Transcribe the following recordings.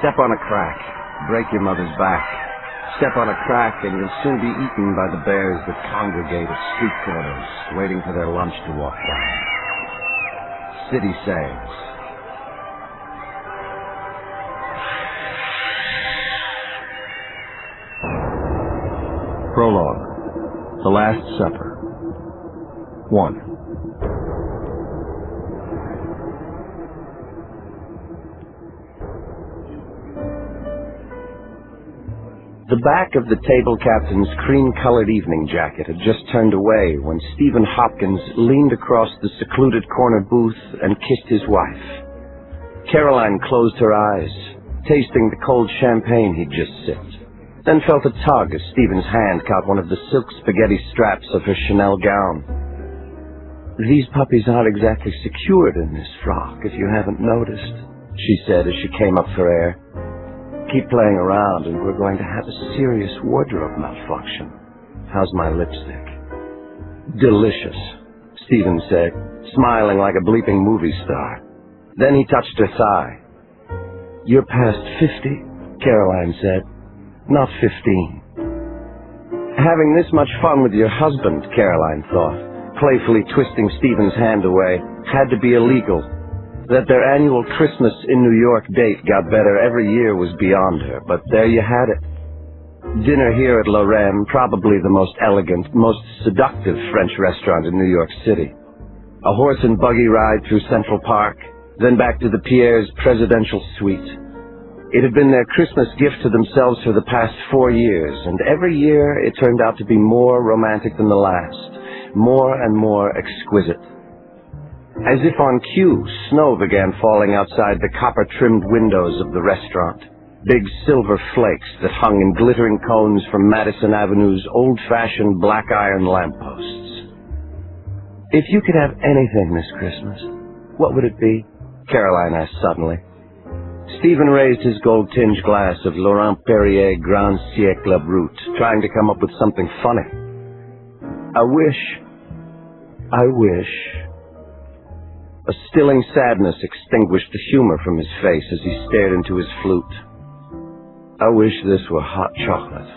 Step on a crack. Break your mother's back. Step on a crack and you'll soon be eaten by the bears that congregate at street corners, waiting for their lunch to walk by. City sayings. Prologue. The Last Supper. 1. The back of the table captain's cream-colored evening jacket had just turned away when Stephen Hopkins leaned across the secluded corner booth and kissed his wife. Caroline closed her eyes, tasting the cold champagne he'd just sipped, then felt a tug as Stephen's hand caught one of the silk spaghetti straps of her Chanel gown. "These puppies aren't exactly secured in this frock, if you haven't noticed," she said as she came up for air. "Keep playing around and we're going to have a serious wardrobe malfunction. How's my lipstick?" "Delicious," Stephen said, smiling like a bleeping movie star. Then he touched her thigh. "You're past 50, Caroline said. Not 15. Having this much fun with your husband, Caroline thought, playfully twisting Stephen's hand away, had to be illegal. That their annual Christmas in New York date got better every year was beyond her, but there you had it. Dinner here at Lorraine, probably the most elegant, most seductive French restaurant in New York City. A horse and buggy ride through Central Park, then back to the Pierre's presidential suite. It had been their Christmas gift to themselves for the past 4 years, and every year it turned out to be more romantic than the last, more and more exquisite. As if on cue, snow began falling outside the copper-trimmed windows of the restaurant, big silver flakes that hung in glittering cones from Madison Avenue's old-fashioned black-iron lampposts. "If you could have anything this Christmas, what would it be?" Caroline asked suddenly. Stephen raised his gold-tinged glass of Laurent Perrier Grand Siècle Brut, trying to come up with something funny. I wish... A stilling sadness extinguished the humor from his face as he stared into his flute. "I wish this were hot chocolate."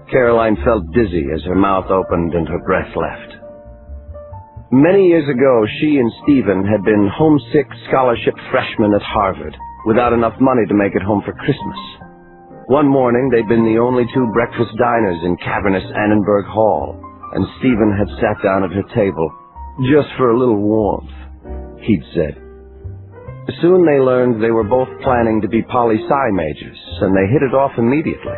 Caroline felt dizzy as her mouth opened and her breath left. Many years ago, she and Stephen had been homesick scholarship freshmen at Harvard, without enough money to make it home for Christmas. One morning, they'd been the only 2 breakfast diners in cavernous Annenberg Hall, and Stephen had sat down at her table, just for a little warmth, he'd said. Soon they learned they were both planning to be poli-sci majors, and they hit it off immediately.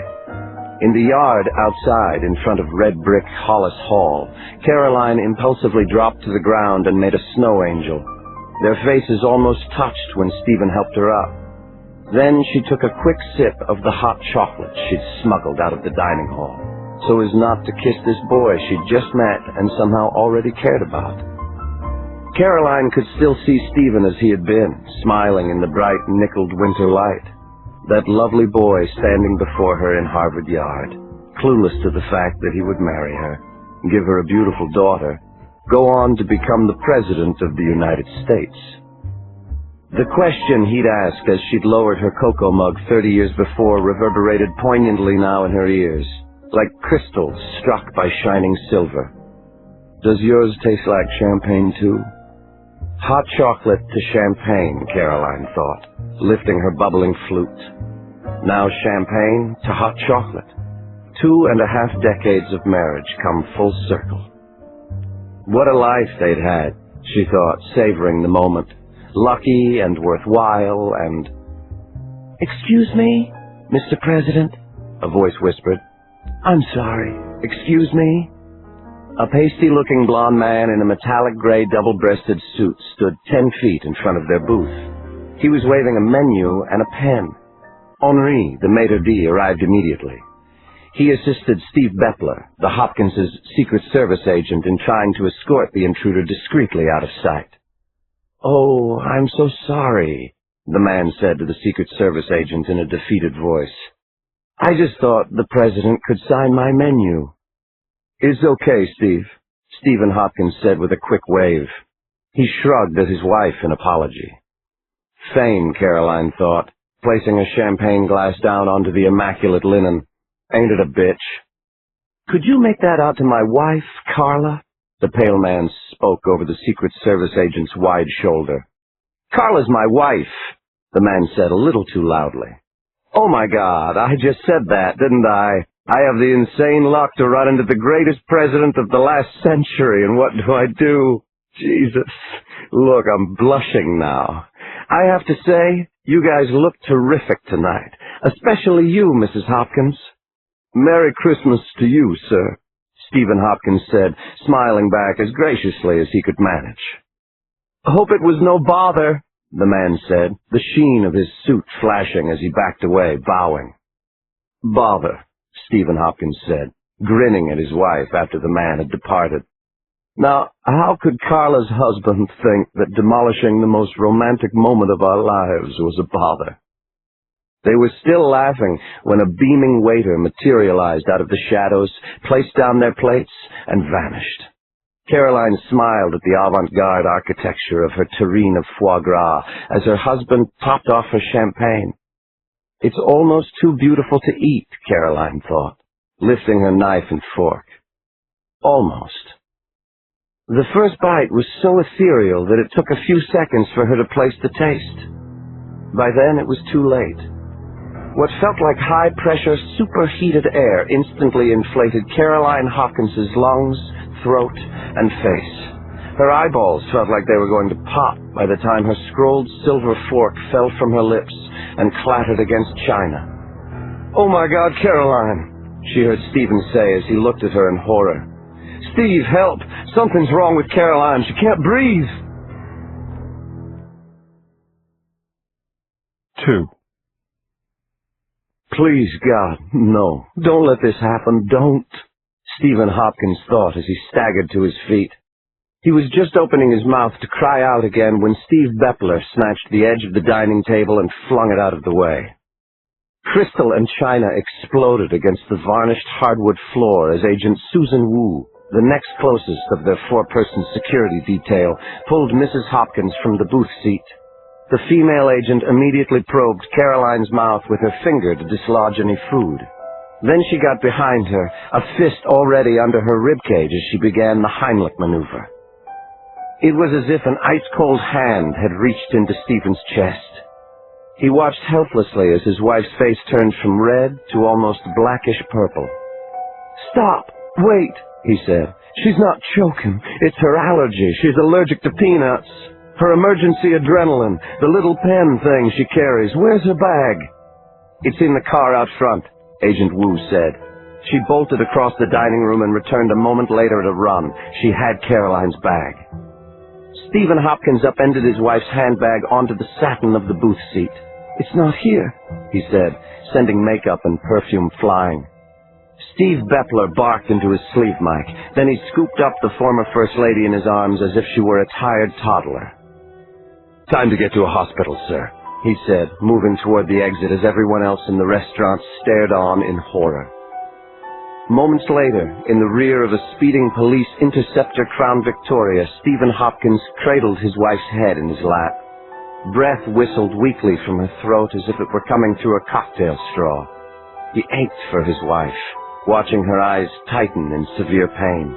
In the yard outside, in front of red brick Hollis Hall, Caroline impulsively dropped to the ground and made a snow angel. Their faces almost touched when Stephen helped her up. Then she took a quick sip of the hot chocolate she'd smuggled out of the dining hall, so as not to kiss this boy she'd just met and somehow already cared about. Caroline could still see Stephen as he had been, smiling in the bright, nickeled winter light. That lovely boy standing before her in Harvard Yard, clueless to the fact that he would marry her, give her a beautiful daughter, go on to become the President of the United States. The question he'd asked as she'd lowered her cocoa mug 30 years before reverberated poignantly now in her ears, like crystals struck by shining silver. "Does yours taste like champagne too?" Hot chocolate to champagne, Caroline thought, lifting her bubbling flute. Now champagne to hot chocolate. 2.5 decades of marriage come full circle. What a life they'd had, she thought, savoring the moment. Lucky and worthwhile and... "Excuse me, Mr. President," a voice whispered. "I'm sorry. Excuse me?" A pasty-looking blond man in a metallic gray double-breasted suit stood 10 feet in front of their booth. He was waving a menu and a pen. Henri, the maitre d', arrived immediately. He assisted Steve Bettler, the Hopkins' Secret Service agent, in trying to escort the intruder discreetly out of sight. "Oh, I'm so sorry," the man said to the Secret Service agent in a defeated voice. "I just thought the president could sign my menu." "It's okay, Steve," Stephen Hopkins said with a quick wave. He shrugged at his wife in apology. Fame, Caroline thought, placing a champagne glass down onto the immaculate linen. "Ain't it a bitch?" "Could you make that out to my wife, Carla?" The pale man spoke over the Secret Service agent's wide shoulder. "Carla's my wife," the man said a little too loudly. "Oh my God, I just said that, didn't I? I have the insane luck to run into the greatest president of the last century, and what do? Jesus, look, I'm blushing now. I have to say, you guys look terrific tonight, especially you, Mrs. Hopkins." "Merry Christmas to you, sir," Stephen Hopkins said, smiling back as graciously as he could manage. "Hope it was no bother," the man said, the sheen of his suit flashing as he backed away, bowing. "Bother," Stephen Hopkins said, grinning at his wife after the man had departed. Now, how could Carla's husband think that demolishing the most romantic moment of our lives was a bother? They were still laughing when a beaming waiter materialized out of the shadows, placed down their plates, and vanished. Caroline smiled at the avant-garde architecture of her terrine of foie gras as her husband topped off her champagne. "It's almost too beautiful to eat," Caroline thought, lifting her knife and fork. Almost. The first bite was so ethereal that it took a few seconds for her to place the taste. By then it was too late. What felt like high-pressure, superheated air instantly inflated Caroline Hopkins's lungs, throat, and face. Her eyeballs felt like they were going to pop by the time her scrolled silver fork fell from her lips and clattered against china. "Oh my God, Caroline," she heard Stephen say as he looked at her in horror. "Steve, help! Something's wrong with Caroline. She can't breathe." 2. "Please, God, no. Don't let this happen. Don't," Stephen Hopkins thought as he staggered to his feet. He was just opening his mouth to cry out again when Steve Beppler snatched the edge of the dining table and flung it out of the way. Crystal and china exploded against the varnished hardwood floor as Agent Susan Wu, the next closest of their four-person security detail, pulled Mrs. Hopkins from the booth seat. The female agent immediately probed Caroline's mouth with her finger to dislodge any food. Then she got behind her, a fist already under her ribcage as she began the Heimlich maneuver. It was as if an ice-cold hand had reached into Stephen's chest. He watched helplessly as his wife's face turned from red to almost blackish purple. "Stop! Wait!" he said. "She's not choking. It's her allergy. She's allergic to peanuts. Her emergency adrenaline, the little pen thing she carries. Where's her bag?" "It's in the car out front," Agent Wu said. She bolted across the dining room and returned a moment later at a run. She had Caroline's bag. Stephen Hopkins upended his wife's handbag onto the satin of the booth seat. "It's not here," he said, sending makeup and perfume flying. Steve Beppler barked into his sleeve mic. Then he scooped up the former First Lady in his arms as if she were a tired toddler. "Time to get to a hospital, sir," he said, moving toward the exit as everyone else in the restaurant stared on in horror. Moments later, in the rear of a speeding police interceptor Crown Victoria, Stephen Hopkins cradled his wife's head in his lap. Breath whistled weakly from her throat as if it were coming through a cocktail straw. He ached for his wife, watching her eyes tighten in severe pain.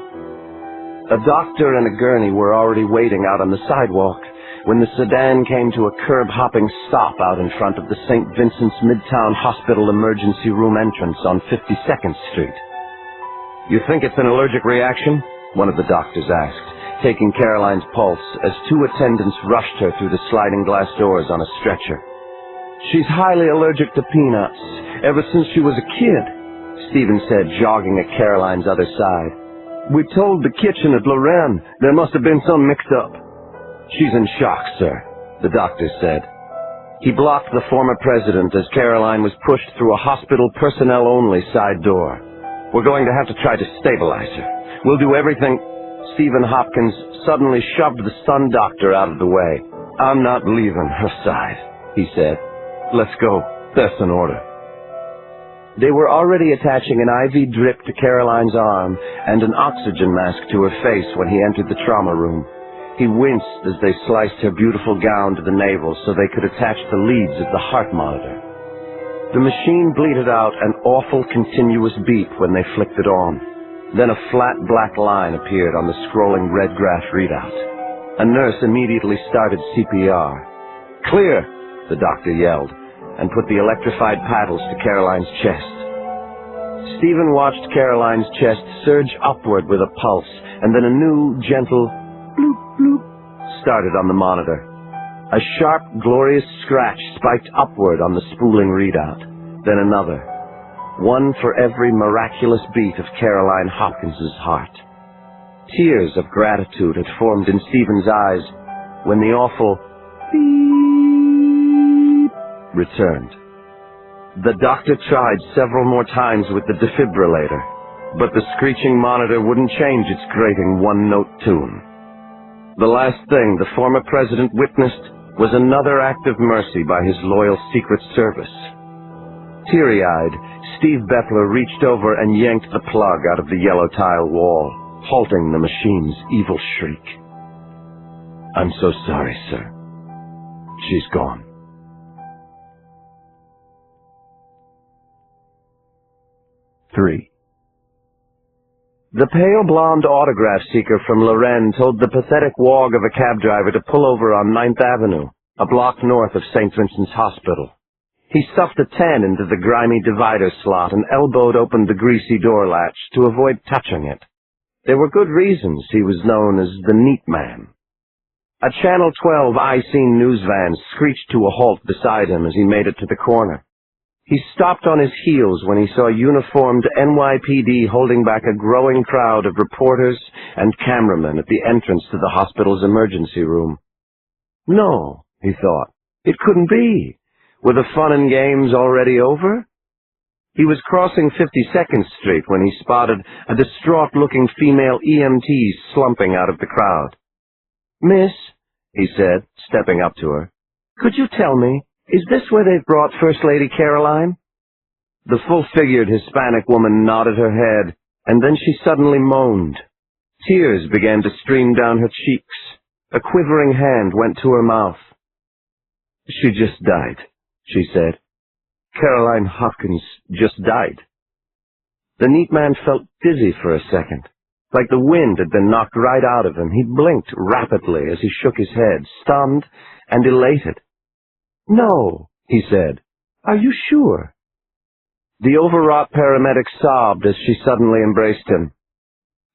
A doctor and a gurney were already waiting out on the sidewalk when the sedan came to a curb-hopping stop out in front of the St. Vincent's Midtown Hospital emergency room entrance on 52nd Street. "You think it's an allergic reaction?" one of the doctors asked, taking Caroline's pulse as two attendants rushed her through the sliding glass doors on a stretcher. "She's highly allergic to peanuts, ever since she was a kid," Stephen said, jogging at Caroline's other side. "We told the kitchen at Lorraine. There must have been some mix-up." "She's in shock, sir," the doctor said. He blocked the former president as Caroline was pushed through a hospital personnel-only side door. "We're going to have to try to stabilize her. We'll do everything—" Stephen Hopkins suddenly shoved the stunned doctor out of the way. "I'm not leaving her side," he said. "Let's go. That's an order." They were already attaching an IV drip to Caroline's arm and an oxygen mask to her face when he entered the trauma room. He winced as they sliced her beautiful gown to the navel so they could attach the leads of the heart monitor. The machine bleated out an awful continuous beep when they flicked it on. Then a flat black line appeared on the scrolling red graph readout. A nurse immediately started CPR. "Clear," the doctor yelled, and put the electrified paddles to Caroline's chest. Stephen watched Caroline's chest surge upward with a pulse, and then a new, gentle bloop bloop started on the monitor. A sharp, glorious scratch spiked upward on the spooling readout, then another, one for every miraculous beat of Caroline Hopkins's heart. Tears of gratitude had formed in Stephen's eyes when the awful beep returned. The doctor tried several more times with the defibrillator, but the screeching monitor wouldn't change its grating one-note tune. The last thing the former president witnessed was another act of mercy by his loyal Secret Service. Teary-eyed, Steve Bepler reached over and yanked the plug out of the yellow tile wall, halting the machine's evil shriek. "I'm so sorry, sir. She's gone." Three. The pale blonde autograph seeker from Lorraine told the pathetic wog of a cab driver to pull over on 9th Avenue, a block north of St. Vincent's Hospital. He stuffed a 10 into the grimy divider slot and elbowed open the greasy door latch to avoid touching it. There were good reasons he was known as the Neat Man. A Channel 12 I-Scene news van screeched to a halt beside him as he made it to the corner. He stopped on his heels when he saw uniformed NYPD holding back a growing crowd of reporters and cameramen at the entrance to the hospital's emergency room. No, he thought, it couldn't be. Were the fun and games already over? He was crossing 52nd Street when he spotted a distraught-looking female EMT slumping out of the crowd. "Miss," he said, stepping up to her, "could you tell me, is this where they've brought First Lady Caroline?" The full-figured Hispanic woman nodded her head, and then she suddenly moaned. Tears began to stream down her cheeks. A quivering hand went to her mouth. "She just died," she said. "Caroline Hopkins just died." The neat man felt dizzy for a second, like the wind had been knocked right out of him. He blinked rapidly as he shook his head, stunned and elated. "No," he said. "Are you sure?" The overwrought paramedic sobbed as she suddenly embraced him.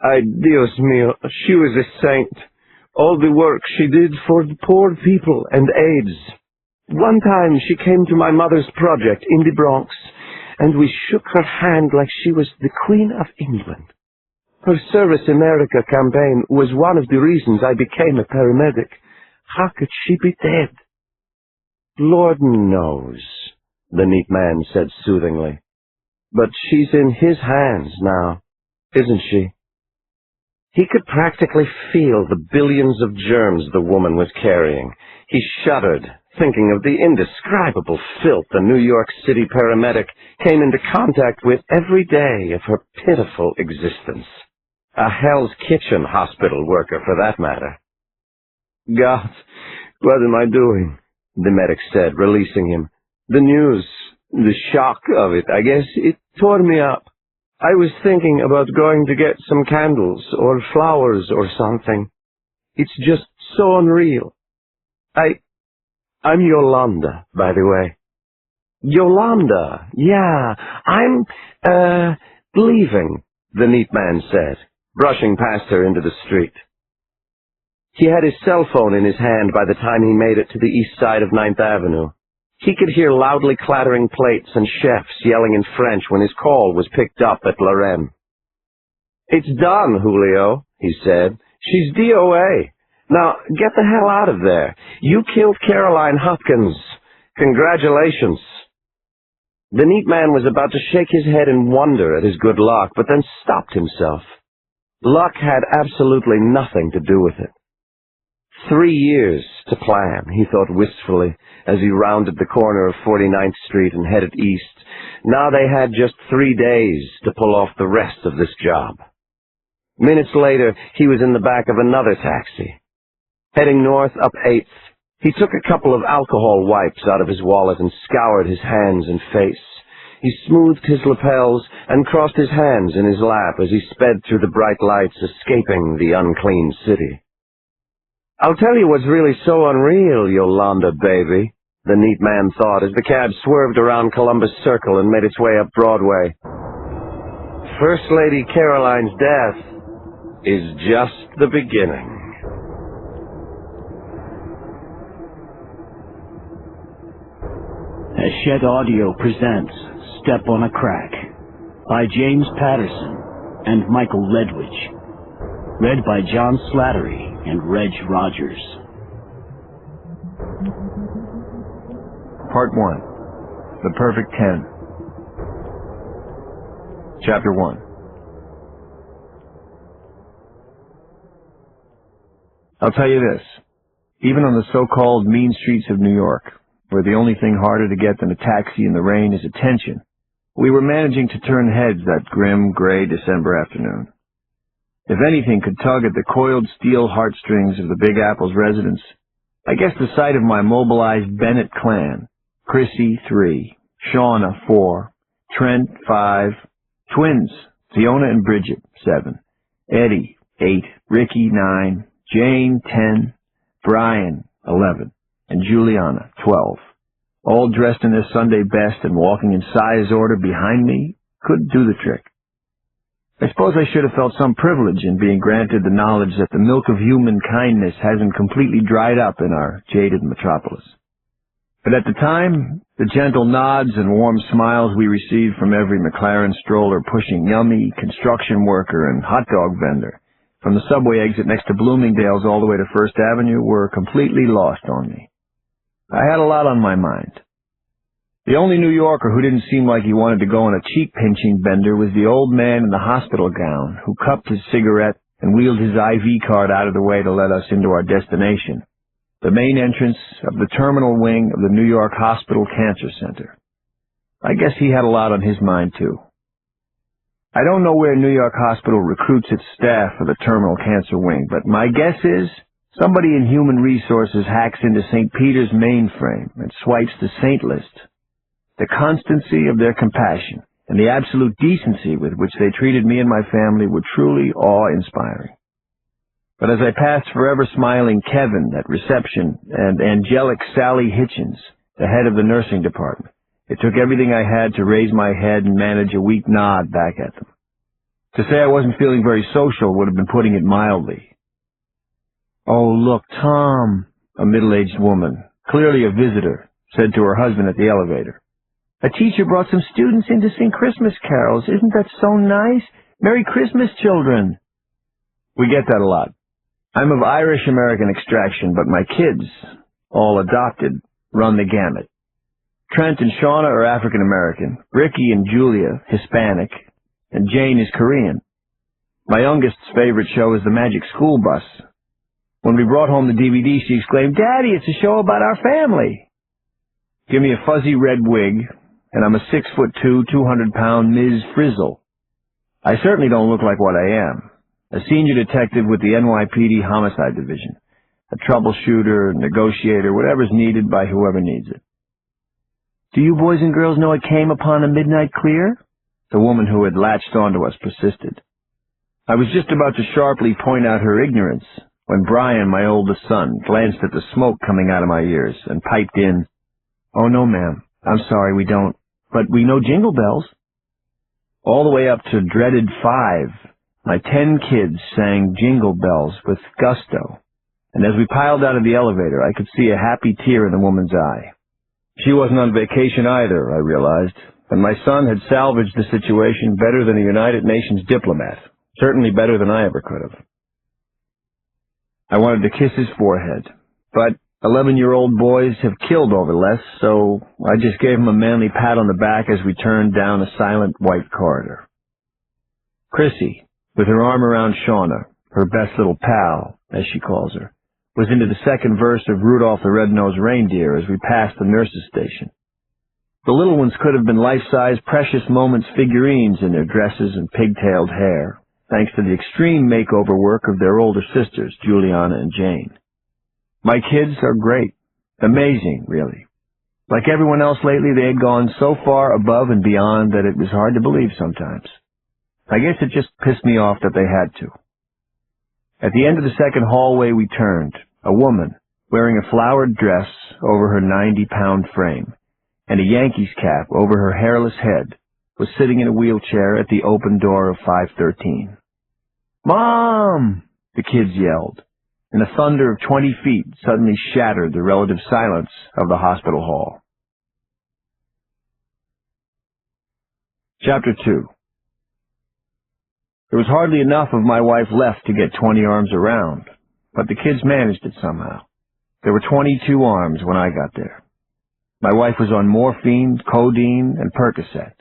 "Ay, Dios mío, she was a saint. All the work she did for the poor people and AIDS. One time she came to my mother's project in the Bronx, and we shook her hand like she was the Queen of England. Her Service America campaign was one of the reasons I became a paramedic. How could she be dead?" "Lord knows," the neat man said soothingly. "But she's in his hands now, isn't she?" He could practically feel the billions of germs the woman was carrying. He shuddered, thinking of the indescribable filth a New York City paramedic came into contact with every day of her pitiful existence. A Hell's Kitchen hospital worker, for that matter. "God, what am I doing?" the medic said, releasing him. "The news, the shock of it, I guess it tore me up. I was thinking about going to get some candles or flowers or something. It's just so unreal. I'm Yolanda, by the way." "Yolanda, yeah, I'm, leaving," the neat man said, brushing past her into the street. He had his cell phone in his hand by the time he made it to the east side of 9th Avenue. He could hear loudly clattering plates and chefs yelling in French when his call was picked up at Lorraine. "It's done, Julio," he said. "She's DOA. Now, get the hell out of there. You killed Caroline Hopkins. Congratulations." The neat man was about to shake his head in wonder at his good luck, but then stopped himself. Luck had absolutely nothing to do with it. 3 years to plan, he thought wistfully, as he rounded the corner of 49th Street and headed east. Now they had just 3 days to pull off the rest of this job. Minutes later, he was in the back of another taxi. Heading north up 8th, He took a couple of alcohol wipes out of his wallet and scoured his hands and face. He smoothed his lapels and crossed his hands in his lap as he sped through the bright lights, escaping the unclean city. "I'll tell you what's really so unreal, Yolanda, baby," the neat man thought as the cab swerved around Columbus Circle and made its way up Broadway. "First Lady Caroline's death is just the beginning." Hachette Audio presents Step on a Crack by James Patterson and Michael Ledwidge. Read by John Slattery and Reg Rogers. Part 1. The Perfect 10. Chapter 1. I'll tell you this. Even on the so-called mean streets of New York, where the only thing harder to get than a taxi in the rain is attention, we were managing to turn heads that grim, gray December afternoon. If anything could tug at the coiled steel heartstrings of the Big Apple's residents, I guess the sight of my mobilized Bennett clan, Chrissy 3, Shauna 4, Trent 5, twins, Fiona and Bridget 7, Eddie 8, Ricky 9, Jane 10, Brian 11, and Juliana 12, all dressed in their Sunday best and walking in size order behind me, could do the trick. I suppose I should have felt some privilege in being granted the knowledge that the milk of human kindness hasn't completely dried up in our jaded metropolis. But at the time, the gentle nods and warm smiles we received from every McLaren stroller pushing yummy construction worker and hot dog vendor from the subway exit next to Bloomingdale's all the way to First Avenue were completely lost on me. I had a lot on my mind. The only New Yorker who didn't seem like he wanted to go on a cheek-pinching bender was the old man in the hospital gown who cupped his cigarette and wheeled his IV card out of the way to let us into our destination, the main entrance of the terminal wing of the New York Hospital Cancer Center. I guess he had a lot on his mind, too. I don't know where New York Hospital recruits its staff for the terminal cancer wing, but my guess is somebody in human resources hacks into St. Peter's mainframe and swipes the saint list. The constancy of their compassion and the absolute decency with which they treated me and my family were truly awe-inspiring. But as I passed forever smiling Kevin at reception and angelic Sally Hitchens, the head of the nursing department, it took everything I had to raise my head and manage a weak nod back at them. To say I wasn't feeling very social would have been putting it mildly. "Oh, look, Tom," a middle-aged woman, clearly a visitor, said to her husband at the elevator. "A teacher brought some students in to sing Christmas carols. Isn't that so nice? Merry Christmas, children." We get that a lot. I'm of Irish-American extraction, but my kids, all adopted, run the gamut. Trent and Shauna are African-American, Ricky and Julia, Hispanic, and Jane is Korean. My youngest's favorite show is The Magic School Bus. When we brought home the DVD, she exclaimed, "Daddy, it's a show about our family." Give me a fuzzy red wig, and I'm a 6'2", 200-pound Ms. Frizzle. I certainly don't look like what I am, a senior detective with the NYPD Homicide Division, a troubleshooter, negotiator, whatever's needed by whoever needs it. "Do you boys and girls know it came upon a midnight clear?" The woman who had latched onto us persisted. I was just about to sharply point out her ignorance when Brian, my oldest son, glanced at the smoke coming out of my ears and piped in, "Oh, no, ma'am. I'm sorry, we don't. But we know Jingle Bells." All the way up to dreaded 5, my 10 kids sang Jingle Bells with gusto, and as we piled out of the elevator, I could see a happy tear in the woman's eye. She wasn't on vacation either, I realized, and my son had salvaged the situation better than a United Nations diplomat, certainly better than I ever could have. I wanted to kiss his forehead, but 11-year-old boys have killed over less, so I just gave him a manly pat on the back as we turned down a silent white corridor. Chrissy, with her arm around Shauna, her best little pal, as she calls her, was into the second verse of Rudolph the Red-Nosed Reindeer as we passed the nurse's station. The little ones could have been life-size Precious Moments figurines in their dresses and pigtailed hair, thanks to the extreme makeover work of their older sisters, Juliana and Jane. My kids are great. Amazing, really. Like everyone else lately, they had gone so far above and beyond that it was hard to believe sometimes. I guess it just pissed me off that they had to. At the end of the second hallway we turned. A woman, wearing a flowered dress over her 90-pound frame, and a Yankees cap over her hairless head, was sitting in a wheelchair at the open door of 513. "Mom!" the kids yelled, and a thunder of 20 feet suddenly shattered the relative silence of the hospital hall. Chapter 2. There was hardly enough of my wife left to get 20 arms around, but the kids managed it somehow. There were 22 arms when I got there. My wife was on morphine, codeine, and Percocet,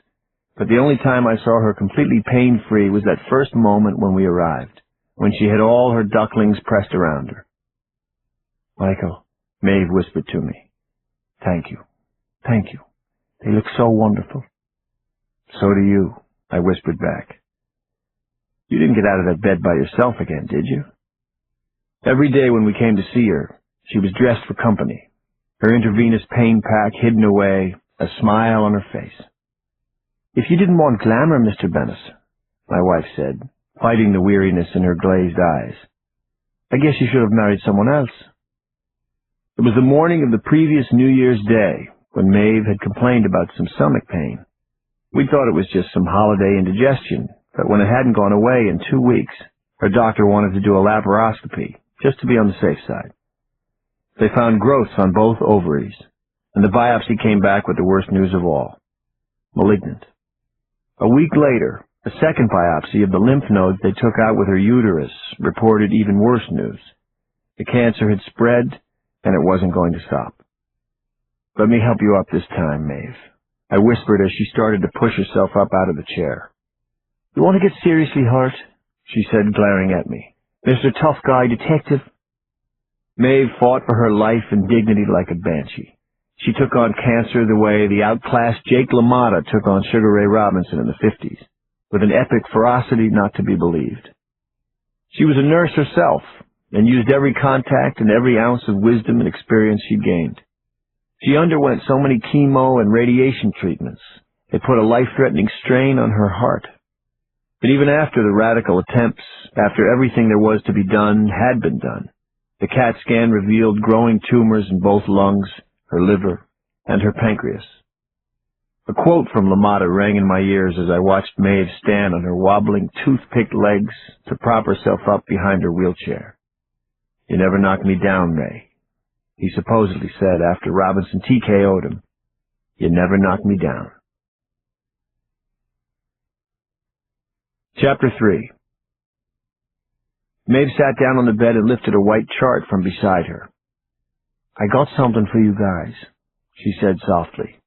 but the only time I saw her completely pain-free was that first moment when we arrived, when she had all her ducklings pressed around her. "Michael," Maeve whispered to me. "Thank you. Thank you. They look so wonderful." "So do you," I whispered back. "You didn't get out of that bed by yourself again, did you?" Every day when we came to see her, she was dressed for company, her intravenous pain pack hidden away, a smile on her face. "If you didn't want glamour, Mr. Bennett," my wife said, fighting the weariness in her glazed eyes, "I guess you should have married someone else." It was the morning of the previous New Year's Day when Maeve had complained about some stomach pain. We thought it was just some holiday indigestion, but when it hadn't gone away in 2 weeks, her doctor wanted to do a laparoscopy, just to be on the safe side. They found growths on both ovaries, and the biopsy came back with the worst news of all: malignant. A week later, a second biopsy of the lymph nodes they took out with her uterus reported even worse news. The cancer had spread, and it wasn't going to stop. "Let me help you up this time, Maeve," I whispered as she started to push herself up out of the chair. "You want to get seriously hurt?" she said, glaring at me. "Mr. Tough Guy Detective." Maeve fought for her life and dignity like a banshee. She took on cancer the way the outclassed Jake LaMotta took on Sugar Ray Robinson in the 50s, with an epic ferocity not to be believed. She was a nurse herself, and used every contact and every ounce of wisdom and experience she'd gained. She underwent so many chemo and radiation treatments, it put a life-threatening strain on her heart. But even after the radical attempts, after everything there was to be done had been done, the CAT scan revealed growing tumors in both lungs, her liver, and her pancreas. A quote from LaMotta rang in my ears as I watched Maeve stand on her wobbling, tooth-picked legs to prop herself up behind her wheelchair. "You never knocked me down, Ray," he supposedly said after Robinson TKO'd him. "You never knocked me down." Chapter 3. Maeve sat down on the bed and lifted a white chart from beside her. "I got something for you guys," she said softly.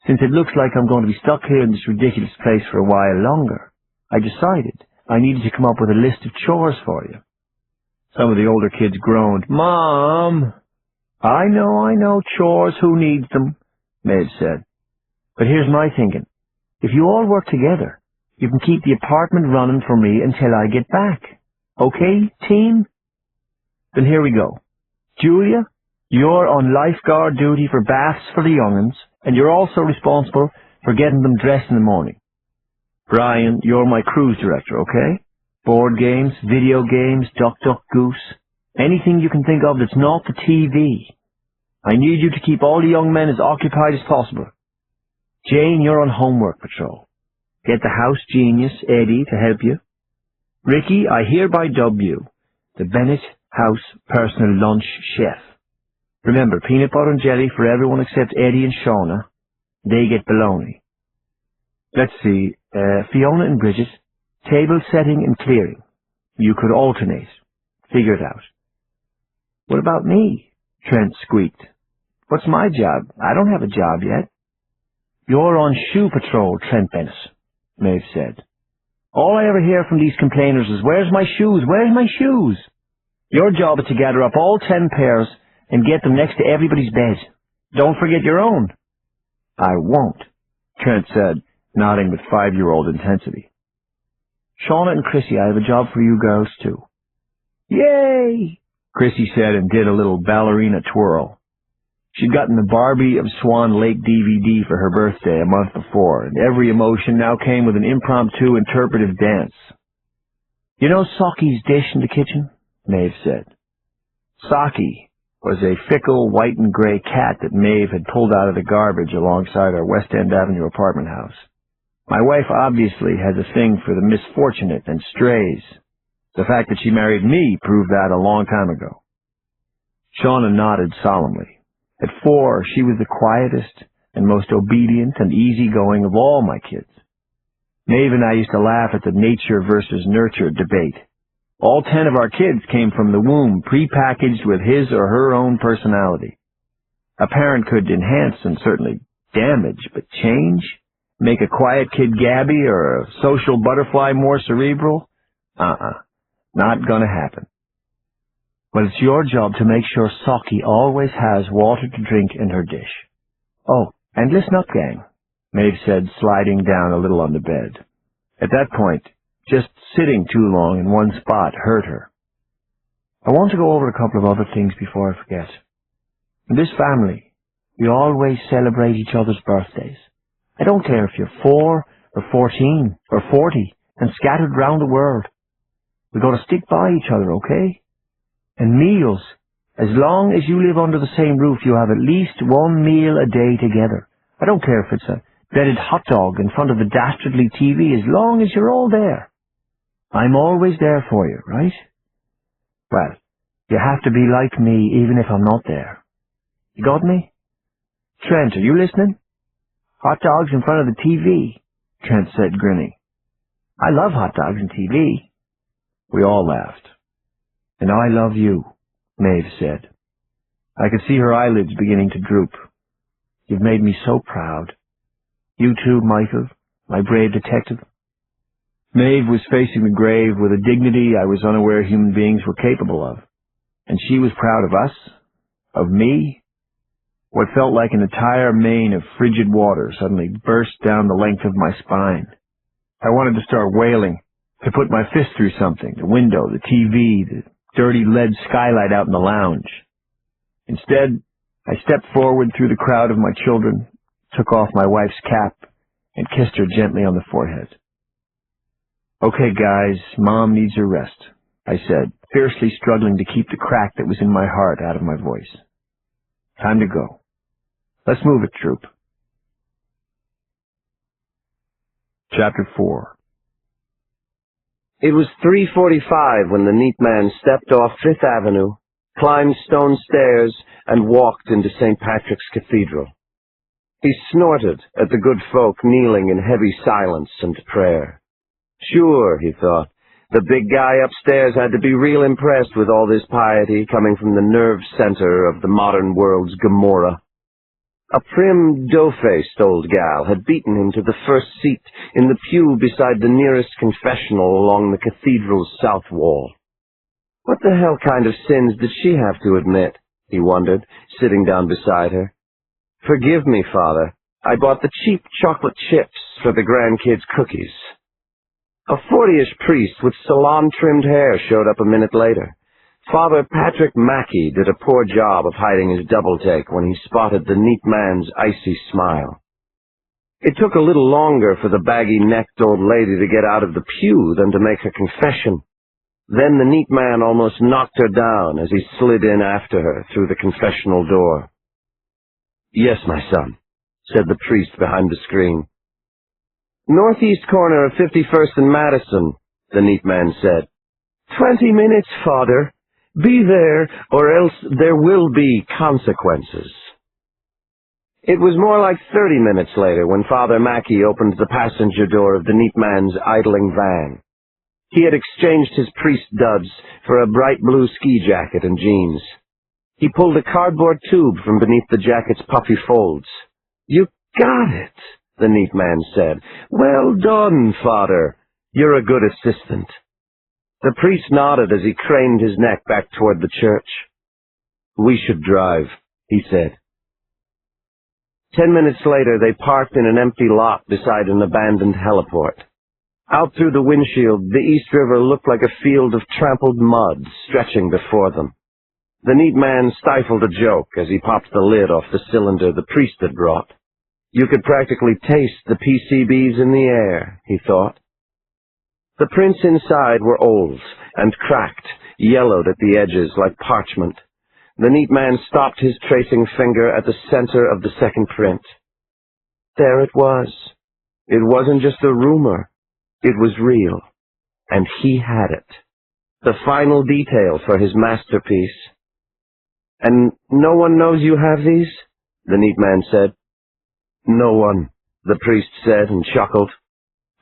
"Since it looks like I'm going to be stuck here in this ridiculous place for a while longer, I decided I needed to come up with a list of chores for you." Some of the older kids groaned. "Mom!" I know, chores, who needs them?" Maeve said. "But here's my thinking. If you all work together, you can keep the apartment running for me until I get back. Okay, team? Then here we go. Julia, you're on lifeguard duty for baths for the young'uns, and you're also responsible for getting them dressed in the morning. Brian, you're my cruise director, okay? Board games, video games, duck, goose, anything you can think of that's not the TV. I need you to keep all the young men as occupied as possible. Jane, you're on homework patrol. Get the house genius, Eddie, to help you. Ricky, I hereby dub you the Bennett House Personal Lunch Chef. Remember, peanut butter and jelly for everyone except Eddie and Shauna. They get bologna. Let's see, Fiona and Bridget, table setting and clearing. You could alternate. Figure it out. What about me? Trent squeaked. What's my job? I don't have a job yet. You're on shoe patrol, Trent Bennett, Maeve said. All I ever hear from these complainers is, where's my shoes? Where's my shoes? Your job is to gather up all 10 pairs and get them next to everybody's bed. Don't forget your own. I won't, Trent said, nodding with 5-year-old intensity. Shauna and Chrissy, I have a job for you girls, too. Yay! Chrissy said and did a little ballerina twirl. She'd gotten the Barbie of Swan Lake DVD for her birthday a month before, and every emotion now came with an impromptu interpretive dance. "You know Sockie's dish in the kitchen?" Maeve said. Sockie was a fickle white and gray cat that Maeve had pulled out of the garbage alongside our West End Avenue apartment house. My wife obviously has a thing for the misfortunate and strays. The fact that she married me proved that a long time ago. Shauna nodded solemnly. At 4, she was the quietest and most obedient and easygoing of all my kids. Maeve and I used to laugh at the nature versus nurture debate. All 10 of our kids came from the womb prepackaged with his or her own personality. A parent could enhance and certainly damage, but change? Make a quiet kid gabby or a social butterfly more cerebral? Not gonna happen. Well, it's your job to make sure Sockie always has water to drink in her dish. Oh, and listen up, gang, Maeve said, sliding down a little on the bed. At that point, just sitting too long in one spot hurt her. I want to go over a couple of other things before I forget. In this family, we always celebrate each other's birthdays. I don't care if you're 4 or 14 or 40 and scattered round the world. We got to stick by each other, okay? And meals. As long as you live under the same roof, you have at least one meal a day together. I don't care if it's a breaded hot dog in front of the dastardly TV, as long as you're all there. I'm always there for you, right? Well, you have to be like me even if I'm not there. You got me? Trent, are you listening? Hot dogs in front of the TV, Trent said, grinning. I love hot dogs and TV. We all laughed. And I love you, Maeve said. I could see her eyelids beginning to droop. You've made me so proud. You too, Michael, my brave detective. Maeve was facing the grave with a dignity I was unaware human beings were capable of. And she was proud of us, of me. What felt like an entire main of frigid water suddenly burst down the length of my spine. I wanted to start wailing, to put my fist through something, the window, the TV, the dirty lead skylight out in the lounge. Instead, I stepped forward through the crowd of my children, took off my wife's cap, and kissed her gently on the forehead. Okay, guys, Mom needs her rest, I said, fiercely struggling to keep the crack that was in my heart out of my voice. Time to go. Let's move it, troop. Chapter 4. It was 3:45 when the neat man stepped off Fifth Avenue, climbed stone stairs, and walked into St. Patrick's Cathedral. He snorted at the good folk kneeling in heavy silence and prayer. Sure, he thought, the big guy upstairs had to be real impressed with all this piety coming from the nerve center of the modern world's Gomorrah. A prim, dough-faced old gal had beaten him to the first seat in the pew beside the nearest confessional along the cathedral's south wall. What the hell kind of sins did she have to admit, he wondered, sitting down beside her. Forgive me, Father. I bought the cheap chocolate chips for the grandkids' cookies. A 40-ish priest with salon-trimmed hair showed up a minute later. Father Patrick Mackey did a poor job of hiding his double-take when he spotted the neat man's icy smile. It took a little longer for the baggy-necked old lady to get out of the pew than to make her confession. Then the neat man almost knocked her down as he slid in after her through the confessional door. Yes, my son, said the priest behind the screen. Northeast corner of 51st and Madison, the neat man said. 20 minutes, Father. Be there, or else there will be consequences. It was more like 30 minutes later when Father Mackey opened the passenger door of the neat man's idling van. He had exchanged his priest duds for a bright blue ski jacket and jeans. He pulled a cardboard tube from beneath the jacket's puffy folds. You got it, the neat man said. Well done, Father. You're a good assistant. The priest nodded as he craned his neck back toward the church. We should drive, he said. 10 minutes later, they parked in an empty lot beside an abandoned heliport. Out through the windshield, the East River looked like a field of trampled mud stretching before them. The neat man stifled a joke as he popped the lid off the cylinder the priest had brought. You could practically taste the PCBs in the air, he thought. The prints inside were old and cracked, yellowed at the edges like parchment. The neat man stopped his tracing finger at the center of the second print. There it was. It wasn't just a rumor. It was real. And he had it. The final detail for his masterpiece. And no one knows you have these? The neat man said. No one, the priest said and chuckled.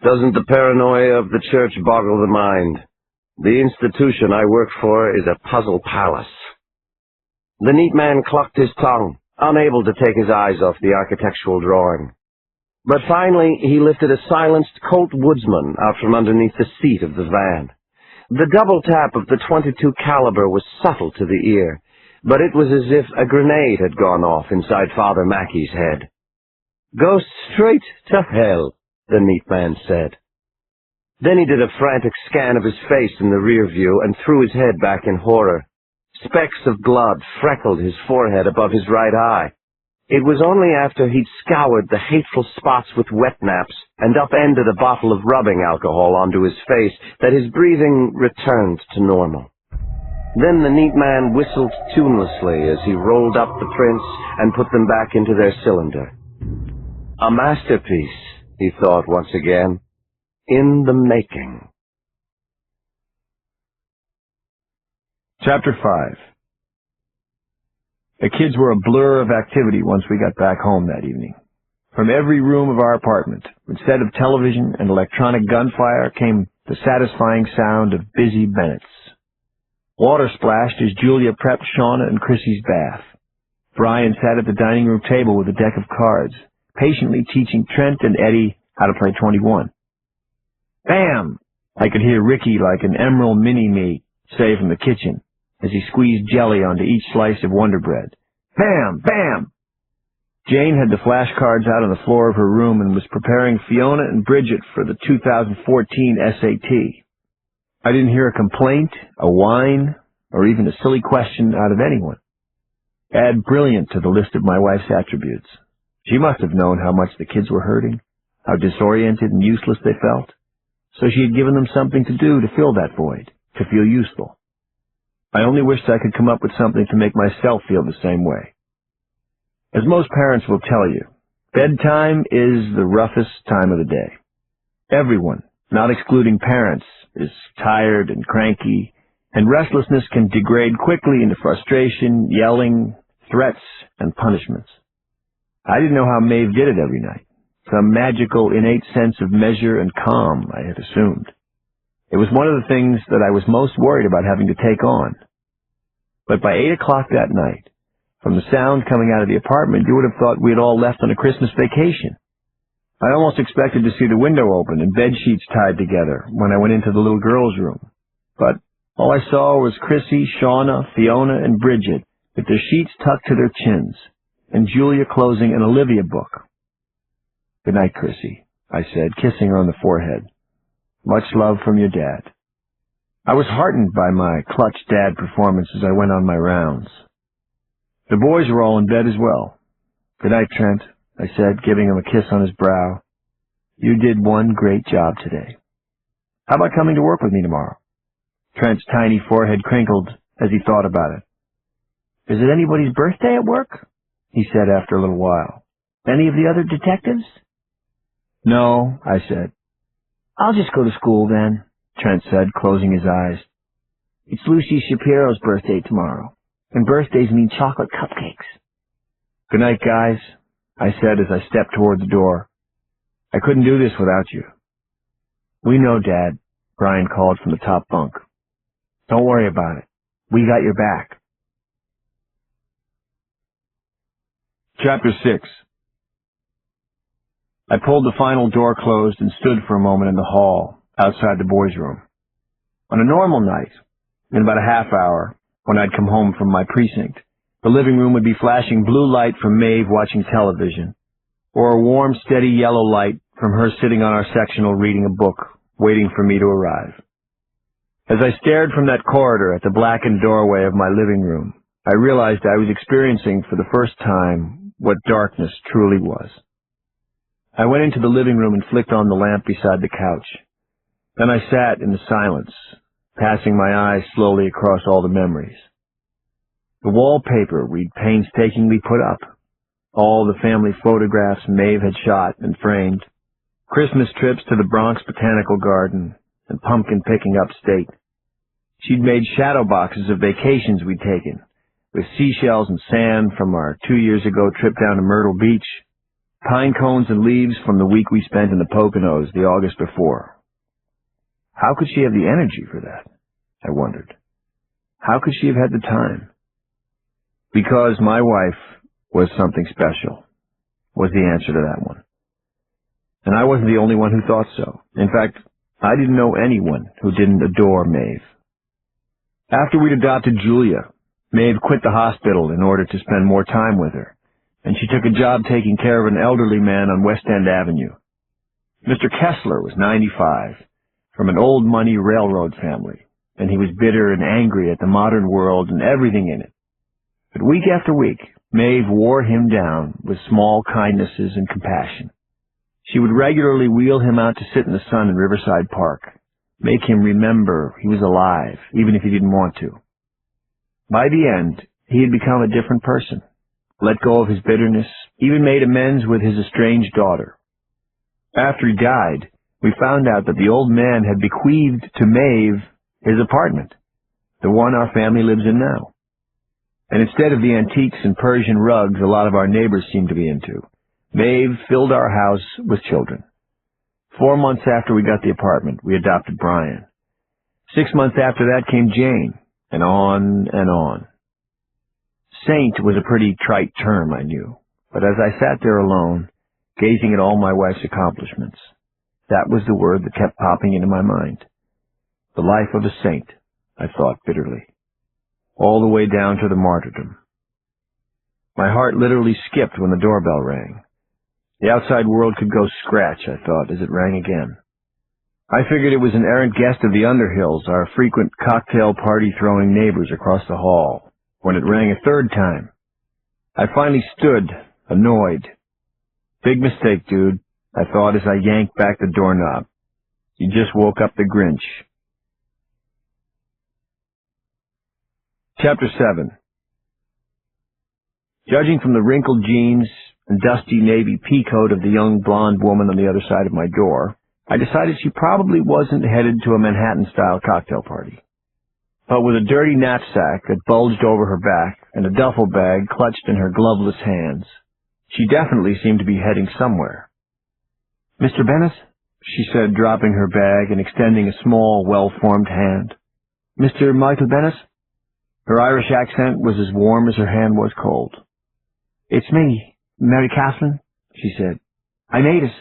Doesn't the paranoia of the church boggle the mind? The institution I work for is a puzzle palace. The neat man clucked his tongue, unable to take his eyes off the architectural drawing. But finally he lifted a silenced Colt Woodsman out from underneath the seat of the van. The double tap of the .22 caliber was subtle to the ear, but it was as if a grenade had gone off inside Father Mackey's head. Go straight to hell, the neat man said. Then he did a frantic scan of his face in the rear view and threw his head back in horror. Specks of blood freckled his forehead above his right eye. It was only after he'd scoured the hateful spots with wet naps and upended a bottle of rubbing alcohol onto his face that his breathing returned to normal. Then the neat man whistled tunelessly as he rolled up the prints and put them back into their cylinder. A masterpiece, he thought once again, in the making. Chapter 5. The kids were a blur of activity once we got back home that evening. From every room of our apartment, instead of television and electronic gunfire, came the satisfying sound of busy Bennetts. Water splashed as Julia prepped Shauna and Chrissy's bath. Brian sat at the dining room table with a deck of cards, patiently teaching Trent and Eddie how to play 21. Bam! I could hear Ricky like an Emerald Mini-Me say from the kitchen as he squeezed jelly onto each slice of Wonder Bread. Bam! Bam! Jane had the flashcards out on the floor of her room and was preparing Fiona and Bridget for the 2014 SAT. I didn't hear a complaint, a whine, or even a silly question out of anyone. Add brilliant to the list of my wife's attributes. She must have known how much the kids were hurting, how disoriented and useless they felt. So she had given them something to do to fill that void, to feel useful. I only wished I could come up with something to make myself feel the same way. As most parents will tell you, bedtime is the roughest time of the day. Everyone, not excluding parents, is tired and cranky, and restlessness can degrade quickly into frustration, yelling, threats, and punishments. I didn't know how Maeve did it every night. Some magical, innate sense of measure and calm, I had assumed. It was one of the things that I was most worried about having to take on. But by 8 o'clock that night, from the sound coming out of the apartment, you would have thought we had all left on a Christmas vacation. I almost expected to see the window open and bed sheets tied together when I went into the little girl's room. But all I saw was Chrissy, Shauna, Fiona, and Bridget with their sheets tucked to their chins, and Julia closing an Olivia book. Good night, Chrissy, I said, kissing her on the forehead. Much love from your dad. I was heartened by my clutch dad performance as I went on my rounds. The boys were all in bed as well. Good night, Trent, I said, giving him a kiss on his brow. You did one great job today. How about coming to work with me tomorrow? Trent's tiny forehead crinkled as he thought about it. Is it anybody's birthday at work? He said after a little while. Any of the other detectives? No, I said. I'll just go to school then, Trent said, closing his eyes. It's Lucy Shapiro's birthday tomorrow, and birthdays mean chocolate cupcakes. Good night, guys, I said as I stepped toward the door. I couldn't do this without you. We know, Dad, Brian called from the top bunk. Don't worry about it. We got your back. Chapter 6. I pulled the final door closed and stood for a moment in the hall, outside the boys' room. On a normal night, in about a half hour, when I'd come home from my precinct, the living room would be flashing blue light from Maeve watching television, or a warm, steady yellow light from her sitting on our sectional reading a book, waiting for me to arrive. As I stared from that corridor at the blackened doorway of my living room, I realized I was experiencing for the first time what darkness truly was. I went into the living room and flicked on the lamp beside the couch. Then I sat in the silence, passing my eyes slowly across all the memories. The wallpaper we'd painstakingly put up, all the family photographs Maeve had shot and framed, Christmas trips to the Bronx Botanical Garden, and pumpkin picking upstate. She'd made shadow boxes of vacations we'd taken, with seashells and sand from our 2 years ago trip down to Myrtle Beach, pine cones and leaves from the week we spent in the Poconos the August before. How could she have the energy for that? I wondered. How could she have had the time? Because my wife was something special, was the answer to that one. And I wasn't the only one who thought so. In fact, I didn't know anyone who didn't adore Maeve. After we'd adopted Julia, Maeve quit the hospital in order to spend more time with her, and she took a job taking care of an elderly man on West End Avenue. Mr. Kessler was 95, from an old money railroad family, and he was bitter and angry at the modern world and everything in it. But week after week, Maeve wore him down with small kindnesses and compassion. She would regularly wheel him out to sit in the sun in Riverside Park, make him remember he was alive, even if he didn't want to. By the end, he had become a different person, let go of his bitterness, even made amends with his estranged daughter. After he died, we found out that the old man had bequeathed to Maeve his apartment, the one our family lives in now. And instead of the antiques and Persian rugs a lot of our neighbors seemed to be into, Maeve filled our house with children. 4 months after we got the apartment, we adopted Brian. 6 months after that came Jane, and on and on. Saint was a pretty trite term, I knew, but as I sat there alone, gazing at all my wife's accomplishments, that was the word that kept popping into my mind. The life of a saint, I thought bitterly, all the way down to the martyrdom. My heart literally skipped when the doorbell rang. The outside world could go scratch, I thought, as it rang again. I figured it was an errant guest of the Underhills, our frequent cocktail party-throwing neighbors across the hall, when it rang a third time. I finally stood, annoyed. Big mistake, dude, I thought as I yanked back the doorknob. You just woke up the Grinch. Chapter 7. Judging from the wrinkled jeans and dusty navy peacoat of the young blonde woman on the other side of my door, I decided she probably wasn't headed to a Manhattan-style cocktail party. But with a dirty knapsack that bulged over her back and a duffel bag clutched in her gloveless hands, she definitely seemed to be heading somewhere. "Mr. Bennett?" she said, dropping her bag and extending a small, well-formed hand. "Mr. Michael Bennett?" Her Irish accent was as warm as her hand was cold. "It's me, Mary Catherine," she said. "I made it."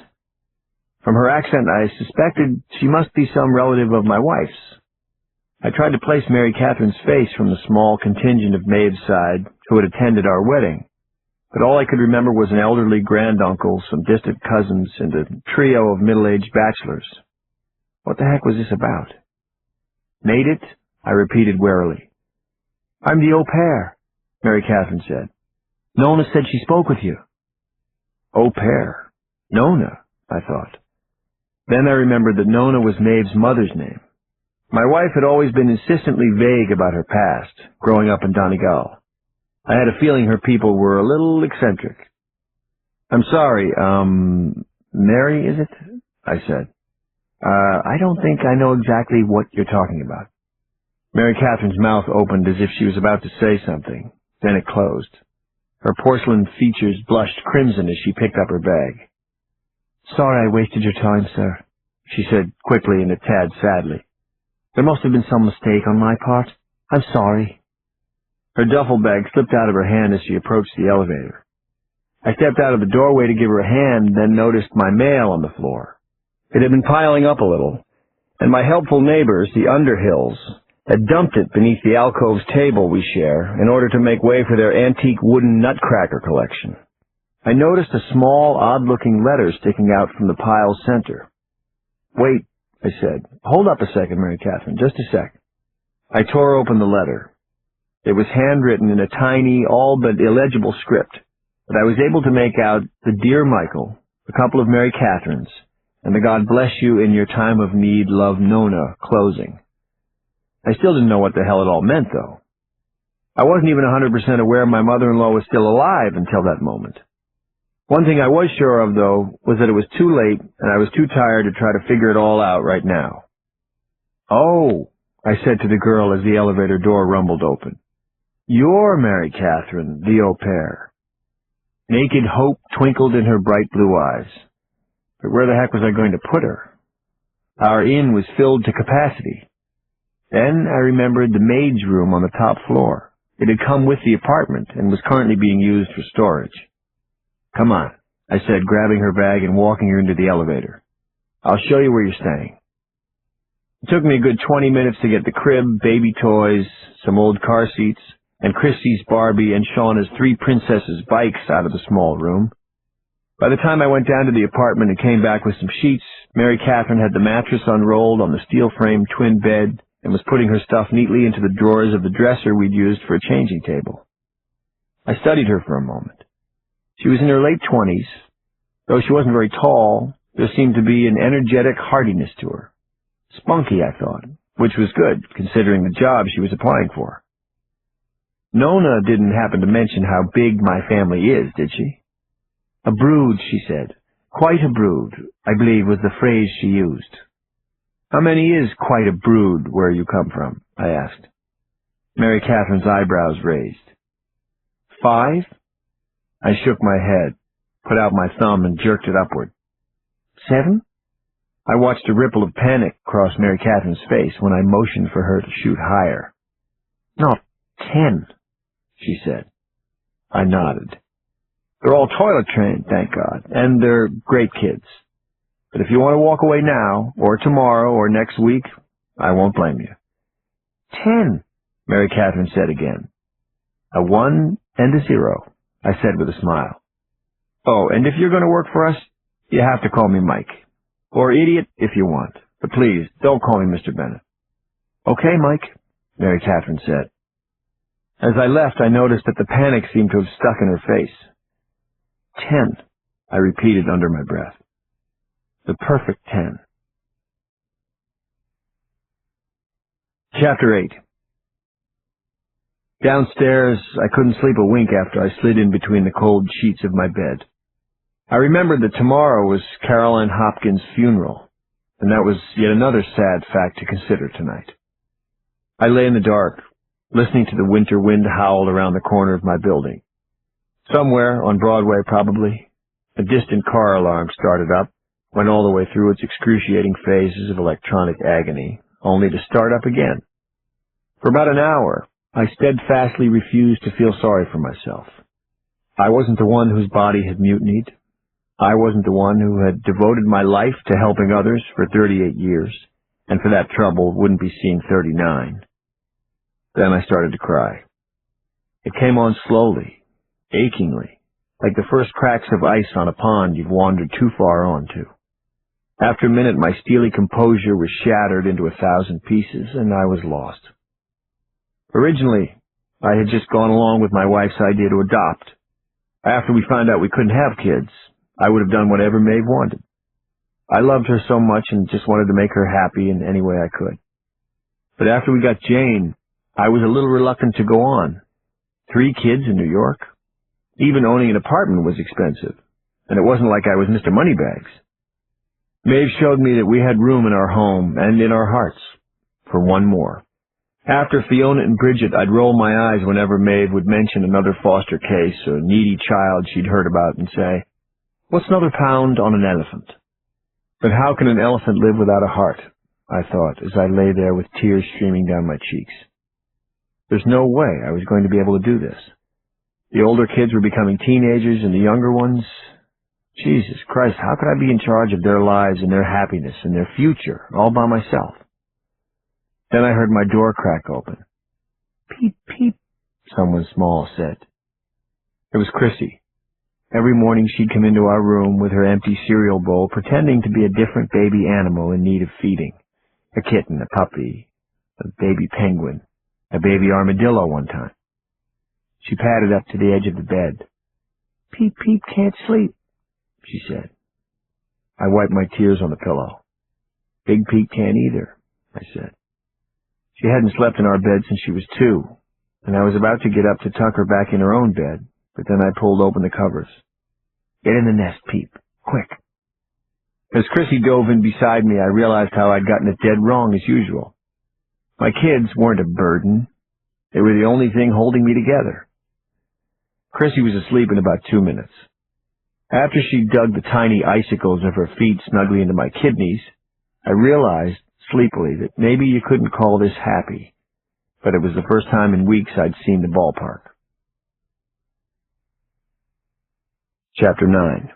From her accent, I suspected she must be some relative of my wife's. I tried to place Mary Catherine's face from the small contingent of Maeve's side who had attended our wedding, but all I could remember was an elderly granduncle, some distant cousins, and a trio of middle-aged bachelors. What the heck was this about? "Made it?" I repeated warily. "I'm the au pair," Mary Catherine said. "Nona said she spoke with you." Au pair? Nona, I thought. Then I remembered that Nona was Maeve's mother's name. My wife had always been insistently vague about her past, growing up in Donegal. I had a feeling her people were a little eccentric. "I'm sorry, Mary, is it?" I said. I don't think I know exactly what you're talking about." Mary Catherine's mouth opened as if she was about to say something. Then it closed. Her porcelain features blushed crimson as she picked up her bag. "Sorry I wasted your time, sir," she said quickly and a tad sadly. "There must have been some mistake on my part. I'm sorry." Her duffel bag slipped out of her hand as she approached the elevator. I stepped out of the doorway to give her a hand, then noticed my mail on the floor. It had been piling up a little, and my helpful neighbors, the Underhills, had dumped it beneath the alcove's table we share in order to make way for their antique wooden nutcracker collection. I noticed a small, odd-looking letter sticking out from the pile's center. "Wait," I said. "Hold up a second, Mary Catherine, just a sec." I tore open the letter. It was handwritten in a tiny, all but illegible script, but I was able to make out the Dear Michael, a couple of Mary Catherines, and the God bless you in your time of need, love Nona closing. I still didn't know what the hell it all meant, though. I wasn't even 100% aware my mother-in-law was still alive until that moment. One thing I was sure of, though, was that it was too late, and I was too tired to try to figure it all out right now. "Oh," I said to the girl as the elevator door rumbled open. "You're Mary Catherine, the au pair." Naked hope twinkled in her bright blue eyes. But where the heck was I going to put her? Our inn was filled to capacity. Then I remembered the maid's room on the top floor. It had come with the apartment and was currently being used for storage. "Come on," I said, grabbing her bag and walking her into the elevator. "I'll show you where you're staying." It took me a good 20 minutes to get the crib, baby toys, some old car seats, and Chrissy's Barbie and Shauna's 3 princesses' bikes out of the small room. By the time I went down to the apartment and came back with some sheets, Mary Catherine had the mattress unrolled on the steel-framed twin bed and was putting her stuff neatly into the drawers of the dresser we'd used for a changing table. I studied her for a moment. She was in her late 20s. Though she wasn't very tall, there seemed to be an energetic heartiness to her. Spunky, I thought, which was good, considering the job she was applying for. Nona didn't happen to mention how big my family is, did she? "A brood," she said. "Quite a brood," I believe was the phrase she used. "How many is quite a brood where you come from?" I asked. Mary Catherine's eyebrows raised. 5? I shook my head, put out my thumb, and jerked it upward. 7? I watched a ripple of panic cross Mary Catherine's face when I motioned for her to shoot higher. "No, 10, she said. I nodded. "They're all toilet trained, thank God, and they're great kids. But if you want to walk away now, or tomorrow, or next week, I won't blame you." 10, Mary Catherine said again. "A 1 and a 0, I said with a smile. "Oh, and if you're going to work for us, you have to call me Mike. Or idiot if you want, but please, don't call me Mr. Bennett." "Okay, Mike," Mary Catherine said. As I left, I noticed that the panic seemed to have stuck in her face. 10, I repeated under my breath. The perfect 10. Chapter 8. Downstairs, I couldn't sleep a wink after I slid in between the cold sheets of my bed. I remembered that tomorrow was Caroline Hopkins' funeral, and that was yet another sad fact to consider tonight. I lay in the dark, listening to the winter wind howl around the corner of my building. Somewhere, on Broadway probably, a distant car alarm started up, went all the way through its excruciating phases of electronic agony, only to start up again. For about an hour, I steadfastly refused to feel sorry for myself. I wasn't the one whose body had mutinied. I wasn't the one who had devoted my life to helping others for 38 years, and for that trouble wouldn't be seeing 39. Then I started to cry. It came on slowly, achingly, like the first cracks of ice on a pond you've wandered too far onto. After a minute, my steely composure was shattered into 1,000 pieces, and I was lost. Originally, I had just gone along with my wife's idea to adopt. After we found out we couldn't have kids, I would have done whatever Maeve wanted. I loved her so much and just wanted to make her happy in any way I could. But after we got Jane, I was a little reluctant to go on. 3 kids in New York? Even owning an apartment was expensive, and it wasn't like I was Mr. Moneybags. Maeve showed me that we had room in our home and in our hearts for one more. After Fiona and Bridget, I'd roll my eyes whenever Maeve would mention another foster case or needy child she'd heard about and say, "What's another pound on an elephant?" But how can an elephant live without a heart? I thought, as I lay there with tears streaming down my cheeks. There's no way I was going to be able to do this. The older kids were becoming teenagers, and the younger ones... Jesus Christ, how could I be in charge of their lives and their happiness and their future all by myself? Then I heard my door crack open. "Peep, peep," someone small said. It was Chrissy. Every morning she'd come into our room with her empty cereal bowl, pretending to be a different baby animal in need of feeding. A kitten, a puppy, a baby penguin. a baby armadillo one time. She padded up to the edge of the bed. "Peep, Peep can't sleep," she said. I wiped my tears on the pillow. "Big Pete can't either," I said. She hadn't slept in our bed since she was 2, and I was about to get up to tuck her back in her own bed, but then I pulled open the covers. "Get in the nest, Peep, quick." As Chrissy dove in beside me, I realized how I'd gotten it dead wrong as usual. My kids weren't a burden. They were the only thing holding me together. Chrissy was asleep in about 2 minutes. After she dug the tiny icicles of her feet snugly into my kidneys, I realized, sleepily, that maybe you couldn't call this happy, but it was the first time in weeks I'd seen the ballpark. Chapter 9.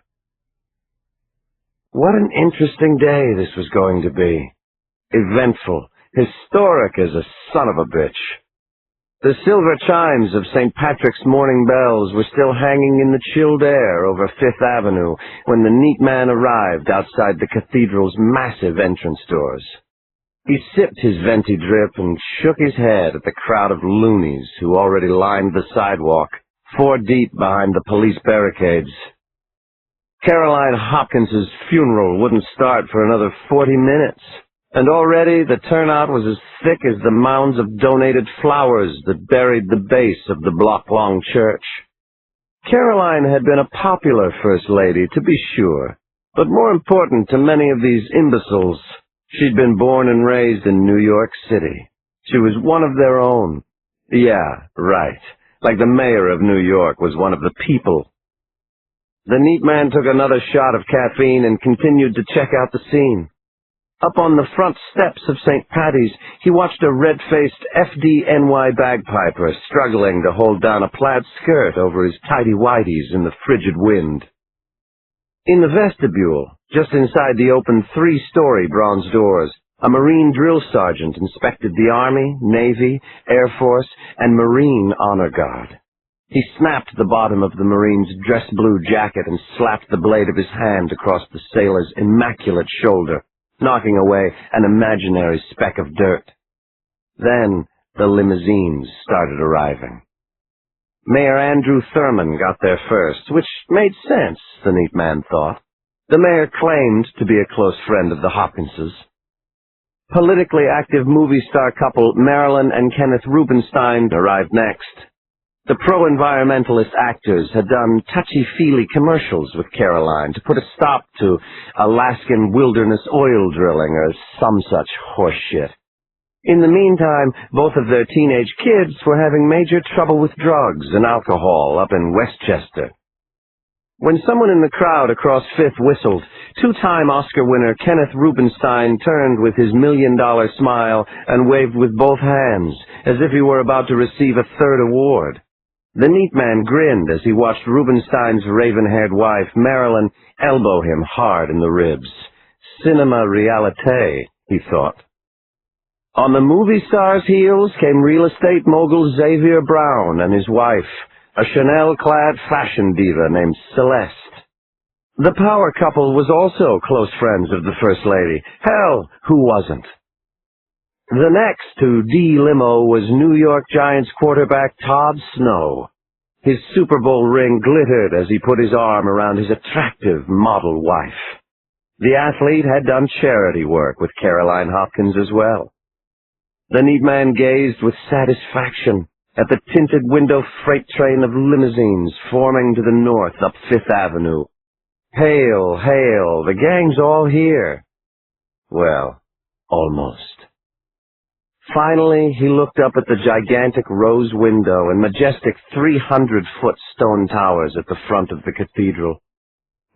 What an interesting day this was going to be. Eventful, historic as a son of a bitch. The silver chimes of St. Patrick's morning bells were still hanging in the chilled air over Fifth Avenue when the neat man arrived outside the cathedral's massive entrance doors. He sipped his venti drip and shook his head at the crowd of loonies who already lined the sidewalk, 4 deep behind the police barricades. Caroline Hopkins's funeral wouldn't start for another 40 minutes. And already the turnout was as thick as the mounds of donated flowers that buried the base of the block-long church. Caroline had been a popular First Lady, to be sure, but more important to many of these imbeciles, she'd been born and raised in New York City. She was one of their own. Yeah, right, like the mayor of New York was one of the people. The neat man took another shot of caffeine and continued to check out the scene. Up on the front steps of St. Patty's, he watched a red-faced FDNY bagpiper struggling to hold down a plaid skirt over his tighty-whities in the frigid wind. In the vestibule, just inside the open 3-story bronze doors, a Marine drill sergeant inspected the Army, Navy, Air Force, and Marine Honor Guard. He snapped the bottom of the Marine's dress blue jacket and slapped the blade of his hand across the sailor's immaculate shoulder, knocking away an imaginary speck of dirt. Then the limousines started arriving. Mayor Andrew Thurman got there first, which made sense, the neat man thought. The mayor claimed to be a close friend of the Hopkinses. Politically active movie star couple Marilyn and Kenneth Rubenstein arrived next. The pro-environmentalist actors had done touchy-feely commercials with Caroline to put a stop to Alaskan wilderness oil drilling or some such horseshit. In the meantime, both of their teenage kids were having major trouble with drugs and alcohol up in Westchester. When someone in the crowd across Fifth whistled, 2-time Oscar winner Kenneth Rubenstein turned with his $1 million smile and waved with both hands, as if he were about to receive a 3rd award. The neat man grinned as he watched Rubenstein's raven-haired wife, Marilyn, elbow him hard in the ribs. Cinema realite, he thought. On the movie star's heels came real estate mogul Xavier Brown and his wife, a Chanel-clad fashion diva named Celeste. The power couple was also close friends of the First Lady. Hell, who wasn't? The next to D-Limo was New York Giants quarterback Todd Snow. His Super Bowl ring glittered as he put his arm around his attractive model wife. The athlete had done charity work with Caroline Hopkins as well. The neat man gazed with satisfaction at the tinted window freight train of limousines forming to the north up Fifth Avenue. Hail, hail, the gang's all here. Well, almost. Finally, he looked up at the gigantic rose window and majestic 300-foot stone towers at the front of the cathedral.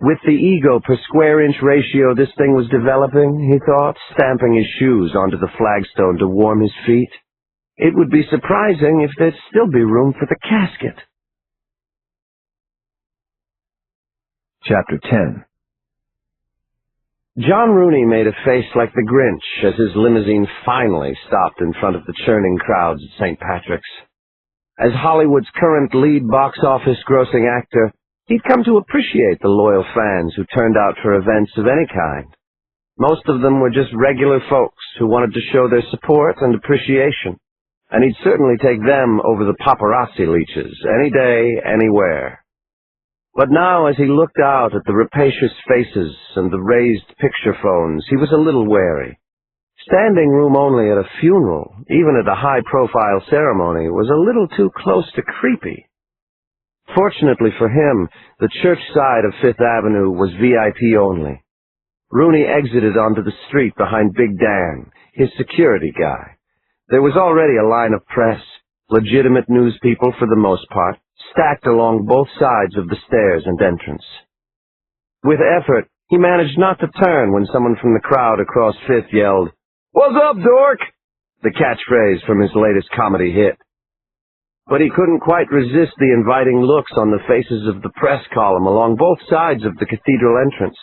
With the ego per square inch ratio this thing was developing, he thought, stamping his shoes onto the flagstone to warm his feet, it would be surprising if there'd still be room for the casket. Chapter 10. John Rooney made a face like the Grinch as his limousine finally stopped in front of the churning crowds at St. Patrick's. As Hollywood's current lead box office grossing actor, he'd come to appreciate the loyal fans who turned out for events of any kind. Most of them were just regular folks who wanted to show their support and appreciation. and he'd certainly take them over the paparazzi leeches, any day, anywhere. But now, as he looked out at the rapacious faces and the raised picture phones, he was a little wary. Standing room only at a funeral, even at a high-profile ceremony, was a little too close to creepy. Fortunately for him, the church side of Fifth Avenue was VIP only. Rooney exited onto the street behind Big Dan, his security guy. There was already a line of press, legitimate news people for the most part, stacked along both sides of the stairs and entrance. With effort, he managed not to turn when someone from the crowd across Fifth yelled, "What's up, dork?" the catchphrase from his latest comedy hit. But he couldn't quite resist the inviting looks on the faces of the press column along both sides of the cathedral entrance.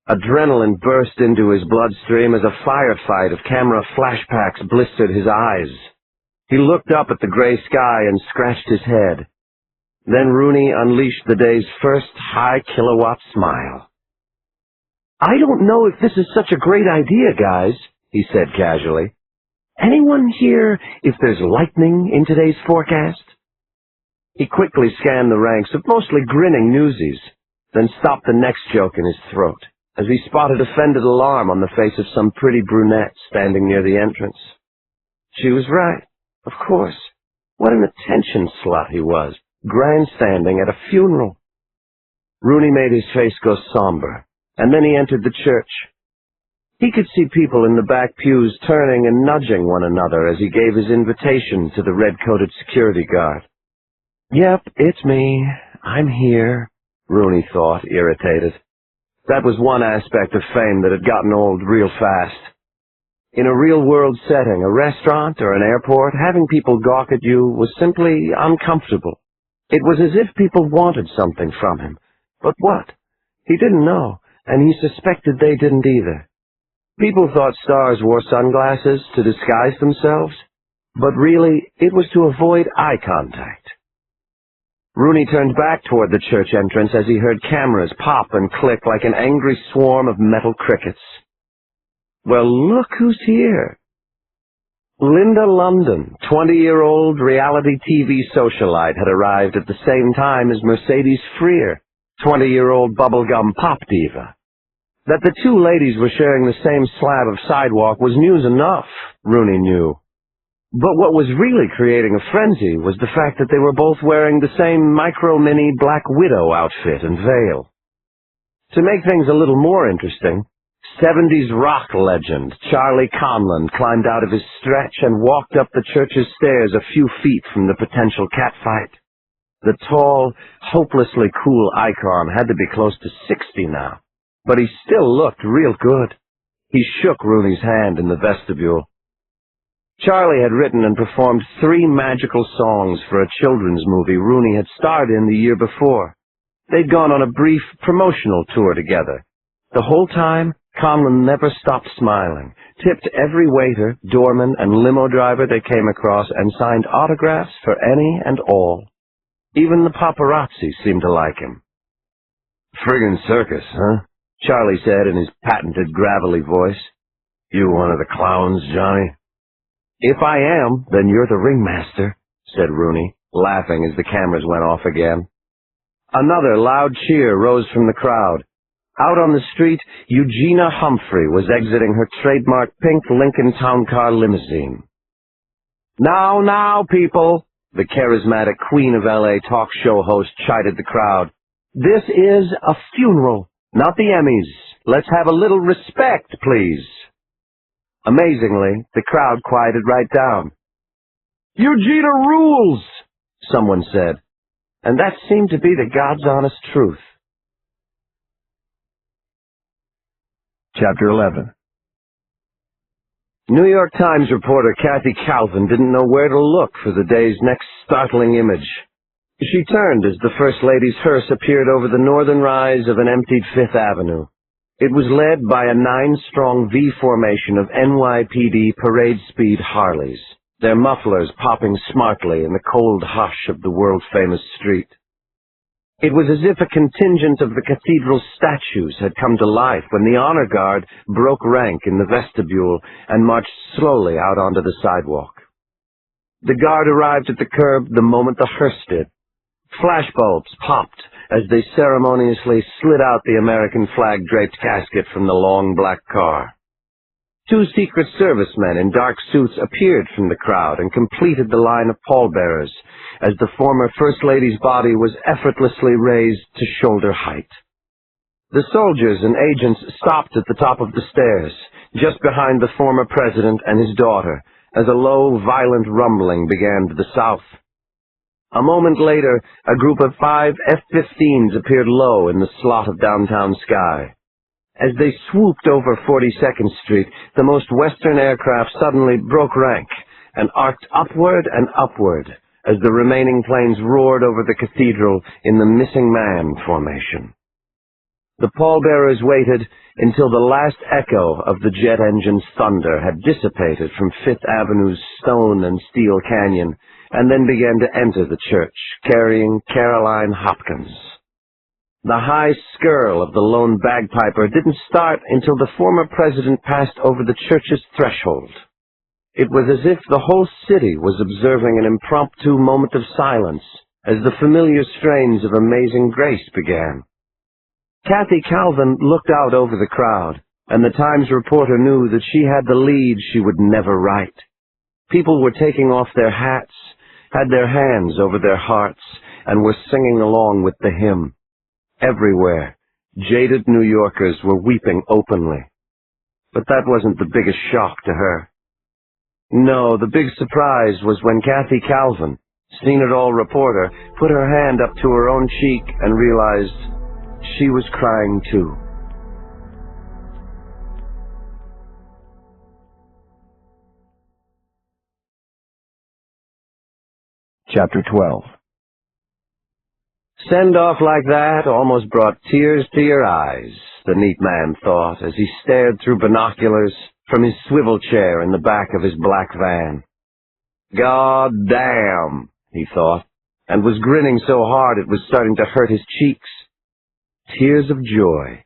Adrenaline burst into his bloodstream as a firefight of camera flashbacks blistered his eyes. He looked up at the gray sky and scratched his head. Then Rooney unleashed the day's first high-kilowatt smile. "I don't know if this is such a great idea, guys," he said casually. "Anyone here if there's lightning in today's forecast?" He quickly scanned the ranks of mostly grinning newsies, then stopped the next joke in his throat as he spotted offended alarm on the face of some pretty brunette standing near the entrance. She was right, of course. What an attention slut he was, grandstanding at a funeral. Rooney made his face go somber, and then he entered the church. He could see people in the back pews turning and nudging one another as he gave his invitation to the red-coated security guard. "Yep, it's me. I'm here," Rooney thought, irritated. That was one aspect of fame that had gotten old real fast. In a real-world setting, a restaurant or an airport, having people gawk at you was simply uncomfortable. It was as if people wanted something from him. But what? He didn't know, and he suspected they didn't either. People thought stars wore sunglasses to disguise themselves, but really, it was to avoid eye contact. Rooney turned back toward the church entrance as he heard cameras pop and click like an angry swarm of metal crickets. Well, look who's here. Linda London, 20-year-old reality TV socialite, had arrived at the same time as Mercedes Freer, 20-year-old bubblegum pop diva. That the two ladies were sharing the same slab of sidewalk was news enough, Rooney knew. But what was really creating a frenzy was the fact that they were both wearing the same micro-mini Black Widow outfit and veil. To make things a little more interesting, 70s rock legend Charlie Conlon climbed out of his stretch and walked up the church's stairs a few feet from the potential catfight. The tall, hopelessly cool icon had to be close to 60 now, but he still looked real good. He shook Rooney's hand in the vestibule. Charlie had written and performed 3 magical songs for a children's movie Rooney had starred in the year before. They'd gone on a brief promotional tour together. The whole time, Conlon never stopped smiling, tipped every waiter, doorman, and limo driver they came across, and signed autographs for any and all. Even the paparazzi seemed to like him. "Friggin' circus, huh?" Charlie said in his patented gravelly voice. "You one of the clowns, Johnny?" "If I am, then you're the ringmaster," said Rooney, laughing as the cameras went off again. Another loud cheer rose from the crowd. Out on the street, Eugenia Humphrey was exiting her trademark pink Lincoln Town Car limousine. "Now, now, people," the charismatic Queen of L.A. talk show host chided the crowd. "This is a funeral, not the Emmys. Let's have a little respect, please." Amazingly, the crowd quieted right down. "Eugenia rules," someone said, and that seemed to be the God's honest truth. Chapter 11. New York Times reporter Kathy Calvin didn't know where to look for the day's next startling image. She turned as the First Lady's hearse appeared over the northern rise of an emptied Fifth Avenue. It was led by a 9-strong V formation of NYPD parade-speed Harleys, their mufflers popping smartly in the cold hush of the world-famous street. It was as if a contingent of the cathedral's statues had come to life when the honor guard broke rank in the vestibule and marched slowly out onto the sidewalk. The guard arrived at the curb the moment the hearse did. Flashbulbs popped as they ceremoniously slid out the American flag-draped casket from the long black car. 2 Secret Service men in dark suits appeared from the crowd and completed the line of pallbearers as the former First Lady's body was effortlessly raised to shoulder height. The soldiers and agents stopped at the top of the stairs, just behind the former president and his daughter, as a low, violent rumbling began to the south. A moment later, a group of 5 F-15s appeared low in the slot of downtown sky. As they swooped over 42nd Street, the most western aircraft suddenly broke rank and arced upward and upward as the remaining planes roared over the cathedral in the missing man formation. The pallbearers waited until the last echo of the jet engine's thunder had dissipated from Fifth Avenue's stone and steel canyon, and then began to enter the church, carrying Caroline Hopkins. The high skirl of the lone bagpiper didn't start until the former president passed over the church's threshold. It was as if the whole city was observing an impromptu moment of silence as the familiar strains of Amazing Grace began. Kathy Calvin looked out over the crowd, and the Times reporter knew that she had the lead she would never write. People were taking off their hats, had their hands over their hearts, and were singing along with the hymn. Everywhere, jaded New Yorkers were weeping openly. But that wasn't the biggest shock to her. No, the big surprise was when Kathy Calvin, seen-it-all reporter, put her hand up to her own cheek and realized she was crying too. Chapter 12. Send off like that almost brought tears to your eyes, the neat man thought, as he stared through binoculars from his swivel chair in the back of his black van. God damn, he thought, and was grinning so hard it was starting to hurt his cheeks. Tears of joy.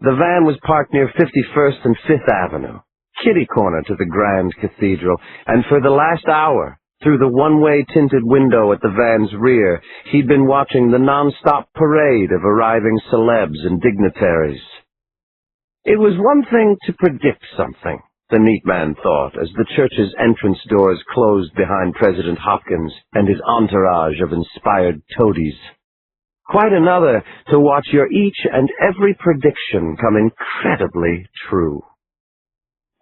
The van was parked near 51st and 5th Avenue, kitty-corner to the Grand Cathedral, and for the last hour, through the one-way tinted window at the van's rear, he'd been watching the non-stop parade of arriving celebs and dignitaries. It was one thing to predict something, the neat man thought, as the church's entrance doors closed behind President Hopkins and his entourage of inspired toadies. Quite another to watch your each and every prediction come incredibly true.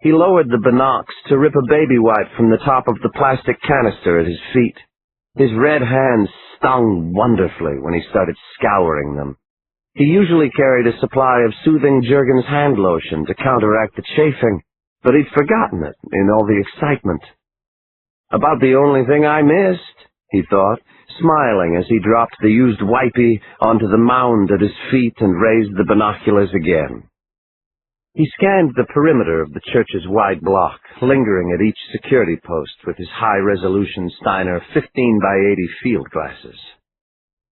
He lowered the binocs to rip a baby wipe from the top of the plastic canister at his feet. His red hands stung wonderfully when he started scouring them. He usually carried a supply of soothing Jergens hand lotion to counteract the chafing, but he'd forgotten it in all the excitement. About the only thing I missed, he thought, smiling as he dropped the used wipey onto the mound at his feet and raised the binoculars again. He scanned the perimeter of the church's wide block, lingering at each security post with his high-resolution Steiner 15x80 field glasses.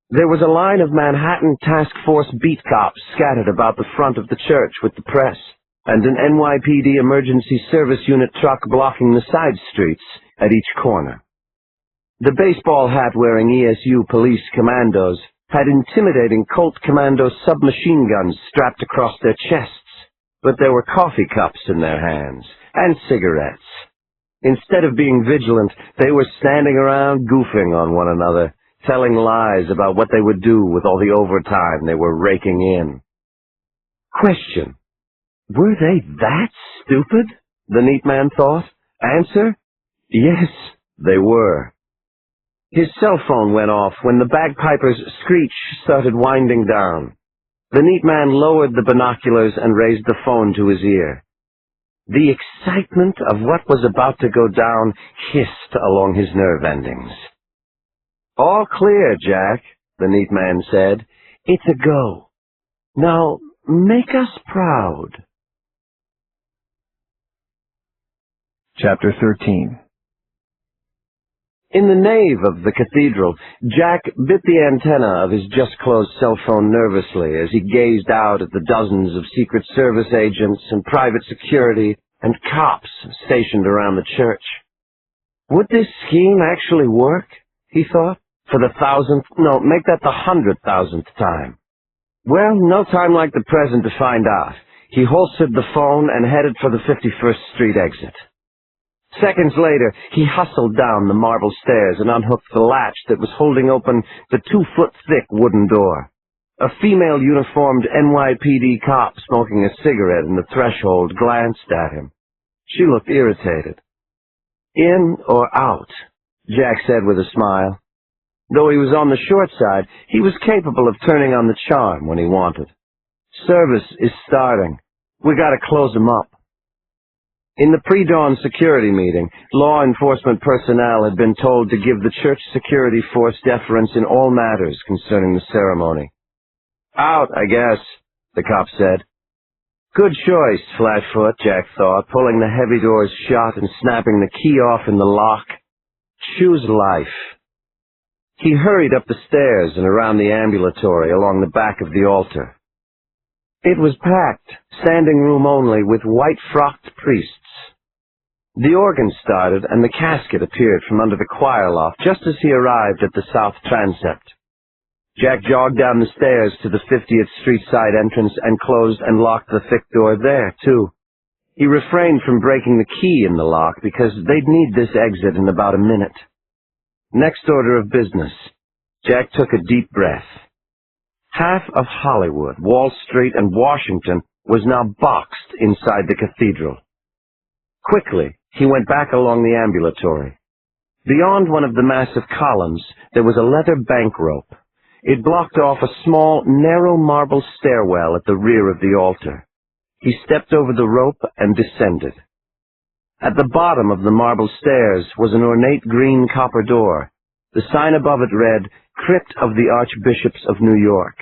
There was a line of Manhattan Task Force beat cops scattered about the front of the church with the press, and an NYPD emergency service unit truck blocking the side streets at each corner. The baseball hat-wearing ESU police commandos had intimidating Colt Commando submachine guns strapped across their chests, but there were coffee cups in their hands, and cigarettes. Instead of being vigilant, they were standing around goofing on one another, telling lies about what they would do with all the overtime they were raking in. Question: were they that stupid? The neat man thought. Answer: yes, they were. His cell phone went off when the bagpiper's screech started winding down. The neat man lowered the binoculars and raised the phone to his ear. The excitement of what was about to go down hissed along his nerve endings. All clear, Jack, the neat man said. It's a go. Now, make us proud. Chapter 13. In the nave of the cathedral, Jack bit the antenna of his just-closed cell phone nervously as he gazed out at the dozens of Secret Service agents and private security and cops stationed around the church. Would this scheme actually work? He thought. For the make that the 100,000th time. Well, no time like the present to find out. He holstered the phone and headed for the 51st Street exit. Seconds later, he hustled down the marble stairs and unhooked the latch that was holding open the 2-foot-thick wooden door. A female uniformed NYPD cop smoking a cigarette in the threshold glanced at him. She looked irritated. "In or out?" Jack said with a smile. Though he was on the short side, he was capable of turning on the charm when he wanted. "Service is starting. We gotta close 'em up." In the pre-dawn security meeting, law enforcement personnel had been told to give the church security force deference in all matters concerning the ceremony. "Out, I guess," the cop said. Good choice, Flatfoot, Jack thought, pulling the heavy doors shut and snapping the key off in the lock. Choose life. He hurried up the stairs and around the ambulatory along the back of the altar. It was packed, standing room only, with white-frocked priests. The organ started and the casket appeared from under the choir loft just as he arrived at the south transept. Jack jogged down the stairs to the 50th Street side entrance and closed and locked the thick door there, too. He refrained from breaking the key in the lock because they'd need this exit in about a minute. Next order of business. Jack took a deep breath. Half of Hollywood, Wall Street, and Washington was now boxed inside the cathedral. Quickly, he went back along the ambulatory. Beyond one of the massive columns, there was a leather bank rope. It blocked off a small, narrow marble stairwell at the rear of the altar. He stepped over the rope and descended. At the bottom of the marble stairs was an ornate green copper door. The sign above it read, Crypt of the Archbishops of New York.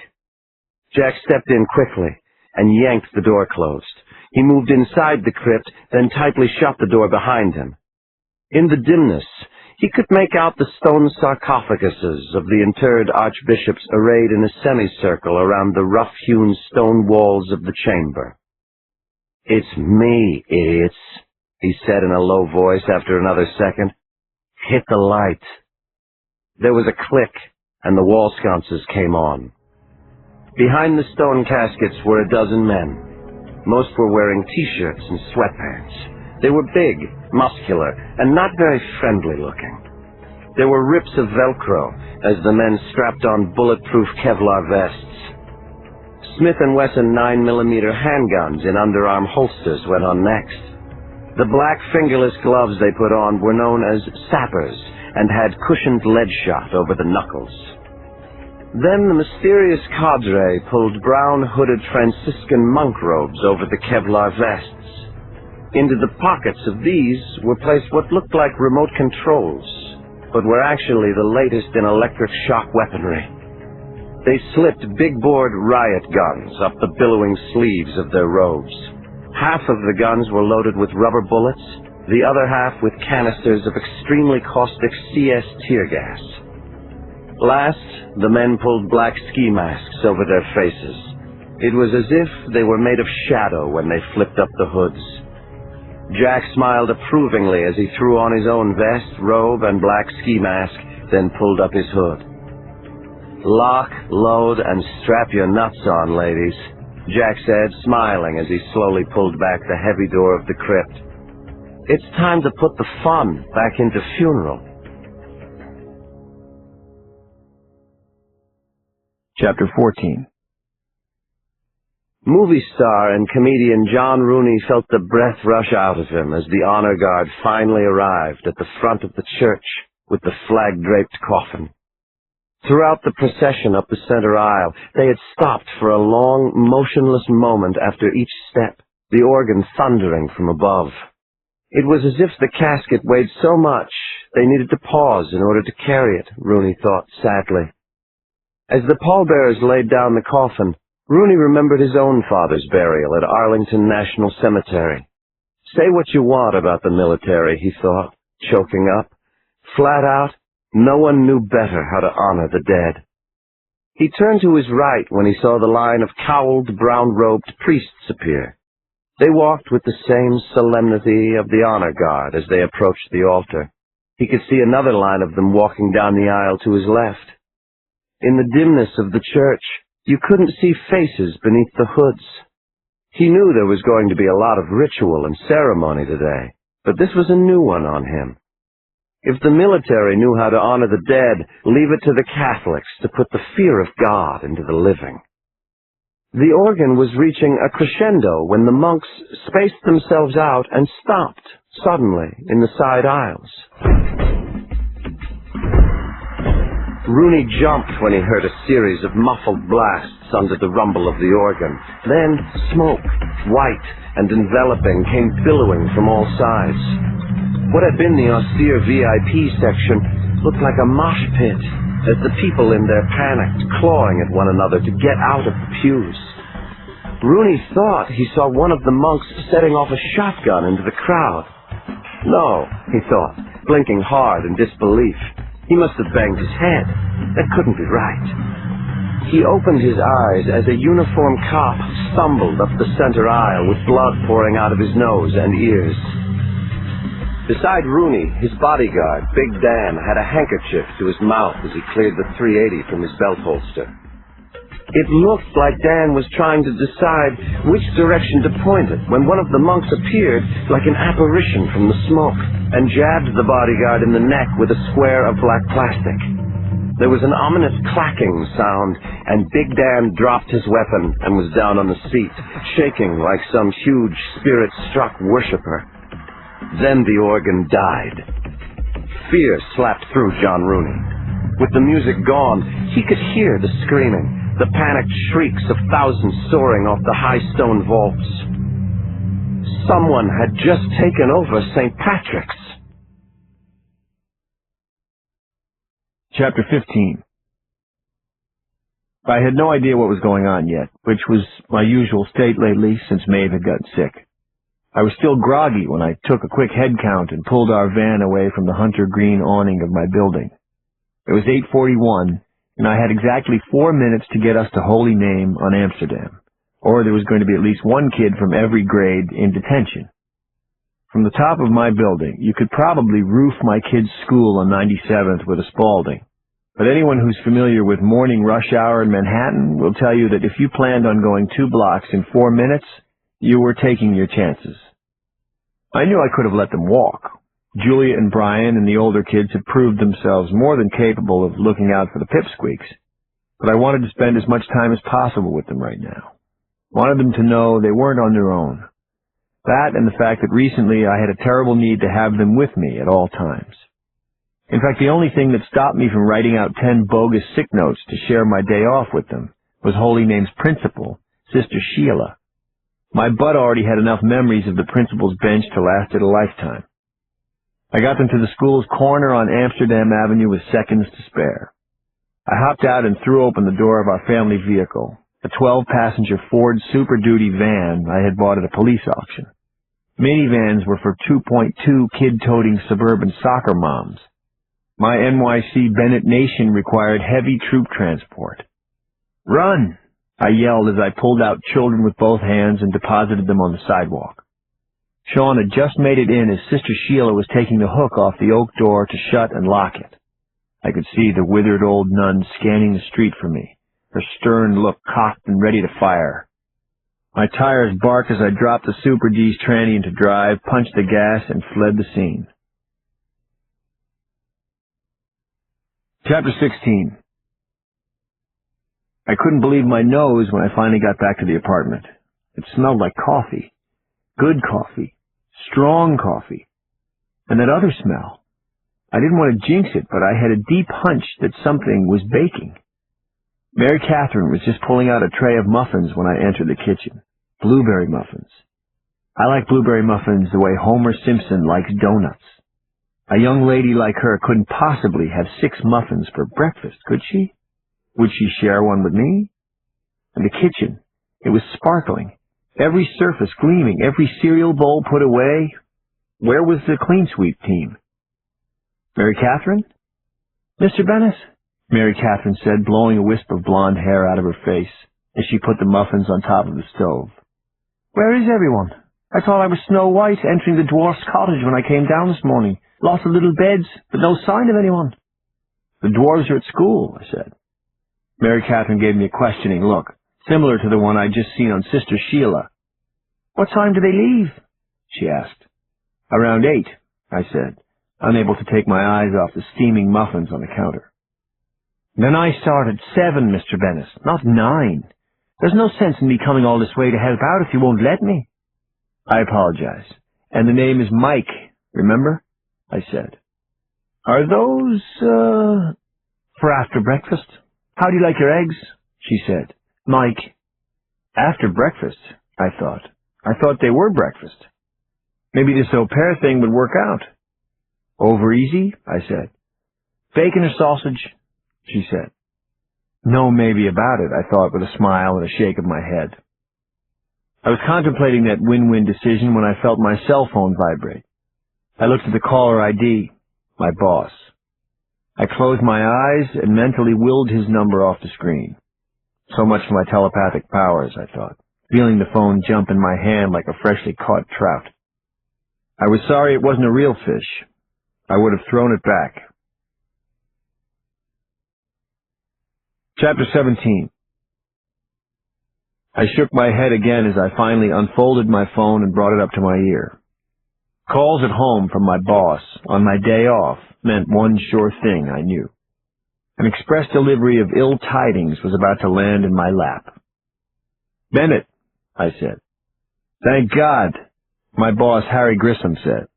Jack stepped in quickly and yanked the door closed. He moved inside the crypt, then tightly shut the door behind him. In the dimness, he could make out the stone sarcophaguses of the interred archbishops arrayed in a semicircle around the rough-hewn stone walls of the chamber. "It's me, idiots," he said in a low voice after another second. "Hit the light." There was a click, and the wall sconces came on. Behind the stone caskets were a dozen men. Most were wearing T-shirts and sweatpants. They were big, muscular, and not very friendly-looking. There were rips of Velcro as the men strapped on bulletproof Kevlar vests. Smith & Wesson 9mm handguns in underarm holsters went on next. The black fingerless gloves they put on were known as sappers and had cushioned lead shot over the knuckles. Then the mysterious cadre pulled brown hooded Franciscan monk robes over the Kevlar vests. Into the pockets of these were placed what looked like remote controls, but were actually the latest in electric shock weaponry. They slipped big-bored riot guns up the billowing sleeves of their robes. Half of the guns were loaded with rubber bullets, the other half with canisters of extremely caustic CS tear gas. Last, the men pulled black ski masks over their faces. It was as if they were made of shadow when they flipped up the hoods. Jack smiled approvingly as he threw on his own vest, robe, and black ski mask, then pulled up his hood. "Lock, load, and strap your nuts on, ladies," Jack said, smiling as he slowly pulled back the heavy door of the crypt. "It's time to put the fun back into funeral." Chapter 14. Movie star and comedian John Rooney felt the breath rush out of him as the honor guard finally arrived at the front of the church with the flag-draped coffin. Throughout the procession up the center aisle, they had stopped for a long, motionless moment after each step, the organ thundering from above. It was as if the casket weighed so much they needed to pause in order to carry it, Rooney thought sadly. As the pallbearers laid down the coffin, Rooney remembered his own father's burial at Arlington National Cemetery. Say what you want about the military, he thought, choking up. Flat out, no one knew better how to honor the dead. He turned to his right when he saw the line of cowled, brown-robed priests appear. They walked with the same solemnity of the honor guard as they approached the altar. He could see another line of them walking down the aisle to his left. In the dimness of the church, you couldn't see faces beneath the hoods. He knew there was going to be a lot of ritual and ceremony today, but this was a new one on him. If the military knew how to honor the dead, leave it to the Catholics to put the fear of God into the living. The organ was reaching a crescendo when the monks spaced themselves out and stopped suddenly in the side aisles. Rooney jumped when he heard a series of muffled blasts under the rumble of the organ. Then smoke, white and enveloping, came billowing from all sides. What had been the austere VIP section looked like a mosh pit as the people in there panicked, clawing at one another to get out of the pews. Rooney thought he saw one of the monks setting off a shotgun into the crowd. No, he thought, blinking hard in disbelief. He must have banged his head. That couldn't be right. He opened his eyes as a uniformed cop stumbled up the center aisle with blood pouring out of his nose and ears. Beside Rooney, his bodyguard, Big Dan, had a handkerchief to his mouth as he cleared the .380 from his belt holster. It looked like Dan was trying to decide which direction to point it when one of the monks appeared like an apparition from the smoke and jabbed the bodyguard in the neck with a square of black plastic. There was an ominous clacking sound, and Big Dan dropped his weapon and was down on the seat, shaking like some huge spirit-struck worshiper. Then the organ died. Fear slapped through John Rooney. With the music gone, he could hear the screaming, the panicked shrieks of thousands soaring off the high stone vaults. Someone had just taken over St. Patrick's. Chapter 15. I had no idea what was going on yet, which was my usual state lately since Maeve had gotten sick. I was still groggy when I took a quick head count and pulled our van away from the hunter green awning of my building. It was 8:41, and I had exactly 4 minutes to get us to Holy Name on Amsterdam, or there was going to be at least one kid from every grade in detention. From the top of my building, you could probably roof my kid's school on 97th with a Spalding. But anyone who's familiar with morning rush hour in Manhattan will tell you that if you planned on going 2 blocks in 4 minutes, you were taking your chances. I knew I could have let them walk. Julia and Brian and the older kids had proved themselves more than capable of looking out for the pipsqueaks, but I wanted to spend as much time as possible with them right now. Wanted them to know they weren't on their own. That and the fact that recently I had a terrible need to have them with me at all times. In fact, the only thing that stopped me from writing out 10 bogus sick notes to share my day off with them was Holy Name's principal, Sister Sheila. My butt already had enough memories of the principal's bench to last it a lifetime. I got them to the school's corner on Amsterdam Avenue with seconds to spare. I hopped out and threw open the door of our family vehicle, a 12-passenger Ford Super Duty van I had bought at a police auction. Minivans were for 2.2 kid-toting suburban soccer moms. My NYC Bennett Nation required heavy troop transport. "Run!" I yelled as I pulled out children with both hands and deposited them on the sidewalk. Sean had just made it in as Sister Sheila was taking the hook off the oak door to shut and lock it. I could see the withered old nun scanning the street for me, her stern look cocked and ready to fire. My tires barked as I dropped the Super D's tranny into drive, punched the gas, and fled the scene. Chapter 16. I couldn't believe my nose when I finally got back to the apartment. It smelled like coffee. Good coffee. Strong coffee. And that other smell. I didn't want to jinx it, but I had a deep hunch that something was baking. Mary Catherine was just pulling out a tray of muffins when I entered the kitchen. Blueberry muffins. I like blueberry muffins the way Homer Simpson likes donuts. A young lady like her couldn't possibly have 6 muffins for breakfast, could she? Would she share one with me? And the kitchen, it was sparkling, every surface gleaming, every cereal bowl put away. Where was the clean sweep team? Mary Catherine? "Mr. Bennett," Mary Catherine said, blowing a wisp of blonde hair out of her face as she put the muffins on top of the stove. "Where is everyone? I thought I was Snow White entering the dwarf's cottage when I came down this morning. Lots of little beds, but no sign of anyone. The dwarves are at school, I said. Mary Catherine gave me a questioning look, similar to the one I'd just seen on Sister Sheila. What time do they leave? She asked. Around 8, I said, unable to take my eyes off the steaming muffins on the counter. Then I start at 7, Mr. Bennett, not 9. There's no sense in me coming all this way to help out if you won't let me. I apologize. And the name is Mike, remember? I said. Are those, for after breakfast? How do you like your eggs? She said. Mike. After breakfast, I thought. I thought they were breakfast. Maybe this au pair thing would work out. Over easy? I said. Bacon or sausage? She said. No maybe about it, I thought with a smile and a shake of my head. I was contemplating that win-win decision when I felt my cell phone vibrate. I looked at the caller ID, my boss. I closed my eyes and mentally willed his number off the screen. So much for my telepathic powers, I thought, feeling the phone jump in my hand like a freshly caught trout. I was sorry it wasn't a real fish. I would have thrown it back. Chapter 17. I shook my head again as I finally unfolded my phone and brought it up to my ear. Calls at home from my boss on my day off meant one sure thing I knew. An express delivery of ill tidings was about to land in my lap. Bennett, I said. Thank God, my boss Harry Grissom said.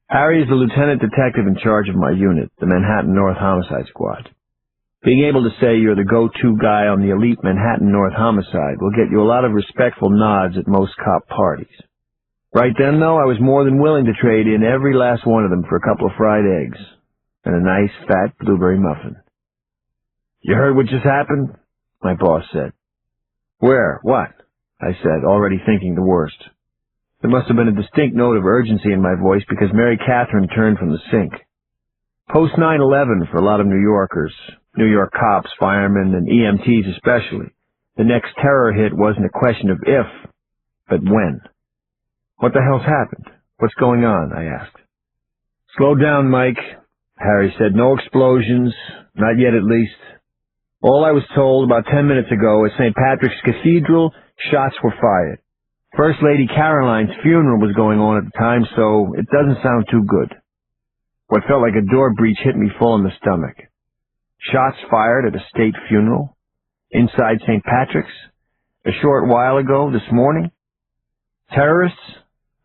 Harry is the lieutenant detective in charge of my unit, the Manhattan North Homicide Squad. Being able to say you're the go-to guy on the elite Manhattan North Homicide will get you a lot of respectful nods at most cop parties. Right then, though, I was more than willing to trade in every last one of them for a couple of fried eggs and a nice, fat blueberry muffin. You heard what just happened? My boss said. Where? What? I said, already thinking the worst. There must have been a distinct note of urgency in my voice because Mary Catherine turned from the sink. Post 9/11 for a lot of New Yorkers, New York cops, firemen, and EMTs especially, the next terror hit wasn't a question of if, but when. What the hell's happened? What's going on? I asked. Slow down, Mike, Harry said. No explosions, not yet at least. All I was told about 10 minutes ago at St. Patrick's Cathedral, shots were fired. First Lady Caroline's funeral was going on at the time, so it doesn't sound too good. What felt like a door breach hit me full in the stomach. Shots fired at a state funeral? Inside St. Patrick's? A short while ago, this morning? Terrorists?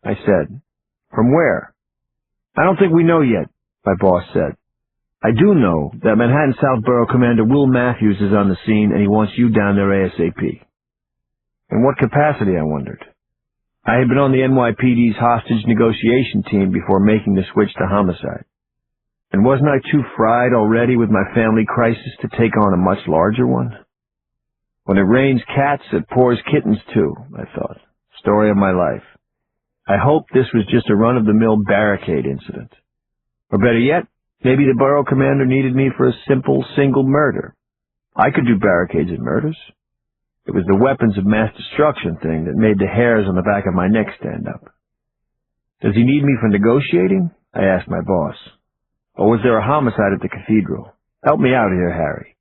I said. From where? I don't think we know yet, my boss said. I do know that Manhattan South Borough Commander Will Matthews is on the scene and he wants you down there ASAP. In what capacity, I wondered. I had been on the NYPD's hostage negotiation team before making the switch to homicide. And wasn't I too fried already with my family crisis to take on a much larger one? When it rains cats, it pours kittens too, I thought. Story of my life. I hoped this was just a run-of-the-mill barricade incident. Or better yet, maybe the borough commander needed me for a simple, single murder. I could do barricades and murders. It was the weapons of mass destruction thing that made the hairs on the back of my neck stand up. Does he need me for negotiating? I asked my boss. Or was there a homicide at the cathedral? Help me out here, Harry.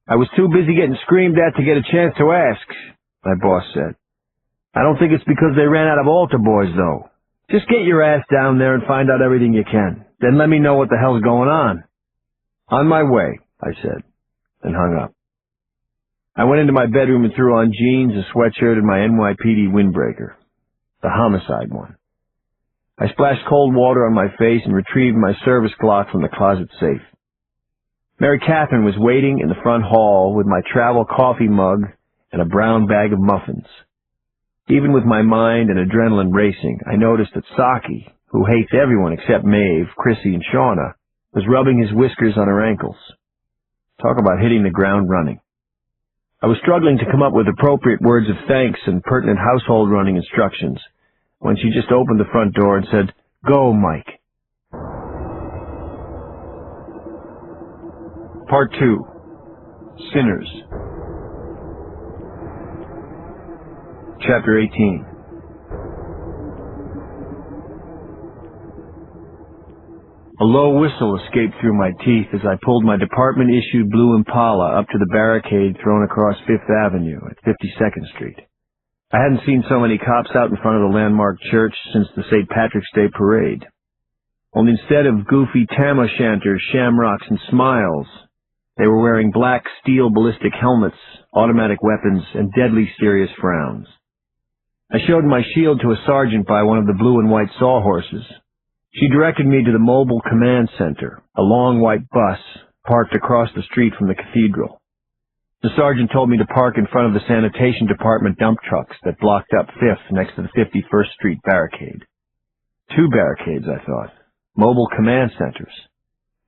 I was too busy getting screamed at to get a chance to ask, my boss said. I don't think it's because they ran out of altar boys, though. Just get your ass down there and find out everything you can. Then let me know what the hell's going on. On my way, I said, and hung up. I went into my bedroom and threw on jeans, a sweatshirt, and my NYPD windbreaker. The homicide one. I splashed cold water on my face and retrieved my service clock from the closet safe. Mary Catherine was waiting in the front hall with my travel coffee mug and a brown bag of muffins. Even with my mind and adrenaline racing, I noticed that Saki, who hates everyone except Maeve, Chrissy, and Shauna, was rubbing his whiskers on her ankles. Talk about hitting the ground running. I was struggling to come up with appropriate words of thanks and pertinent household running instructions when she just opened the front door and said, "Go, Mike." Part 2. Sinners. Chapter 18. A low whistle escaped through my teeth as I pulled my department-issued blue Impala up to the barricade thrown across Fifth Avenue at 52nd Street. I hadn't seen so many cops out in front of the landmark church since the St. Patrick's Day parade. Only instead of goofy tam-o'-shanters, shamrocks, and smiles, they were wearing black steel ballistic helmets, automatic weapons, and deadly serious frowns. I showed my shield to a sergeant by one of the blue and white sawhorses. She directed me to the Mobile Command Center, a long white bus parked across the street from the cathedral. The sergeant told me to park in front of the sanitation department dump trucks that blocked up 5th next to the 51st Street barricade. 2 barricades, I thought. Mobile Command Centers.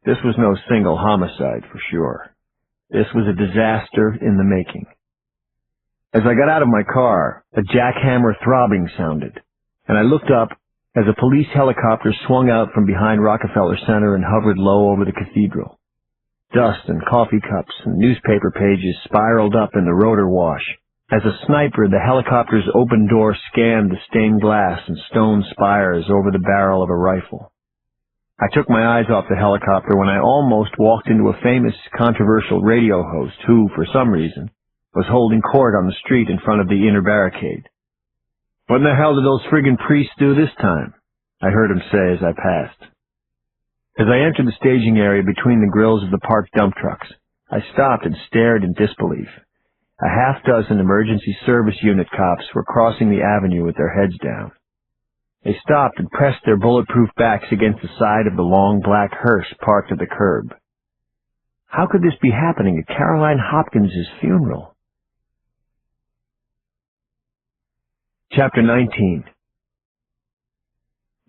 This was no single homicide, for sure. This was a disaster in the making. As I got out of my car, a jackhammer throbbing sounded, and I looked up as a police helicopter swung out from behind Rockefeller Center and hovered low over the cathedral. Dust and coffee cups and newspaper pages spiraled up in the rotor wash. As a sniper, the helicopter's open door scanned the stained glass and stone spires over the barrel of a rifle. I took my eyes off the helicopter when I almost walked into a famous, controversial radio host who, for some reason, was holding court on the street in front of the inner barricade. "What in the hell did those friggin' priests do this time?" I heard him say as I passed. As I entered the staging area between the grills of the parked dump trucks, I stopped and stared in disbelief. A half-dozen emergency service unit cops were crossing the avenue with their heads down. They stopped and pressed their bulletproof backs against the side of the long black hearse parked at the curb. How could this be happening at Caroline Hopkins's funeral? Chapter 19.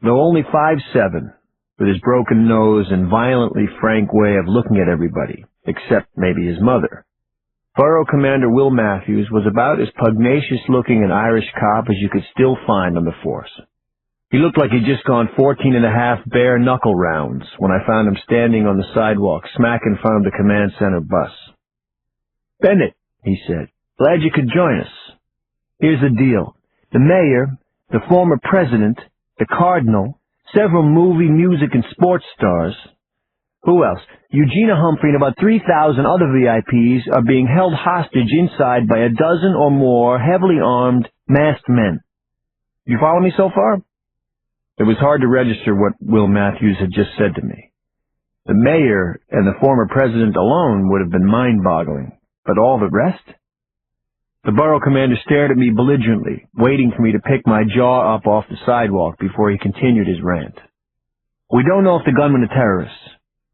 Though only 5'7", with his broken nose and violently frank way of looking at everybody, except maybe his mother, Borough Commander Will Matthews was about as pugnacious-looking an Irish cop as you could still find on the force. He looked like he'd just gone 14.5 bare-knuckle rounds when I found him standing on the sidewalk smack in front of the command center bus. "Bennett," he said, "glad you could join us. Here's the deal. The mayor, the former president, the cardinal, several movie, music, and sports stars, who else? Eugenia Humphrey and about 3,000 other VIPs are being held hostage inside by a dozen or more heavily armed, masked men. You follow me so far?" It was hard to register what Will Matthews had just said to me. The mayor and the former president alone would have been mind-boggling, but all the rest? The borough commander stared at me belligerently, waiting for me to pick my jaw up off the sidewalk before he continued his rant. "We don't know if the gunmen are terrorists.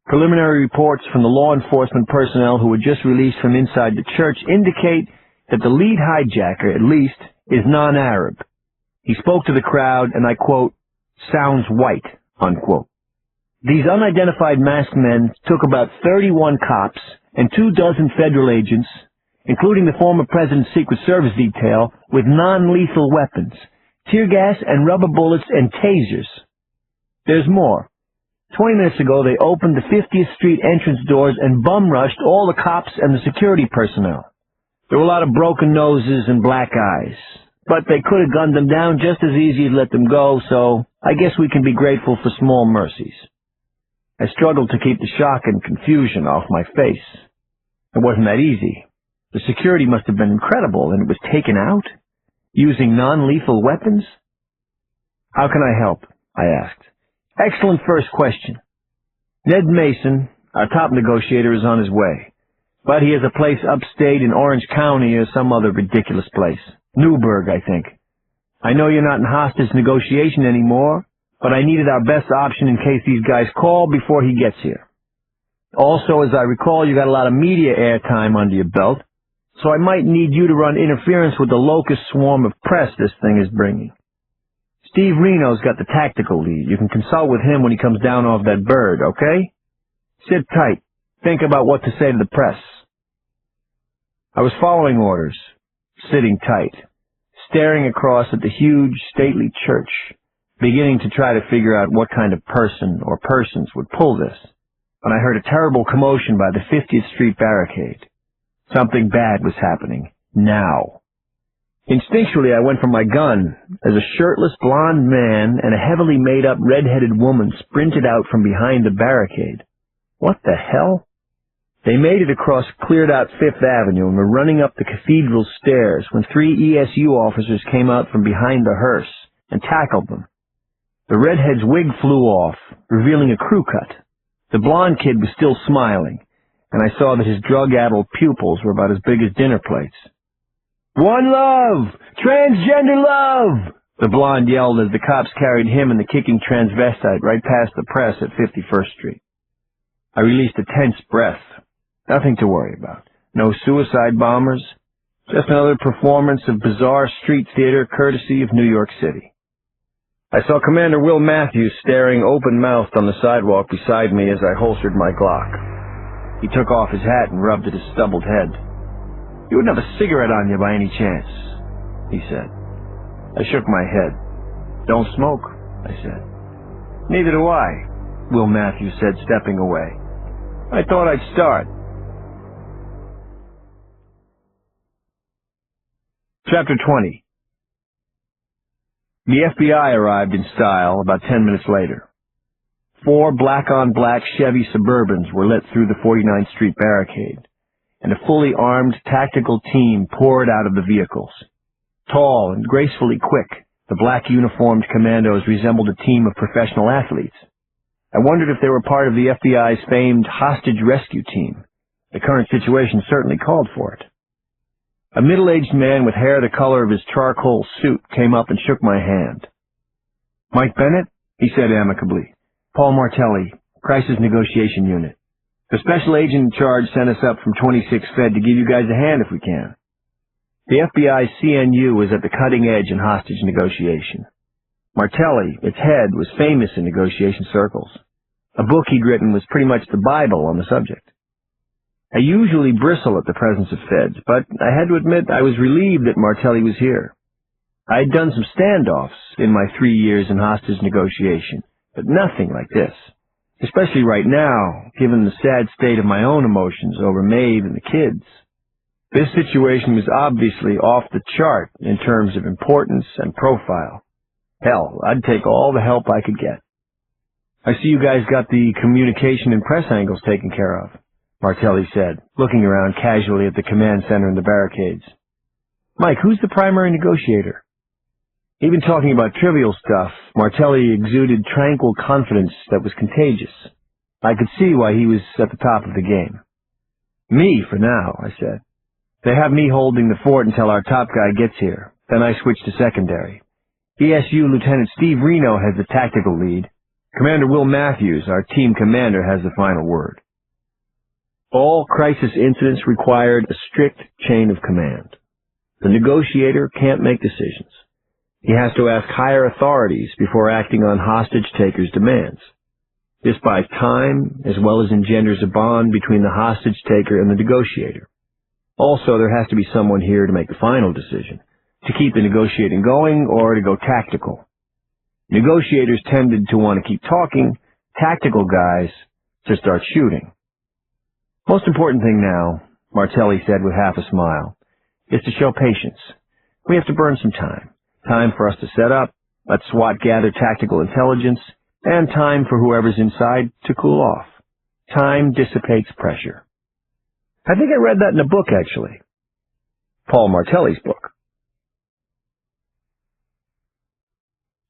Preliminary reports from the law enforcement personnel who were just released from inside the church indicate that the lead hijacker, at least, is non-Arab. He spoke to the crowd, and I quote, 'sounds white,' unquote. These unidentified masked men took about 31 cops and 24 federal agents, including the former president's Secret Service detail, with non-lethal weapons, tear gas and rubber bullets and tasers. There's more. 20 minutes ago, they opened the 50th Street entrance doors and bum-rushed all the cops and the security personnel. There were a lot of broken noses and black eyes, but they could have gunned them down just as easy as let them go, so I guess we can be grateful for small mercies." I struggled to keep the shock and confusion off my face. It wasn't that easy. The security must have been incredible, and it was taken out? Using non-lethal weapons? "How can I help?" I asked. "Excellent first question. Ned Mason, our top negotiator, is on his way, but he has a place upstate in Orange County or some other ridiculous place. Newburgh, I think. I know you're not in hostage negotiation anymore, but I needed our best option in case these guys call before he gets here. Also, as I recall, you got a lot of media airtime under your belt, so I might need you to run interference with the locust swarm of press this thing is bringing. Steve Reno's got the tactical lead. You can consult with him when he comes down off that bird, okay? Sit tight. Think about what to say to the press." I was following orders, sitting tight, staring across at the huge, stately church, beginning to try to figure out what kind of person or persons would pull this, when I heard a terrible commotion by the 50th Street barricade. Something bad was happening, now. Instinctually, I went for my gun as a shirtless blonde man and a heavily made-up red-headed woman sprinted out from behind the barricade. What the hell? They made it across cleared-out Fifth Avenue and were running up the cathedral stairs when 3 ESU officers came out from behind the hearse and tackled them. The redhead's wig flew off, revealing a crew cut. The blonde kid was still smiling, and I saw that his drug-addled pupils were about as big as dinner plates. "One love! Transgender love!" the blonde yelled as the cops carried him and the kicking transvestite right past the press at 51st Street. I released a tense breath. Nothing to worry about. No suicide bombers. Just another performance of bizarre street theater courtesy of New York City. I saw Commander Will Matthews staring open-mouthed on the sidewalk beside me as I holstered my Glock. He took off his hat and rubbed at his stubbled head. "You wouldn't have a cigarette on you by any chance," he said. I shook my head. "Don't smoke," I said. "Neither do I," Will Matthews said, stepping away. "I thought I'd start." Chapter 20. The FBI arrived in style about 10 minutes later. 4 black-on-black Chevy Suburbans were let through the 49th Street barricade, and a fully armed tactical team poured out of the vehicles. Tall and gracefully quick, the black-uniformed commandos resembled a team of professional athletes. I wondered if they were part of the FBI's famed hostage rescue team. The current situation certainly called for it. A middle-aged man with hair the color of his charcoal suit came up and shook my hand. "Mike Bennett?" he said amicably. "Paul Martelli, Crisis Negotiation Unit. The special agent in charge sent us up from 26 Fed to give you guys a hand if we can." The FBI's CNU was at the cutting edge in hostage negotiation. Martelli, its head, was famous in negotiation circles. A book he'd written was pretty much the Bible on the subject. I usually bristle at the presence of feds, but I had to admit I was relieved that Martelli was here. I had done some standoffs in my 3 years in hostage negotiation, but nothing like this, especially right now, given the sad state of my own emotions over Maeve and the kids. This situation was obviously off the chart in terms of importance and profile. Hell, I'd take all the help I could get. "I see you guys got the communication and press angles taken care of," Martelli said, looking around casually at the command center and the barricades. "Mike, who's the primary negotiator?" Even talking about trivial stuff, Martelli exuded tranquil confidence that was contagious. I could see why he was at the top of the game. "Me, for now," I said. "They have me holding the fort until our top guy gets here. Then I switch to secondary. ESU Lieutenant Steve Reno has the tactical lead. Commander Will Matthews, our team commander, has the final word." All crisis incidents required a strict chain of command. The negotiator can't make decisions. He has to ask higher authorities before acting on hostage-takers' demands. This buys time, as well as engenders a bond between the hostage-taker and the negotiator. Also, there has to be someone here to make the final decision, to keep the negotiating going or to go tactical. Negotiators tended to want to keep talking, tactical guys to start shooting. "Most important thing now," Martelli said with half a smile, "is to show patience. We have to burn some time. Time for us to set up, let SWAT gather tactical intelligence, and time for whoever's inside to cool off. Time dissipates pressure." I think I read that in a book, actually. Paul Martelli's book.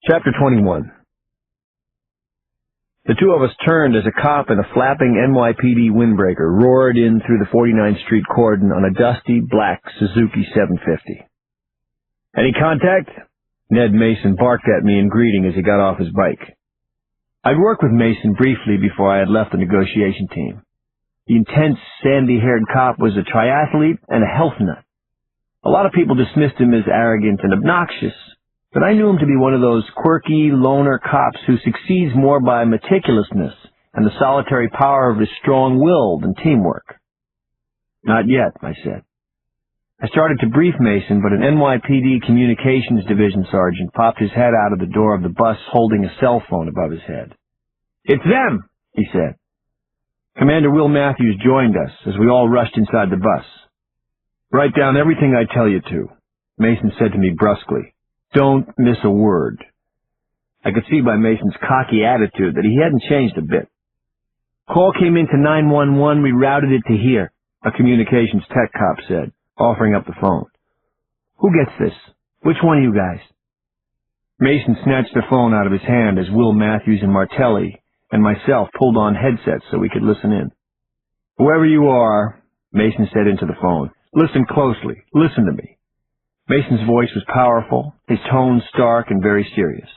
Chapter 21. The two of us turned as a cop in a flapping NYPD windbreaker roared in through the 49th Street cordon on a dusty, black Suzuki 750. "Any contact?" Ned Mason barked at me in greeting as he got off his bike. I'd worked with Mason briefly before I had left the negotiation team. The intense, sandy-haired cop was a triathlete and a health nut. A lot of people dismissed him as arrogant and obnoxious, but I knew him to be one of those quirky, loner cops who succeeds more by meticulousness and the solitary power of his strong-willed and teamwork. "Not yet," I said. I started to brief Mason, but an NYPD Communications Division sergeant popped his head out of the door of the bus holding a cell phone above his head. "It's them," he said. Commander Will Matthews joined us as we all rushed inside the bus. "Write down everything I tell you to. Mason said to me brusquely. "Don't miss a word." I could see by Mason's cocky attitude that he hadn't changed a bit. "Call came into 911. We routed it to here," a communications tech cop said, offering up the phone. "Who gets this? Which one of you guys?" Mason snatched the phone out of his hand as Will Matthews and Martelli and myself pulled on headsets so we could listen in. "Whoever you are," Mason said into the phone, "listen closely. Listen to me." Mason's voice was powerful, his tone stark and very serious.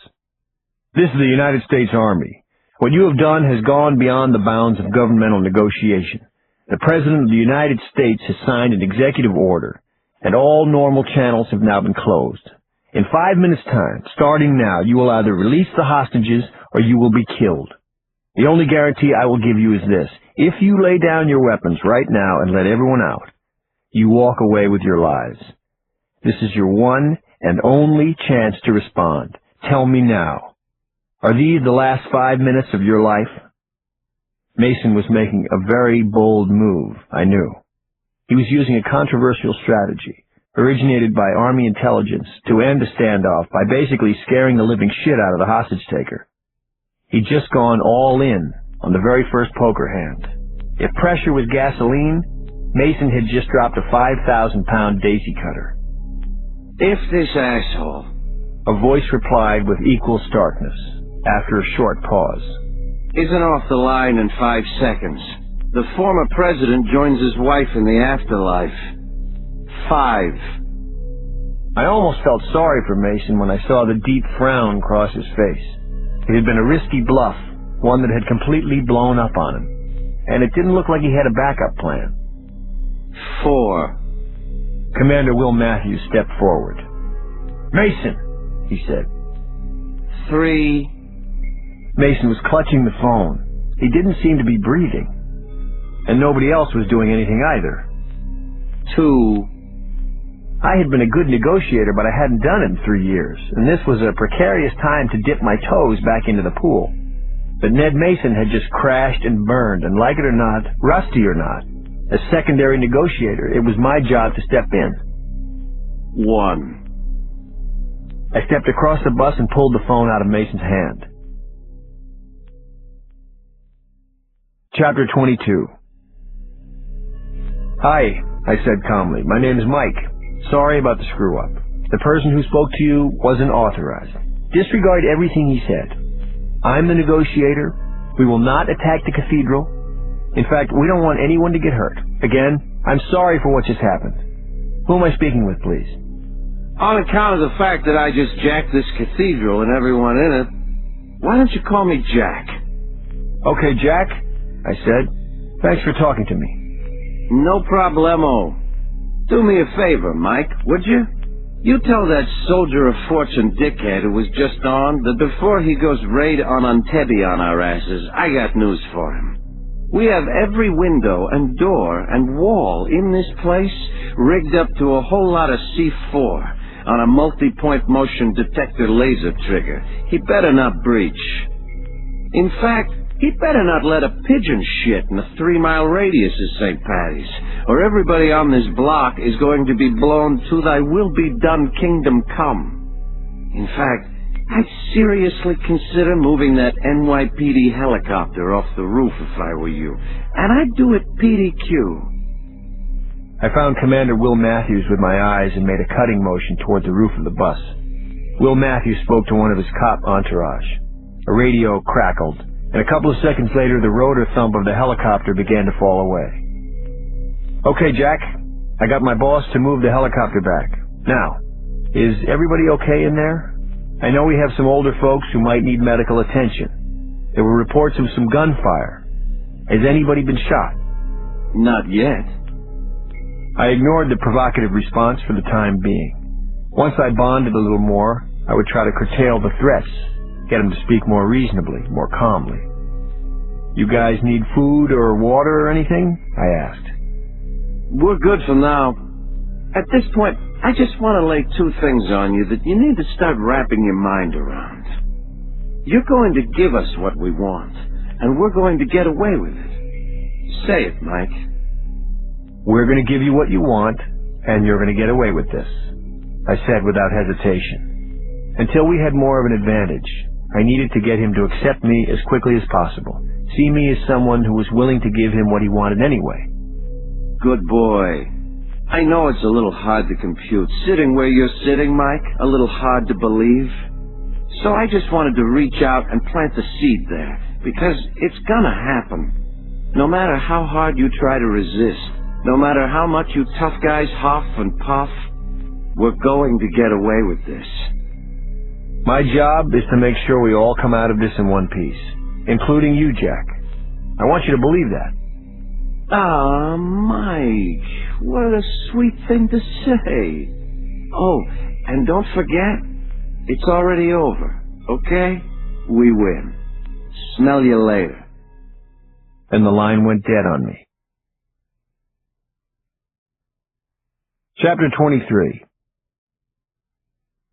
"This is the United States Army. What you have done has gone beyond the bounds of governmental negotiation. The President of the United States has signed an executive order, and all normal channels have now been closed. In 5 minutes' time, starting now, you will either release the hostages or you will be killed. The only guarantee I will give you is this. If you lay down your weapons right now and let everyone out, you walk away with your lives. This is your one and only chance to respond. Tell me now. Are these the last 5 minutes of your life?" Mason was making a very bold move, I knew. He was using a controversial strategy, originated by Army intelligence, to end a standoff by basically scaring the living shit out of the hostage-taker. He'd just gone all in on the very first poker hand. If pressure was gasoline, Mason had just dropped a 5,000-pound daisy cutter. "If this asshole," a voice replied with equal starkness, after a short pause, "isn't off the line in 5 seconds, the former president joins his wife in the afterlife. 5. I almost felt sorry for Mason when I saw the deep frown cross his face. It had been a risky bluff, one that had completely blown up on him, and it didn't look like he had a backup plan. 4. Commander Will Matthews stepped forward. "Mason," he said. 3. Mason was clutching the phone. He didn't seem to be breathing, and nobody else was doing anything either. 2. I had been a good negotiator, but I hadn't done it in 3 years, and this was a precarious time to dip my toes back into the pool. But Ned Mason had just crashed and burned, and like it or not, rusty or not, as secondary negotiator, it was my job to step in. 1. I stepped across the bus and pulled the phone out of Mason's hand. Chapter 22. "Hi," I said calmly. "My name is Mike. Sorry about the screw-up. The person who spoke to you wasn't authorized. Disregard everything he said. I'm the negotiator. We will not attack the cathedral. In fact, we don't want anyone to get hurt. Again, I'm sorry for what just happened. Who am I speaking with, please?" "On account of the fact that I just jacked this cathedral and everyone in it, why don't you call me Jack?" "Okay, Jack," I said. "Thanks for talking to me." "No problemo. Do me a favor, Mike, would you? You tell that soldier of fortune dickhead who was just on that before he goes raid on Entebbe on our asses, I got news for him. We have every window and door and wall in this place rigged up to a whole lot of C4 on a multi-point motion detector laser trigger. He better not breach. In fact, he better not let a pigeon shit in a 3-mile radius of St. Patty's, or everybody on this block is going to be blown to thy will-be-done kingdom come. In fact, I'd seriously consider moving that NYPD helicopter off the roof if I were you, and I'd do it PDQ. I found Commander Will Matthews with my eyes and made a cutting motion toward the roof of the bus. Will Matthews spoke to one of his cop entourage. A radio crackled, and a couple of seconds later the rotor thump of the helicopter began to fall away. "Okay, Jack, I got my boss to move the helicopter back. Now, is everybody okay in there? I know we have some older folks who might need medical attention. There were reports of some gunfire. Has anybody been shot?" Not yet. I ignored the provocative response for the time being. Once I bonded a little more, I would try to curtail the threats, get him to speak more reasonably, more calmly. "You guys need food or water or anything?" I asked. We're good for now. At this point, I just want to lay 2 things on you that you need to start wrapping your mind around. You're going to give us what we want, and we're going to get away with it. Say it, Mike. "We're going to give you what you want, and you're going to get away with this." I said without hesitation. Until we had more of an advantage, I needed to get him to accept me as quickly as possible, see me as someone who was willing to give him what he wanted anyway. Good boy. I know it's a little hard to compute. Sitting where you're sitting, Mike, a little hard to believe. So I just wanted to reach out and plant the seed there, because it's gonna happen. No matter how hard you try to resist, no matter how much you tough guys huff and puff, we're going to get away with this. My job is to make sure we all come out of this in one piece, including you, Jack. I want you to believe that. Ah, Mike, what a sweet thing to say. Oh, and don't forget, it's already over, okay? We win. Smell you later. And the line went dead on me. Chapter 23.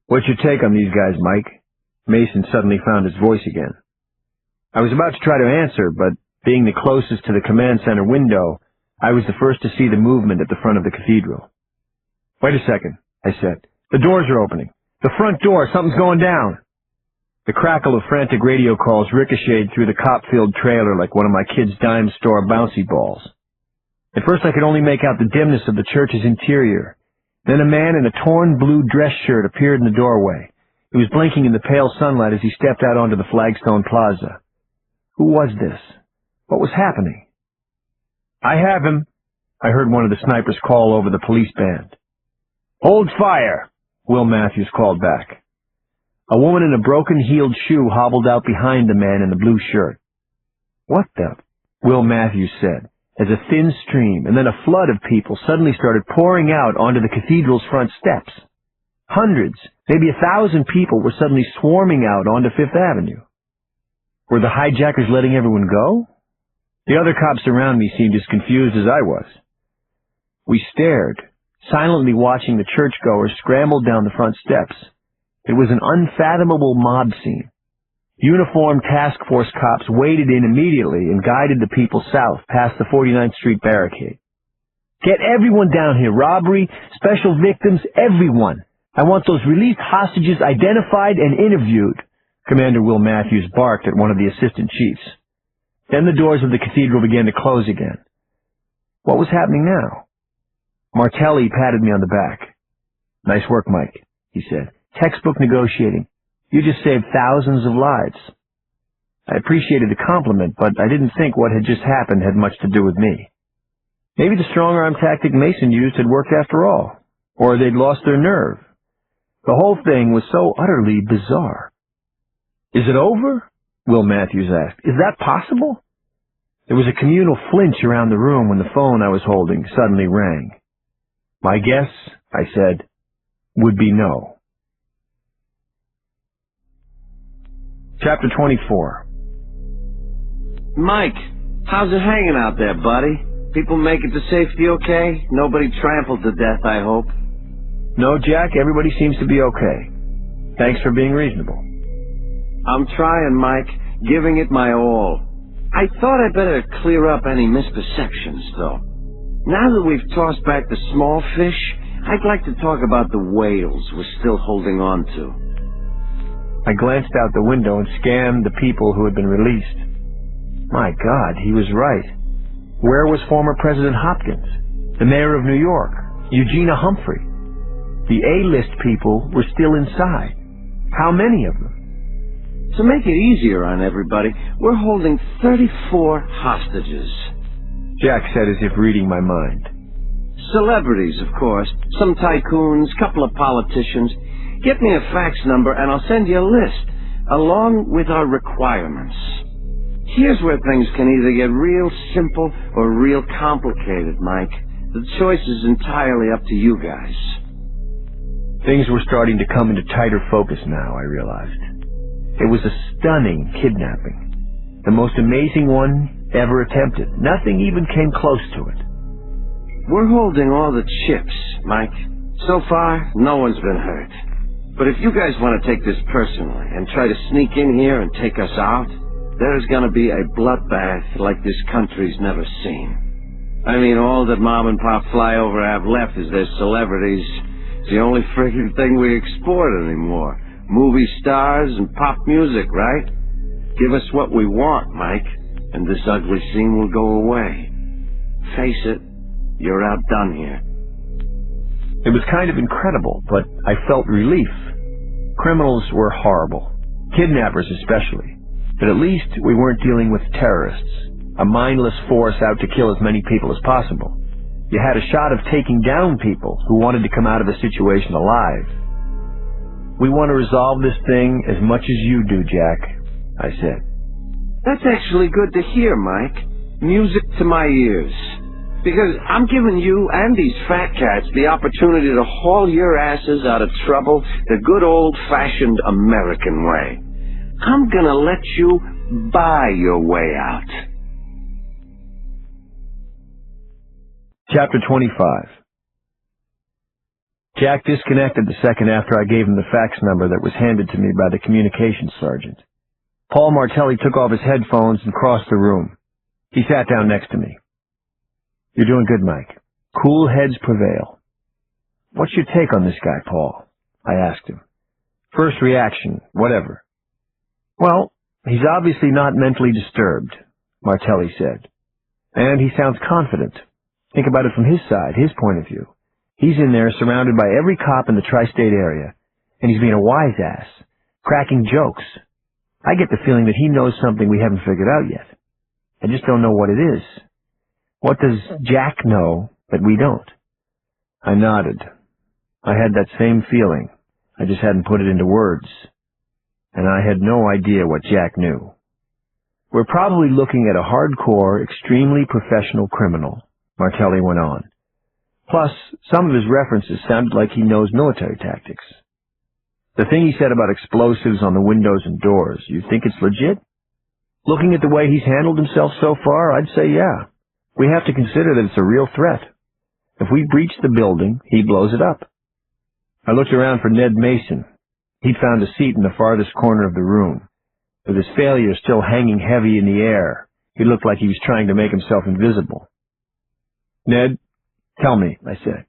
What's your take on these guys, Mike? Mason suddenly found his voice again. I was about to try to answer, but being the closest to the command center window, I was the first to see the movement at the front of the cathedral. Wait a second, I said. The doors are opening. The front door, something's going down. The crackle of frantic radio calls ricocheted through the Copfield trailer like one of my kids' dime store bouncy balls. At first I could only make out the dimness of the church's interior. Then a man in a torn blue dress shirt appeared in the doorway. He was blinking in the pale sunlight as he stepped out onto the flagstone plaza. Who was this? What was happening? I have him, I heard one of the snipers call over the police band. Hold fire, Will Matthews called back. A woman in a broken-heeled shoe hobbled out behind the man in the blue shirt. What the? Will Matthews said, as a thin stream and then a flood of people suddenly started pouring out onto the cathedral's front steps. Hundreds, maybe 1,000 people were suddenly swarming out onto Fifth Avenue. Were the hijackers letting everyone go? The other cops around me seemed as confused as I was. We stared, silently watching the churchgoers scramble down the front steps. It was an unfathomable mob scene. Uniformed task force cops waded in immediately and guided the people south past the 49th Street barricade. Get everyone down here, robbery, special victims, everyone. I want those released hostages identified and interviewed, Commander Will Matthews barked at one of the assistant chiefs. Then the doors of the cathedral began to close again. What was happening now? Martelli patted me on the back. Nice work, Mike, he said. Textbook negotiating. You just saved thousands of lives. I appreciated the compliment, but I didn't think what had just happened had much to do with me. Maybe the strong-arm tactic Mason used had worked after all, or they'd lost their nerve. The whole thing was so utterly bizarre. Is it over? Will Matthews asked. Is that possible? There was a communal flinch around the room when the phone I was holding suddenly rang. My guess, I said, would be no. Chapter 24. Mike, how's it hanging out there, buddy? People make it to safety okay? Nobody trampled to death, I hope. No, Jack, everybody seems to be okay. Thanks for being reasonable. I'm trying, Mike, giving it my all. I thought I'd better clear up any misperceptions, though. Now that we've tossed back the small fish, I'd like to talk about the whales we're still holding on to. I glanced out the window and scanned the people who had been released. My God, he was right. Where was former President Hopkins, the mayor of New York, Eugenia Humphrey? The A-list people were still inside. How many of them? To make it easier on everybody, we're holding 34 hostages. Jack said as if reading my mind. Celebrities, of course. Some tycoons, couple of politicians. Get me a fax number and I'll send you a list, along with our requirements. Here's where things can either get real simple or real complicated, Mike. The choice is entirely up to you guys. Things were starting to come into tighter focus now, I realized. It was a stunning kidnapping. The most amazing one ever attempted. Nothing even came close to it. We're holding all the chips, Mike. So far, no one's been hurt. But if you guys want to take this personally and try to sneak in here and take us out, there's going to be a bloodbath like this country's never seen. I mean, all that Mom and Pop Flyover have left is their celebrities, It's the only friggin' thing we export anymore. Movie stars and pop music, right? Give us what we want, Mike, and this ugly scene will go away. Face it, you're outdone here. It was kind of incredible, but I felt relief. Criminals were horrible, kidnappers especially, but at least we weren't dealing with terrorists, a mindless force out to kill as many people as possible. You had a shot of taking down people who wanted to come out of the situation alive. We want to resolve this thing as much as you do, Jack, I said. That's actually good to hear, Mike. Music to my ears. Because I'm giving you and these fat cats the opportunity to haul your asses out of trouble the good old-fashioned American way. I'm gonna let you buy your way out. Chapter 25. Jack disconnected the second after I gave him the fax number that was handed to me by the communications sergeant. Paul Martelli took off his headphones and crossed the room. He sat down next to me. You're doing good, Mike. Cool heads prevail. What's your take on this guy, Paul? I asked him. First reaction, whatever. Well, he's obviously not mentally disturbed, Martelli said. And he sounds confident. Think about it from his side, his point of view. He's in there surrounded by every cop in the tri-state area, and he's being a wise ass, cracking jokes. I get the feeling that he knows something we haven't figured out yet. I just don't know what it is. What does Jack know that we don't? I nodded. I had that same feeling. I just hadn't put it into words. And I had no idea what Jack knew. We're probably looking at a hardcore, extremely professional criminal, Martelli went on. Plus, some of his references sounded like he knows military tactics. The thing he said about explosives on the windows and doors, you think it's legit? Looking at the way he's handled himself so far, I'd say yeah. We have to consider that it's a real threat. If we breach the building, he blows it up. I looked around for Ned Mason. He'd found a seat in the farthest corner of the room. With his failure still hanging heavy in the air, he looked like he was trying to make himself invisible. Ned, tell me, I said,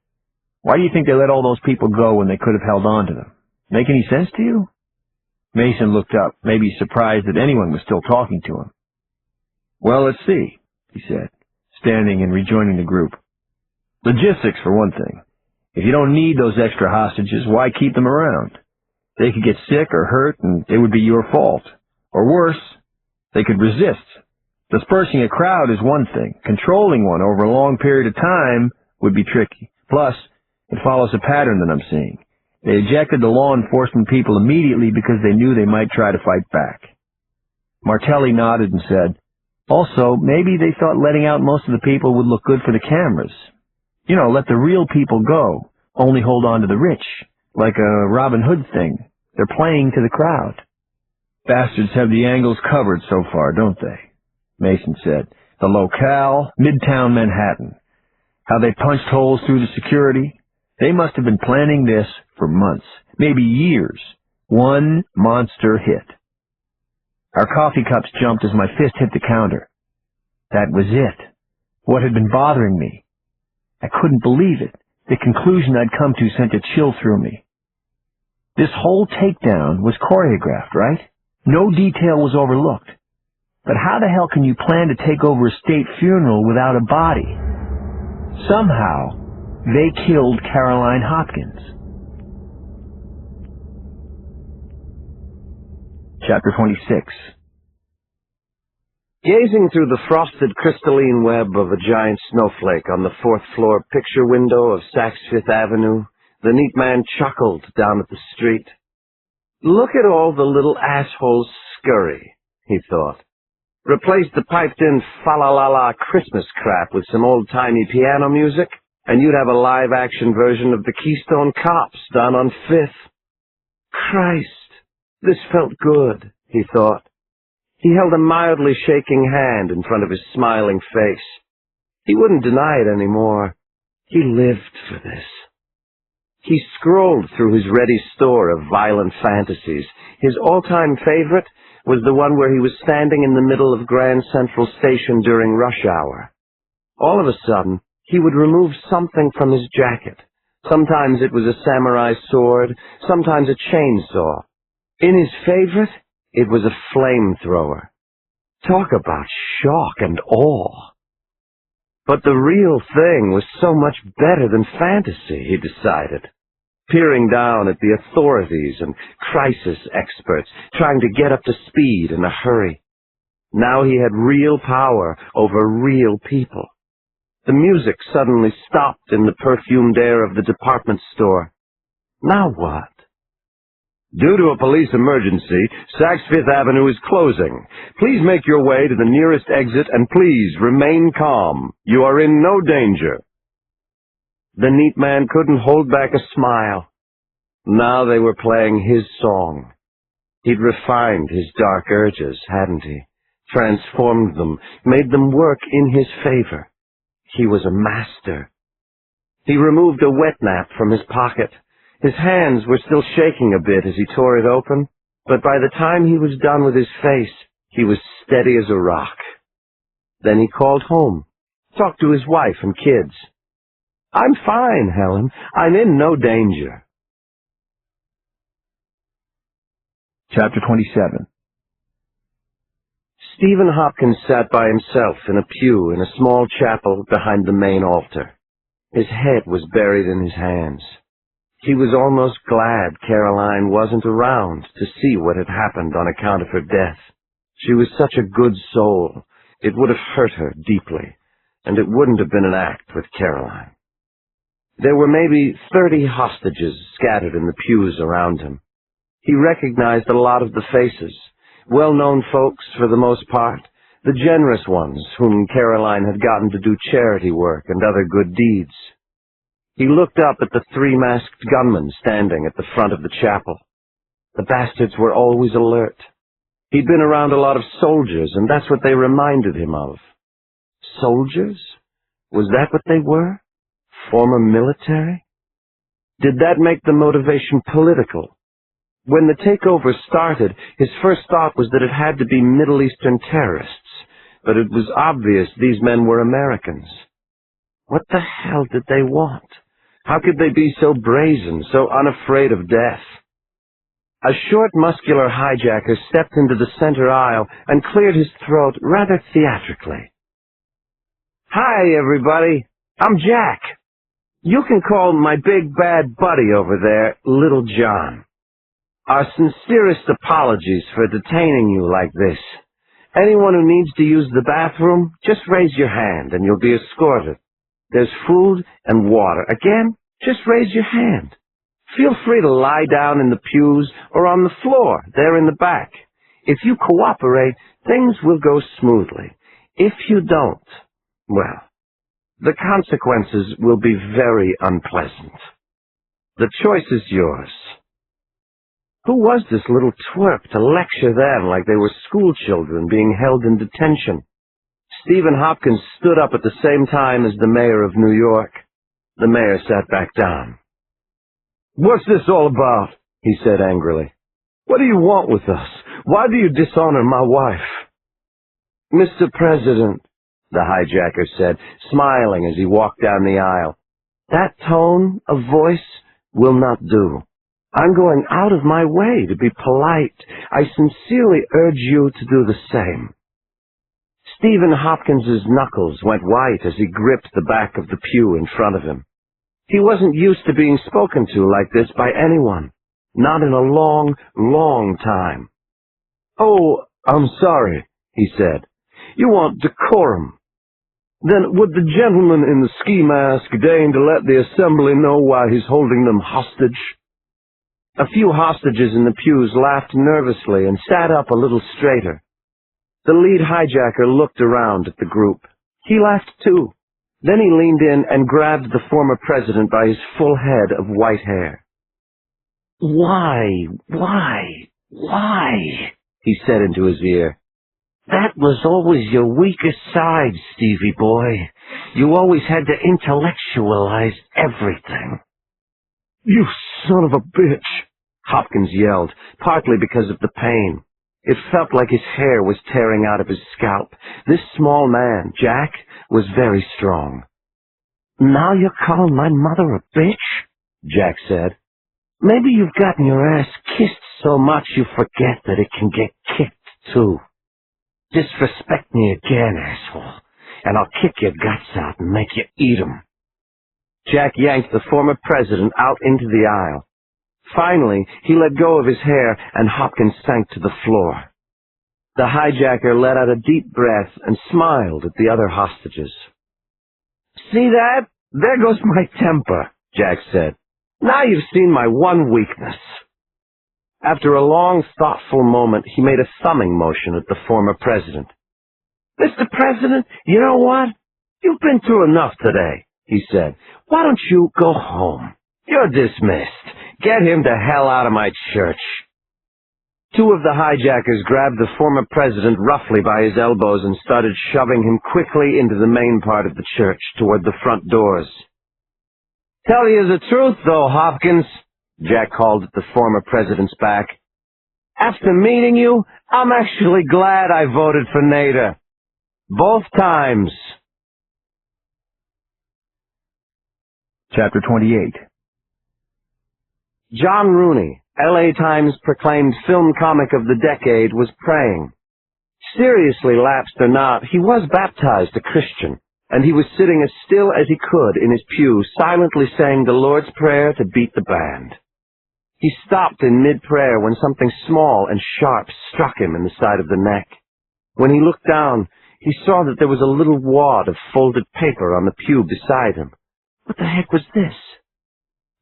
why do you think they let all those people go when they could have held on to them? Make any sense to you? Mason looked up, maybe surprised that anyone was still talking to him. Well, let's see, he said, standing and rejoining the group. Logistics, for one thing. If you don't need those extra hostages, why keep them around? They could get sick or hurt, and it would be your fault. Or worse, they could resist. Dispersing a crowd is one thing. Controlling one over a long period of time would be tricky. Plus, it follows a pattern that I'm seeing. They ejected the law enforcement people immediately because they knew they might try to fight back. Martelli nodded and said, also, maybe they thought letting out most of the people would look good for the cameras. You know, let the real people go, only hold on to the rich, like a Robin Hood thing. They're playing to the crowd. Bastards have the angles covered so far, don't they? Mason said. The locale, Midtown Manhattan. How they punched holes through the security. They must have been planning this for months, maybe years. One monster hit. Our coffee cups jumped as my fist hit the counter. That was it. What had been bothering me. I couldn't believe it. The conclusion I'd come to sent a chill through me. This whole takedown was choreographed, right? No detail was overlooked. But how the hell can you plan to take over a state funeral without a body? Somehow, they killed Caroline Hopkins. Chapter 26. Gazing through the frosted crystalline web of a giant snowflake on the fourth-floor picture window of Saks Fifth Avenue, the neat man chuckled down at the street. Look at all the little assholes scurry, he thought. Replace the piped-in fa-la-la-la Christmas crap with some old-timey piano music, and you'd have a live-action version of the Keystone Cops done on Fifth. Christ, this felt good, he thought. He held a mildly shaking hand in front of his smiling face. He wouldn't deny it anymore. He lived for this. He scrolled through his ready store of violent fantasies. His all-time favorite was the one where he was standing in the middle of Grand Central Station during rush hour. All of a sudden, he would remove something from his jacket, Sometimes it was a samurai sword, sometimes a chainsaw. In his favorite, it was a flamethrower. Talk about shock and awe. But the real thing was so much better than fantasy, he decided. Peering down at the authorities and crisis experts, trying to get up to speed in a hurry. Now he had real power over real people. The music suddenly stopped in the perfumed air of the department store. Now what? Due to a police emergency, Saks Fifth Avenue is closing. Please make your way to the nearest exit and please remain calm. You are in no danger. The neat man couldn't hold back a smile. Now they were playing his song. He'd refined his dark urges, hadn't he? Transformed them, made them work in his favor. He was a master. He removed a wet nap from his pocket. His hands were still shaking a bit as he tore it open, but by the time he was done with his face, he was steady as a rock. Then he called home, talked to his wife and kids. "I'm fine, Helen. I'm in no danger." Chapter 27. Stephen Hopkins sat by himself in a pew in a small chapel behind the main altar. His head was buried in his hands. He was almost glad Caroline wasn't around to see what had happened on account of her death. She was such a good soul. It would have hurt her deeply, and it wouldn't have been an act with Caroline. There were maybe 30 hostages scattered in the pews around him. He recognized a lot of the faces, well-known folks for the most part, the generous ones whom Caroline had gotten to do charity work and other good deeds. He looked up at the 3 masked gunmen standing at the front of the chapel. The bastards were always alert. He'd been around a lot of soldiers, and that's what they reminded him of. Soldiers? Was that what they were? Former military? Did that make the motivation political? When the takeover started, his first thought was that it had to be Middle Eastern terrorists, but it was obvious these men were Americans. What the hell did they want? How could they be so brazen, so unafraid of death? A short, muscular hijacker stepped into the center aisle and cleared his throat rather theatrically. "Hi, everybody. I'm Jack. You can call my big bad buddy over there Little John. Our sincerest apologies for detaining you like this. Anyone who needs to use the bathroom, just raise your hand and you'll be escorted. There's food and water. Again, just raise your hand. Feel free to lie down in the pews or on the floor there in the back. If you cooperate, things will go smoothly. If you don't, well, the consequences will be very unpleasant. The choice is yours." Who was this little twerp to lecture them like they were schoolchildren being held in detention? Stephen Hopkins stood up at the same time as the mayor of New York. The mayor sat back down. "What's this all about?" he said angrily. "What do you want with us? Why do you dishonor my wife?" "Mr. President," the hijacker said, smiling as he walked down the aisle, "that tone of voice will not do. I'm going out of my way to be polite. I sincerely urge you to do the same." Stephen Hopkins's knuckles went white as he gripped the back of the pew in front of him. He wasn't used to being spoken to like this by anyone, not in a long, long time. "Oh, I'm sorry," he said. "You want decorum. Then would the gentleman in the ski mask deign to let the assembly know why he's holding them hostage?" A few hostages in the pews laughed nervously and sat up a little straighter. The lead hijacker looked around at the group. He laughed too. Then he leaned in and grabbed the former president by his full head of white hair. Why, he said into his ear. "That was always your weakest side, Stevie boy. You always had to intellectualize everything." "You son of a bitch," Hopkins yelled, partly because of the pain. It felt like his hair was tearing out of his scalp. This small man, Jack, was very strong. "Now you're calling my mother a bitch?" Jack said. "Maybe you've gotten your ass kissed so much you forget that it can get kicked, too. Disrespect me again, asshole, and I'll kick your guts out and make you eat 'em." Jack yanked the former president out into the aisle. Finally, he let go of his hair, and Hopkins sank to the floor. The hijacker let out a deep breath and smiled at the other hostages. "See that? There goes my temper," Jack said. "Now you've seen my one weakness." After a long, thoughtful moment, he made a thumbing motion at the former president. "Mr. President, you know what? You've been through enough today," he said. "Why don't you go home? You're dismissed. Get him the hell out of my church." Two of the hijackers grabbed the former president roughly by his elbows and started shoving him quickly into the main part of the church, toward the front doors. "Tell you the truth, though, Hopkins," Jack called at the former president's back. "After meeting you, I'm actually glad I voted for Nader. Both times." Chapter 28. John Rooney, L.A. Times proclaimed film comic of the decade, was praying. Seriously lapsed or not, he was baptized a Christian, and he was sitting as still as he could in his pew, silently saying the Lord's Prayer to beat the band. He stopped in mid-prayer when something small and sharp struck him in the side of the neck. When he looked down, he saw that there was a little wad of folded paper on the pew beside him. What the heck was this?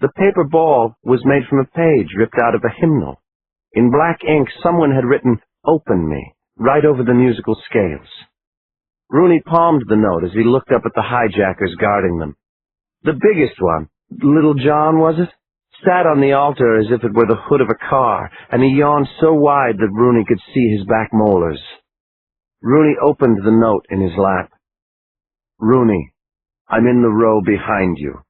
The paper ball was made from a page ripped out of a hymnal. In black ink, someone had written, "Open Me," right over the musical scales. Rooney palmed the note as he looked up at the hijackers guarding them. The biggest one, Little John, was it? Sat on the altar as if it were the hood of a car, and he yawned so wide that Rooney could see his back molars. Rooney opened the note in his lap. "Rooney, I'm in the row behind you.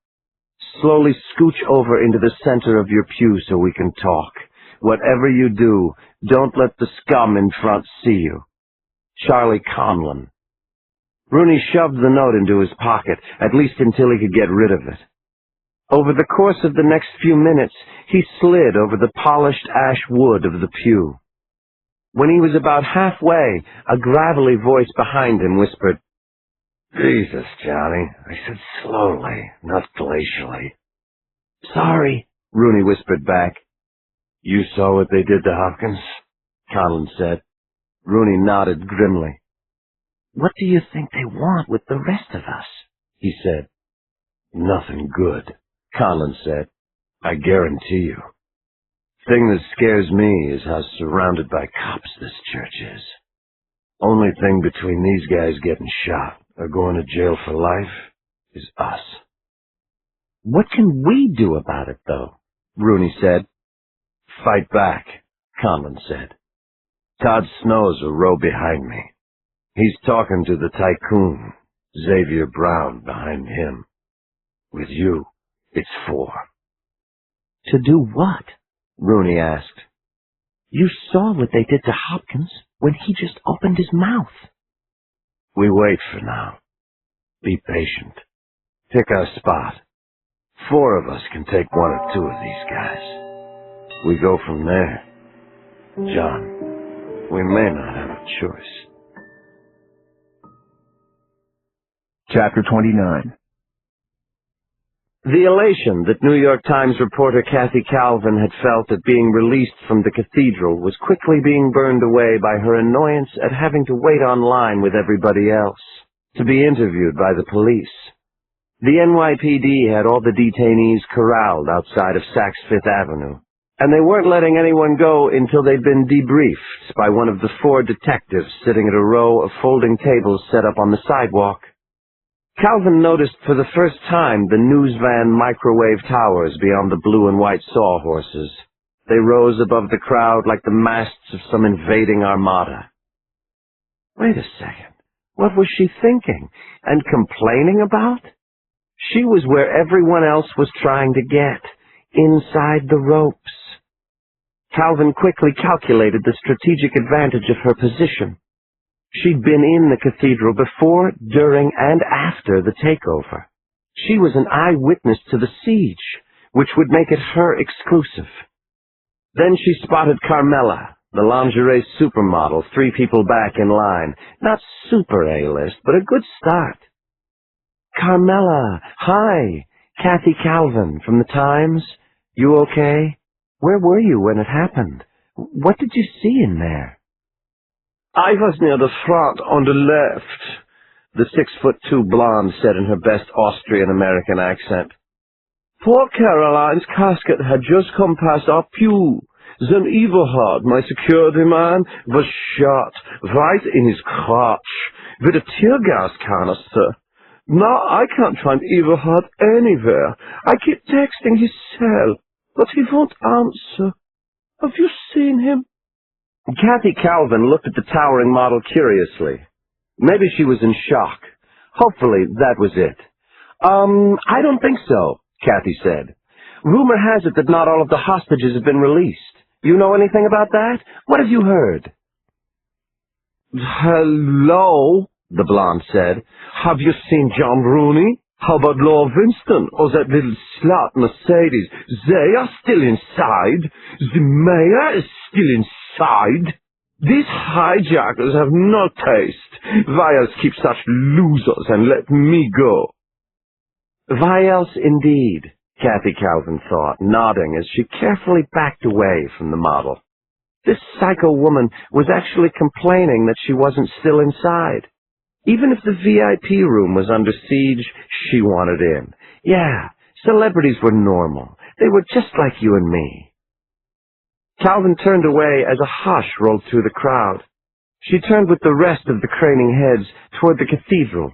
Slowly scooch over into the center of your pew so we can talk. Whatever you do, don't let the scum in front see you. Charlie Conlon." Rooney shoved the note into his pocket, at least until he could get rid of it. Over the course of the next few minutes, he slid over the polished ash wood of the pew. When he was about halfway, a gravelly voice behind him whispered, "Jesus, Johnny, I said slowly, not glacially." "Sorry," Rooney whispered back. "You saw what they did to Hopkins?" Conlon said. Rooney nodded grimly. "What do you think they want with the rest of us?" he said. "Nothing good," Conlon said. "I guarantee you. Thing that scares me is how surrounded by cops this church is. Only thing between these guys getting shot or going to jail for life is us." "What can we do about it, though?" Rooney said. "Fight back," Conlon said. "Todd Snow's a row behind me. He's talking to the tycoon, Xavier Brown, behind him. With you, it's 4. "To do what?" Rooney asked. "You saw what they did to Hopkins when he just opened his mouth." "We wait for now. Be patient. Pick our spot. 4 of us can take 1 or 2 of these guys. We go from there. John, we may not have a choice." Chapter 29. The elation that New York Times reporter Kathy Calvin had felt at being released from the cathedral was quickly being burned away by her annoyance at having to wait online with everybody else, to be interviewed by the police. The NYPD had all the detainees corralled outside of Saks Fifth Avenue, and they weren't letting anyone go until they'd been debriefed by one of the 4 detectives sitting at a row of folding tables set up on the sidewalk. Calvin noticed for the first time the news van microwave towers beyond the blue and white sawhorses. They rose above the crowd like the masts of some invading armada. Wait a second. What was she thinking? And complaining about? She was where everyone else was trying to get, inside the ropes. Calvin quickly calculated the strategic advantage of her position. She'd been in the cathedral before, during, and after the takeover. She was an eyewitness to the siege, which would make it her exclusive. Then she spotted Carmela, the lingerie supermodel, 3 people back in line. Not super A-list, but a good start. Carmela, hi, Kathy Calvin from the Times. You okay? Where were you when it happened? What did you see in there? I was near the front on the left, the 6'2" blonde said in her best Austrian-American accent. Poor Caroline's casket had just come past our pew. Then Everhard, my security man, was shot right in his crotch with a tear gas canister. Now I can't find Everhard anywhere. I keep texting his cell, but he won't answer. Have you seen him? Kathy Calvin looked at the towering model curiously. Maybe she was in shock. Hopefully that was it. I don't think so, Kathy said. Rumor has it that not all of the hostages have been released. You know anything about that? What have you heard? Hello, the blonde said. Have you seen John Rooney? How about Laura Winston or that little slut Mercedes? They are still inside. The mayor is still inside. These hijackers have no taste. Why else keep such losers and let me go? Why else indeed, Kathy Calvin thought, nodding as she carefully backed away from the model. This psycho woman was actually complaining that she wasn't still inside. Even if the VIP room was under siege, she wanted in. Yeah, celebrities were normal. They were just like you and me. Calvin turned away as a hush rolled through the crowd. She turned with the rest of the craning heads toward the cathedral.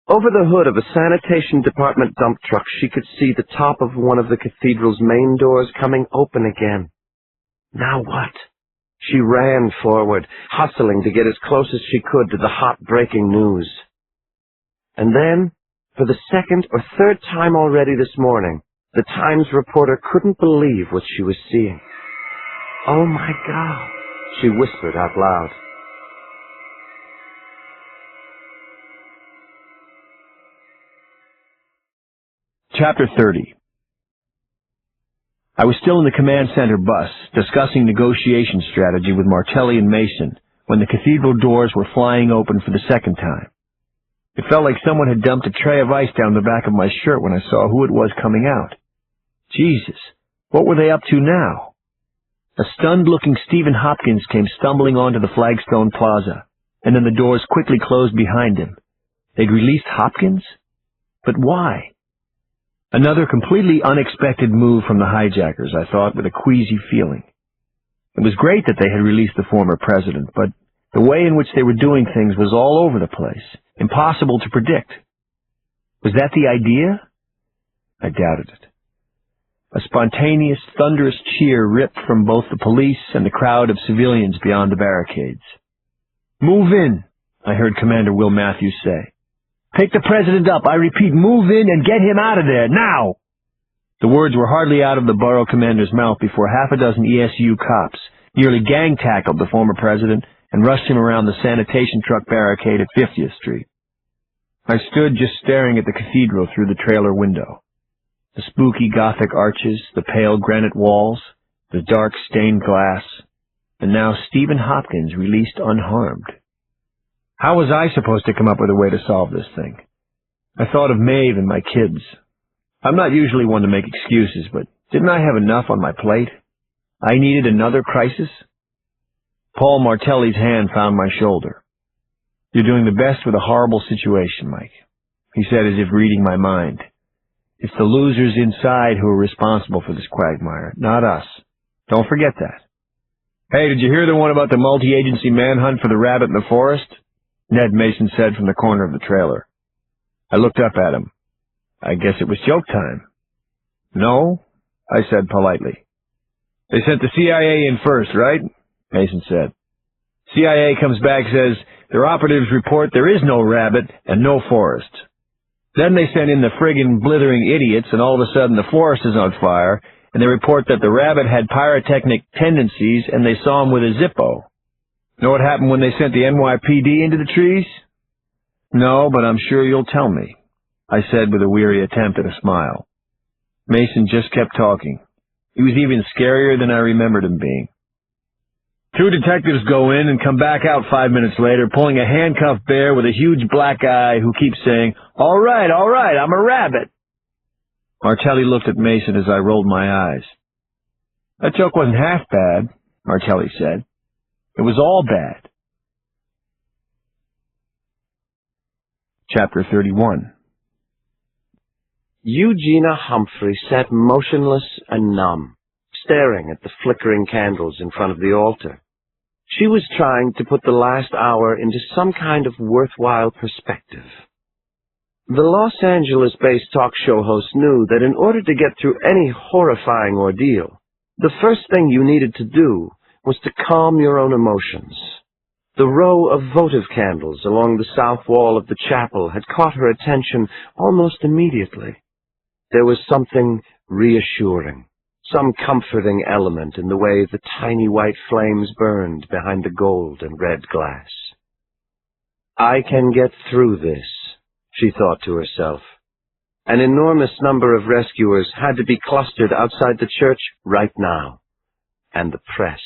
Over the hood of a sanitation department dump truck, she could see the top of one of the cathedral's main doors coming open again. Now what? She ran forward, hustling to get as close as she could to the hot breaking news. And then, for the second or third time already this morning, the Times reporter couldn't believe what she was seeing. Oh my God, she whispered out loud. Chapter 30. I was still in the command center bus, discussing negotiation strategy with Martelli and Mason, when the cathedral doors were flying open for the second time. It felt like someone had dumped a tray of ice down the back of my shirt when I saw who it was coming out. Jesus, what were they up to now? A stunned-looking Stephen Hopkins came stumbling onto the flagstone plaza, and then the doors quickly closed behind him. They'd released Hopkins? But why? Another completely unexpected move from the hijackers, I thought, with a queasy feeling. It was great that they had released the former president, but the way in which they were doing things was all over the place, impossible to predict. Was that the idea? I doubted it. A spontaneous, thunderous cheer ripped from both the police and the crowd of civilians beyond the barricades. "Move in," I heard Commander Will Matthews say. "Take the president up. I repeat, move in and get him out of there, now!" The words were hardly out of the borough commander's mouth before half a dozen ESU cops nearly gang-tackled the former president and rushed him around the sanitation truck barricade at 50th Street. I stood just staring at the cathedral through the trailer window. The spooky Gothic arches, the pale granite walls, the dark stained glass, and now Stephen Hopkins released unharmed. How was I supposed to come up with a way to solve this thing? I thought of Maeve and my kids. I'm not usually one to make excuses, but didn't I have enough on my plate? I needed another crisis? Paul Martelli's hand found my shoulder. "You're doing the best with a horrible situation, Mike," he said as if reading my mind. "It's the losers inside who are responsible for this quagmire, not us. Don't forget that." "Hey, did you hear the one about the multi-agency manhunt for the rabbit in the forest?" Ned Mason said from the corner of the trailer. I looked up at him. "I guess it was joke time." "No," I said politely. "They sent the CIA in first, right?" Mason said. "CIA comes back, says, their operatives report there is no rabbit and no forest. Then they send in the friggin' blithering idiots, and all of a sudden the forest is on fire, and they report that the rabbit had pyrotechnic tendencies, and they saw him with a Zippo. Know what happened when they sent the NYPD into the trees?" "No, but I'm sure you'll tell me," I said with a weary attempt at a smile. Mason just kept talking. He was even scarier than I remembered him being. Two detectives go in and come back out 5 minutes later, pulling a handcuffed bear with a huge black eye who keeps saying, all right, I'm a rabbit." Martelli looked at Mason as I rolled my eyes. "That joke wasn't half bad," Martelli said. "It was all bad." Chapter 31. Eugenia Humphrey sat motionless and numb, staring at the flickering candles in front of the altar. She was trying to put the last hour into some kind of worthwhile perspective. The Los Angeles-based talk show host knew that in order to get through any horrifying ordeal, the first thing you needed to do was to calm your own emotions. The row of votive candles along the south wall of the chapel had caught her attention almost immediately. There was something reassuring, some comforting element in the way the tiny white flames burned behind the gold and red glass. "I can get through this," she thought to herself. An enormous number of rescuers had to be clustered outside the church right now. And the press.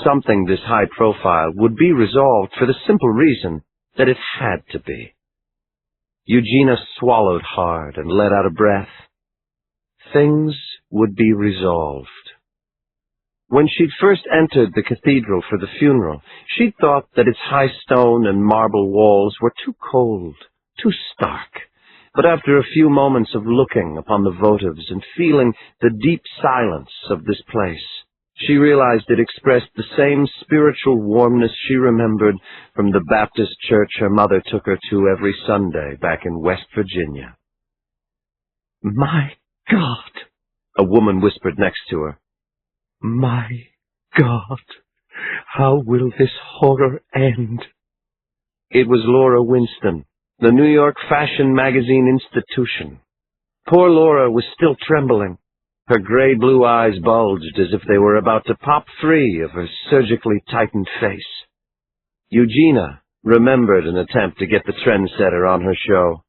Something this high profile would be resolved for the simple reason that it had to be. Eugenia swallowed hard and let out a breath. Things would be resolved. When she'd first entered the cathedral for the funeral, she'd thought that its high stone and marble walls were too cold, too stark. But after a few moments of looking upon the votives and feeling the deep silence of this place, she realized it expressed the same spiritual warmness she remembered from the Baptist church her mother took her to every Sunday back in West Virginia. "My God," a woman whispered next to her. "My God, how will this horror end?" It was Laura Winston, the New York fashion magazine institution. Poor Laura was still trembling. Her gray-blue eyes bulged as if they were about to pop free of her surgically tightened face. Eugenia remembered an attempt to get the trendsetter on her show.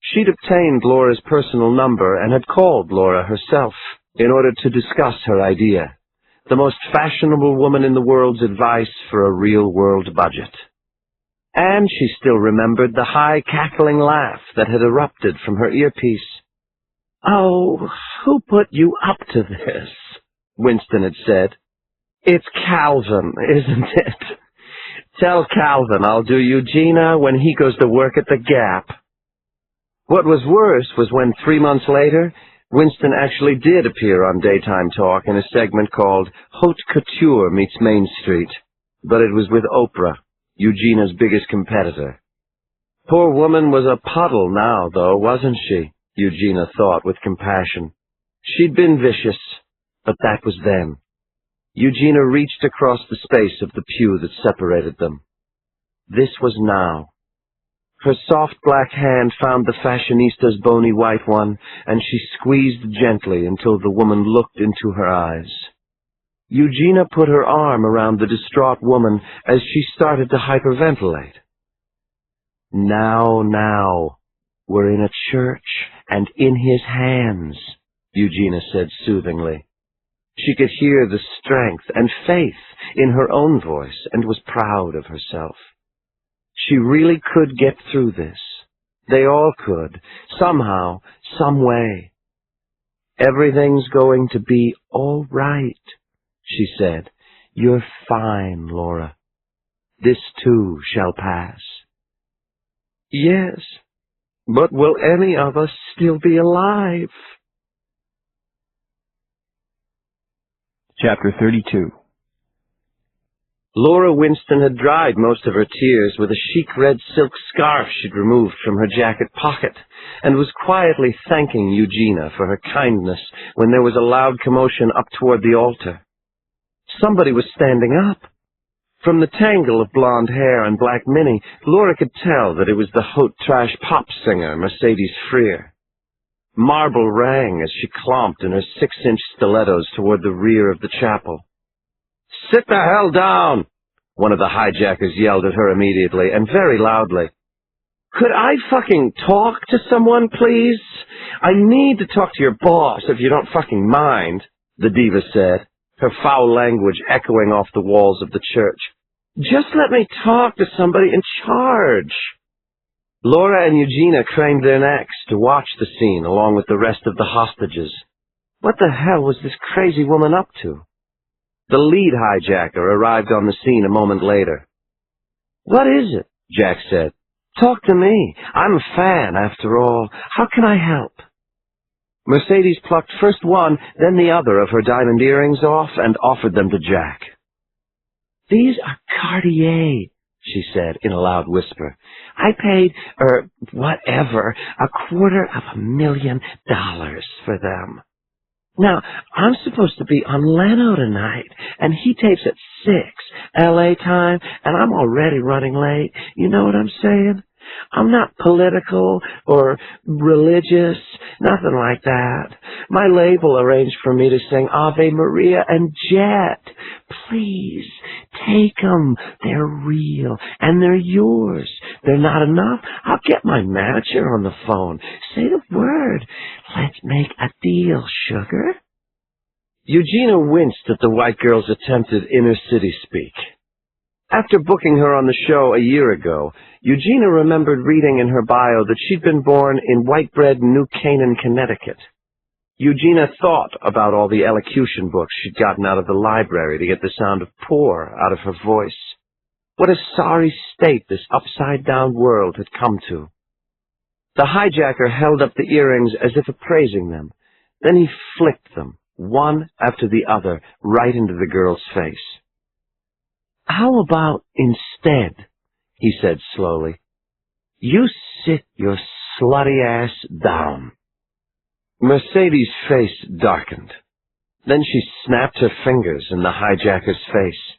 She'd obtained Laura's personal number and had called Laura herself in order to discuss her idea, the most fashionable woman in the world's advice for a real-world budget. And she still remembered the high, cackling laugh that had erupted from her earpiece. "Oh, who put you up to this?" Winston had said. "It's Calvin, isn't it? Tell Calvin I'll do Eugenia when he goes to work at the Gap." What was worse was when 3 months later, Winston actually did appear on Daytime Talk in a segment called Haute Couture Meets Main Street, but it was with Oprah, Eugenia's biggest competitor. Poor woman was a puddle now, though, wasn't she? Eugenia thought with compassion. She'd been vicious, but that was then. Eugenia reached across the space of the pew that separated them. This was now. Her soft black hand found the fashionista's bony white one, and she squeezed gently until the woman looked into her eyes. Eugenia put her arm around the distraught woman as she started to hyperventilate. Now, we're in a church and in his hands," Eugenia said soothingly. She could hear the strength and faith in her own voice and was proud of herself. She really could get through this. They all could, somehow, some way. "Everything's going to be all right," she said. "You're fine, Laura. This too shall pass." "Yes, but will any of us still be alive?" Chapter 32. Laura Winston had dried most of her tears with a chic red silk scarf she'd removed from her jacket pocket, and was quietly thanking Eugenia for her kindness when there was a loud commotion up toward the altar. Somebody was standing up. From the tangle of blonde hair and black mini, Laura could tell that it was the haute trash pop singer Mercedes Freer. Marble rang as she clomped in her 6-inch stilettos toward the rear of the chapel. "Sit the hell down!" one of the hijackers yelled at her immediately, and very loudly. Could I fucking talk to someone, please? I need to talk to your boss, if you don't fucking mind, the diva said, her foul language echoing off the walls of the church. Just let me talk to somebody in charge. Laura and Eugenia craned their necks to watch the scene along with the rest of the hostages. What the hell was this crazy woman up to? The lead hijacker arrived on the scene a moment later. What is it? Jack said. Talk to me. I'm a fan, after all. How can I help? Mercedes plucked first one, then the other of her diamond earrings off and offered them to Jack. These are Cartier, she said in a loud whisper. I paid, whatever, $250,000 for them. Now, I'm supposed to be on Leno tonight, and he tapes at 6 L.A. time, and I'm already running late. You know what I'm saying? I'm not political or religious, nothing like that. My label arranged for me to sing Ave Maria and Jet. Please, take 'em. They're real, and they're yours. They're not enough? I'll get my manager on the phone. Say the word. Let's make a deal, sugar. Eugenia winced at the white girl's attempted inner-city speak. After booking her on the show a year ago, Eugenia remembered reading in her bio that she'd been born in white-bread New Canaan, Connecticut. Eugenia thought about all the elocution books she'd gotten out of the library to get the sound of poor out of her voice. What a sorry state this upside-down world had come to. The hijacker held up the earrings as if appraising them. Then he flicked them, one after the other, right into the girl's face. How about instead, he said slowly, you sit your slutty ass down. Mercedes' face darkened. Then she snapped her fingers in the hijacker's face.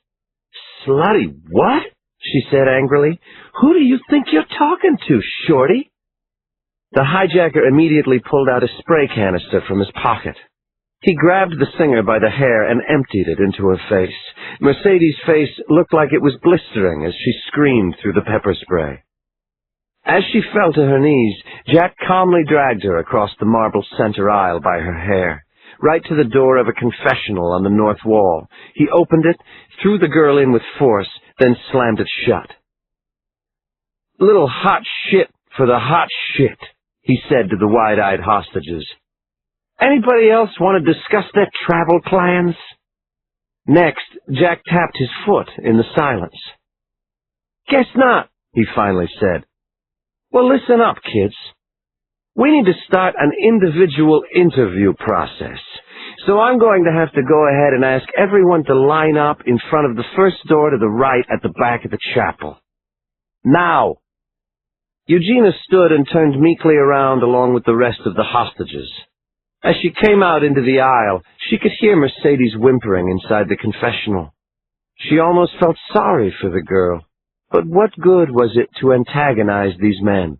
Slutty what? She said angrily. Who do you think you're talking to, shorty? The hijacker immediately pulled out a spray canister from his pocket. He grabbed the singer by the hair and emptied it into her face. Mercedes' face looked like it was blistering as she screamed through the pepper spray. As she fell to her knees, Jack calmly dragged her across the marble center aisle by her hair, right to the door of a confessional on the north wall. He opened it, threw the girl in with force, then slammed it shut. Little hot shit for the hot shit, he said to the wide-eyed hostages. Anybody else want to discuss their travel plans? Next, Jack tapped his foot in the silence. Guess not, he finally said. Well, listen up, kids. We need to start an individual interview process. So I'm going to have to go ahead and ask everyone to line up in front of the first door to the right at the back of the chapel. Now! Eugenia stood and turned meekly around along with the rest of the hostages. As she came out into the aisle, she could hear Mercedes whimpering inside the confessional. She almost felt sorry for the girl. But what good was it to antagonize these men?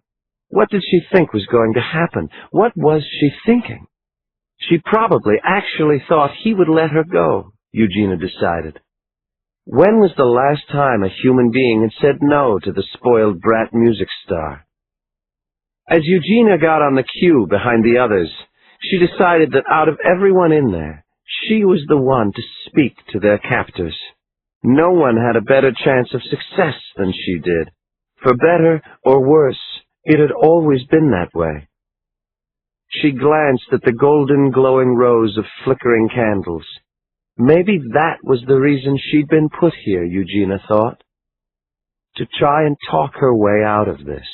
What did she think was going to happen? What was she thinking? She probably actually thought he would let her go, Eugenia decided. When was the last time a human being had said no to the spoiled brat music star? As Eugenia got on the queue behind the others, she decided that out of everyone in there, she was the one to speak to their captors. No one had a better chance of success than she did. For better or worse, it had always been that way. She glanced at the golden glowing rows of flickering candles. Maybe that was the reason she'd been put here, Eugenia thought. To try and talk her way out of this.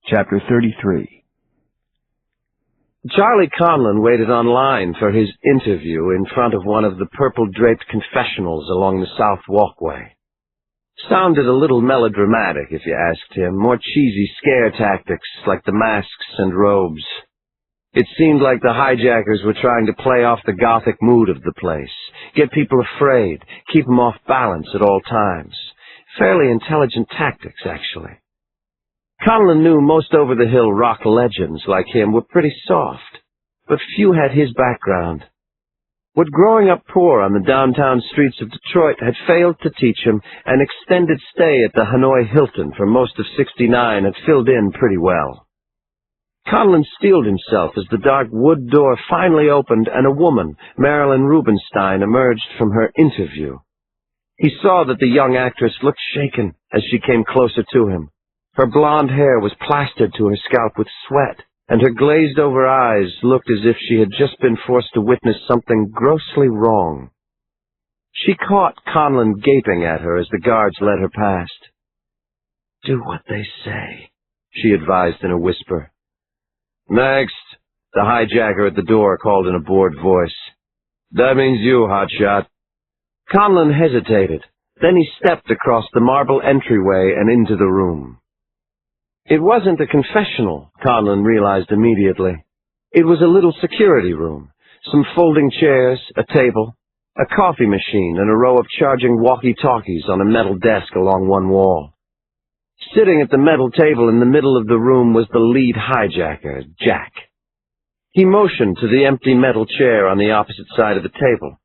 Chapter 33. Charlie Conlon waited online for his interview in front of one of the purple-draped confessionals along the south walkway. Sounded a little melodramatic, if you asked him, more cheesy scare tactics like the masks and robes. It seemed like the hijackers were trying to play off the gothic mood of the place, get people afraid, keep them off balance at all times. Fairly intelligent tactics, actually. Conlon knew most over-the-hill rock legends like him were pretty soft, but few had his background. What growing up poor on the downtown streets of Detroit had failed to teach him, an extended stay at the Hanoi Hilton for most of '69 had filled in pretty well. Conlon steeled himself as the dark wood door finally opened and a woman, Marilyn Rubenstein, emerged from her interview. He saw that the young actress looked shaken as she came closer to him. Her blonde hair was plastered to her scalp with sweat, and her glazed-over eyes looked as if she had just been forced to witness something grossly wrong. She caught Conlon gaping at her as the guards led her past. "Do what they say," she advised in a whisper. "Next," the hijacker at the door called in a bored voice. "That means you, hotshot." Conlon hesitated. Then he stepped across the marble entryway and into the room. It wasn't a confessional, Conlon realized immediately. It was a little security room, some folding chairs, a table, a coffee machine, and a row of charging walkie-talkies on a metal desk along one wall. Sitting at the metal table in the middle of the room was the lead hijacker, Jack. He motioned to the empty metal chair on the opposite side of the table.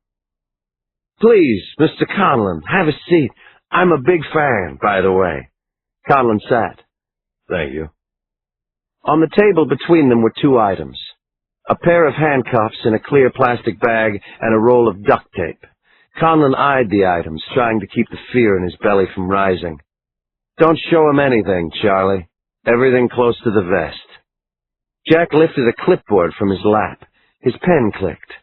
"Please, Mr. Conlon, have a seat. I'm a big fan, by the way." Conlon sat. "Thank you." On the table between them were two items: a pair of handcuffs in a clear plastic bag and a roll of duct tape. Conlon eyed the items, trying to keep the fear in his belly from rising. "Don't show him anything, Charlie. Everything close to the vest." Jack lifted a clipboard from his lap. His pen clicked.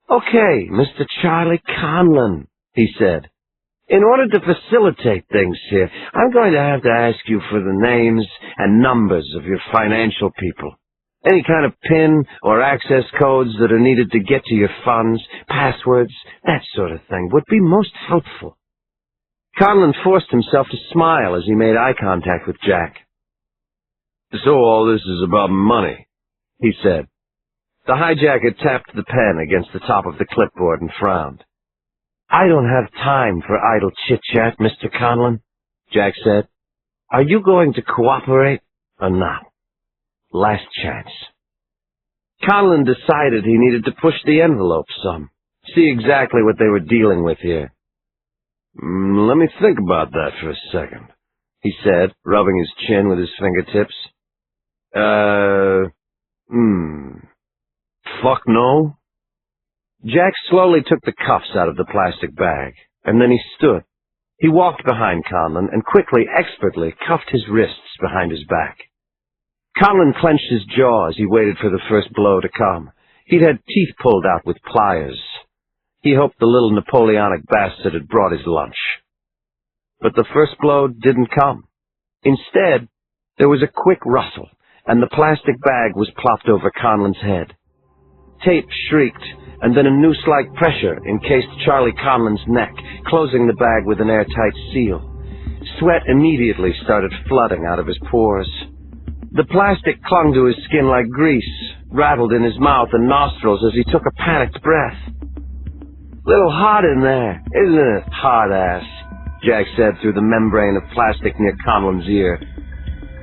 "Okay, Mr. Charlie Conlon," he said. "In order to facilitate things here, I'm going to have to ask you for the names and numbers of your financial people. Any kind of PIN or access codes that are needed to get to your funds, passwords, that sort of thing would be most helpful." Conlon forced himself to smile as he made eye contact with Jack. "So all this is about money," he said. The hijacker tapped the pen against the top of the clipboard and frowned. "I don't have time for idle chit-chat, Mr. Conlon," Jack said. "Are you going to cooperate or not? Last chance." Conlon decided he needed to push the envelope some, see exactly what they were dealing with here. "Let me think about that for a second," he said, rubbing his chin with his fingertips. Fuck no." Jack slowly took the cuffs out of the plastic bag, and then he stood. He walked behind Conlon and quickly, expertly, cuffed his wrists behind his back. Conlon clenched his jaw as he waited for the first blow to come. He'd had teeth pulled out with pliers. He hoped the little Napoleonic bastard had brought his lunch. But the first blow didn't come. Instead, there was a quick rustle, and the plastic bag was plopped over Conlon's head. Tape shrieked, and then a noose-like pressure encased Charlie Conlon's neck, closing the bag with an airtight seal. Sweat immediately started flooding out of his pores. The plastic clung to his skin like grease, rattled in his mouth and nostrils as he took a panicked breath. "Little hot in there, isn't it, hard-ass?" Jack said through the membrane of plastic near Conlon's ear.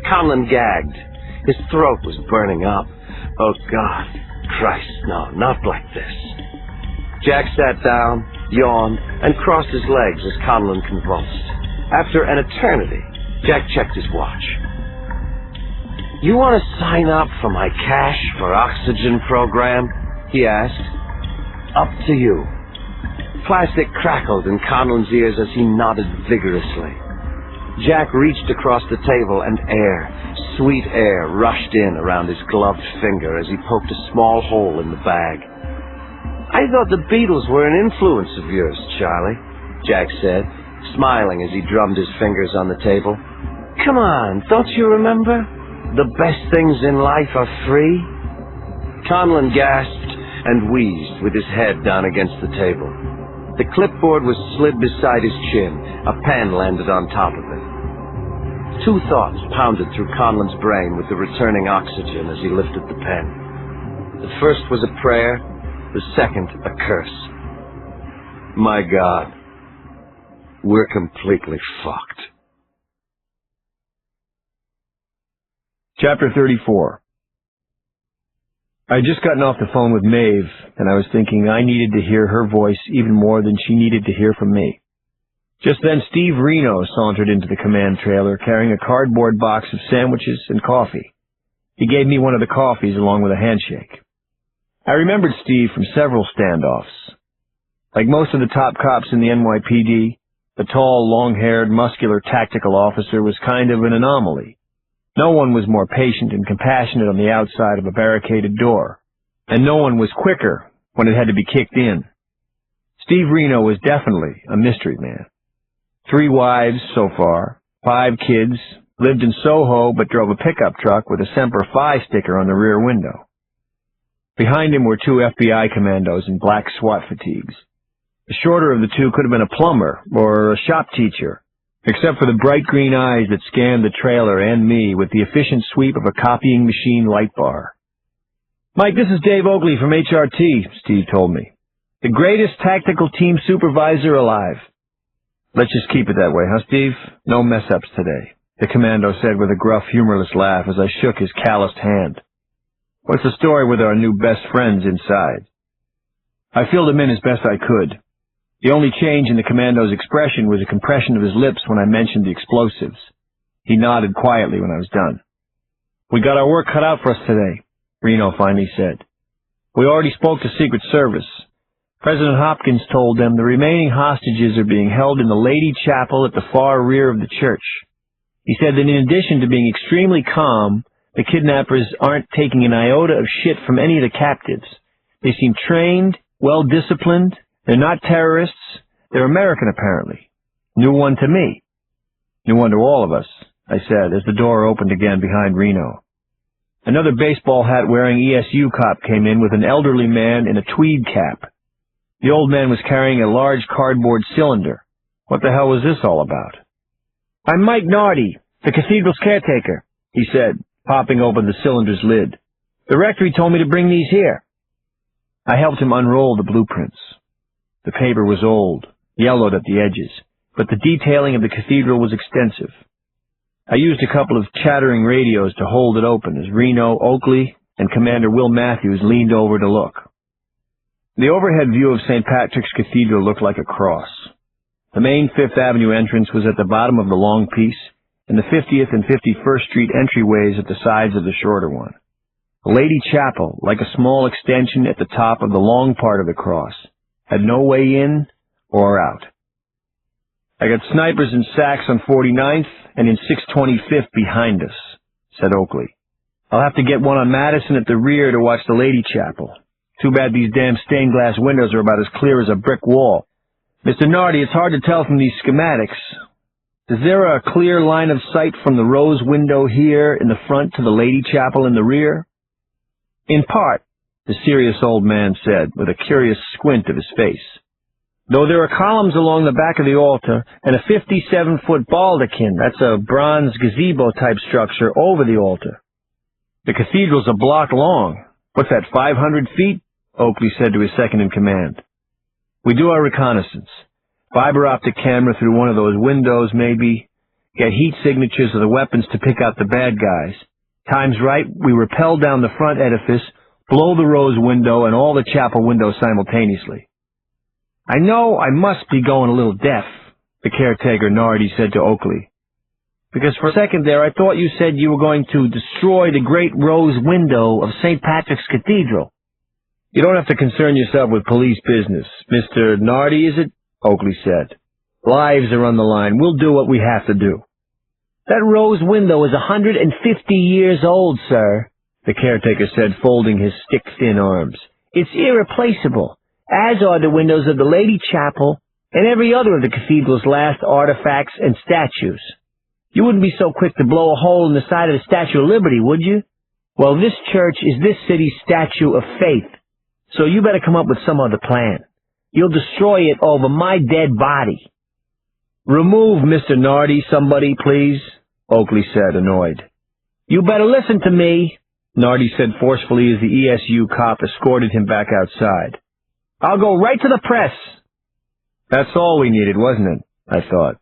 Conlon gagged. His throat was burning up. "Oh, God. Christ, no, not like this." Jack sat down, yawned, and crossed his legs as Conlon convulsed. After an eternity, Jack checked his watch. "You want to sign up for my cash for oxygen program?" he asked. "Up to you." Plastic crackled in Conlon's ears as he nodded vigorously. Jack reached across the table and air, sweet air, rushed in around his gloved finger as he poked a small hole in the bag. "I thought the Beatles were an influence of yours, Charlie," Jack said, smiling as he drummed his fingers on the table. "Come on, don't you remember? The best things in life are free." Conlon gasped and wheezed with his head down against the table. The clipboard was slid beside his chin. A pen landed on top of it. Two thoughts pounded through Conlon's brain with the returning oxygen as he lifted the pen. The first was a prayer, the second a curse. "My God, we're completely fucked." Chapter 34. I'd just gotten off the phone with Maeve, and I was thinking I needed to hear her voice even more than she needed to hear from me. Just then Steve Reno sauntered into the command trailer carrying a cardboard box of sandwiches and coffee. He gave me one of the coffees along with a handshake. I remembered Steve from several standoffs. Like most of the top cops in the NYPD, the tall, long-haired, muscular tactical officer was kind of an anomaly. No one was more patient and compassionate on the outside of a barricaded door, and no one was quicker when it had to be kicked in. Steve Reno was definitely a mystery man. 3 wives so far, 5 kids, lived in Soho but drove a pickup truck with a Semper Fi sticker on the rear window. Behind him were 2 FBI commandos in black SWAT fatigues. The shorter of the 2 could have been a plumber or a shop teacher, except for the bright green eyes that scanned the trailer and me with the efficient sweep of a copying machine light bar. "Mike, this is Dave Oakley from HRT, Steve told me. "The greatest tactical team supervisor alive." "Let's just keep it that way, huh, Steve? No mess-ups today," the commando said with a gruff, humorless laugh as I shook his calloused hand. "What's the story with our new best friends inside?" I filled him in as best I could. The only change in the commando's expression was a compression of his lips when I mentioned the explosives. He nodded quietly when I was done. "We got our work cut out for us today," Reno finally said. "We already spoke to Secret Service. President Hopkins told them the remaining hostages are being held in the Lady Chapel at the far rear of the church. He said that in addition to being extremely calm, the kidnappers aren't taking an iota of shit from any of the captives. They seem trained, well-disciplined. They're not terrorists. They're American, apparently. New one to me." "New one to all of us," I said, as the door opened again behind Reno. Another baseball hat-wearing ESU cop came in with an elderly man in a tweed cap. The old man was carrying a large cardboard cylinder. What the hell was this all about? "I'm Mike Nardi, the cathedral's caretaker," he said, popping open the cylinder's lid. "The rectory told me to bring these here." I helped him unroll the blueprints. The paper was old, yellowed at the edges, but the detailing of the cathedral was extensive. I used a couple of chattering radios to hold it open as Reno, Oakley, and Commander Will Matthews leaned over to look. The overhead view of St. Patrick's Cathedral looked like a cross. The main Fifth Avenue entrance was at the bottom of the long piece, and the 50th and 51st Street entryways at the sides of the shorter one. The Lady Chapel, like a small extension at the top of the long part of the cross, had no way in or out. "I got snipers in Saks on 49th and in 625th behind us," said Oakley. "I'll have to get one on Madison at the rear to watch the Lady Chapel. Too bad these damn stained glass windows are about as clear as a brick wall. Mr. Nardi, it's hard to tell from these schematics. Is there a clear line of sight from the rose window here in the front to the Lady Chapel in the rear?" "In part," the serious old man said, with a curious squint of his face. "Though there are columns along the back of the altar and a 57-foot baldachin, that's a bronze gazebo-type structure over the altar. The cathedral's a block long. What's that, 500 feet? Oakley said to his second-in-command. "We do our reconnaissance. Fiber optic camera through one of those windows, maybe. Get heat signatures of the weapons to pick out the bad guys. Time's right, we rappel down the front edifice, blow the rose window and all the chapel windows simultaneously." "I know I must be going a little deaf," the caretaker Nardi said to Oakley. "Because for a second there I thought you said you were going to destroy the great rose window of St. Patrick's Cathedral." "You don't have to concern yourself with police business. Mr. Nardi, is it?" Oakley said. "Lives are on the line. We'll do what we have to do." "That rose window is 150 years old, sir," the caretaker said, folding his stick-thin arms. "It's irreplaceable, as are the windows of the Lady Chapel and every other of the cathedral's last artifacts and statues. You wouldn't be so quick to blow a hole in the side of the Statue of Liberty, would you? Well, this church is this city's statue of faith, so you better come up with some other plan. You'll destroy it over my dead body." "Remove Mr. Nardi, somebody, please," Oakley said, annoyed. "You better listen to me," Nardi said forcefully as the ESU cop escorted him back outside. "I'll go right to the press." That's all we needed, wasn't it? I thought.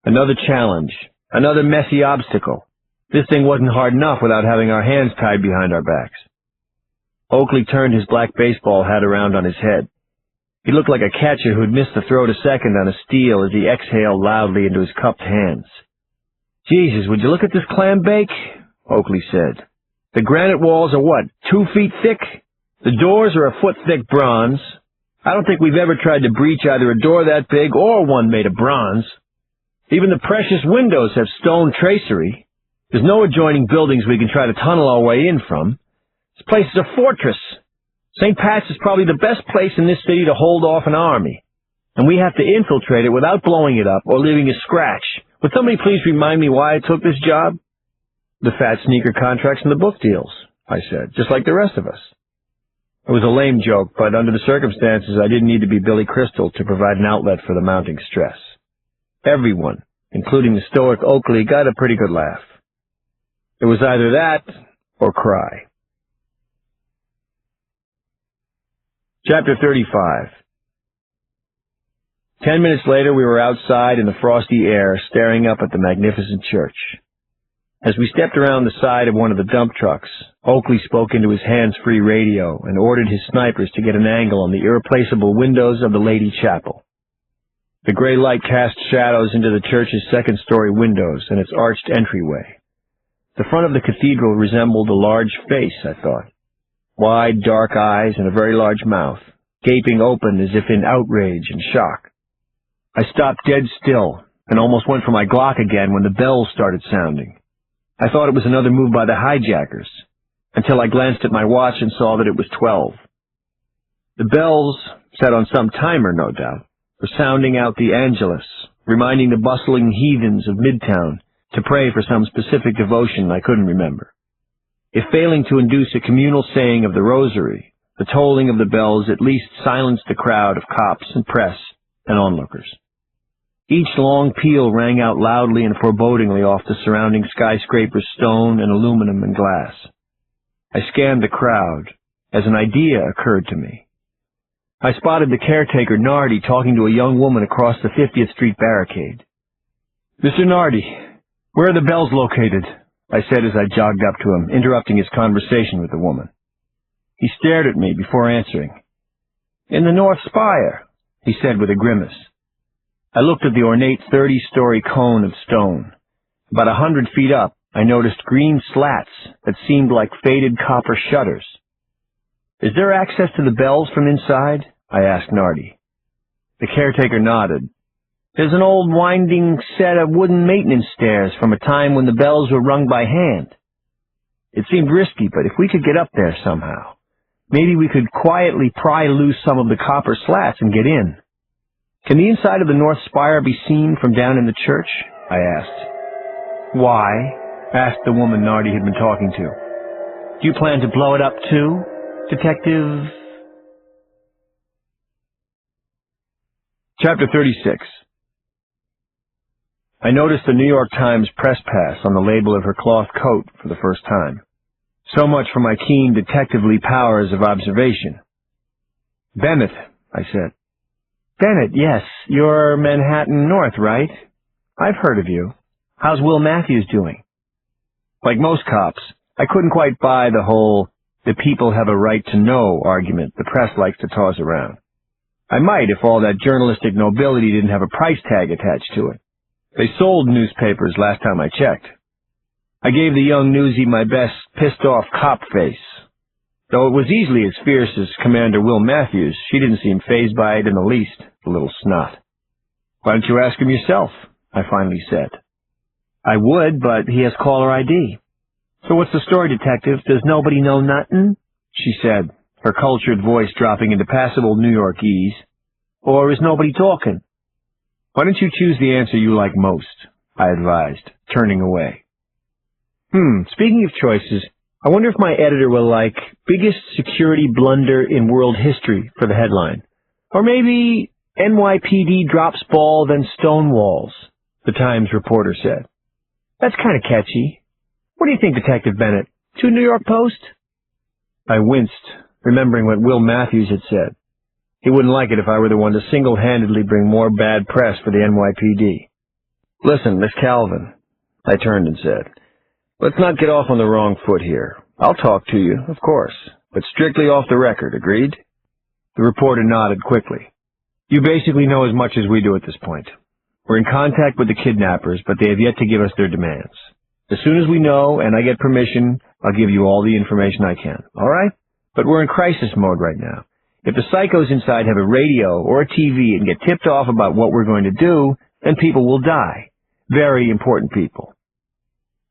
Another challenge. Another messy obstacle. This thing wasn't hard enough without having our hands tied behind our backs. Oakley turned his black baseball hat around on his head. He looked like a catcher who'd missed the throw to second on a steal as he exhaled loudly into his cupped hands. "Jesus, would you look at this clam bake?" Oakley said. "The granite walls are what, 2 feet thick? The doors are a foot thick bronze. I don't think we've ever tried to breach either a door that big or one made of bronze. Even the precious windows have stone tracery. There's no adjoining buildings we can try to tunnel our way in from. This place is a fortress. St. Pat's is probably the best place in this city to hold off an army, and we have to infiltrate it without blowing it up or leaving a scratch. Would somebody please remind me why I took this job?" "The fat sneaker contracts and the book deals," I said, "just like the rest of us." It was a lame joke, but under the circumstances I didn't need to be Billy Crystal to provide an outlet for the mounting stress. Everyone, including the stoic Oakley, got a pretty good laugh. It was either that or cry. Chapter 35. 10 minutes later, we were outside in the frosty air, staring up at the magnificent church. As we stepped around the side of one of the dump trucks, Oakley spoke into his hands-free radio and ordered his snipers to get an angle on the irreplaceable windows of the Lady Chapel. The gray light cast shadows into the church's second-story windows and its arched entryway. The front of the cathedral resembled a large face, I thought. Wide, dark eyes and a very large mouth, gaping open as if in outrage and shock. I stopped dead still and almost went for my Glock again when the bells started sounding. I thought it was another move by the hijackers, until I glanced at my watch and saw that it was 12. The bells, set on some timer no doubt, were sounding out the Angelus, reminding the bustling heathens of Midtown to pray for some specific devotion I couldn't remember. If failing to induce a communal saying of the rosary, the tolling of the bells at least silenced the crowd of cops and press and onlookers. Each long peal rang out loudly and forebodingly off the surrounding skyscraper's stone and aluminum and glass. I scanned the crowd as an idea occurred to me. I spotted the caretaker, Nardi, talking to a young woman across the 50th Street barricade. "Mr. Nardi, where are the bells located?" I said as I jogged up to him, interrupting his conversation with the woman. He stared at me before answering. "In the North Spire," he said with a grimace. I looked at the ornate 30-story cone of stone. About 100 feet up, I noticed green slats that seemed like faded copper shutters. "Is there access to the bells from inside?" I asked Nardi. The caretaker nodded. "There's an old winding set of wooden maintenance stairs from a time when the bells were rung by hand." It seemed risky, but if we could get up there somehow, maybe we could quietly pry loose some of the copper slats and get in. "Can the inside of the North Spire be seen from down in the church?" I asked. "Why?" asked the woman Nardi had been talking to. "Do you plan to blow it up too, Detective?" Chapter 36. I noticed the New York Times press pass on the label of her cloth coat for the first time. So much for my keen detectively powers of observation. "Bennett," I said. "Bennett, yes. You're Manhattan North, right? I've heard of you. How's Will Matthews doing?" Like most cops, I couldn't quite buy the whole "the people have a right to know" argument the press likes to toss around. I might if all that journalistic nobility didn't have a price tag attached to it. They sold newspapers last time I checked. I gave the young newsie my best pissed-off cop face. Though it was easily as fierce as Commander Will Matthews, she didn't seem fazed by it in the least, the little snot. "Why don't you ask him yourself?" I finally said. "I would, but he has caller ID." "So what's the story, Detective? Does nobody know nothin'?" she said, her cultured voice dropping into passable New Yorkese. "Or is nobody talking?" "Why don't you choose the answer you like most?" I advised, turning away. Speaking of choices, I wonder if my editor will like "biggest security blunder in world history" for the headline. Or maybe "NYPD drops ball then stonewalls," the Times reporter said. That's kind of catchy. What do you think, Detective Bennett? Too New York Post? I winced, remembering what Will Matthews had said. He wouldn't like it if I were the one to single-handedly bring more bad press for the NYPD. "Listen, Miss Calvin," I turned and said, "let's not get off on the wrong foot here. I'll talk to you, of course, but strictly off the record, agreed? The reporter nodded quickly. You basically know as much as we do at this point. We're in contact with the kidnappers, but they have yet to give us their demands. As soon as we know, and I get permission, I'll give you all the information I can, all right? But we're in crisis mode right now. If the psychos inside have a radio or a TV and get tipped off about what we're going to do, then people will die. Very important people.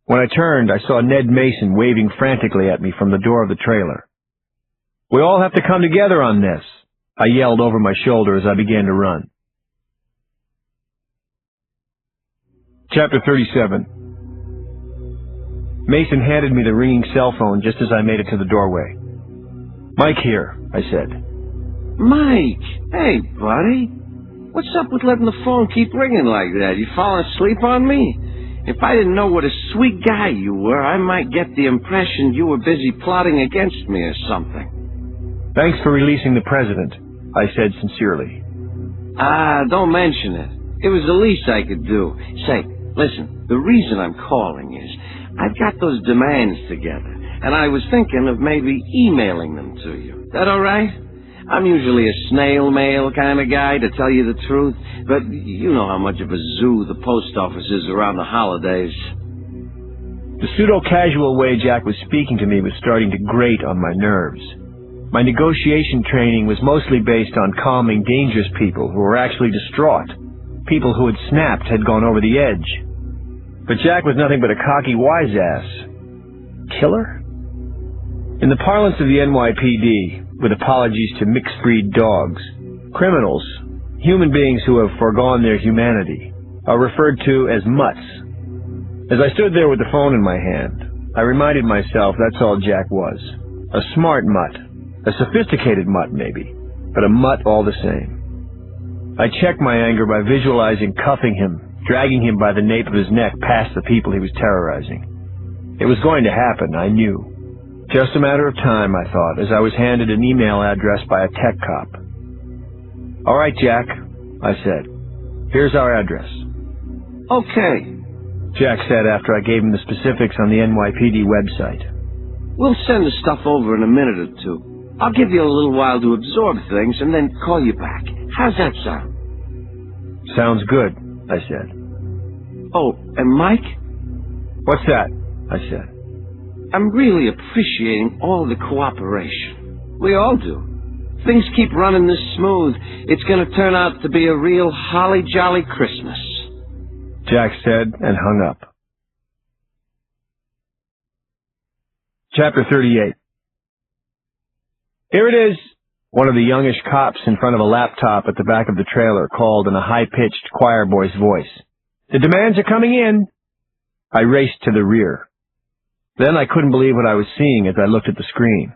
When I turned, I saw Ned Mason waving frantically at me from the door of the trailer. We all have to come together on this, I yelled over my shoulder as I began to run. Chapter 37. Mason handed me the ringing cell phone just as I made it to the doorway. Mike here, I said. Mike! Hey, buddy. What's up with letting the phone keep ringing like that? You falling asleep on me? If I didn't know what a sweet guy you were, I might get the impression you were busy plotting against me or something. Thanks for releasing the president, I said sincerely. Don't mention it. It was the least I could do. Say, listen, the reason I'm calling is I've got those demands together, and I was thinking of maybe emailing them to you. That all right? I'm usually a snail mail kind of guy, to tell you the truth, but you know how much of a zoo the post office is around the holidays. The pseudo-casual way Jack was speaking to me was starting to grate on my nerves. My negotiation training was mostly based on calming dangerous people who were actually distraught. People who had snapped had gone over the edge. But Jack was nothing but a cocky wise-ass. Killer? In the parlance of the NYPD, with apologies to mixed-breed dogs, criminals, human beings who have foregone their humanity, are referred to as mutts. As I stood there with the phone in my hand, I reminded myself that's all Jack was. A smart mutt. A sophisticated mutt, maybe, but a mutt all the same. I checked my anger by visualizing cuffing him, dragging him by the nape of his neck past the people he was terrorizing. It was going to happen, I knew. Just a matter of time, I thought, as I was handed an email address by a tech cop. All right, Jack, I said. Here's our address. Okay, Jack said after I gave him the specifics on the NYPD website. We'll send the stuff over in a minute or two. I'll give you a little while to absorb things and then call you back. How's that sound? Sounds good, I said. Oh, and Mike? What's that? I said. I'm really appreciating all the cooperation. We all do. Things keep running this smooth. It's going to turn out to be a real holly jolly Christmas. Jack said and hung up. Chapter 38. Here it is, one of the youngish cops in front of a laptop at the back of the trailer called in a high-pitched choir boy's voice. The demands are coming in. I raced to the rear. Then I couldn't believe what I was seeing as I looked at the screen.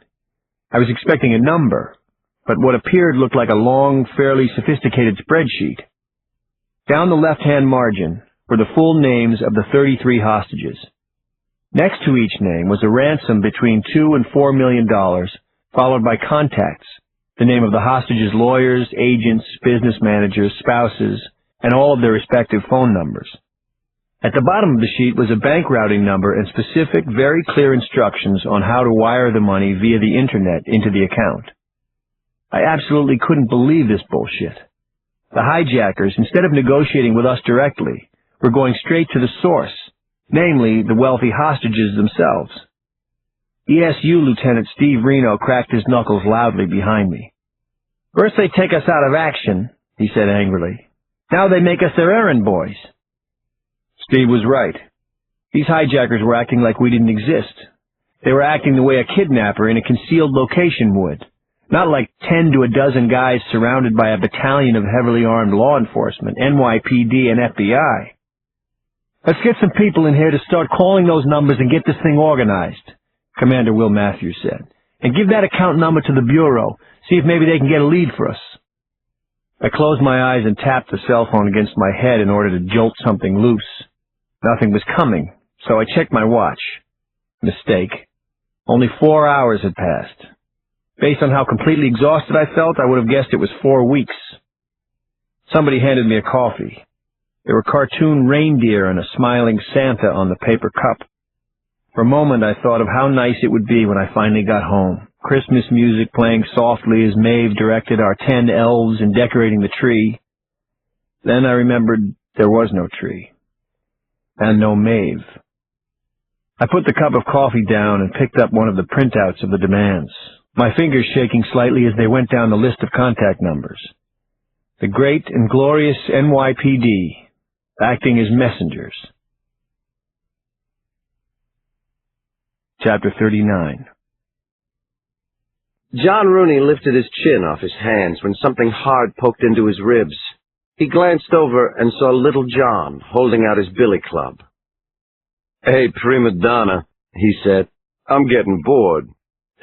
I was expecting a number, but what appeared looked like a long, fairly sophisticated spreadsheet. Down the left-hand margin were the full names of the 33 hostages. Next to each name was a ransom between $2 and $4 million, followed by contacts, the name of the hostages' lawyers, agents, business managers, spouses, and all of their respective phone numbers. At the bottom of the sheet was a bank routing number and specific, very clear instructions on how to wire the money via the internet into the account. I absolutely couldn't believe this bullshit. The hijackers, instead of negotiating with us directly, were going straight to the source, namely the wealthy hostages themselves. ESU Lieutenant Steve Reno cracked his knuckles loudly behind me. First they take us out of action, he said angrily. Now they make us their errand boys. Steve was right. These hijackers were acting like we didn't exist. They were acting the way a kidnapper in a concealed location would, not like 10 to a dozen guys surrounded by a battalion of heavily armed law enforcement, NYPD and FBI. Let's get some people in here to start calling those numbers and get this thing organized, Commander Will Matthews said, and give that account number to the Bureau, see if maybe they can get a lead for us. I closed my eyes and tapped the cell phone against my head in order to jolt something loose. Nothing was coming, so I checked my watch. Mistake. Only 4 hours had passed. Based on how completely exhausted I felt, I would have guessed it was 4 weeks. Somebody handed me a coffee. There were cartoon reindeer and a smiling Santa on the paper cup. For a moment I thought of how nice it would be when I finally got home. Christmas music playing softly as Maeve directed our 10 elves in decorating the tree. Then I remembered there was no tree. And no Maeve. I put the cup of coffee down and picked up one of the printouts of the demands, my fingers shaking slightly as they went down the list of contact numbers. The great and glorious NYPD, acting as messengers. Chapter 39. John Rooney lifted his chin off his hands when something hard poked into his ribs. He glanced over and saw Little John holding out his billy club. "Hey, prima donna," he said, "I'm getting bored.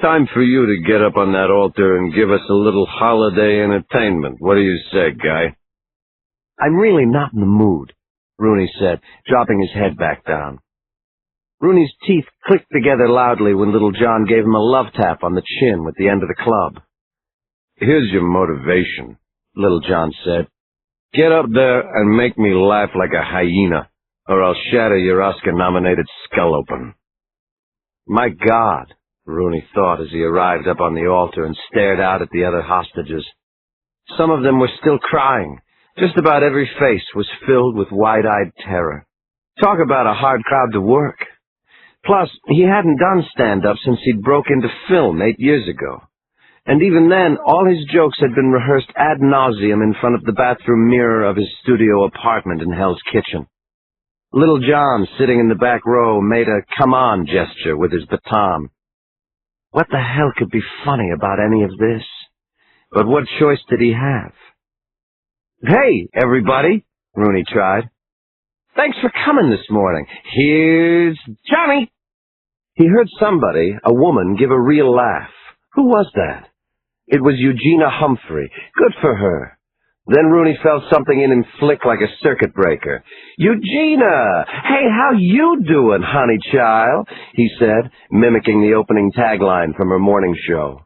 Time for you to get up on that altar and give us a little holiday entertainment. What do you say, guy?" "I'm really not in the mood," Rooney said, dropping his head back down. Rooney's teeth clicked together loudly when Little John gave him a love tap on the chin with the end of the club. "Here's your motivation," Little John said. "Get up there and make me laugh like a hyena, or I'll shatter your Oscar-nominated skull open." My God, Rooney thought as he arrived up on the altar and stared out at the other hostages. Some of them were still crying. Just about every face was filled with wide-eyed terror. Talk about a hard crowd to work. Plus, he hadn't done stand-up since he'd broke into film 8 years ago. And even then, all his jokes had been rehearsed ad nauseum in front of the bathroom mirror of his studio apartment in Hell's Kitchen. Little John, sitting in the back row, made a come-on gesture with his baton. What the hell could be funny about any of this? But what choice did he have? "Hey, everybody," Rooney tried. "Thanks for coming this morning. Here's Johnny." He heard somebody, a woman, give a real laugh. Who was that? It was Eugenia Humphrey. Good for her. Then Rooney felt something in him flick like a circuit breaker. "Eugenia! Hey, how you doing, honey child?" he said, mimicking the opening tagline from her morning show.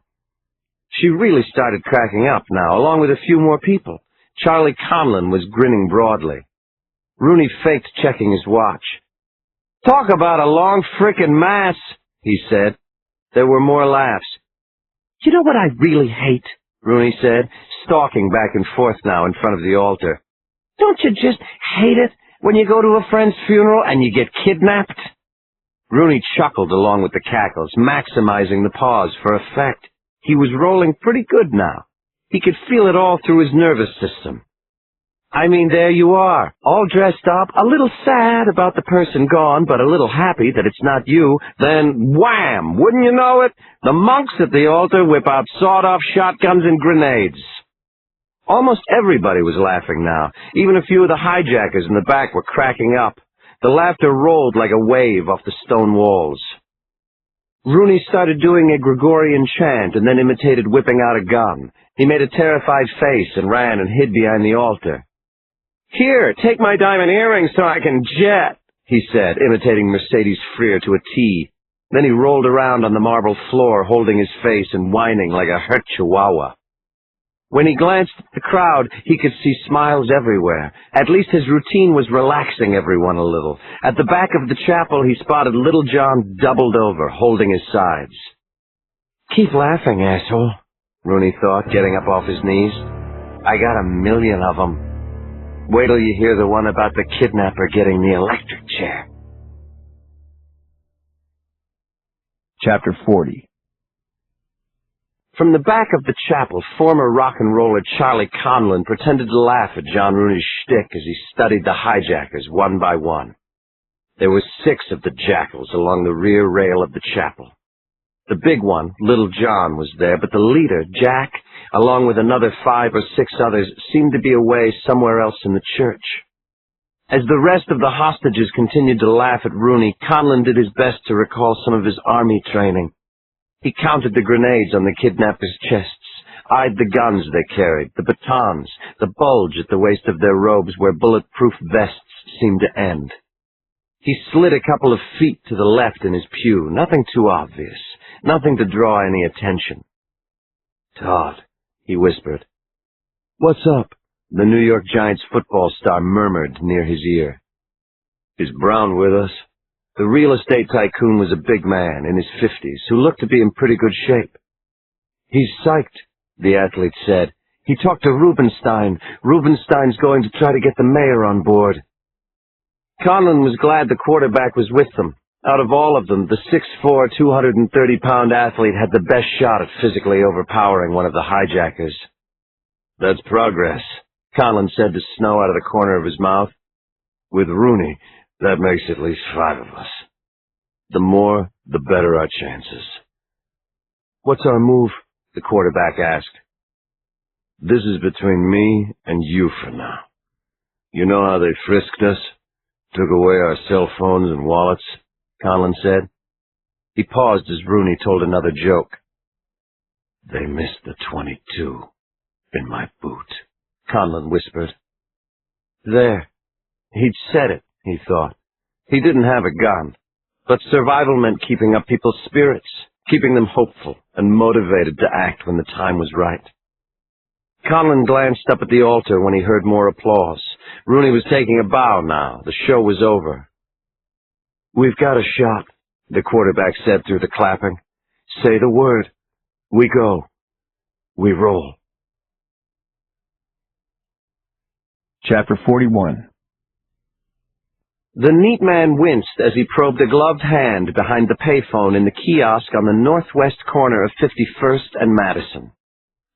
She really started cracking up now, along with a few more people. Charlie Conlon was grinning broadly. Rooney faked checking his watch. "Talk about a long frickin' mass," he said. There were more laughs. "You know what I really hate?" Rooney said, stalking back and forth now in front of the altar. "Don't you just hate it when you go to a friend's funeral and you get kidnapped?" Rooney chuckled along with the cackles, maximizing the pause for effect. He was rolling pretty good now. He could feel it all through his nervous system. I mean, there you are, all dressed up, a little sad about the person gone, but a little happy that it's not you. Then, wham! Wouldn't you know it? The monks at the altar whip out sawed-off shotguns and grenades. Almost everybody was laughing now. Even a few of the hijackers in the back were cracking up. The laughter rolled like a wave off the stone walls. Rooney started doing a Gregorian chant and then imitated whipping out a gun. He made a terrified face and ran and hid behind the altar. "Here, take my diamond earrings so I can jet," he said, imitating Mercedes Freer to a T. Then he rolled around on the marble floor, holding his face and whining like a hurt chihuahua. When he glanced at the crowd, he could see smiles everywhere. At least his routine was relaxing everyone a little. At the back of the chapel, he spotted Little John doubled over, holding his sides. "Keep laughing, asshole," Rooney thought, getting up off his knees. "I got 1,000,000 of them. Wait till you hear the one about the kidnapper getting the electric chair." Chapter 40. From the back of the chapel, former rock and roller Charlie Conlon pretended to laugh at John Rooney's shtick as he studied the hijackers one by one. There were 6 of the jackals along the rear rail of the chapel. The big one, Little John, was there, but the leader, Jack, along with another 5 or 6 others, seemed to be away somewhere else in the church. As the rest of the hostages continued to laugh at Rooney, Conlon did his best to recall some of his army training. He counted the grenades on the kidnappers' chests, eyed the guns they carried, the batons, the bulge at the waist of their robes where bulletproof vests seemed to end. He slid a couple of feet to the left in his pew, nothing too obvious, nothing to draw any attention. "Todd," he whispered. "What's up?" the New York Giants football star murmured near his ear. "Is Brown with us?" The real estate tycoon was a big man in his 50s who looked to be in pretty good shape. "He's psyched," the athlete said. "He talked to Rubenstein. Rubenstein's going to try to get the mayor on board." Conlon was glad the quarterback was with them. Out of all of them, the 6'4", 230-pound athlete had the best shot at physically overpowering one of the hijackers. "That's progress," Conlon said to Snow out of the corner of his mouth. "With Rooney, that makes at least 5 of us. The more, the better our chances." "What's our move?" the quarterback asked. "This is between me and you for now. You know how they frisked us? Took away our cell phones and wallets," Conlon said. He paused as Rooney told another joke. "They missed the .22 in my boot," Conlon whispered. There. He'd said it, he thought. He didn't have a gun, but survival meant keeping up people's spirits, keeping them hopeful and motivated to act when the time was right. Conlon glanced up at the altar when he heard more applause. Rooney was taking a bow now. The show was over. "We've got a shot," the quarterback said through the clapping. "Say the word. We go. We roll." Chapter 41. The neat man winced as he probed a gloved hand behind the payphone in the kiosk on the northwest corner of 51st and Madison.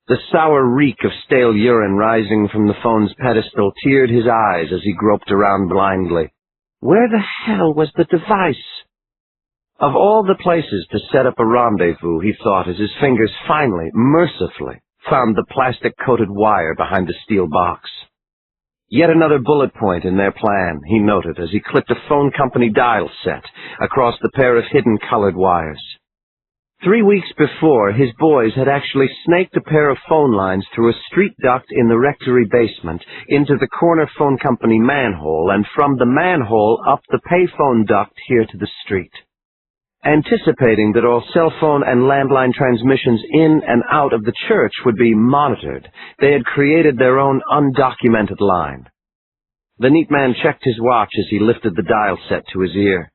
The sour reek of stale urine rising from the phone's pedestal teared his eyes as he groped around blindly. Where the hell was the device? Of all the places to set up a rendezvous, he thought as his fingers finally, mercifully, found the plastic-coated wire behind the steel box. Yet another bullet point in their plan, he noted as he clipped a phone company dial set across the pair of hidden colored wires. 3 weeks before, his boys had actually snaked a pair of phone lines through a street duct in the rectory basement into the corner phone company manhole, and from the manhole up the payphone duct here to the street. Anticipating that all cell phone and landline transmissions in and out of the church would be monitored, they had created their own undocumented line. The neat man checked his watch as he lifted the dial set to his ear.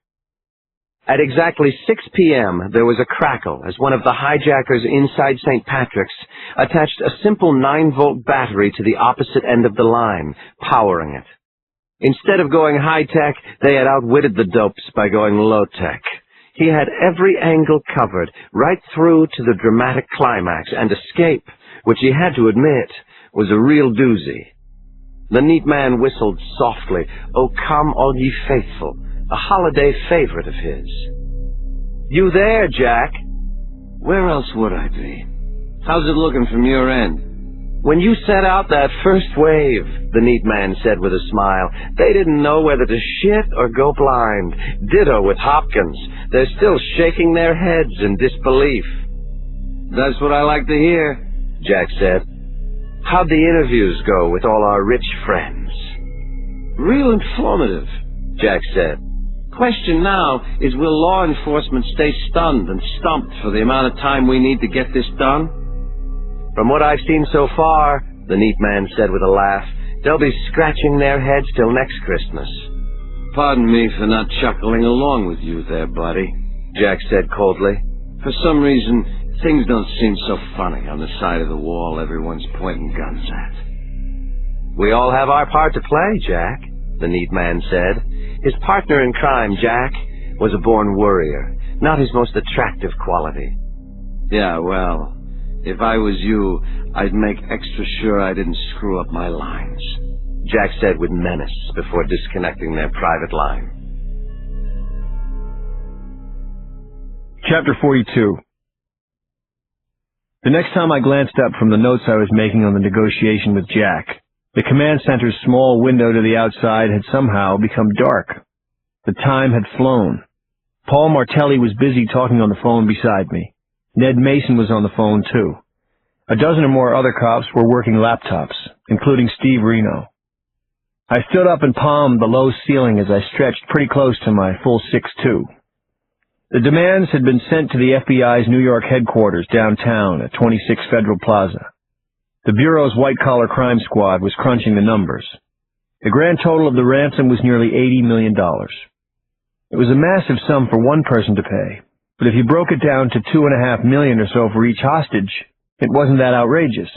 At exactly 6 p.m., there was a crackle as one of the hijackers inside St. Patrick's attached a simple 9-volt battery to the opposite end of the line, powering it. Instead of going high-tech, they had outwitted the dopes by going low-tech. He had every angle covered, right through to the dramatic climax, and escape, which he had to admit, was a real doozy. The neat man whistled softly, "O Come All Ye Faithful," a holiday favorite of his. "You there, Jack?" "Where else would I be? How's it looking from your end?" "When you set out that first wave," the neat man said with a smile, "they didn't know whether to shit or go blind. Ditto with Hopkins. They're still shaking their heads in disbelief." "That's what I like to hear," Jack said. "How'd the interviews go with all our rich friends?" "Real informative," Jack said. "Question now is, will law enforcement stay stunned and stumped for the amount of time we need to get this done?" "From what I've seen so far," the neat man said with a laugh, "they'll be scratching their heads till next Christmas." "Pardon me for not chuckling along with you there, buddy," Jack said coldly. "For some reason, things don't seem so funny on the side of the wall everyone's pointing guns at." "We all have our part to play, Jack," the neat man said. His partner in crime, Jack, was a born worrier, not his most attractive quality. "Yeah, well, if I was you, I'd make extra sure I didn't screw up my lines," Jack said with menace before disconnecting their private line. Chapter 42. The next time I glanced up from the notes I was making on the negotiation with Jack, the command center's small window to the outside had somehow become dark. The time had flown. Paul Martelli was busy talking on the phone beside me. Ned Mason was on the phone, too. A dozen or more other cops were working laptops, including Steve Reno. I stood up and palmed the low ceiling as I stretched pretty close to my full 6'2". The demands had been sent to the FBI's New York headquarters downtown at 26 Federal Plaza. The Bureau's white-collar crime squad was crunching the numbers. The grand total of the ransom was nearly $80 million. It was a massive sum for one person to pay, but if you broke it down to $2.5 million or so for each hostage, it wasn't that outrageous.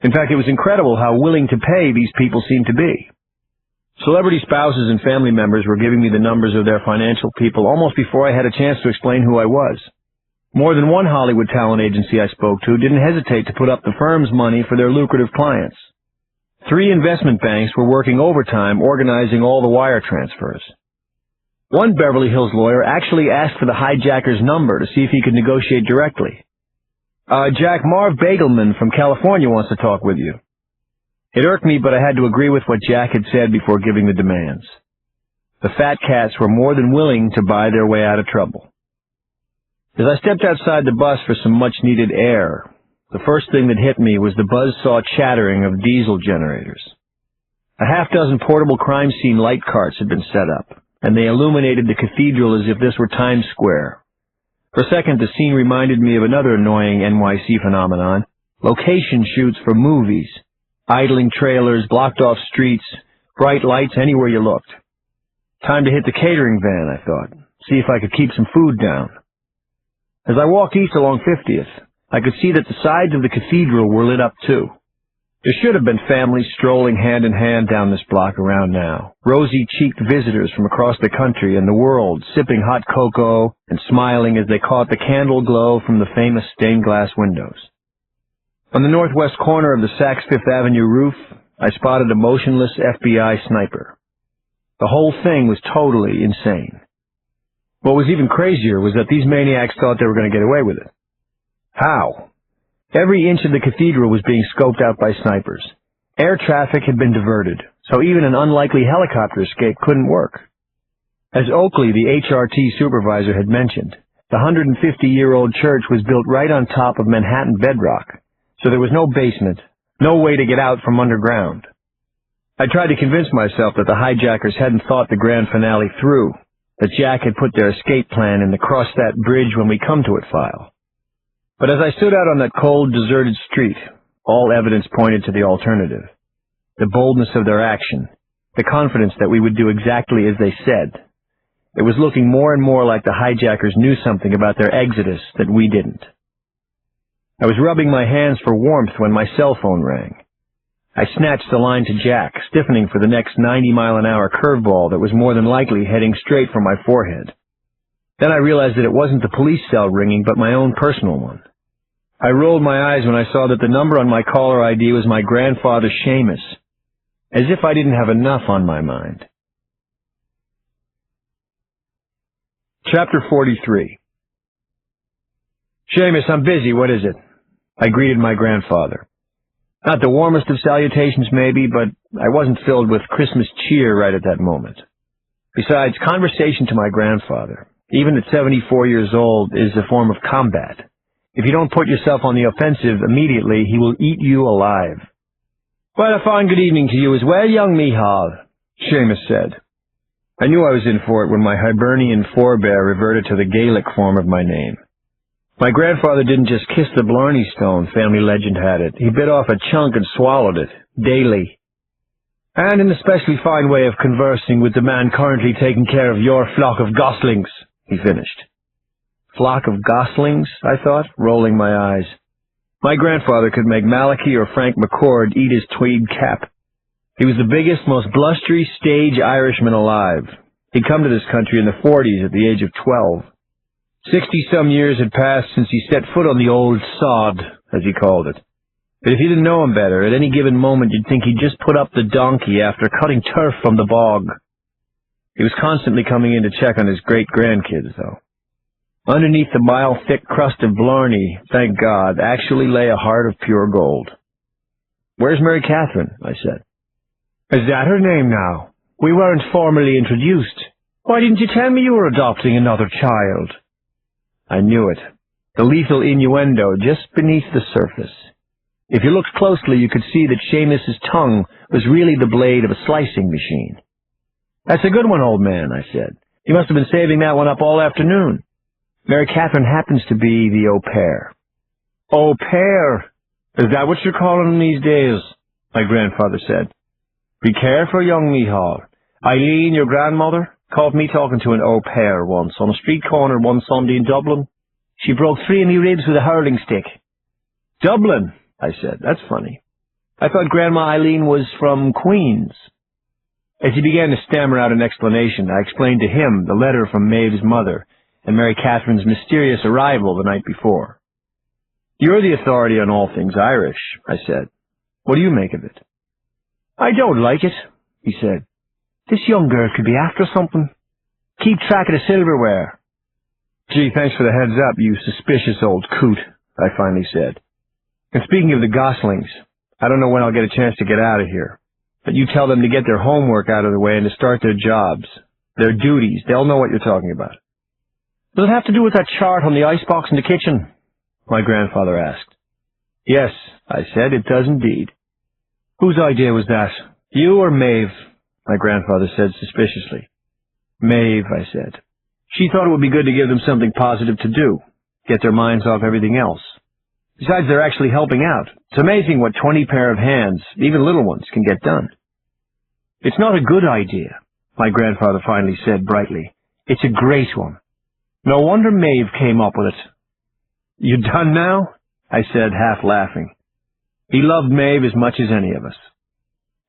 In fact, it was incredible how willing to pay these people seemed to be. Celebrity spouses and family members were giving me the numbers of their financial people almost before I had a chance to explain who I was. More than one Hollywood talent agency I spoke to didn't hesitate to put up the firm's money for their lucrative clients. 3 investment banks were working overtime organizing all the wire transfers. One Beverly Hills lawyer actually asked for the hijacker's number to see if he could negotiate directly. Jack, Marv Bagelman from California wants to talk with you. It irked me, but I had to agree with what Jack had said before giving the demands. The fat cats were more than willing to buy their way out of trouble. As I stepped outside the bus for some much-needed air, the first thing that hit me was the buzzsaw chattering of diesel generators. A half-dozen portable crime scene light carts had been set up, and they illuminated the cathedral as if this were Times Square. For a second, the scene reminded me of another annoying NYC phenomenon, location shoots for movies, idling trailers, blocked-off streets, bright lights anywhere you looked. Time to hit the catering van, I thought, see if I could keep some food down. As I walked east along 50th, I could see that the sides of the cathedral were lit up too. There should have been families strolling hand in hand down this block around now, rosy-cheeked visitors from across the country and the world, sipping hot cocoa and smiling as they caught the candle glow from the famous stained-glass windows. On the northwest corner of the Saks Fifth Avenue roof, I spotted a motionless FBI sniper. The whole thing was totally insane. What was even crazier was that these maniacs thought they were going to get away with it. How? Every inch of the cathedral was being scoped out by snipers. Air traffic had been diverted, so even an unlikely helicopter escape couldn't work. As Oakley, the HRT supervisor, had mentioned, the 150-year-old church was built right on top of Manhattan bedrock, so there was no basement, no way to get out from underground. I tried to convince myself that the hijackers hadn't thought the grand finale through, that Jack had put their escape plan in the cross that bridge when we come to it file. But as I stood out on that cold, deserted street, all evidence pointed to the alternative. The boldness of their action, the confidence that we would do exactly as they said. It was looking more and more like the hijackers knew something about their exodus that we didn't. I was rubbing my hands for warmth when my cell phone rang. I snatched the line to Jack, stiffening for the next 90-mile-an-hour curveball that was more than likely heading straight for my forehead. Then I realized that it wasn't the police cell ringing, but my own personal one. I rolled my eyes when I saw that the number on my caller ID was my grandfather Seamus, as if I didn't have enough on my mind. Chapter 43. Seamus, I'm busy, what is it? I greeted my grandfather. Not the warmest of salutations, maybe, but I wasn't filled with Christmas cheer right at that moment. Besides, conversation to my grandfather, even at 74 years old, is a form of combat. If you don't put yourself on the offensive immediately, he will eat you alive. Well, a fine good evening to you as well, young Mihal, Seamus said. I knew I was in for it when my Hibernian forebear reverted to the Gaelic form of my name. My grandfather didn't just kiss the Blarney Stone, family legend had it. He bit off a chunk and swallowed it, daily. And an especially fine way of conversing with the man currently taking care of your flock of goslings, he finished. Flock of goslings, I thought, rolling my eyes. My grandfather could make Malachi or Frank McCord eat his tweed cap. He was the biggest, most blustery stage Irishman alive. He'd come to this country in the 40s at the age of 12. 60-some years had passed since he set foot on the old sod, as he called it. But if you didn't know him better, at any given moment you'd think he'd just put up the donkey after cutting turf from the bog. He was constantly coming in to check on his great-grandkids, though. Underneath the mile-thick crust of Blarney, thank God, actually lay a heart of pure gold. Where's Mary Catherine? I said. Is that her name now? We weren't formally introduced. Why didn't you tell me you were adopting another child? I knew it. The lethal innuendo just beneath the surface. If you looked closely, you could see that Seamus's tongue was really the blade of a slicing machine. That's a good one, old man, I said. You must have been saving that one up all afternoon. Mary Catherine happens to be the au pair. Au pair? Is that what you're calling them these days? My grandfather said. Be careful, young Mihal. Eileen, your grandmother, Caught me talking to an au pair once on a street corner one Sunday in Dublin. She broke 3 of me ribs with a hurling stick. Dublin, I said. That's funny. I thought Grandma Eileen was from Queens. As he began to stammer out an explanation, I explained to him the letter from Maeve's mother and Mary Catherine's mysterious arrival the night before. You're the authority on all things Irish, I said. What do you make of it? I don't like it, he said. This young girl could be after something. Keep track of the silverware. Gee, thanks for the heads up, you suspicious old coot, I finally said. And speaking of the Goslings, I don't know when I'll get a chance to get out of here, but you tell them to get their homework out of the way and to start their jobs, their duties. They'll know what you're talking about. Does it have to do with that chart on the icebox in the kitchen? My grandfather asked. Yes, I said, it does indeed. Whose idea was that? You or Maeve? My grandfather said suspiciously. Maeve, I said. She thought it would be good to give them something positive to do, get their minds off everything else. Besides, they're actually helping out. It's amazing what 20 pair of hands, even little ones, can get done. It's not a good idea, my grandfather finally said brightly. It's a great one. No wonder Maeve came up with it. You done now? I said, half laughing. He loved Maeve as much as any of us.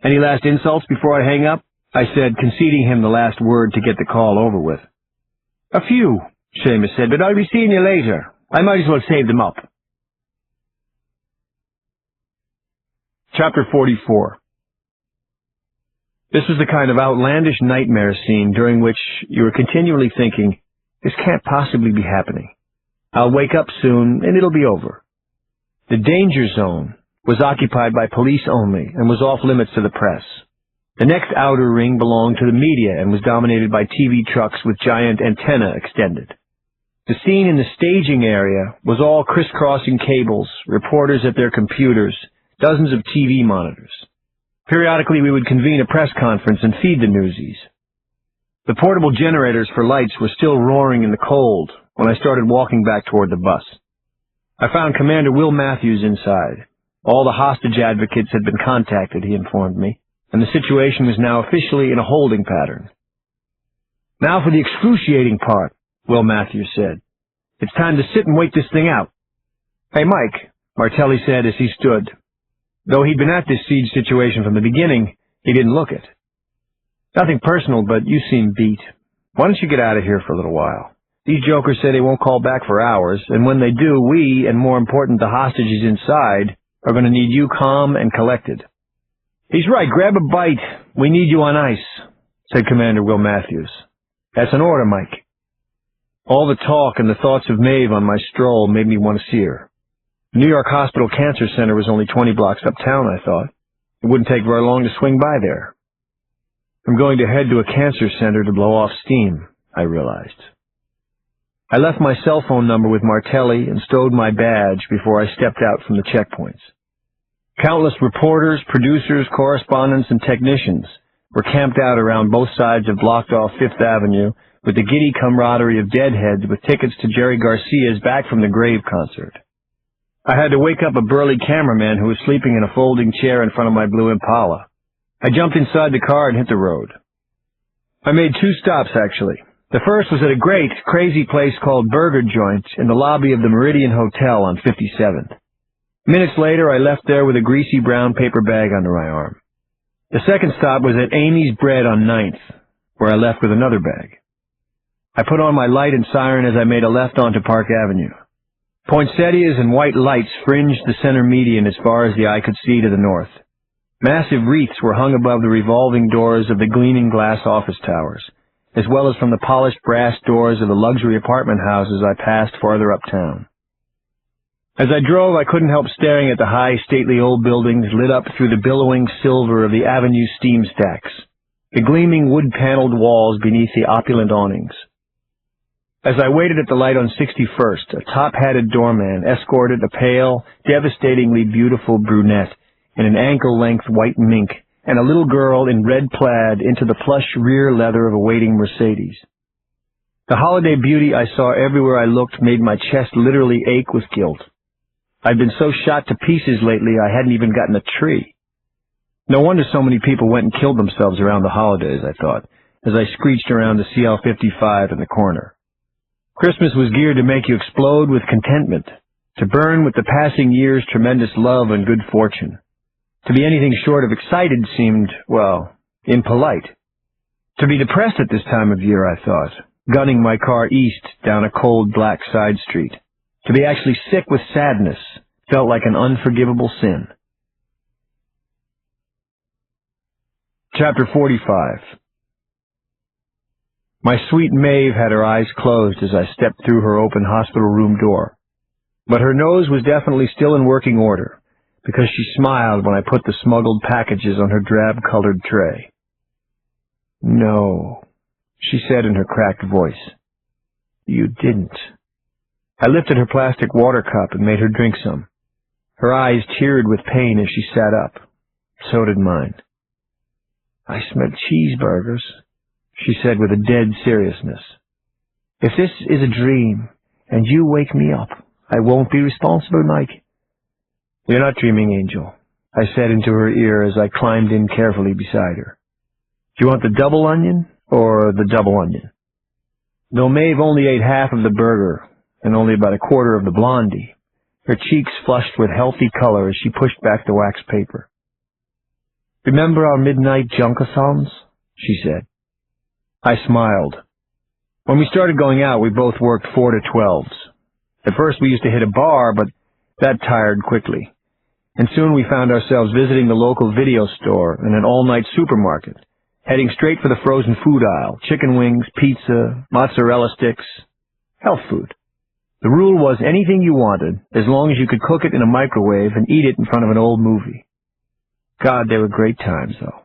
Any last insults before I hang up? I said, conceding him the last word to get the call over with. A few, Seamus said, but I'll be seeing you later. I might as well save them up. Chapter 44. This was the kind of outlandish nightmare scene during which you were continually thinking, this can't possibly be happening. I'll wake up soon, and it'll be over. The danger zone was occupied by police only and was off limits to the press. The next outer ring belonged to the media and was dominated by TV trucks with giant antenna extended. The scene in the staging area was all crisscrossing cables, reporters at their computers, dozens of TV monitors. Periodically we would convene a press conference and feed the newsies. The portable generators for lights were still roaring in the cold when I started walking back toward the bus. I found Commander Will Matthews inside. All the hostage advocates had been contacted, he informed me, and the situation was now officially in a holding pattern. Now for the excruciating part, Will Matthews said. It's time to sit and wait this thing out. Hey, Mike, Martelli said as he stood. Though he'd been at this siege situation from the beginning, he didn't look it. Nothing personal, but you seem beat. Why don't you get out of here for a little while? These jokers say they won't call back for hours, and when they do, we, and more important, the hostages inside, are going to need you calm and collected. He's right, grab a bite. We need you on ice, said Commander Will Matthews. That's an order, Mike. All the talk and the thoughts of Maeve on my stroll made me want to see her. The New York Hospital Cancer Center was only 20 blocks uptown, I thought. It wouldn't take very long to swing by there. I'm going to head to a cancer center to blow off steam, I realized. I left my cell phone number with Martelli and stowed my badge before I stepped out from the checkpoints. Countless reporters, producers, correspondents, and technicians were camped out around both sides of blocked-off Fifth Avenue with the giddy camaraderie of deadheads with tickets to Jerry Garcia's Back from the Grave concert. I had to wake up a burly cameraman who was sleeping in a folding chair in front of my blue Impala. I jumped inside the car and hit the road. I made 2 stops, actually. The first was at a great, crazy place called Burger Joint in the lobby of the Meridian Hotel on 57th. Minutes later, I left there with a greasy brown paper bag under my arm. The second stop was at Amy's Bread on 9th, where I left with another bag. I put on my light and siren as I made a left onto Park Avenue. Poinsettias and white lights fringed the center median as far as the eye could see to the north. Massive wreaths were hung above the revolving doors of the gleaming glass office towers, as well as from the polished brass doors of the luxury apartment houses I passed farther uptown. As I drove, I couldn't help staring at the high, stately old buildings lit up through the billowing silver of the avenue steam stacks, the gleaming wood-paneled walls beneath the opulent awnings. As I waited at the light on 61st, a top-hatted doorman escorted a pale, devastatingly beautiful brunette in an ankle-length white mink and a little girl in red plaid into the plush rear leather of a waiting Mercedes. The holiday beauty I saw everywhere I looked made my chest literally ache with guilt. I'd been so shot to pieces lately I hadn't even gotten a tree. No wonder so many people went and killed themselves around the holidays, I thought, as I screeched around the CL-55 in the corner. Christmas was geared to make you explode with contentment, to burn with the passing year's tremendous love and good fortune. To be anything short of excited seemed, well, impolite. To be depressed at this time of year, I thought, gunning my car east down a cold black side street. To be actually sick with sadness felt like an unforgivable sin. Chapter 45. My sweet Maeve had her eyes closed as I stepped through her open hospital room door. But her nose was definitely still in working order, because she smiled when I put the smuggled packages on her drab-colored tray. "No," she said in her cracked voice. "You didn't." I lifted her plastic water cup and made her drink some. Her eyes teared with pain as she sat up. So did mine. "I smell cheeseburgers," she said with a dead seriousness. "If this is a dream, and you wake me up, I won't be responsible, Mike." "You're not dreaming, Angel," I said into her ear as I climbed in carefully beside her. "Do you want the double onion, or the double onion?" Though Maeve only ate half of the burger, and only about a quarter of the blondie, her cheeks flushed with healthy color as she pushed back the wax paper. "Remember our midnight junkathons?" she said. I smiled. When we started going out, we both worked 4 to 12s. At first we used to hit a bar, but that tired quickly. And soon we found ourselves visiting the local video store and an all-night supermarket, heading straight for the frozen food aisle, chicken wings, pizza, mozzarella sticks, health food. The rule was anything you wanted, as long as you could cook it in a microwave and eat it in front of an old movie. God, they were great times, though.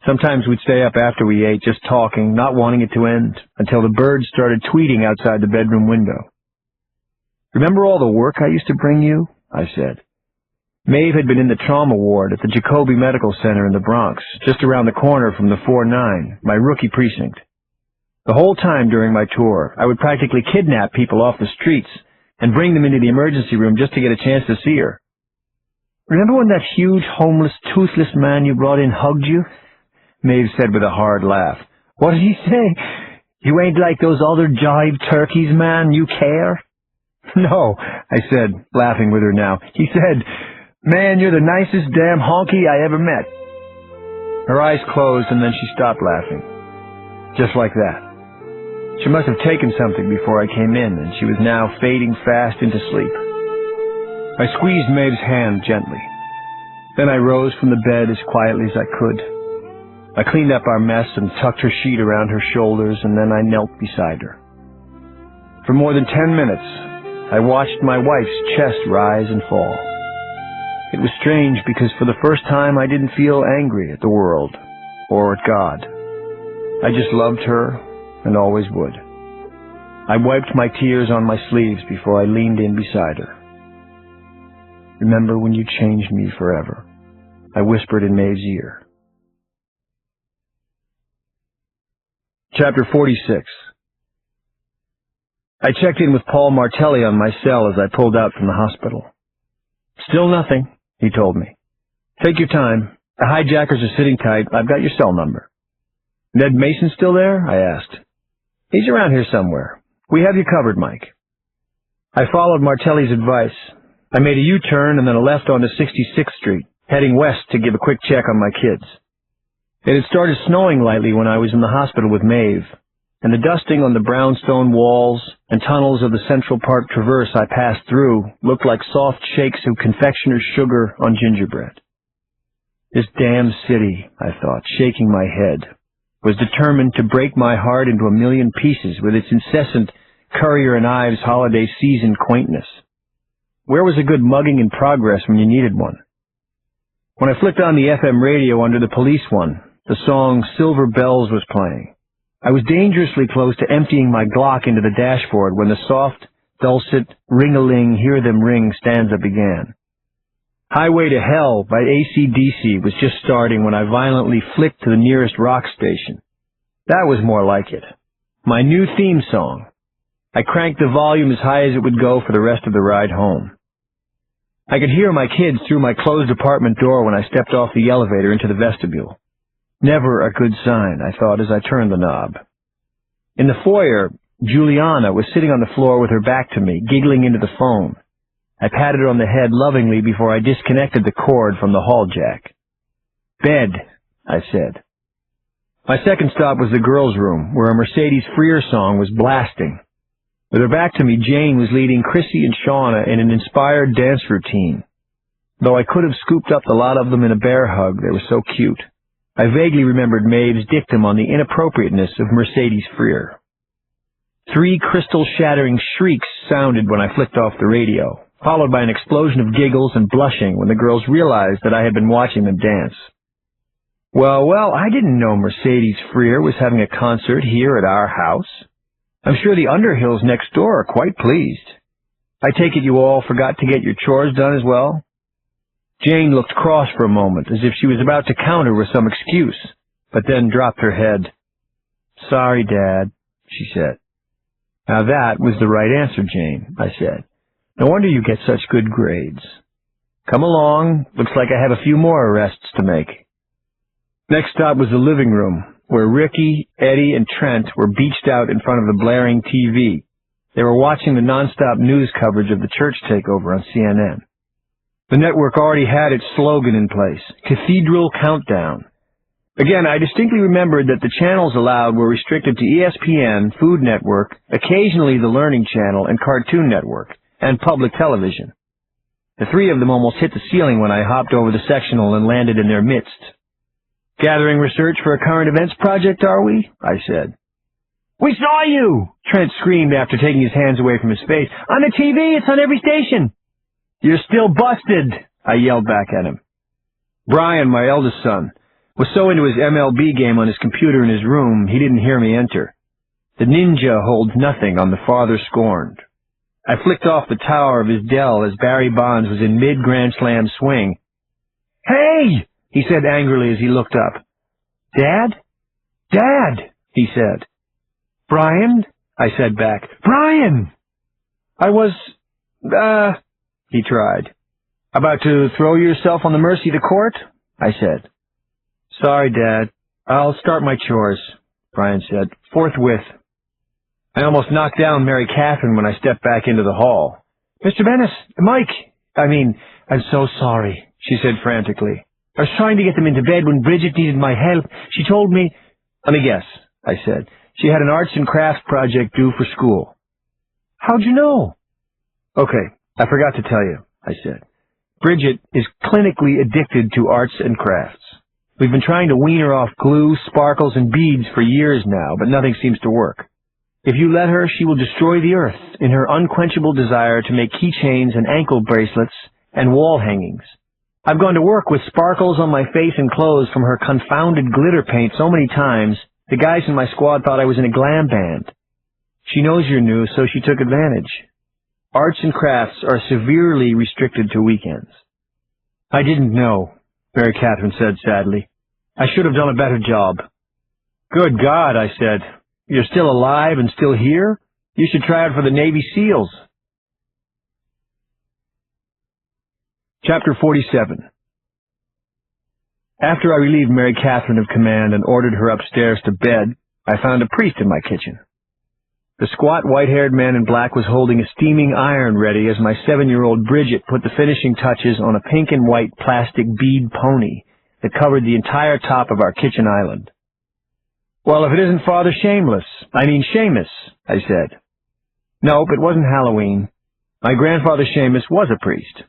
Sometimes we'd stay up after we ate, just talking, not wanting it to end, until the birds started tweeting outside the bedroom window. "Remember all the work I used to bring you?" I said. Maeve had been in the trauma ward at the Jacoby Medical Center in the Bronx, just around the corner from the 4-9, my rookie precinct. The whole time during my tour, I would practically kidnap people off the streets and bring them into the emergency room just to get a chance to see her. "Remember when that huge, homeless, toothless man you brought in hugged you?" Maeve said with a hard laugh. "What did he say? You ain't like those other jive turkeys, man, you care?" "No," I said, laughing with her now. "He said, 'Man, you're the nicest damn honky I ever met.'" Her eyes closed and then she stopped laughing. Just like that. She must have taken something before I came in, and she was now fading fast into sleep. I squeezed Maeve's hand gently. Then I rose from the bed as quietly as I could. I cleaned up our mess and tucked her sheet around her shoulders, and then I knelt beside her. For more than 10 minutes, I watched my wife's chest rise and fall. It was strange because for the first time I didn't feel angry at the world or at God. I just loved her and always would. I wiped my tears on my sleeves before I leaned in beside her. "Remember when you changed me forever?" I whispered in Maeve's ear. Chapter 46. I checked in with Paul Martelli on my cell as I pulled out from the hospital. "Still nothing," he told me. "Take your time. The hijackers are sitting tight. I've got your cell number." "Ned Mason still there?" I asked. "He's around here somewhere. We have you covered, Mike." I followed Martelli's advice. I made a U-turn and then a left onto 66th Street, heading west to give a quick check on my kids. It had started snowing lightly when I was in the hospital with Maeve, and the dusting on the brownstone walls and tunnels of the Central Park Traverse I passed through looked like soft shakes of confectioner's sugar on gingerbread. This damn city, I thought, shaking my head, was determined to break my heart into a million pieces with its incessant Currier and Ives holiday season quaintness. Where was a good mugging in progress when you needed one? When I flicked on the FM radio under the police one, the song Silver Bells was playing. I was dangerously close to emptying my Glock into the dashboard when the soft, dulcet, ring-a-ling, hear them ring stanza began. Highway to Hell by AC/DC was just starting when I violently flicked to the nearest rock station. That was more like it. My new theme song. I cranked the volume as high as it would go for the rest of the ride home. I could hear my kids through my closed apartment door when I stepped off the elevator into the vestibule. Never a good sign, I thought as I turned the knob. In the foyer, Juliana was sitting on the floor with her back to me, giggling into the phone. I patted her on the head lovingly before I disconnected the cord from the hall jack. "Bed," I said. My second stop was the girls' room, where a Mercedes Freer song was blasting. With her back to me, Jane was leading Chrissy and Shauna in an inspired dance routine. Though I could have scooped up the lot of them in a bear hug, they were so cute. I vaguely remembered Maeve's dictum on the inappropriateness of Mercedes Freer. 3 crystal-shattering shrieks sounded when I flicked off the radio, followed by an explosion of giggles and blushing when the girls realized that I had been watching them dance. Well, I didn't know Mercedes Freer was having a concert here at our house. I'm sure the Underhills next door are quite pleased. I take it you all forgot to get your chores done as well? Jane looked cross for a moment, as if she was about to counter with some excuse, but then dropped her head. "Sorry, Dad," she said. "Now that was the right answer, Jane," I said. "No wonder you get such good grades. Come along, looks like I have a few more arrests to make." Next stop was the living room, where Ricky, Eddie, and Trent were beached out in front of the blaring TV. They were watching the nonstop news coverage of the church takeover on CNN. The network already had its slogan in place, Cathedral Countdown. Again, I distinctly remembered that the channels allowed were restricted to ESPN, Food Network, occasionally the Learning Channel and Cartoon Network, and public television. The 3 of them almost hit the ceiling when I hopped over the sectional and landed in their midst. "Gathering research for a current events project, are we?" I said. "We saw you!" Trent screamed after taking his hands away from his face. "On the TV, it's on every station!" "You're still busted!" I yelled back at him. Brian, my eldest son, was so into his MLB game on his computer in his room, he didn't hear me enter. The ninja holds nothing on the father scorned. I flicked off the tower of his Dell as Barry Bonds was in mid-Grand Slam swing. "Hey!" he said angrily as he looked up. "Dad? Dad!" he said. "Brian?" I said back. "Brian!" I was, he tried. "About to throw yourself on the mercy of the court?" I said. "Sorry, Dad. I'll start my chores," Brian said, forthwith. I almost knocked down Mary Catherine when I stepped back into the hall. "Mr. Bennett, Mike, I'm so sorry," she said frantically. "I was trying to get them into bed when Bridget needed my help. She told me—" "Let me guess," I said. "She had an arts and crafts project due for school." "How'd you know?" "Okay, I forgot to tell you," I said. "Bridget is clinically addicted to arts and crafts. We've been trying to wean her off glue, sparkles, and beads for years now, but nothing seems to work. If you let her, she will destroy the earth in her unquenchable desire to make keychains and ankle bracelets and wall hangings. I've gone to work with sparkles on my face and clothes from her confounded glitter paint so many times, the guys in my squad thought I was in a glam band. She knows you're new, so she took advantage. Arts and crafts are severely restricted to weekends." "I didn't know," Mary Catherine said sadly. "I should have done a better job." "Good God," I said. "You're still alive and still here? You should try out for the Navy SEALs." Chapter 47. After I relieved Mary Catherine of command and ordered her upstairs to bed, I found a priest in my kitchen. The squat, white-haired man in black was holding a steaming iron ready as my 7-year-old Bridget put the finishing touches on a pink and white plastic bead pony that covered the entire top of our kitchen island. "Well, if it isn't Father Seamus, I said. Nope, it wasn't Halloween. My grandfather Seamus was a priest.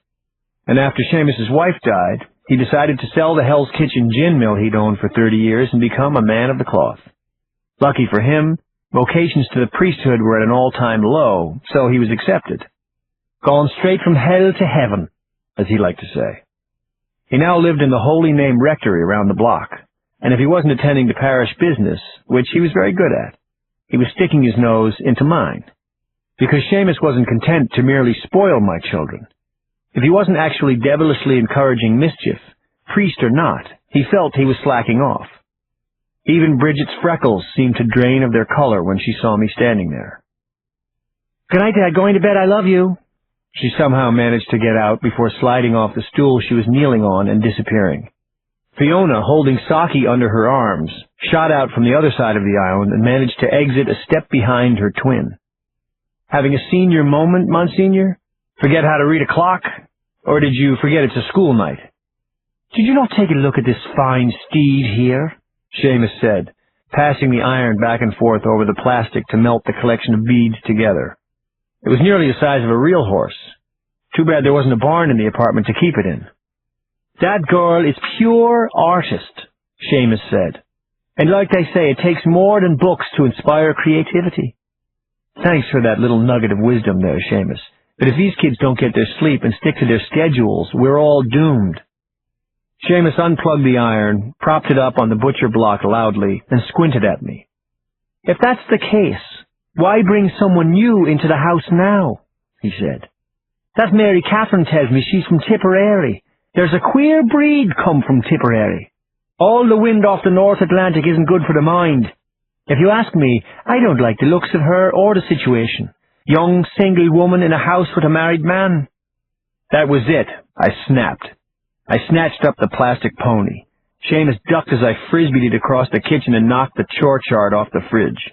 And after Seamus's wife died, he decided to sell the Hell's Kitchen gin mill he'd owned for 30 years and become a man of the cloth. Lucky for him, vocations to the priesthood were at an all-time low, so he was accepted. Gone straight from hell to heaven, as he liked to say. He now lived in the Holy Name Rectory around the block, and if he wasn't attending to parish business, which he was very good at, he was sticking his nose into mine. Because Seamus wasn't content to merely spoil my children. If he wasn't actually devilishly encouraging mischief, priest or not, he felt he was slacking off. Even Bridget's freckles seemed to drain of their color when she saw me standing there. "Good night, Dad. Going to bed. I love you." She somehow managed to get out before sliding off the stool she was kneeling on and disappearing. Fiona, holding Saki under her arms, shot out from the other side of the island and managed to exit a step behind her twin. Having a senior moment, Monsignor? Forget how to read a clock? Or did you forget it's a school night? Did you not take a look at this fine steed here? Seamus said, passing the iron back and forth over the plastic to melt the collection of beads together. It was nearly the size of a real horse. Too bad there wasn't a barn in the apartment to keep it in. That girl is pure artist, Seamus said. And like they say, it takes more than books to inspire creativity. Thanks for that little nugget of wisdom there, Seamus. But if these kids don't get their sleep and stick to their schedules, we're all doomed. Seamus unplugged the iron, propped it up on the butcher block loudly, and squinted at me. If that's the case, why bring someone new into the house now? He said. That Mary Catherine tells me she's from Tipperary. There's a queer breed come from Tipperary. All the wind off the North Atlantic isn't good for the mind. If you ask me, I don't like the looks of her or the situation. Young, single woman in a house with a married man. That was it. I snapped. I snatched up the plastic pony. Seamus ducked as I frisbeed it across the kitchen and knocked the chore chart off the fridge.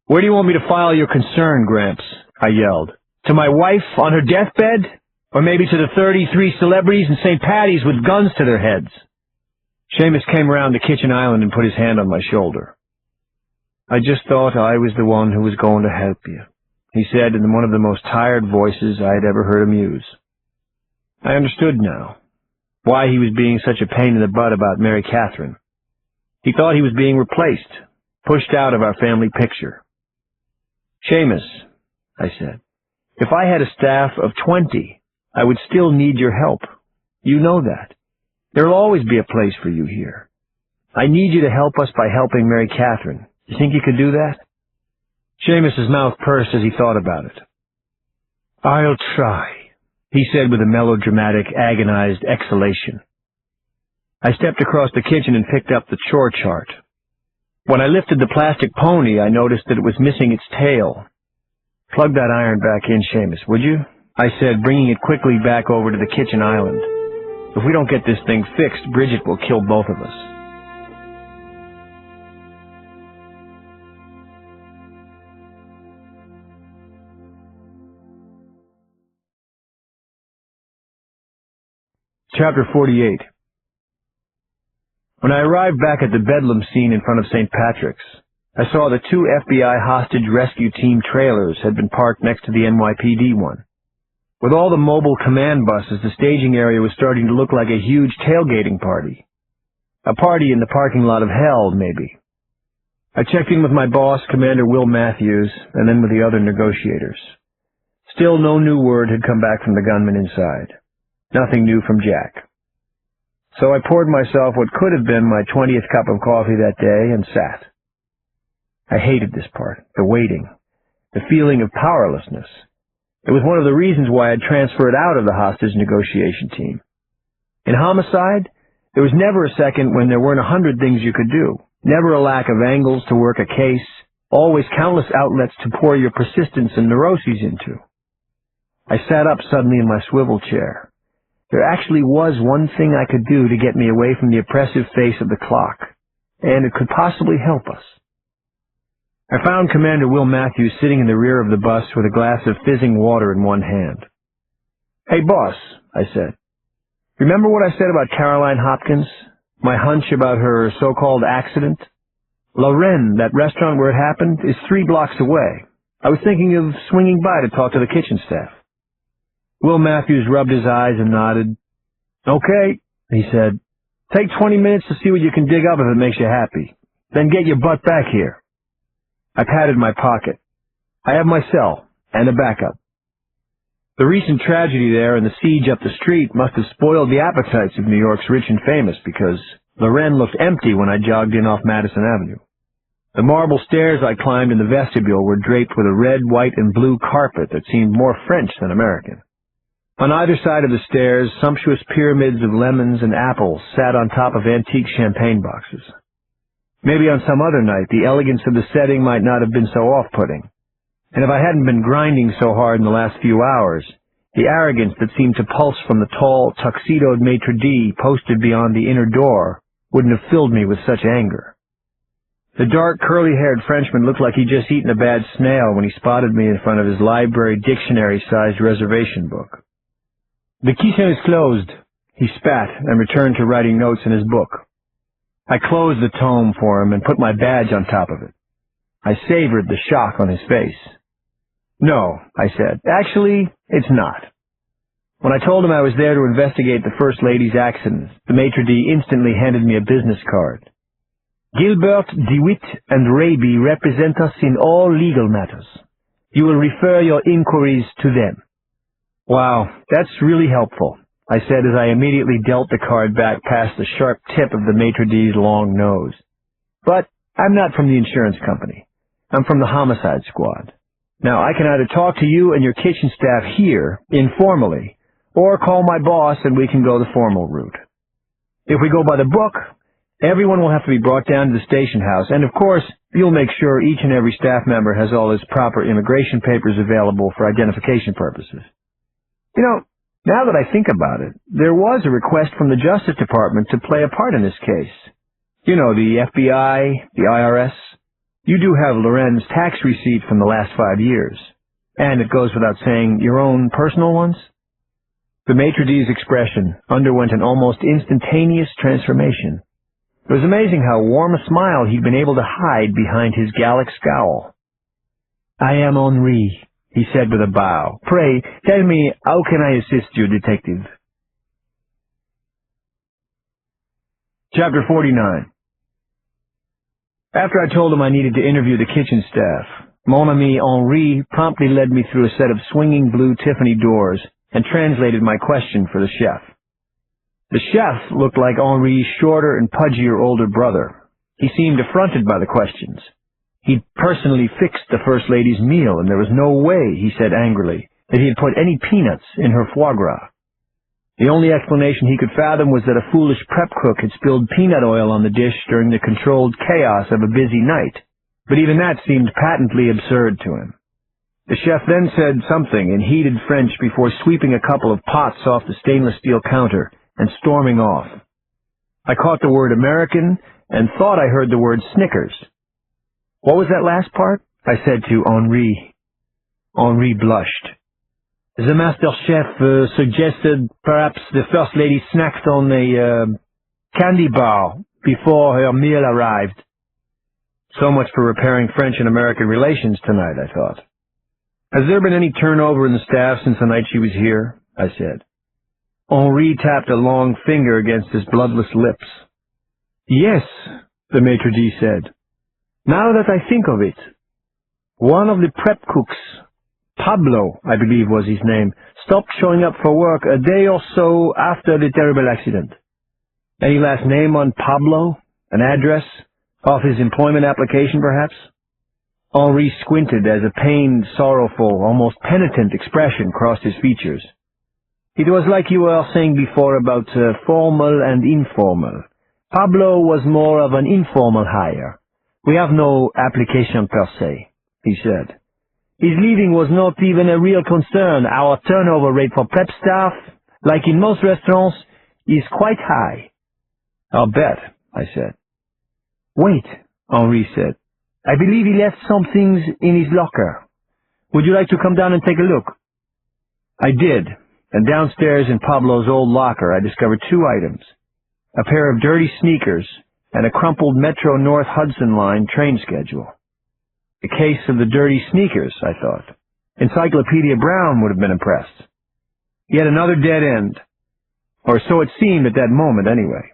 Where do you want me to file your concern, Gramps? I yelled. To my wife on her deathbed? Or maybe to the 33 celebrities in St. Paddy's with guns to their heads? Seamus came around the kitchen island and put his hand on my shoulder. I just thought I was the one who was going to help you, he said in one of the most tired voices I had ever heard him use. I understood now why he was being such a pain in the butt about Mary Catherine. He thought he was being replaced, pushed out of our family picture. Seamus, I said, if I had a staff of 20, I would still need your help. You know that. There'll always be a place for you here. I need you to help us by helping Mary Catherine. You think you could do that? Seamus's mouth pursed as he thought about it. I'll try, he said with a melodramatic, agonized exhalation. I stepped across the kitchen and picked up the chore chart. When I lifted the plastic pony, I noticed that it was missing its tail. Plug that iron back in, Seamus, would you? I said, bringing it quickly back over to the kitchen island. If we don't get this thing fixed, Bridget will kill both of us. Chapter 48. When I arrived back at the bedlam scene in front of St. Patrick's, I saw the 2 FBI hostage rescue team trailers had been parked next to the NYPD one. With all the mobile command buses, the staging area was starting to look like a huge tailgating party. A party in the parking lot of hell, maybe. I checked in with my boss, Commander Will Matthews, and then with the other negotiators. Still no new word had come back from the gunman inside. Nothing new from Jack. So I poured myself what could have been my 20th cup of coffee that day and sat. I hated this part, the waiting, the feeling of powerlessness. It was one of the reasons why I'd transferred out of the hostage negotiation team. In homicide, there was never a second when there weren't 100 things you could do, never a lack of angles to work a case, always countless outlets to pour your persistence and neuroses into. I sat up suddenly in my swivel chair. There actually was one thing I could do to get me away from the oppressive face of the clock, and it could possibly help us. I found Commander Will Matthews sitting in the rear of the bus with a glass of fizzing water in one hand. Hey, boss, I said. Remember what I said about Caroline Hopkins? My hunch about her so-called accident? Lorraine, that restaurant where it happened, is 3 blocks away. I was thinking of swinging by to talk to the kitchen staff. Will Matthews rubbed his eyes and nodded. Okay, he said. Take 20 minutes to see what you can dig up if it makes you happy. Then get your butt back here. I patted my pocket. I have my cell, and a backup. The recent tragedy there and the siege up the street must have spoiled the appetites of New York's rich and famous, because Lorraine looked empty when I jogged in off Madison Avenue. The marble stairs I climbed in the vestibule were draped with a red, white, and blue carpet that seemed more French than American. On either side of the stairs, sumptuous pyramids of lemons and apples sat on top of antique champagne boxes. Maybe on some other night, the elegance of the setting might not have been so off-putting. And if I hadn't been grinding so hard in the last few hours, The arrogance that seemed to pulse from the tall, tuxedoed maitre d' posted beyond the inner door wouldn't have filled me with such anger. The dark, curly-haired Frenchman looked like he'd just eaten a bad snail when he spotted me in front of his library dictionary-sized reservation book. "The kitchen is closed," he spat and returned to writing notes in his book. I closed the tome for him and put my badge on top of it. I savored the shock on his face. "No," I said. "Actually, it's not." When I told him I was there to investigate the First Lady's accident, the maitre d' instantly handed me a business card. "Gilbert, DeWitt, and Raby represent us in all legal matters. You will refer your inquiries to them." "Wow, that's really helpful," I said as I immediately dealt the card back past the sharp tip of the maitre d's long nose. "But I'm not from the insurance company. I'm from the homicide squad. Now, I can either talk to you and your kitchen staff here, informally, or call my boss and we can go the formal route. If we go by the book, everyone will have to be brought down to the station house, and of course, you'll make sure each and every staff member has all his proper immigration papers available for identification purposes." You know, now that I think about it, there was a request from the Justice Department to play a part in this case. You know, the FBI, the IRS. You do have Loren's tax receipt from the last 5 years. And it goes without saying, your own personal ones? The maitre d's expression underwent an almost instantaneous transformation. It was amazing how warm a smile he'd been able to hide behind his Gallic scowl. "I am Henri," he said with a bow. "Pray, tell me, how can I assist you, detective?" Chapter 49. After I told him I needed to interview the kitchen staff, mon ami Henri promptly led me through a set of swinging blue Tiffany doors and translated my question for the chef. The chef looked like Henri's shorter and pudgier older brother. He seemed affronted by the questions. He'd personally fixed the First Lady's meal, and there was no way, he said angrily, that he had put any peanuts in her foie gras. The only explanation he could fathom was that a foolish prep cook had spilled peanut oil on the dish during the controlled chaos of a busy night, but even that seemed patently absurd to him. The chef then said something in heated French before sweeping a couple of pots off the stainless steel counter and storming off. I caught the word American and thought I heard the word Snickers. "What was that last part?" I said to Henri. Henri blushed. "The master chef suggested perhaps the First Lady snacked on a candy bar before her meal arrived." So much for repairing French and American relations tonight, I thought. "Has there been any turnover in the staff since the night she was here?" I said. Henri tapped a long finger against his bloodless lips. "Yes," the maitre d' said. "Now that I think of it, one of the prep cooks, Pablo, I believe was his name, stopped showing up for work a day or so after the terrible accident." "Any last name on Pablo? An address? Off his employment application, perhaps?" Henri squinted as a pained, sorrowful, almost penitent expression crossed his features. "It was like you were saying before about formal and informal. Pablo was more of an informal hire. We have no application per se," he said. "His leaving was not even a real concern. Our turnover rate for prep staff, like in most restaurants, is quite high." "I'll bet," I said. "Wait," Henri said. "I believe he left some things in his locker. Would you like to come down and take a look?" I did, and downstairs in Pablo's old locker I discovered 2 items: a pair of dirty sneakers and a crumpled Metro North Hudson Line train schedule. A case of the dirty sneakers, I thought. Encyclopedia Brown would have been impressed. Yet another dead end. Or so it seemed at that moment, anyway.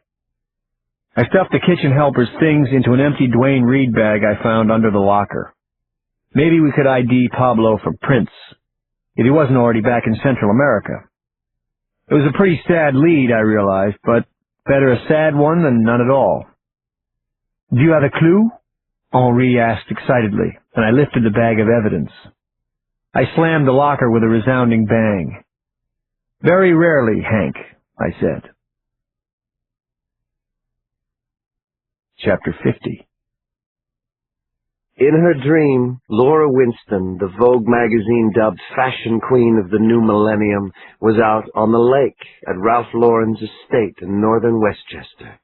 I stuffed the kitchen helper's things into an empty Duane Reade bag I found under the locker. Maybe we could ID Pablo for prints, if he wasn't already back in Central America. It was a pretty sad lead, I realized, but better a sad one than none at all. "Do you have a clue?" Henri asked excitedly, and I lifted the bag of evidence. I slammed the locker with a resounding bang. "Very rarely, Hank," I said. Chapter 50. In her dream, Laura Winston, the Vogue magazine dubbed Fashion Queen of the New Millennium, was out on the lake at Ralph Lauren's estate in northern Westchester.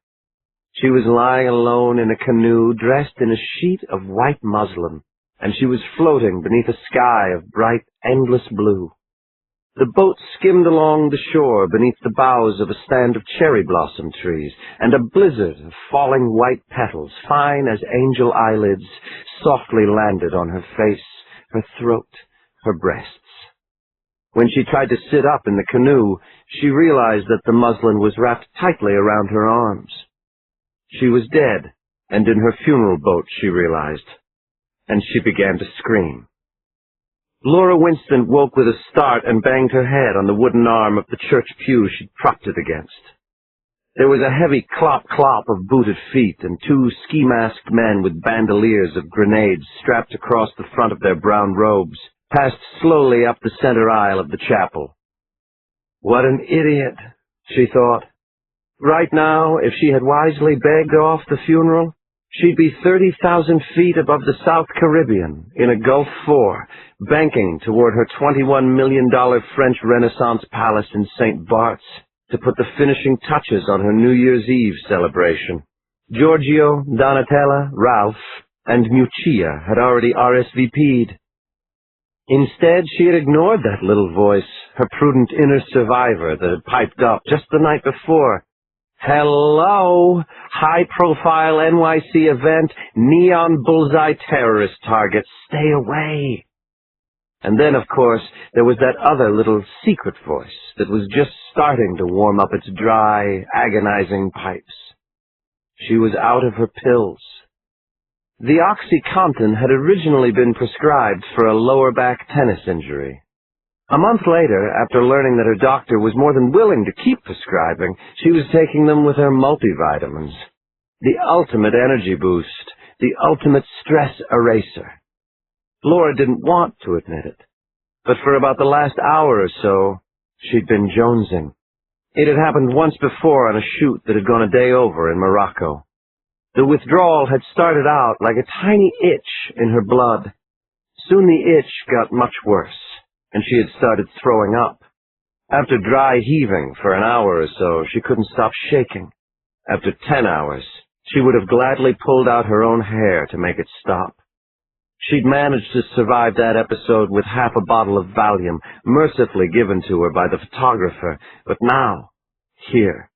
She was lying alone in a canoe dressed in a sheet of white muslin, and she was floating beneath a sky of bright, endless blue. The boat skimmed along the shore beneath the boughs of a stand of cherry blossom trees, and a blizzard of falling white petals, fine as angel eyelids, softly landed on her face, her throat, her breasts. When she tried to sit up in the canoe, she realized that the muslin was wrapped tightly around her arms. She was dead, and in her funeral boat, she realized, and she began to scream. Laura Winston woke with a start and banged her head on the wooden arm of the church pew she'd propped it against. There was a heavy clop-clop of booted feet, and two ski-masked men with bandoliers of grenades strapped across the front of their brown robes passed slowly up the center aisle of the chapel. What an idiot, she thought. Right now, if she had wisely begged off the funeral, she'd be 30,000 feet above the South Caribbean, in a Gulf 4, banking toward her $21 million French Renaissance palace in St. Bart's to put the finishing touches on her New Year's Eve celebration. Giorgio, Donatella, Ralph, and Muccia had already RSVP'd. Instead, she had ignored that little voice, her prudent inner survivor that had piped up just the night before. Hello, high-profile NYC event, neon bullseye terrorist target, stay away. And then, of course, there was that other little secret voice that was just starting to warm up its dry, agonizing pipes. She was out of her pills. The OxyContin had originally been prescribed for a lower back tennis injury. A month later, after learning that her doctor was more than willing to keep prescribing, she was taking them with her multivitamins. The ultimate energy boost, the ultimate stress eraser. Laura didn't want to admit it, but for about the last hour or so, she'd been jonesing. It had happened once before on a shoot that had gone a day over in Morocco. The withdrawal had started out like a tiny itch in her blood. Soon the itch got much worse, and she had started throwing up. After dry heaving for an hour or so, she couldn't stop shaking. After 10 hours, she would have gladly pulled out her own hair to make it stop. She'd managed to survive that episode with half a bottle of Valium, mercifully given to her by the photographer, but now, here,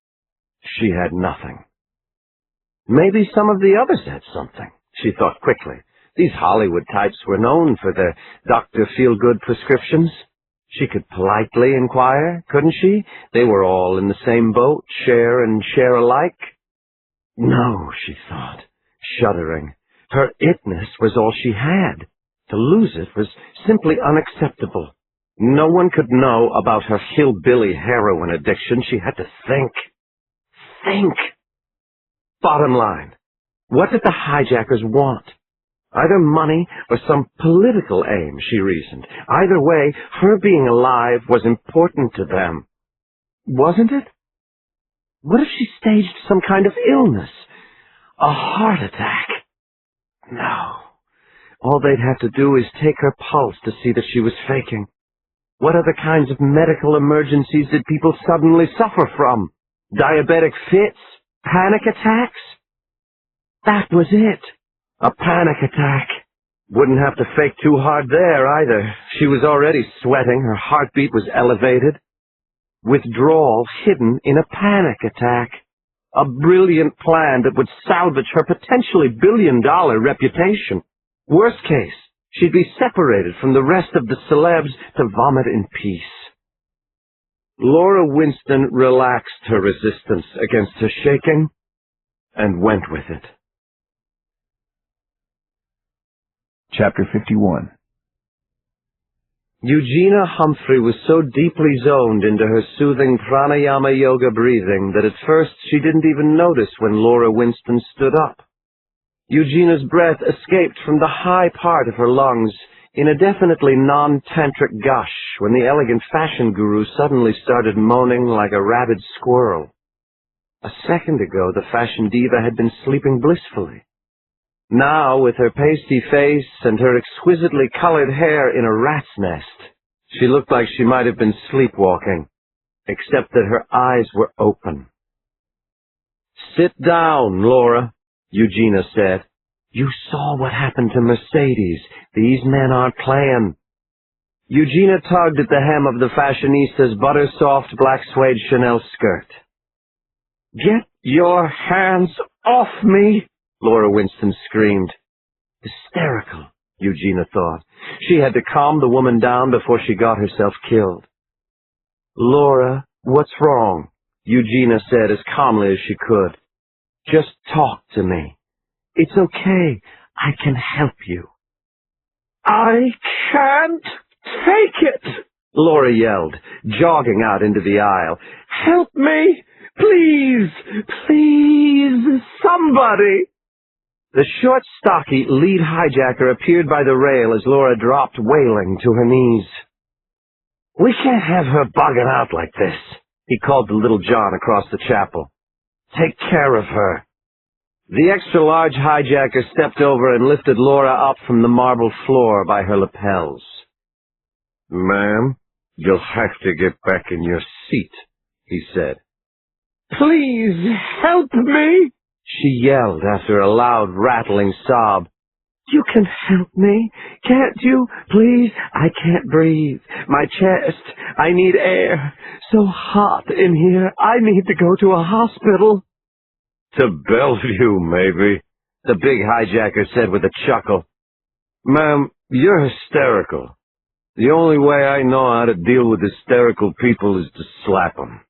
she had nothing. Maybe some of the others had something, she thought quickly. These Hollywood types were known for their Dr. Feel-Good prescriptions. She could politely inquire, couldn't she? They were all in the same boat, share and share alike. No, she thought, shuddering. Her itness was all she had. To lose it was simply unacceptable. No one could know about her hillbilly heroin addiction. She had to think. Think! Bottom line, what did the hijackers want? Either money or some political aim, she reasoned. Either way, her being alive was important to them. Wasn't it? What if she staged some kind of illness? A heart attack? No. All they'd have to do is take her pulse to see that she was faking. What other kinds of medical emergencies did people suddenly suffer from? Diabetic fits? Panic attacks? That was it. A panic attack. Wouldn't have to fake too hard there, either. She was already sweating, her heartbeat was elevated. Withdrawal hidden in a panic attack. A brilliant plan that would salvage her potentially billion-dollar reputation. Worst case, she'd be separated from the rest of the celebs to vomit in peace. Laura Winston relaxed her resistance against her shaking and went with it. Chapter 51. Eugenia Humphrey was so deeply zoned into her soothing pranayama yoga breathing that at first she didn't even notice when Laura Winston stood up. Eugenia's breath escaped from the high part of her lungs in a definitely non-tantric gush when the elegant fashion guru suddenly started moaning like a rabid squirrel. A second ago, the fashion diva had been sleeping blissfully. Now, with her pasty face and her exquisitely colored hair in a rat's nest, she looked like she might have been sleepwalking, except that her eyes were open. "Sit down, Laura," Eugenia said. "You saw what happened to Mercedes. These men aren't playing." Eugenia tugged at the hem of the fashionista's butter-soft black suede Chanel skirt. "Get your hands off me!" Laura Winston screamed. Hysterical, Eugenia thought. She had to calm the woman down before she got herself killed. "Laura, what's wrong?" Eugenia said as calmly as she could. "Just talk to me. It's okay. I can help you." "I can't take it!" Laura yelled, jogging out into the aisle. "Help me! Please! Please! Somebody!" The short, stocky lead hijacker appeared by the rail as Laura dropped wailing to her knees. "We can't have her bugging out like this," he called to Little John across the chapel. "Take care of her." The extra-large hijacker stepped over and lifted Laura up from the marble floor by her lapels. "Ma'am, you'll have to get back in your seat," he said. "Please help me," she yelled after a loud, rattling sob. "You can help me, can't you? Please, I can't breathe. My chest, I need air. So hot in here, I need to go to a hospital." "To Bellevue, maybe," the big hijacker said with a chuckle. "Ma'am, you're hysterical. The only way I know how to deal with hysterical people is to slap them.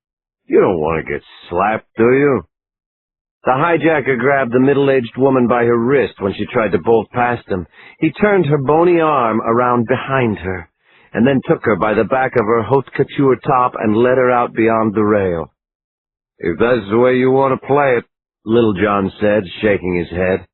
You don't want to get slapped, do you?" The hijacker grabbed the middle-aged woman by her wrist when she tried to bolt past him. He turned her bony arm around behind her, and then took her by the back of her haute couture top and led her out beyond the rail. "If that's the way you want to play it," Little John said, shaking his head.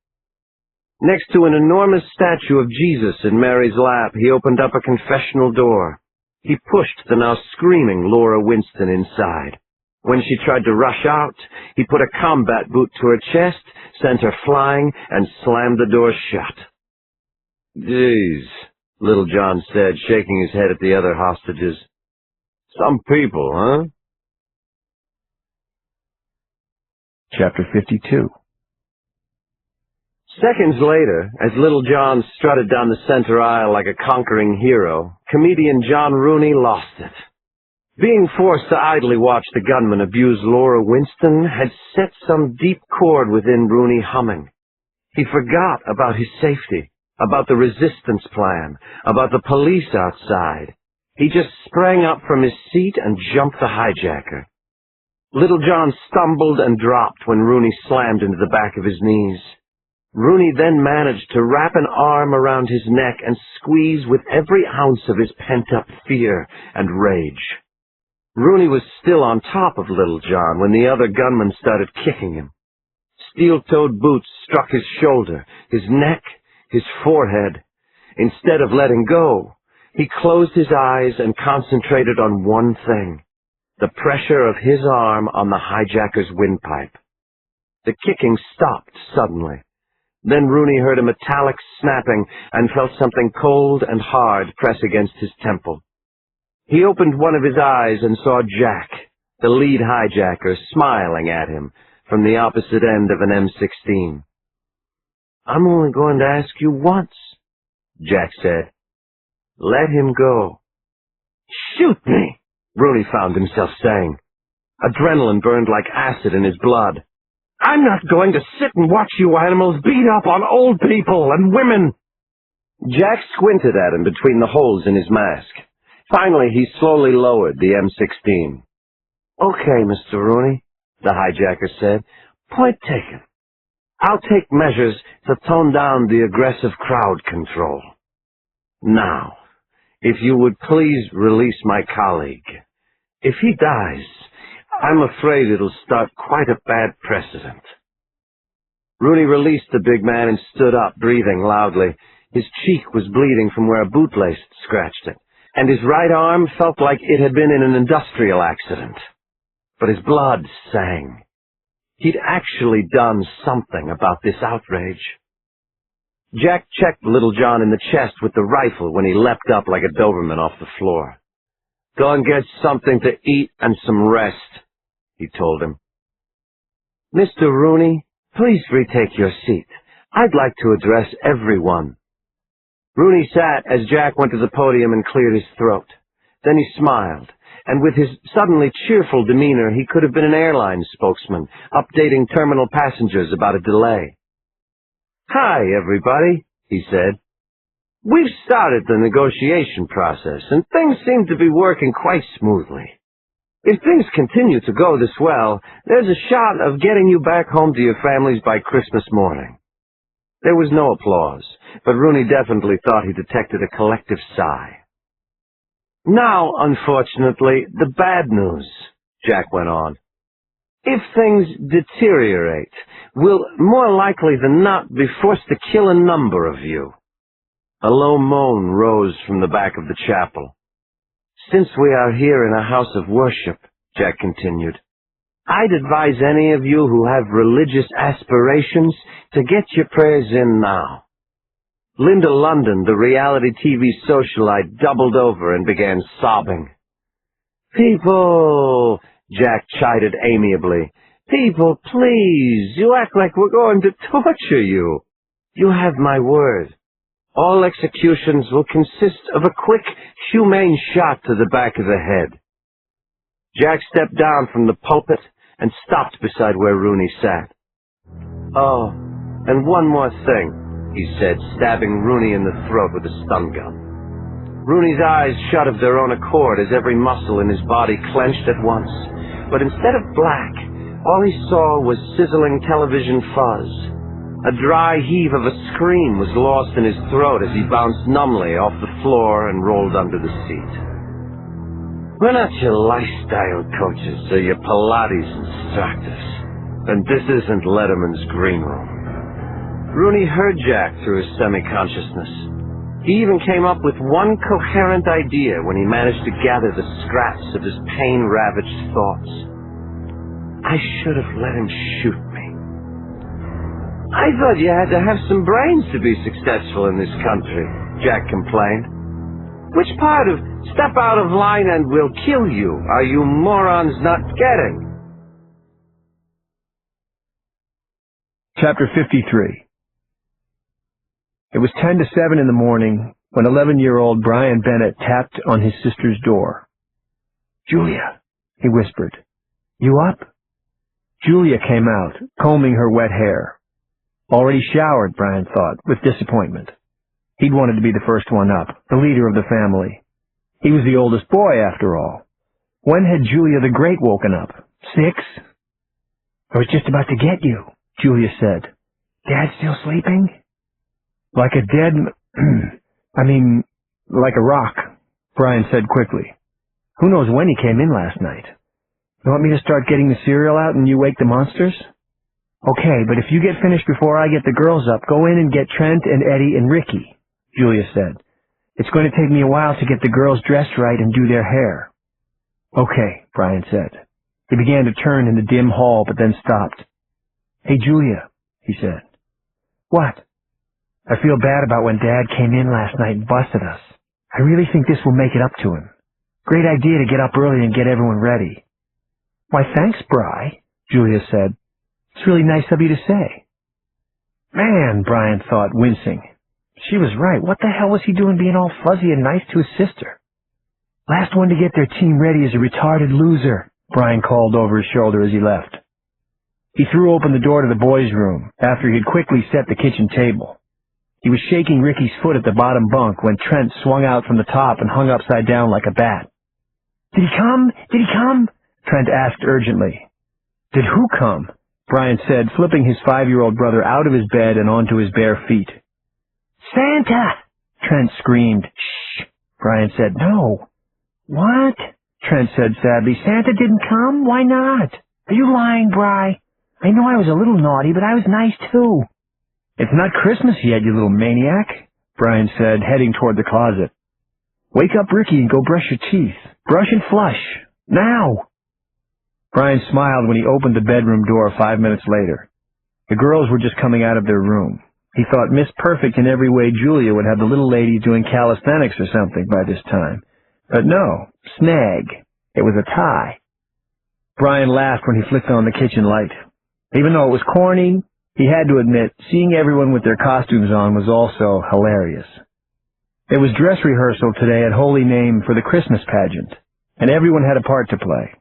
Next to an enormous statue of Jesus in Mary's lap, he opened up a confessional door. He pushed the now screaming Laura Winston inside. When she tried to rush out, he put a combat boot to her chest, sent her flying, and slammed the door shut. "Geez," Little John said, shaking his head at the other hostages. "Some people, huh?" Chapter 52. Seconds later, as Little John strutted down the center aisle like a conquering hero, comedian John Rooney lost it. Being forced to idly watch the gunman abuse Laura Winston had set some deep chord within Rooney humming. He forgot about his safety, about the resistance plan, about the police outside. He just sprang up from his seat and jumped the hijacker. Little John stumbled and dropped when Rooney slammed into the back of his knees. Rooney then managed to wrap an arm around his neck and squeeze with every ounce of his pent-up fear and rage. Rooney was still on top of Little John when the other gunman started kicking him. Steel-toed boots struck his shoulder, his neck, his forehead. Instead of letting go, he closed his eyes and concentrated on one thing: the pressure of his arm on the hijacker's windpipe. The kicking stopped suddenly. Then Rooney heard a metallic snapping and felt something cold and hard press against his temple. He opened one of his eyes and saw Jack, the lead hijacker, smiling at him from the opposite end of an M16. "I'm only going to ask you once," Jack said. "Let him go." "Shoot me," Rooney found himself saying. Adrenaline burned like acid in his blood. "I'm not going to sit and watch you animals beat up on old people and women." Jack squinted at him between the holes in his mask. Finally, he slowly lowered the M16. "Okay, Mr. Rooney," the hijacker said. "Point taken. I'll take measures to tone down the aggressive crowd control. Now, if you would please release my colleague. If he dies, I'm afraid it'll start quite a bad precedent." Rooney released the big man and stood up, breathing loudly. His cheek was bleeding from where a bootlace scratched it, and his right arm felt like it had been in an industrial accident. But his blood sang. He'd actually done something about this outrage. Jack checked Little John in the chest with the rifle when he leapt up like a Doberman off the floor. "Go and get something to eat and some rest," he told him. "Mr. Rooney, please retake your seat. I'd like to address everyone." Rooney sat as Jack went to the podium and cleared his throat. Then he smiled, and with his suddenly cheerful demeanor, he could have been an airline spokesman, updating terminal passengers about a delay. "Hi, everybody," he said. "We've started the negotiation process, and things seem to be working quite smoothly. If things continue to go this well, there's a shot of getting you back home to your families by Christmas morning." There was no applause, but Rooney definitely thought he detected a collective sigh. "Now, unfortunately, the bad news," Jack went on. "If things deteriorate, we'll more likely than not be forced to kill a number of you." A low moan rose from the back of the chapel. "Since we are here in a house of worship," Jack continued, "I'd advise any of you who have religious aspirations to get your prayers in now." Linda London, the reality TV socialite, doubled over and began sobbing. "People," Jack chided amiably, "people, please, you act like we're going to torture you. You have my word. All executions will consist of a quick, humane shot to the back of the head." Jack stepped down from the pulpit and stopped beside where Rooney sat. "Oh, and one more thing," he said, stabbing Rooney in the throat with a stun gun. Rooney's eyes shut of their own accord as every muscle in his body clenched at once, but instead of black, all he saw was sizzling television fuzz. A dry heave of a scream was lost in his throat as he bounced numbly off the floor and rolled under the seat. "We're not your lifestyle coaches or your Pilates instructors, and this isn't Letterman's green room." Rooney heard Jack through his semi-consciousness. He even came up with one coherent idea when he managed to gather the scraps of his pain-ravaged thoughts. "I should have let him shoot me. I thought you had to have some brains to be successful in this country," Jack complained. "Which part of 'step out of line and we'll kill you' are you morons not getting?" Chapter 53. It was 10 to 7 in the morning when 11-year-old Brian Bennett tapped on his sister's door. "Julia," he whispered. "You up?" Julia came out, combing her wet hair. Already showered, Brian thought, with disappointment. He'd wanted to be the first one up, the leader of the family. He was the oldest boy, after all. When had Julia the Great woken up? 6? "I was just about to get you," Julia said. "Dad still sleeping?" "Like a dead... like a rock," Brian said quickly. "Who knows when he came in last night? You want me to start getting the cereal out and you wake the monsters?" "Okay, but if you get finished before I get the girls up, go in and get Trent and Eddie and Ricky," Julia said. "It's going to take me a while to get the girls dressed right and do their hair." "Okay," Brian said. He began to turn in the dim hall, but then stopped. "Hey, Julia," he said. "What?" "I feel bad about when Dad came in last night and busted us. I really think this will make it up to him. Great idea to get up early and get everyone ready." "Why, thanks, Bri," Julia said. "It's really nice of you to say." Man, Brian thought, wincing. She was right. What the hell was he doing being all fuzzy and nice to his sister? "Last one to get their team ready is a retarded loser," Brian called over his shoulder as he left. He threw open the door to the boys' room after he had quickly set the kitchen table. He was shaking Ricky's foot at the bottom bunk when Trent swung out from the top and hung upside down like a bat. "Did he come? Did he come?" Trent asked urgently. "Did who come?" Brian said, flipping his 5-year-old brother out of his bed and onto his bare feet. "Santa!" Trent screamed. "Shh!" Brian said. "No." "What?" Trent said sadly. "Santa didn't come? Why not?" "Are you lying, Bri? I know I was a little naughty, but I was nice too." "It's not Christmas yet, you little maniac," Brian said, heading toward the closet. "Wake up Ricky and go brush your teeth. Brush and flush. Now!" Brian smiled when he opened the bedroom door 5 minutes later. The girls were just coming out of their room. He thought Miss Perfect in every way Julia would have the little lady doing calisthenics or something by this time. But no, snag. It was a tie. Brian laughed when he flicked on the kitchen light. Even though it was corny, he had to admit seeing everyone with their costumes on was also hilarious. It was dress rehearsal today at Holy Name for the Christmas pageant, and everyone had a part to play.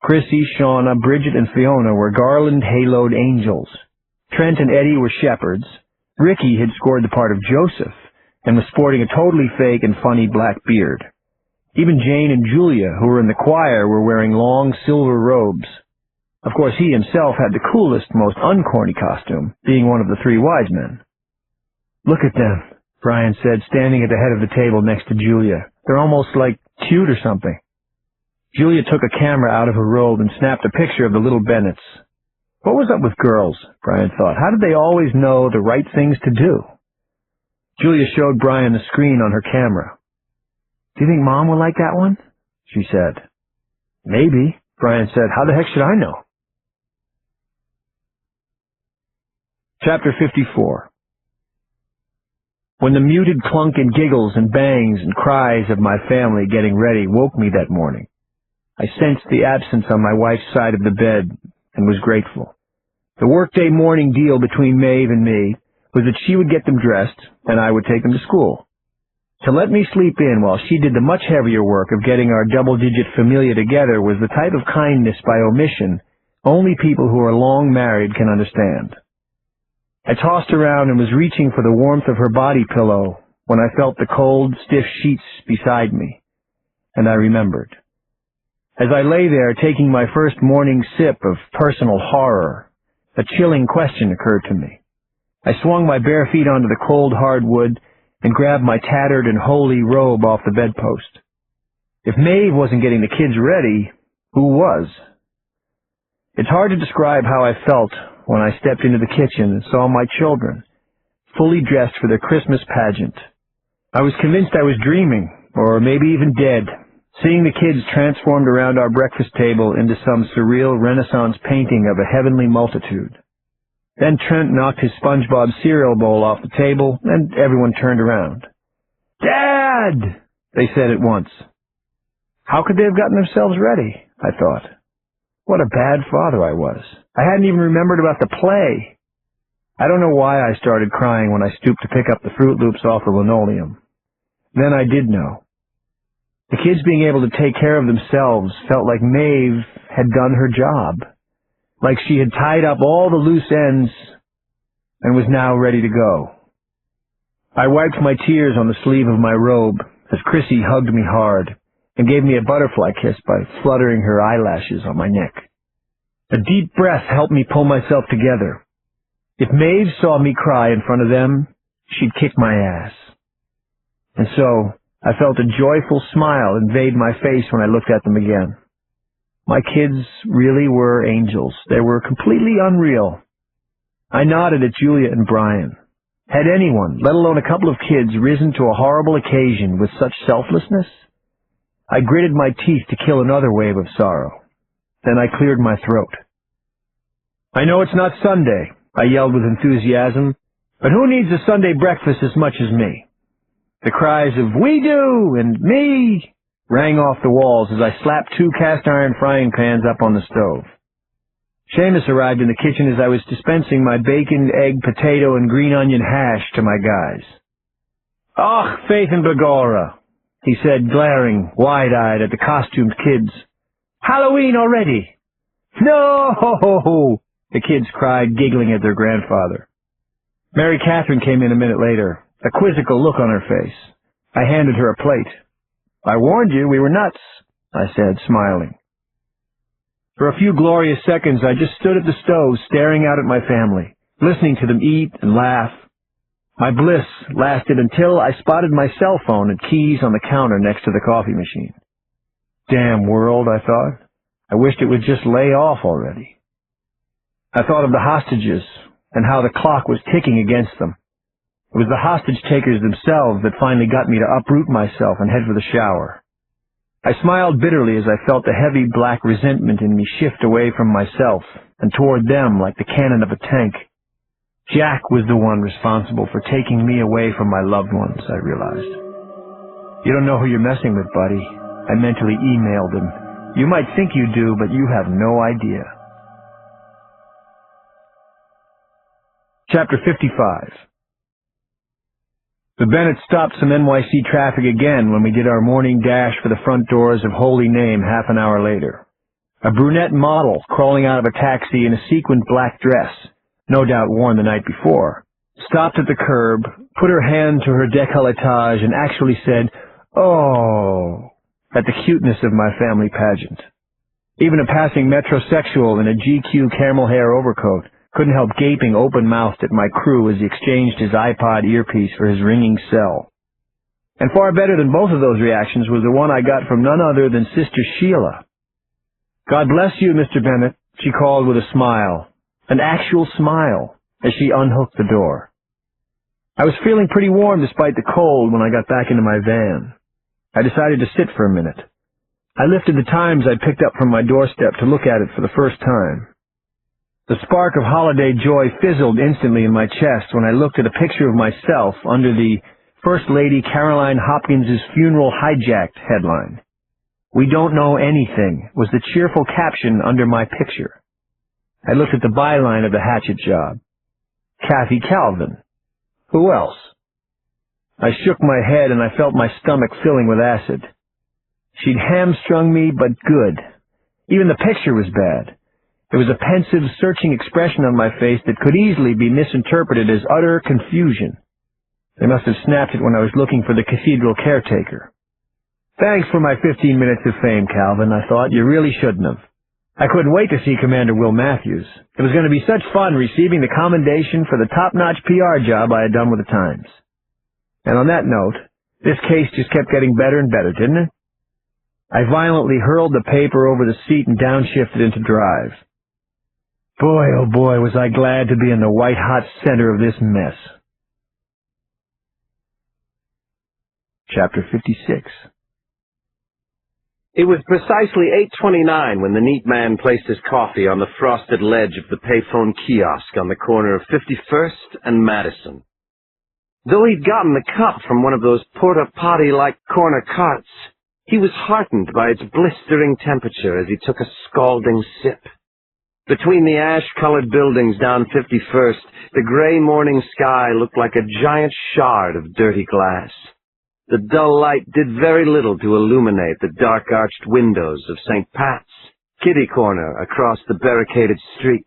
Chrissy, Shauna, Bridget, and Fiona were garland-haloed angels. Trent and Eddie were shepherds. Ricky had scored the part of Joseph and was sporting a totally fake and funny black beard. Even Jane and Julia, who were in the choir, were wearing long silver robes. Of course, he himself had the coolest, most uncorny costume, being one of the three wise men. "Look at them," Brian said, standing at the head of the table next to Julia. "They're almost, like, cute or something." Julia took a camera out of her robe and snapped a picture of the little Bennetts. What was up with girls, Brian thought? How did they always know the right things to do? Julia showed Brian the screen on her camera. "Do you think Mom will like that one?" she said. "Maybe," Brian said. "How the heck should I know?" Chapter 54. When the muted clunk and giggles and bangs and cries of my family getting ready woke me that morning, I sensed the absence on my wife's side of the bed and was grateful. The workday morning deal between Maeve and me was that she would get them dressed and I would take them to school. To let me sleep in while she did the much heavier work of getting our double-digit familia together was the type of kindness by omission only people who are long married can understand. I tossed around and was reaching for the warmth of her body pillow when I felt the cold, stiff sheets beside me, and I remembered. As I lay there taking my first morning sip of personal horror, a chilling question occurred to me. I swung my bare feet onto the cold hardwood and grabbed my tattered and holy robe off the bedpost. If Maeve wasn't getting the kids ready, who was? It's hard to describe how I felt when I stepped into the kitchen and saw my children, fully dressed for their Christmas pageant. I was convinced I was dreaming, or maybe even dead, seeing the kids transformed around our breakfast table into some surreal Renaissance painting of a heavenly multitude. Then Trent knocked his SpongeBob cereal bowl off the table, and everyone turned around. "Dad!" they said at once. How could they have gotten themselves ready? I thought. What a bad father I was. I hadn't even remembered about the play. I don't know why I started crying when I stooped to pick up the Fruit Loops off the linoleum. Then I did know. The kids being able to take care of themselves felt like Maeve had done her job, like she had tied up all the loose ends and was now ready to go. I wiped my tears on the sleeve of my robe as Chrissy hugged me hard and gave me a butterfly kiss by fluttering her eyelashes on my neck. A deep breath helped me pull myself together. If Maeve saw me cry in front of them, she'd kick my ass. And so I felt a joyful smile invade my face when I looked at them again. My kids really were angels. They were completely unreal. I nodded at Julia and Brian. Had anyone, let alone a couple of kids, risen to a horrible occasion with such selflessness? I gritted my teeth to kill another wave of sorrow. Then I cleared my throat. "I know it's not Sunday," I yelled with enthusiasm, "but who needs a Sunday breakfast as much as me?" The cries of "We do!" and "Me!" rang off the walls as I slapped 2 cast-iron frying pans up on the stove. Seamus arrived in the kitchen as I was dispensing my bacon, egg, potato, and green onion hash to my guys. "Och, Faith and Begorra," he said, glaring wide-eyed at the costumed kids. "Halloween already!" "No!" the kids cried, giggling at their grandfather. Mary Catherine came in a minute later, a quizzical look on her face. I handed her a plate. "I warned you we were nuts," I said, smiling. For a few glorious seconds, I just stood at the stove staring out at my family, listening to them eat and laugh. My bliss lasted until I spotted my cell phone and keys on the counter next to the coffee machine. Damn world, I thought. I wished it would just lay off already. I thought of the hostages and how the clock was ticking against them. It was the hostage-takers themselves that finally got me to uproot myself and head for the shower. I smiled bitterly as I felt the heavy black resentment in me shift away from myself and toward them like the cannon of a tank. Jack was the one responsible for taking me away from my loved ones, I realized. You don't know who you're messing with, buddy. I mentally emailed him. You might think you do, but you have no idea. Chapter 55. The Bennett stopped some NYC traffic again when we did our morning dash for the front doors of Holy Name half an hour later. A brunette model crawling out of a taxi in a sequined black dress, no doubt worn the night before, stopped at the curb, put her hand to her décolletage, and actually said, "Oh," at the cuteness of my family pageant. Even a passing metrosexual in a GQ camel hair overcoat couldn't help gaping open-mouthed at my crew as he exchanged his iPod earpiece for his ringing cell. And far better than both of those reactions was the one I got from none other than Sister Sheila. "God bless you, Mr. Bennett," she called with a smile, an actual smile, as she unhooked the door. I was feeling pretty warm despite the cold when I got back into my van. I decided to sit for a minute. I lifted the Times I'd picked up from my doorstep to look at it for the first time. The spark of holiday joy fizzled instantly in my chest when I looked at a picture of myself under the First Lady Caroline Hopkins's Funeral Hijacked headline. "We don't know anything" was the cheerful caption under my picture. I looked at the byline of the hatchet job. Kathy Calvin. Who else? I shook my head and I felt my stomach filling with acid. She'd hamstrung me, but good. Even the picture was bad. There was a pensive, searching expression on my face that could easily be misinterpreted as utter confusion. They must have snapped it when I was looking for the cathedral caretaker. "Thanks for my 15 minutes of fame, Calvin," I thought. "You really shouldn't have." I couldn't wait to see Commander Will Matthews. It was going to be such fun receiving the commendation for the top-notch PR job I had done with the Times. And on that note, this case just kept getting better and better, didn't it? I violently hurled the paper over the seat and downshifted into drive. Boy, oh boy, was I glad to be in the white-hot center of this mess. Chapter 56. It was precisely 8:29 when the neat man placed his coffee on the frosted ledge of the payphone kiosk on the corner of 51st and Madison. Though he'd gotten the cup from one of those porta-potty-like corner carts, he was heartened by its blistering temperature as he took a scalding sip. Between the ash-colored buildings down 51st, the gray morning sky looked like a giant shard of dirty glass. The dull light did very little to illuminate the dark-arched windows of St. Pat's, kitty corner across the barricaded street.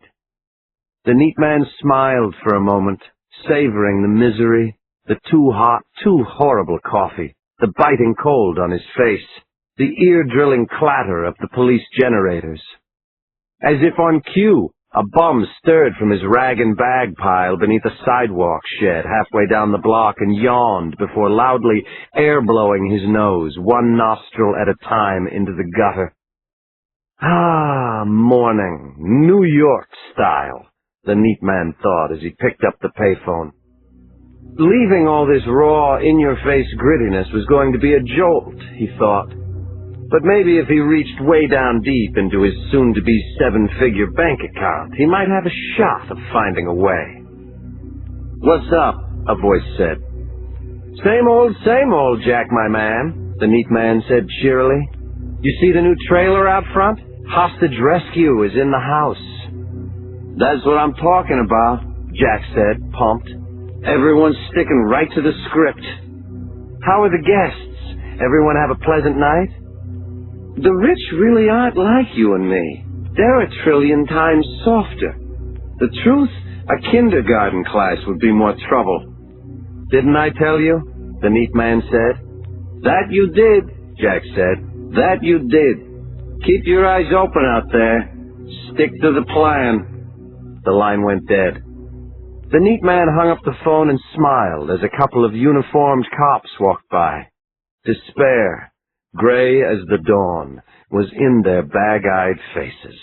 The neat man smiled for a moment, savoring the misery, the too hot, too horrible coffee, the biting cold on his face, the ear-drilling clatter of the police generators. As if on cue, a bum stirred from his rag and bag pile beneath a sidewalk shed halfway down the block and yawned before loudly air-blowing his nose, one nostril at a time, into the gutter. Ah, morning, New York style, the neat man thought as he picked up the payphone. Leaving all this raw, in-your-face grittiness was going to be a jolt, he thought. But maybe if he reached way down deep into his soon-to-be seven-figure bank account, he might have a shot of finding a way. "What's up?" a voice said. Same old, Jack, my man," the neat man said cheerily. "You see the new trailer out front? Hostage rescue is in the house." "That's what I'm talking about," Jack said, pumped. "Everyone's sticking right to the script." "How are the guests? Everyone have a pleasant night?" "The rich really aren't like you and me. They're a trillion times softer. The truth, a kindergarten class would be more trouble." "Didn't I tell you?" the neat man said. "That you did," Jack said. "That you did. Keep your eyes open out there. Stick to the plan." The line went dead. The neat man hung up the phone and smiled as a couple of uniformed cops walked by. Despair, gray as the dawn, was in their bag-eyed faces.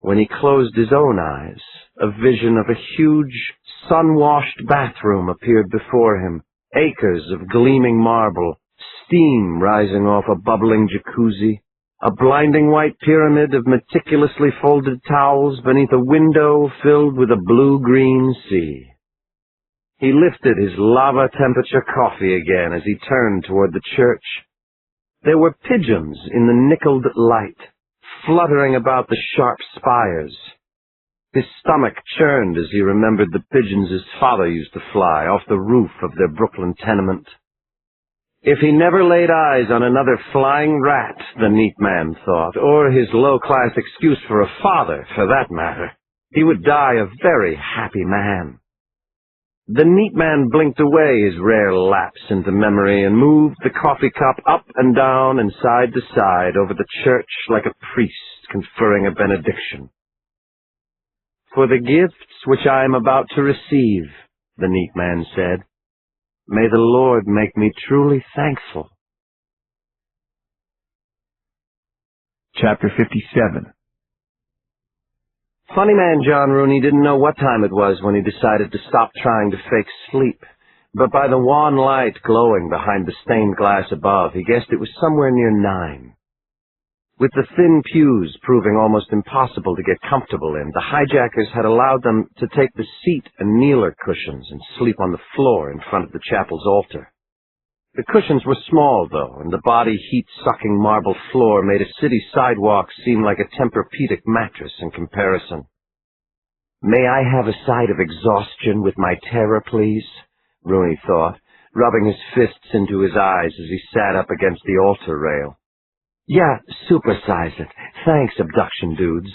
When he closed his own eyes, a vision of a huge, sun-washed bathroom appeared before him, acres of gleaming marble, steam rising off a bubbling jacuzzi, A blinding white pyramid of meticulously folded towels beneath a window filled with a blue-green sea. He lifted his lava-temperature coffee again as he turned toward the church. There were pigeons in the nickeled light, fluttering about the sharp spires. His stomach churned as he remembered the pigeons his father used to fly off the roof of their Brooklyn tenement. If he never laid eyes on another flying rat, the neat man thought, or his low-class excuse for a father, for that matter, he would die a very happy man. The neat man blinked away his rare lapse into memory and moved the coffee cup up and down and side to side over the church like a priest conferring a benediction. "For the gifts which I am about to receive," the neat man said, "may the Lord make me truly thankful." Chapter 57. Funny man John Rooney didn't know what time it was when he decided to stop trying to fake sleep, but by the wan light glowing behind the stained glass above, he guessed it was somewhere near 9. With the thin pews proving almost impossible to get comfortable in, the hijackers had allowed them to take the seat and kneeler cushions and sleep on the floor in front of the chapel's altar. The cushions were small, though, and the body heat-sucking marble floor made a city sidewalk seem like a Tempur-Pedic mattress in comparison. "May I have a side of exhaustion with my terror, please?" Rooney thought, rubbing his fists into his eyes as he sat up against the altar rail. "Yeah, supersize it. Thanks, abduction dudes."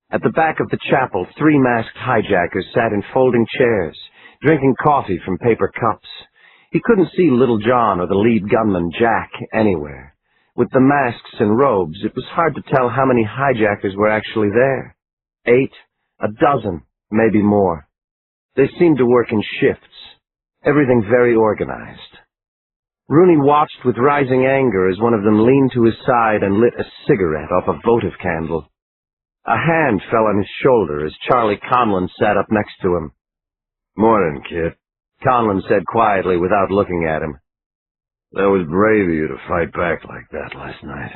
At the back of the chapel, 3 masked hijackers sat in folding chairs, drinking coffee from paper cups. He couldn't see Little John or the lead gunman, Jack, anywhere. With the masks and robes, it was hard to tell how many hijackers were actually there. 8, a dozen, maybe more. They seemed to work in shifts, everything very organized. Rooney watched with rising anger as one of them leaned to his side and lit a cigarette off a votive candle. A hand fell on his shoulder as Charlie Conlon sat up next to him. "Morning, kid," Conlon said quietly without looking at him. "That was brave of you to fight back like that last night."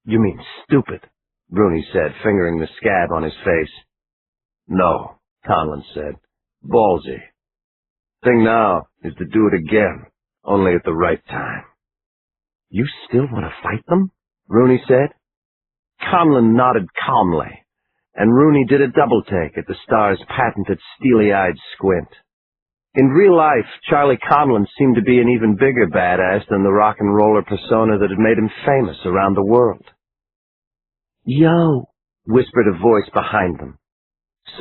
"You mean stupid," Rooney said, fingering the scab on his face. "No," Conlon said. "Ballsy. Thing now is to do it again, only at the right time." "You still want to fight them?" Rooney said. Conlon nodded calmly, and Rooney did a double-take at the star's patented steely-eyed squint. In real life, Charlie Conlon seemed to be an even bigger badass than the rock-and-roller persona that had made him famous around the world. "Yo," whispered a voice behind them.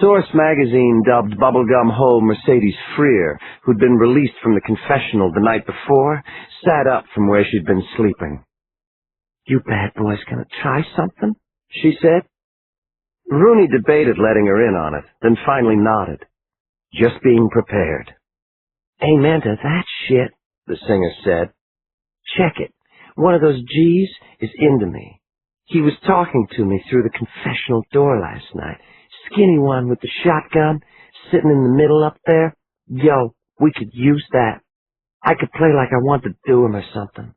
Source magazine dubbed Bubblegum Ho Mercedes Freer, who'd been released from the confessional the night before, sat up from where she'd been sleeping. "You bad boys gonna try something?" she said. Rooney debated letting her in on it, then finally nodded. "Just being prepared." "Amen to that shit," the singer said. "Check it. One of those G's is into me. He was talking to me through the confessional door last night. Skinny one with the shotgun, sitting in the middle up there. Yo, we could use that. I could play like I want to do him or something."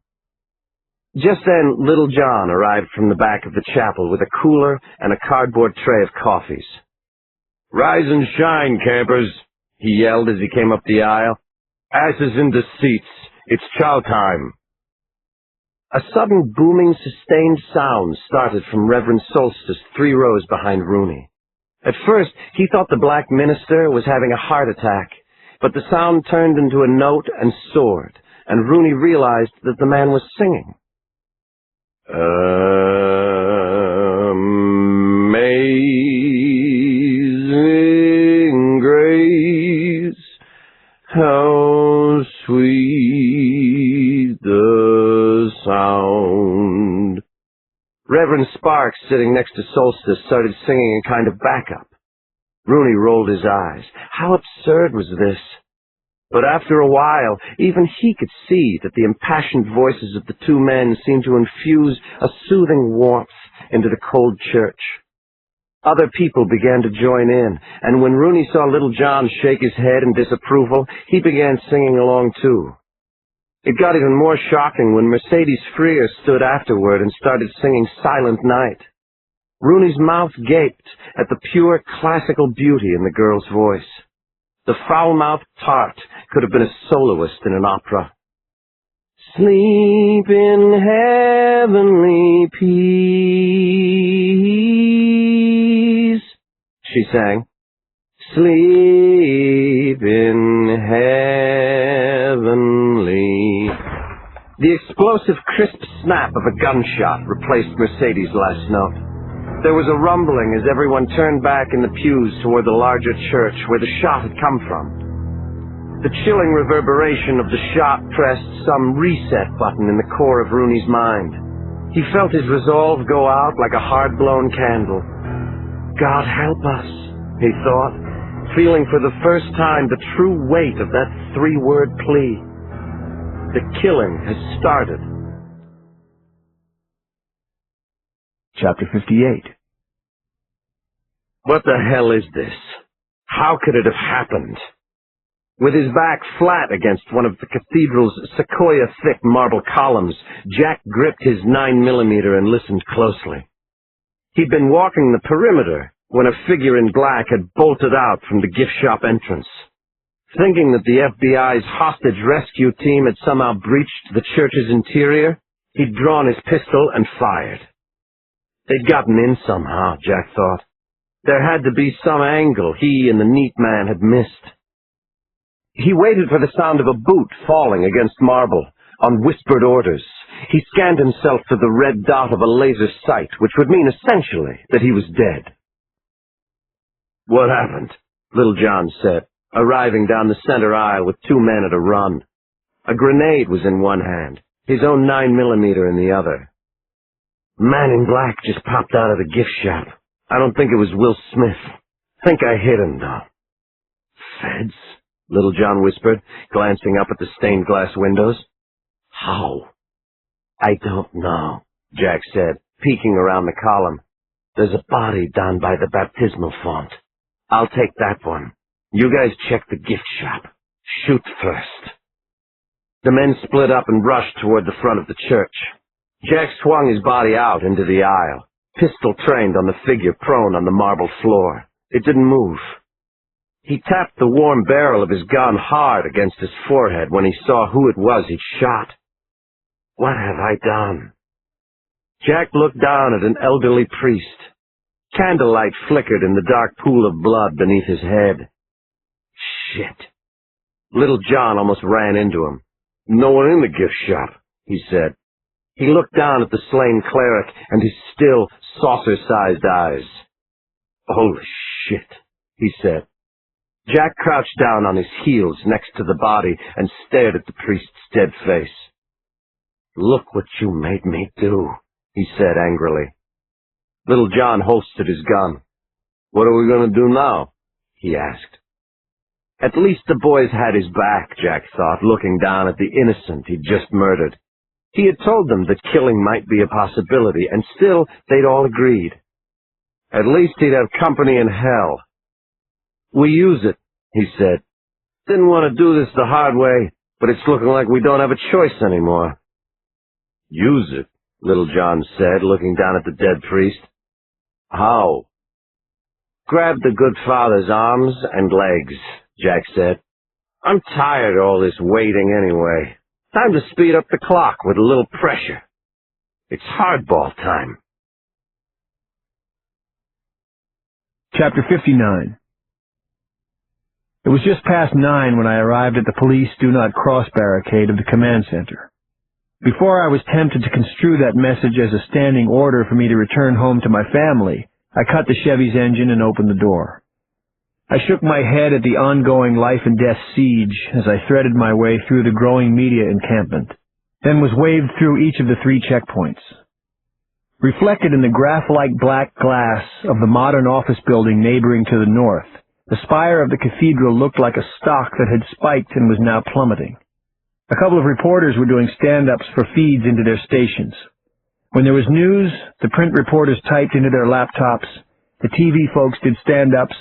Just then, Little John arrived from the back of the chapel with a cooler and a cardboard tray of coffees. "Rise and shine, campers," he yelled as he came up the aisle. "Asses into seats. It's chow time." A sudden booming, sustained sound started from Reverend Solstice 3 rows behind Rooney. At first, he thought the black minister was having a heart attack, but the sound turned into a note and soared, and Rooney realized that the man was singing. Amazing grace, how sweet the sound. Reverend Sparks, sitting next to Solstice, started singing in kind of backup. Rooney rolled his eyes. How absurd was this? But after a while, even he could see that the impassioned voices of the 2 men seemed to infuse a soothing warmth into the cold church. Other people began to join in, and when Rooney saw Little John shake his head in disapproval, he began singing along too. It got even more shocking when Mercedes Freer stood afterward and started singing Silent Night. Rooney's mouth gaped at the pure classical beauty in the girl's voice. The foul-mouthed tart could have been a soloist in an opera. Sleep in heavenly peace, she sang. Sleep in heavenly. The explosive, crisp snap of a gunshot replaced Mercedes' last note. There was a rumbling as everyone turned back in the pews toward the larger church where the shot had come from. The chilling reverberation of the shot pressed some reset button in the core of Rooney's mind. He felt his resolve go out like a hard-blown candle. God help us, he thought, feeling for the first time the true weight of that three-word plea. The killing has started. Chapter 58. What the hell is this? How could it have happened? With his back flat against one of the cathedral's sequoia-thick marble columns, Jack gripped his 9mm and listened closely. He'd been walking the perimeter when a figure in black had bolted out from the gift shop entrance. Thinking that the FBI's hostage rescue team had somehow breached the church's interior, he'd drawn his pistol and fired. They'd gotten in somehow, Jack thought. There had to be some angle he and the neat man had missed. He waited for the sound of a boot falling against marble, on whispered orders. He scanned himself for the red dot of a laser sight, which would mean essentially that he was dead. What happened? Little John said, arriving down the center aisle with two men at a run. A grenade was in one hand, his own 9mm in the other. Man in black just popped out of the gift shop. I don't think it was Will Smith. Think I hit him, though. Feds? Little John whispered, glancing up at the stained glass windows. How? I don't know, Jack said, peeking around the column. There's a body down by the baptismal font. I'll take that one. You guys check the gift shop. Shoot first. The men split up and rushed toward the front of the church. Jack swung his body out into the aisle, pistol trained on the figure prone on the marble floor. It didn't move. He tapped the warm barrel of his gun hard against his forehead when he saw who it was he'd shot. What have I done? Jack looked down at an elderly priest. Candlelight flickered in the dark pool of blood beneath his head. Shit. Little John almost ran into him. No one in the gift shop, he said. He looked down at the slain cleric and his still, saucer-sized eyes. Holy shit, he said. Jack crouched down on his heels next to the body and stared at the priest's dead face. Look what you made me do, he said angrily. Little John holstered his gun. What are we going to do now? He asked. At least the boys had his back, Jack thought, looking down at the innocent he'd just murdered. He had told them that killing might be a possibility, and still they'd all agreed. At least he'd have company in hell. We use it, he said. Didn't want to do this the hard way, but it's looking like we don't have a choice anymore. Use it, Little John said, looking down at the dead priest. How? Grab the good father's arms and legs, Jack said. I'm tired of all this waiting anyway. Time to speed up the clock with a little pressure. It's hardball time. Chapter 59. It was just past 9 when I arrived at the police do not cross barricade of the command center. Before I was tempted to construe that message as a standing order for me to return home to my family, I cut the Chevy's engine and opened the door. I shook my head at the ongoing life-and-death siege as I threaded my way through the growing media encampment, then was waved through each of the 3 checkpoints. Reflected in the graph-like black glass of the modern office building neighboring to the north, the spire of the cathedral looked like a stock that had spiked and was now plummeting. A couple of reporters were doing stand-ups for feeds into their stations. When there was news, the print reporters typed into their laptops, the TV folks did stand-ups,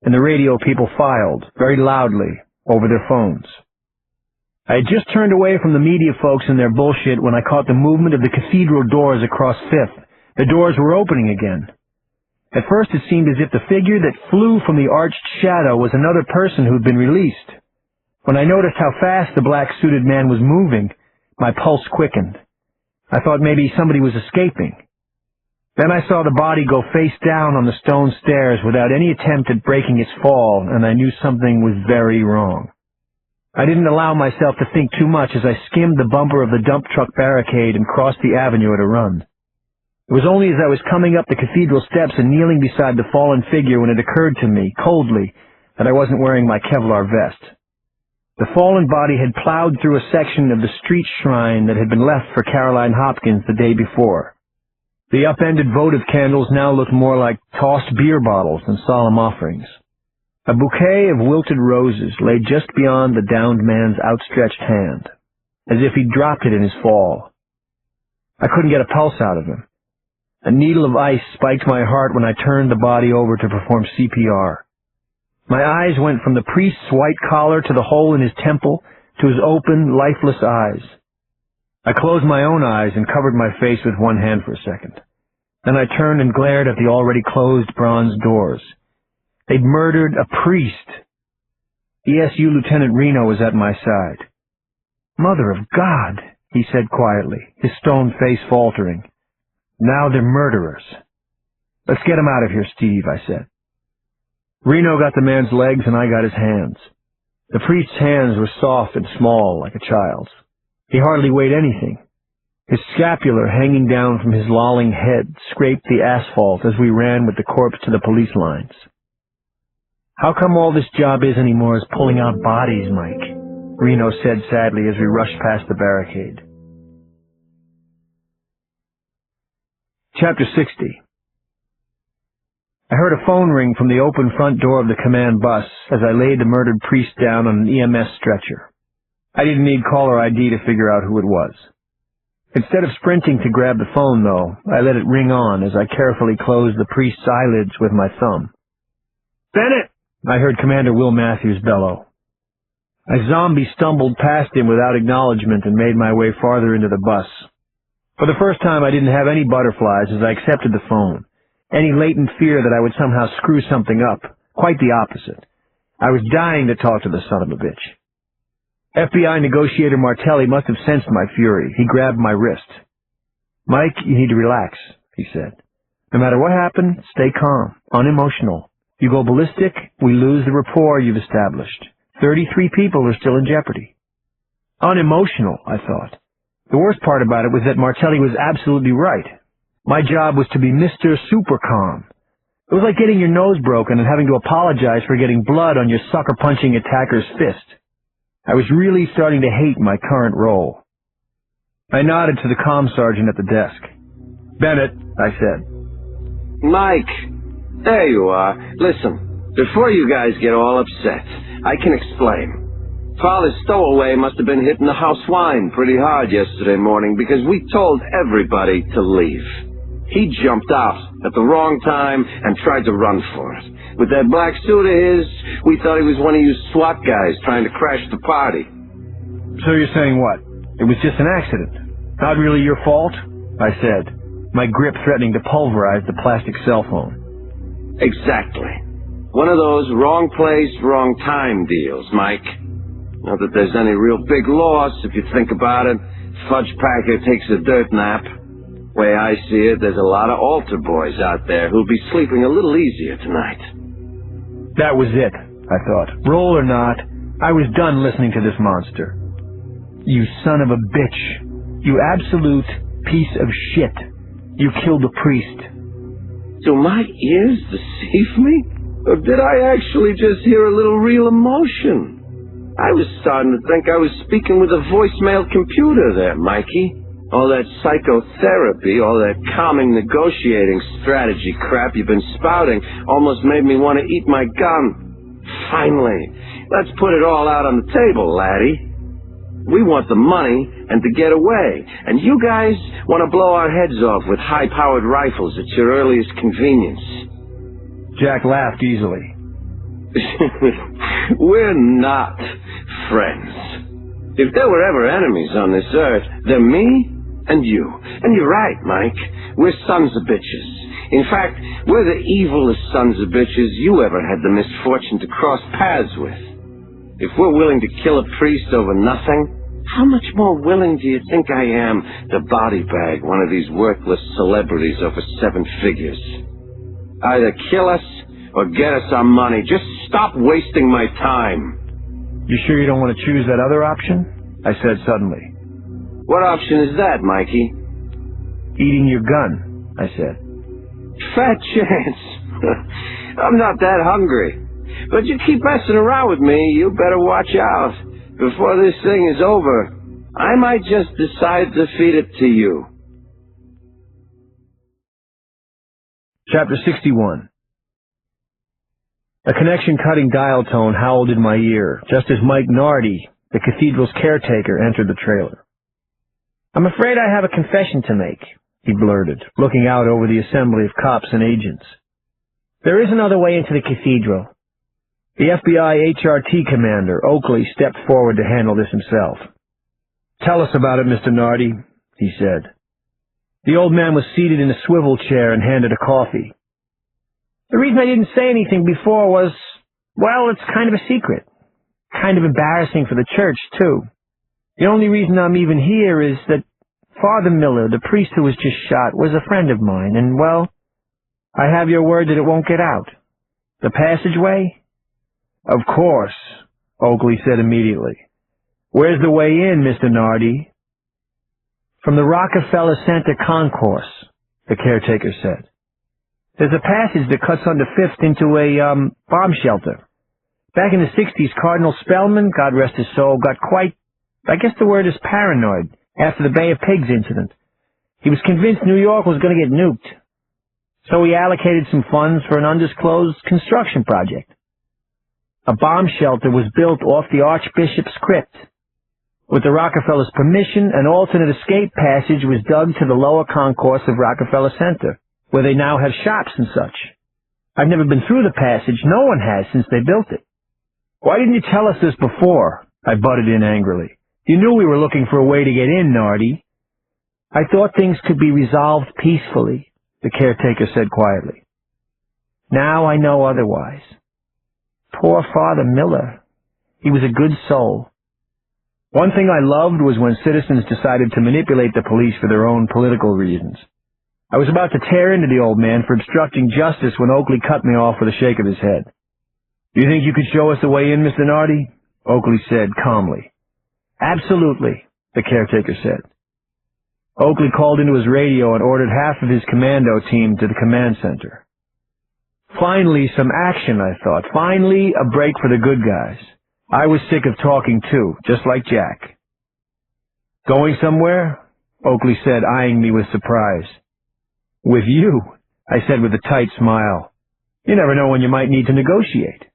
and the radio people filed, very loudly, over their phones. I had just turned away from the media folks and their bullshit when I caught the movement of the cathedral doors across Fifth. The doors were opening again. At first it seemed as if the figure that flew from the arched shadow was another person who'd been released. When I noticed how fast the black-suited man was moving, my pulse quickened. I thought maybe somebody was escaping. Then I saw the body go face down on the stone stairs without any attempt at breaking its fall, and I knew something was very wrong. I didn't allow myself to think too much as I skimmed the bumper of the dump truck barricade and crossed the avenue at a run. It was only as I was coming up the cathedral steps and kneeling beside the fallen figure when it occurred to me, coldly, that I wasn't wearing my Kevlar vest. The fallen body had plowed through a section of the street shrine that had been left for Caroline Hopkins the day before. The upended votive candles now looked more like tossed beer bottles than solemn offerings. A bouquet of wilted roses lay just beyond the downed man's outstretched hand, as if he'd dropped it in his fall. I couldn't get a pulse out of him. A needle of ice spiked my heart when I turned the body over to perform CPR. My eyes went from the priest's white collar to the hole in his temple to his open, lifeless eyes. I closed my own eyes and covered my face with one hand for a second. Then I turned and glared at the already closed bronze doors. They'd murdered a priest. ESU Lieutenant Reno was at my side. "Mother of God," he said quietly, his stone face faltering. "Now they're murderers." "Let's get him out of here, Steve," I said. Reno got the man's legs and I got his hands. The priest's hands were soft and small, like a child's. He hardly weighed anything. His scapular, hanging down from his lolling head, scraped the asphalt as we ran with the corpse to the police lines. "How come all this job is anymore is pulling out bodies, Mike?" Reno said sadly as we rushed past the barricade. Chapter 60. I heard a phone ring from the open front door of the command bus as I laid the murdered priest down on an EMS stretcher. I didn't need caller ID to figure out who it was. Instead of sprinting to grab the phone, though, I let it ring on as I carefully closed the priest's eyelids with my thumb. "Bennett!" I heard Commander Will Matthews bellow. A zombie stumbled past him without acknowledgement and made my way farther into the bus. For the first time, I didn't have any butterflies as I accepted the phone. Any latent fear that I would somehow screw something up. Quite the opposite. I was dying to talk to the son of a bitch. FBI negotiator Martelli must have sensed my fury. He grabbed my wrist. "Mike, you need to relax," he said. "No matter what happened, stay calm, unemotional. You go ballistic, we lose the rapport you've established. 33 people are still in jeopardy." Unemotional, I thought. The worst part about it was that Martelli was absolutely right. My job was to be Mr. Super Calm. It was like getting your nose broken and having to apologize for getting blood on your sucker-punching attacker's fist. I was really starting to hate my current role. I nodded to the comm sergeant at the desk. "Bennett," I said. Mike, there you are. Listen, before you guys get all upset, I can explain. Father Stowaway must have been hitting the house wine pretty hard yesterday morning because we told everybody to leave. He jumped out at the wrong time and tried to run for it. With that black suit of his, we thought he was one of you SWAT guys trying to crash the party. "So you're saying what? It was just an accident? Not really your fault?" I said, my grip threatening to pulverize the plastic cell phone. Exactly. One of those wrong place, wrong time deals, Mike. Not that there's any real big loss if you think about it. Fudge Packer takes a dirt nap. Way I see it, there's a lot of altar boys out there who'll be sleeping a little easier tonight. That was it, I thought. Roll or not, I was done listening to this monster. "You son of a bitch. You absolute piece of shit. You killed the priest." Do my ears deceive me? Or did I actually just hear a little real emotion? I was starting to think I was speaking with a voicemail computer there, Mikey. All that psychotherapy, all that calming negotiating strategy crap you've been spouting almost made me want to eat my gun. Finally, let's put it all out on the table, laddie. We want the money and to get away, and you guys want to blow our heads off with high-powered rifles at your earliest convenience. Jack laughed easily. We're not friends. If there were ever enemies on this earth, they're me and you. And you're right, Mike. We're sons of bitches. In fact, we're the evilest sons of bitches you ever had the misfortune to cross paths with. If we're willing to kill a priest over nothing, how much more willing do you think I am to body bag one of these worthless celebrities over 7 figures? Either kill us or get us our money. Just stop wasting my time. You sure you don't want to choose that other option? I said suddenly. What option is that, Mikey? Eating your gun, I said. Fat chance. I'm not that hungry. But you keep messing around with me, you better watch out. Before this thing is over, I might just decide to feed it to you. Chapter 61. A connection-cutting dial tone howled in my ear, just as Mike Nardi, the cathedral's caretaker, entered the trailer. "I'm afraid I have a confession to make," he blurted, looking out over the assembly of cops and agents. "There is another way into the cathedral." The FBI HRT commander, Oakley, stepped forward to handle this himself. "Tell us about it, Mr. Nardi," he said. The old man was seated in a swivel chair and handed a coffee. "The reason I didn't say anything before was, well, it's kind of a secret. Kind of embarrassing for the church, too. The only reason I'm even here is that Father Miller, the priest who was just shot, was a friend of mine, and, well, I have your word that it won't get out. The passageway?" "Of course," Oakley said immediately. "Where's the way in, Mr. Nardi?" "From the Rockefeller Center concourse," the caretaker said. "There's a passage that cuts under 5th into a, bomb shelter. Back in the 60s, Cardinal Spellman, God rest his soul, got quite, I guess the word is paranoid, after the Bay of Pigs incident. He was convinced New York was going to get nuked. So he allocated some funds for an undisclosed construction project. A bomb shelter was built off the Archbishop's crypt. With the Rockefellers' permission, an alternate escape passage was dug to the lower concourse of Rockefeller Center, where they now have shops and such. I've never been through the passage. No one has since they built it." "Why didn't you tell us this before?" I butted in angrily. "You knew we were looking for a way to get in, Nardi." "I thought things could be resolved peacefully," the caretaker said quietly. "Now I know otherwise. Poor Father Miller. He was a good soul." One thing I loved was when citizens decided to manipulate the police for their own political reasons. I was about to tear into the old man for obstructing justice when Oakley cut me off with a shake of his head. "Do you think you could show us the way in, Mr. Nardi?" Oakley said calmly. "Absolutely," the caretaker said. Oakley called into his radio and ordered half of his commando team to the command center. Finally, some action, I thought. Finally, a break for the good guys. I was sick of talking, too, just like Jack. "Going somewhere?" Oakley said, eyeing me with surprise. "With you," I said with a tight smile. "You never know when you might need to negotiate."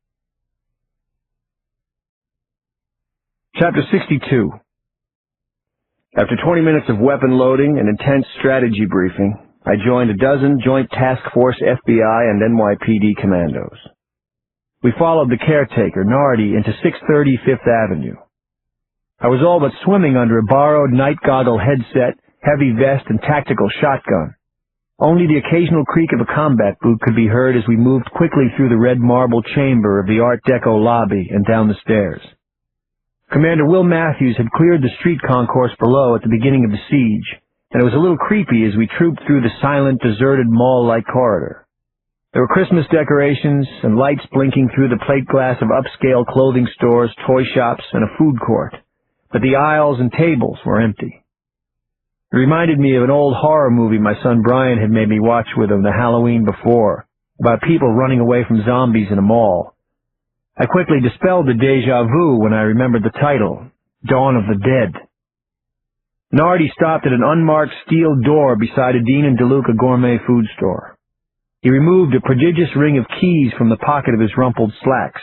Chapter 62. After 20 minutes of weapon loading and intense strategy briefing, I joined a dozen Joint Task Force FBI and NYPD commandos. We followed the caretaker, Nardi, into 630 Fifth Avenue. I was all but swimming under a borrowed night goggle headset, heavy vest, and tactical shotgun. Only the occasional creak of a combat boot could be heard as we moved quickly through the red marble chamber of the Art Deco lobby and down the stairs. Commander Will Matthews had cleared the street concourse below at the beginning of the siege, and it was a little creepy as we trooped through the silent, deserted mall-like corridor. There were Christmas decorations and lights blinking through the plate glass of upscale clothing stores, toy shops, and a food court, but the aisles and tables were empty. It reminded me of an old horror movie my son Brian had made me watch with him the Halloween before, about people running away from zombies in a mall. I quickly dispelled the déjà vu when I remembered the title, Dawn of the Dead. Nardi stopped at an unmarked steel door beside a Dean & DeLuca gourmet food store. He removed a prodigious ring of keys from the pocket of his rumpled slacks.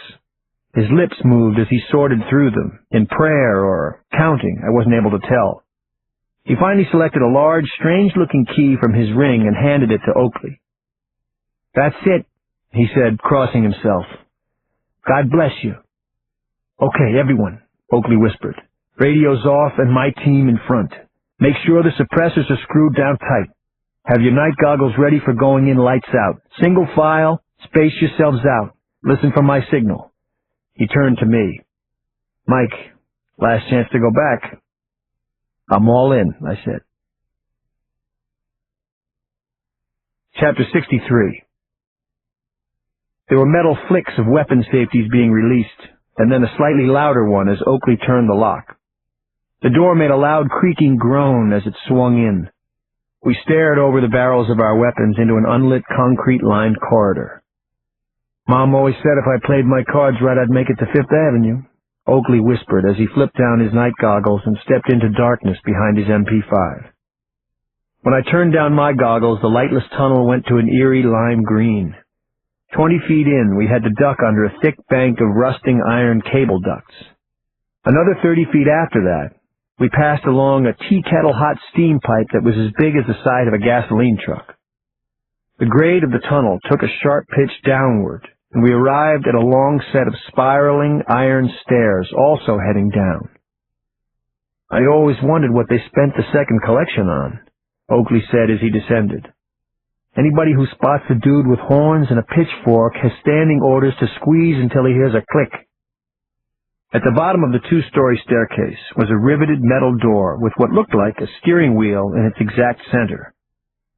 His lips moved as he sorted through them, in prayer or counting, I wasn't able to tell. He finally selected a large, strange-looking key from his ring and handed it to Oakley. "That's it," he said, crossing himself. "God bless you." "Okay, everyone," Oakley whispered. Radio's off and my team in front. Make sure the suppressors are screwed down tight. Have your night goggles ready for going in lights out. Single file, space yourselves out. Listen for my signal. He turned to me. Mike, last chance to go back. I'm all in, I said. Chapter 63. There were metal flicks of weapon safeties being released, and then a slightly louder one as Oakley turned the lock. The door made a loud creaking groan as it swung in. We stared over the barrels of our weapons into an unlit, concrete-lined corridor. Mom always said if I played my cards right, I'd make it to Fifth Avenue, Oakley whispered as he flipped down his night goggles and stepped into darkness behind his MP5. When I turned down my goggles, the lightless tunnel went to an eerie lime green. 20 feet in, we had to duck under a thick bank of rusting iron cable ducts. Another 30 feet after that, we passed along a tea-kettle-hot steam pipe that was as big as the side of a gasoline truck. The grade of the tunnel took a sharp pitch downward, and we arrived at a long set of spiraling iron stairs, also heading down. I always wondered what they spent the second collection on, Oakley said as he descended. Anybody who spots the dude with horns and a pitchfork has standing orders to squeeze until he hears a click. At the bottom of the two-story staircase was a riveted metal door with what looked like a steering wheel in its exact center.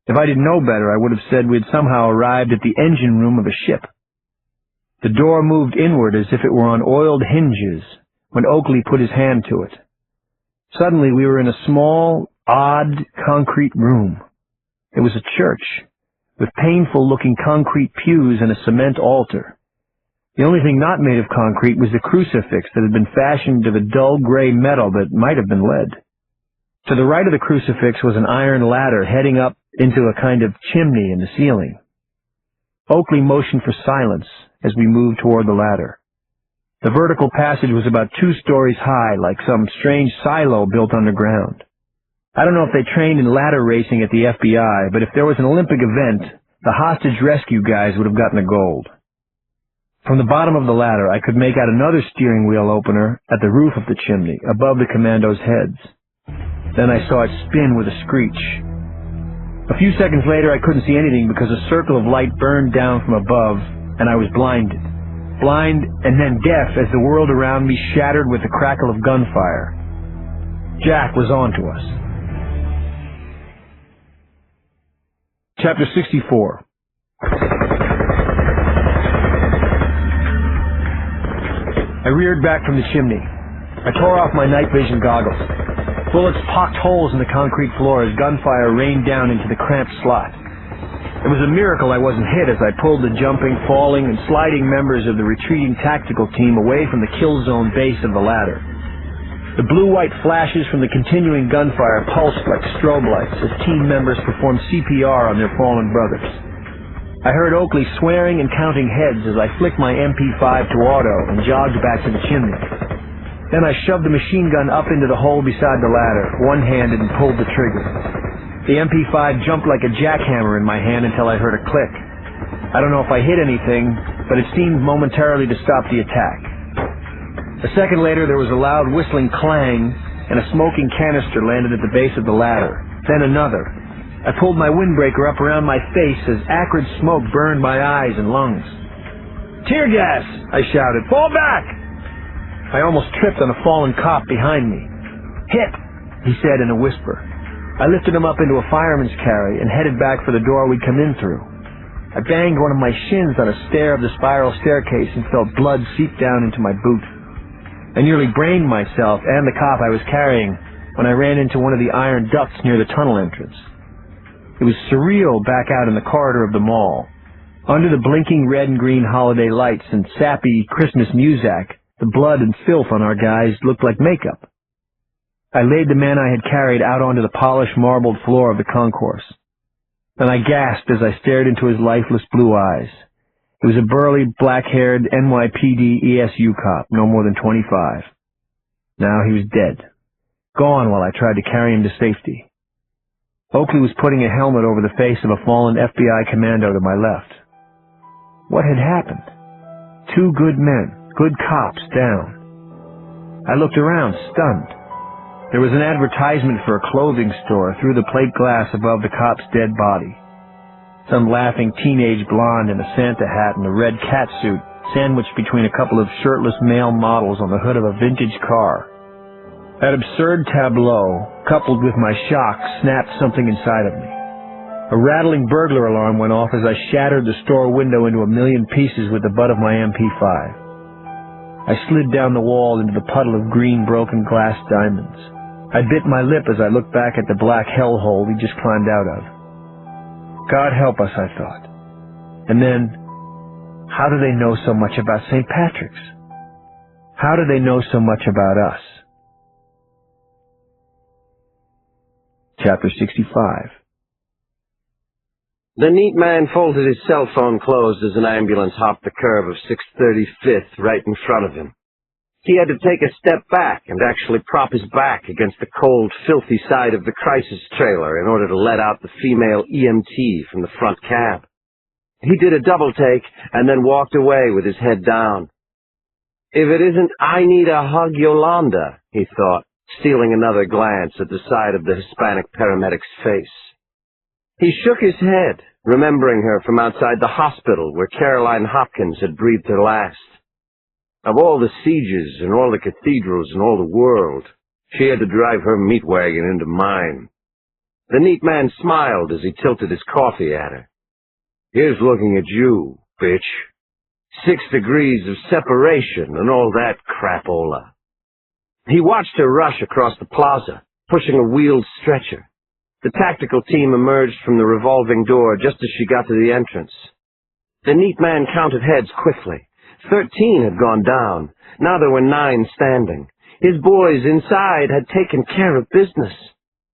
If I didn't know better, I would have said we'd somehow arrived at the engine room of a ship. The door moved inward as if it were on oiled hinges when Oakley put his hand to it. Suddenly we were in a small, odd, concrete room. It was a church, with painful-looking concrete pews and a cement altar. The only thing not made of concrete was the crucifix that had been fashioned of a dull gray metal that might have been lead. To the right of the crucifix was an iron ladder heading up into a kind of chimney in the ceiling. Oakley motioned for silence as we moved toward the ladder. The vertical passage was about 2 stories high, like some strange silo built underground. I don't know if they trained in ladder racing at the FBI, but if there was an Olympic event, the hostage rescue guys would have gotten the gold. From the bottom of the ladder, I could make out another steering wheel opener at the roof of the chimney, above the commandos' heads. Then I saw it spin with a screech. A few seconds later, I couldn't see anything because a circle of light burned down from above, and I was blinded. Blind and then deaf as the world around me shattered with the crackle of gunfire. Jack was on to us. Chapter 64. I reared back from the chimney. I tore off my night vision goggles. Bullets pocked holes in the concrete floor as gunfire rained down into the cramped slot. It was a miracle I wasn't hit as I pulled the jumping, falling, and sliding members of the retreating tactical team away from the kill zone base of the ladder. The blue-white flashes from the continuing gunfire pulsed like strobe lights as team members performed CPR on their fallen brothers. I heard Oakley swearing and counting heads as I flicked my MP5 to auto and jogged back to the chimney. Then I shoved the machine gun up into the hole beside the ladder, one-handed, and pulled the trigger. The MP5 jumped like a jackhammer in my hand until I heard a click. I don't know if I hit anything, but it seemed momentarily to stop the attack. A second later, there was a loud whistling clang, and a smoking canister landed at the base of the ladder. Then another. I pulled my windbreaker up around my face as acrid smoke burned my eyes and lungs. "Tear gas!" I shouted. "Fall back!" I almost tripped on a fallen cop behind me. "Hit!" he said in a whisper. I lifted him up into a fireman's carry and headed back for the door we'd come in through. I banged one of my shins on a stair of the spiral staircase and felt blood seep down into my boot. I nearly brained myself and the cop I was carrying when I ran into one of the iron ducts near the tunnel entrance. It was surreal back out in the corridor of the mall. Under the blinking red and green holiday lights and sappy Christmas music, the blood and filth on our guys looked like makeup. I laid the man I had carried out onto the polished marbled floor of the concourse. Then I gasped as I stared into his lifeless blue eyes. He was a burly, black-haired NYPD ESU cop, no more than 25. Now he was dead. Gone while I tried to carry him to safety. Oakley was putting a helmet over the face of a fallen FBI commando to my left. What had happened? 2 good men, good cops, down. I looked around, stunned. There was an advertisement for a clothing store through the plate glass above the cop's dead body. Some laughing teenage blonde in a Santa hat and a red catsuit, sandwiched between a couple of shirtless male models on the hood of a vintage car. That absurd tableau, coupled with my shock, snapped something inside of me. A rattling burglar alarm went off as I shattered the store window into a million pieces with the butt of my MP5. I slid down the wall into the puddle of green broken glass diamonds. I bit my lip as I looked back at the black hellhole we just climbed out of. God help us, I thought. And then, how do they know so much about St. Patrick's? How do they know so much about us? Chapter 65. The neat man folded his cell phone closed as an ambulance hopped the curve of 635th right in front of him. He had to take a step back and actually prop his back against the cold, filthy side of the crisis trailer in order to let out the female EMT from the front cab. He did a double take and then walked away with his head down. If it isn't I need a hug Yolanda, he thought, stealing another glance at the side of the Hispanic paramedic's face. He shook his head, remembering her from outside the hospital where Caroline Hopkins had breathed her last. Of all the sieges and all the cathedrals in all the world, she had to drive her meat wagon into mine. The neat man smiled as he tilted his coffee at her. Here's looking at you, bitch. 6 degrees of separation and all that crapola. He watched her rush across the plaza, pushing a wheeled stretcher. The tactical team emerged from the revolving door just as she got to the entrance. The neat man counted heads quickly. 13 had gone down. Now there were 9 standing. His boys inside had taken care of business.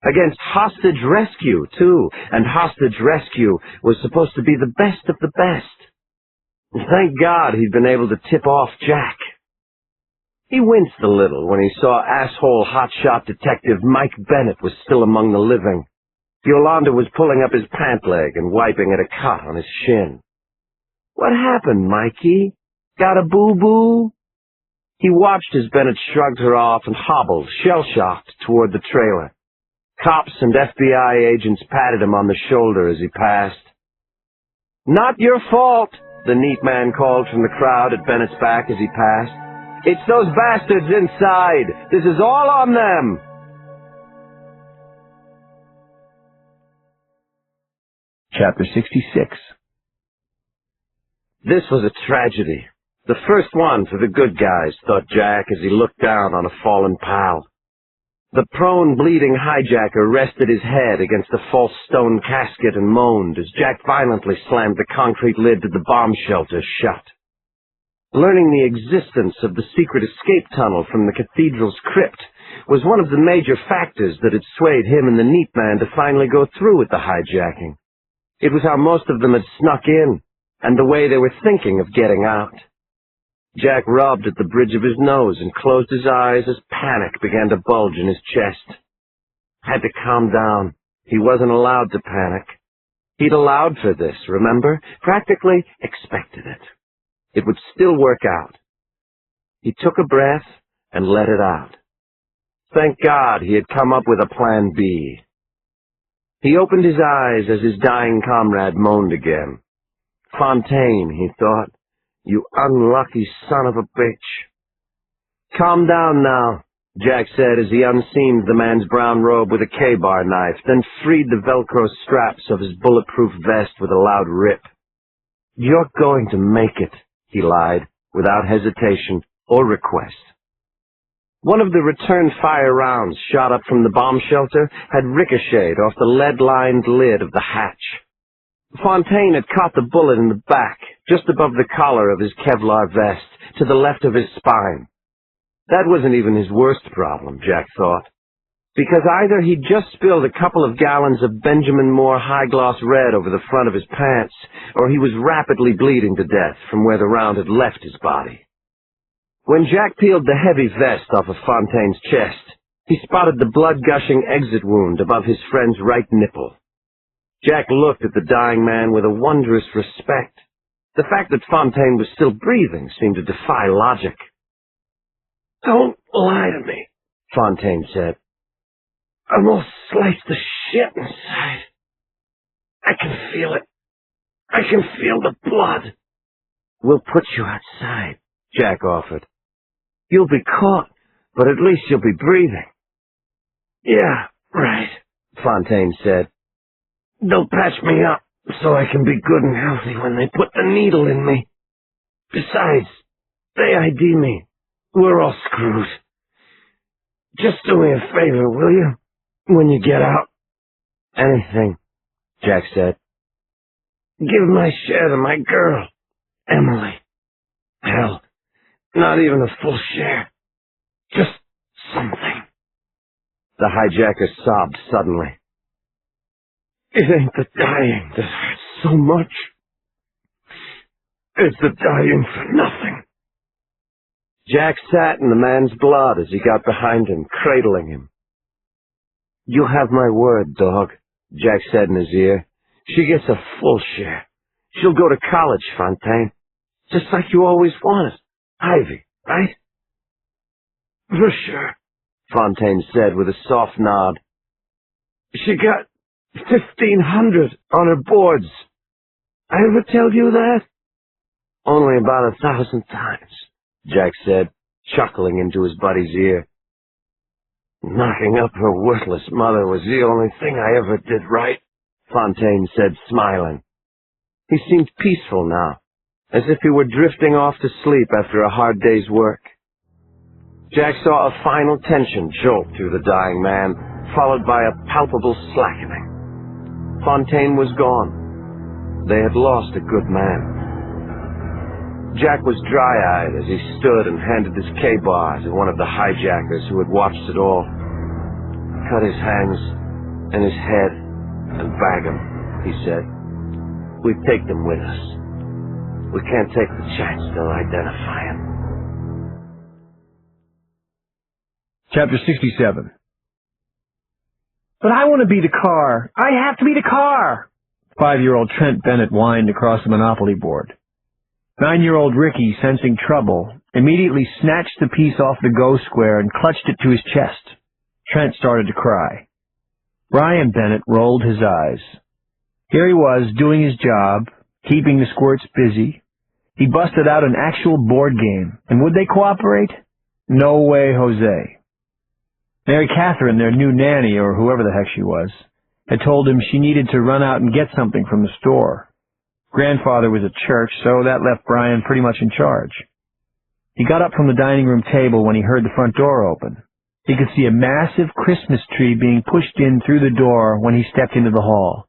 Against hostage rescue, too, and hostage rescue was supposed to be the best of the best. Thank God he'd been able to tip off Jack. He winced a little when he saw asshole hotshot Detective Mike Bennett was still among the living. Yolanda was pulling up his pant leg and wiping at a cut on his shin. What happened, Mikey? Got a boo-boo? He watched as Bennett shrugged her off and hobbled, shell-shocked, toward the trailer. Cops and FBI agents patted him on the shoulder as he passed. Not your fault, the neat man called from the crowd at Bennett's back as he passed. It's those bastards inside. This is all on them. Chapter 66. This was a tragedy. The first one for the good guys, thought Jack as he looked down on a fallen pal. The prone, bleeding hijacker rested his head against a false stone casket and moaned as Jack violently slammed the concrete lid to the bomb shelter shut. Learning the existence of the secret escape tunnel from the cathedral's crypt was one of the major factors that had swayed him and the neat man to finally go through with the hijacking. It was how most of them had snuck in, and the way they were thinking of getting out. Jack rubbed at the bridge of his nose and closed his eyes as panic began to bulge in his chest. Had to calm down. He wasn't allowed to panic. He'd allowed for this, remember? Practically expected it. It would still work out. He took a breath and let it out. Thank God he had come up with a plan B. He opened his eyes as his dying comrade moaned again. Fontaine, he thought. You unlucky son of a bitch. Calm down now, Jack said as he unseamed the man's brown robe with a K-bar knife, then freed the Velcro straps of his bulletproof vest with a loud rip. You're going to make it, he lied, without hesitation or request. One of the return fire rounds shot up from the bomb shelter had ricocheted off the lead-lined lid of the hatch. Fontaine had caught the bullet in the back, just above the collar of his Kevlar vest, to the left of his spine. That wasn't even his worst problem, Jack thought, because either he'd just spilled a couple of gallons of Benjamin Moore high-gloss red over the front of his pants, or he was rapidly bleeding to death from where the round had left his body. When Jack peeled the heavy vest off of Fontaine's chest, he spotted the blood-gushing exit wound above his friend's right nipple. Jack looked at the dying man with a wondrous respect. The fact that Fontaine was still breathing seemed to defy logic. Don't lie to me, Fontaine said. I'm all sliced to shit inside. I can feel it. I can feel the blood. We'll put you outside, Jack offered. You'll be caught, but at least you'll be breathing. Yeah, right, Fontaine said. They'll patch me up so I can be good and healthy when they put the needle in me. Besides, they ID me. We're all screwed. Just do me a favor, will you? When you get out. Anything, Jack said. Give my share to my girl, Emily. Hell, not even a full share. Just something. The hijacker sobbed suddenly. It ain't the dying that hurts so much. It's the dying for nothing. Jack sat in the man's blood as he got behind him, cradling him. You have my word, dog, Jack said in his ear. She gets a full share. She'll go to college, Fontaine. Just like you always wanted. Ivy, right? For sure, Fontaine said with a soft nod. She got 1,500 on her boards. I ever tell you that? Only about 1,000 times, Jack said, chuckling into his buddy's ear. Knocking up her worthless mother was the only thing I ever did right, Fontaine said, smiling. He seemed peaceful now, as if he were drifting off to sleep after a hard day's work. Jack saw a final tension jolt through the dying man, followed by a palpable slackening. Fontaine was gone. They had lost a good man. Jack was dry-eyed as he stood and handed his K-bar to one of the hijackers who had watched it all. Cut his hands and his head and bag him, he said. We take them with us. We can't take the chance they'll identify him. Chapter 67. But I want to be the car. I have to be the car. 5-year-old Trent Bennett whined across the Monopoly board. 9-year-old Ricky, sensing trouble, immediately snatched the piece off the go square and clutched it to his chest. Trent started to cry. Brian Bennett rolled his eyes. Here he was, doing his job, keeping the squirts busy. He busted out an actual board game, and would they cooperate? No way, Jose. Mary Catherine, their new nanny, or whoever the heck she was, had told him she needed to run out and get something from the store. Grandfather was at church, so that left Brian pretty much in charge. He got up from the dining room table when he heard the front door open. He could see a massive Christmas tree being pushed in through the door when he stepped into the hall.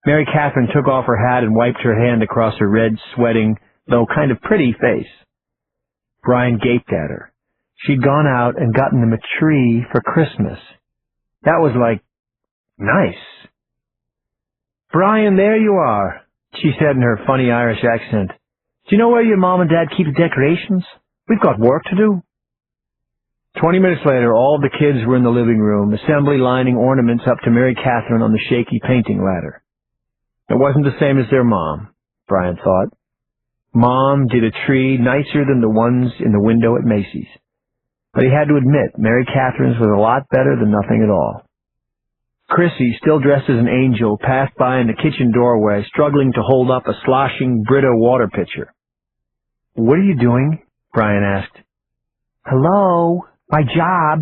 Mary Catherine took off her hat and wiped her hand across her red, sweating, though kind of pretty face. Brian gaped at her. She'd gone out and gotten him a tree for Christmas. That was like, nice. Brian, there you are, she said in her funny Irish accent. Do you know where your mom and dad keep the decorations? We've got work to do. 20 minutes later, all of the kids were in the living room, assembly lining ornaments up to Mary Catherine on the shaky painting ladder. It wasn't the same as their mom, Brian thought. Mom did a tree nicer than the ones in the window at Macy's. But he had to admit, Mary Catherine's was a lot better than nothing at all. Chrissy, still dressed as an angel, passed by in the kitchen doorway, struggling to hold up a sloshing Brita water pitcher. What are you doing? Brian asked. Hello, my job,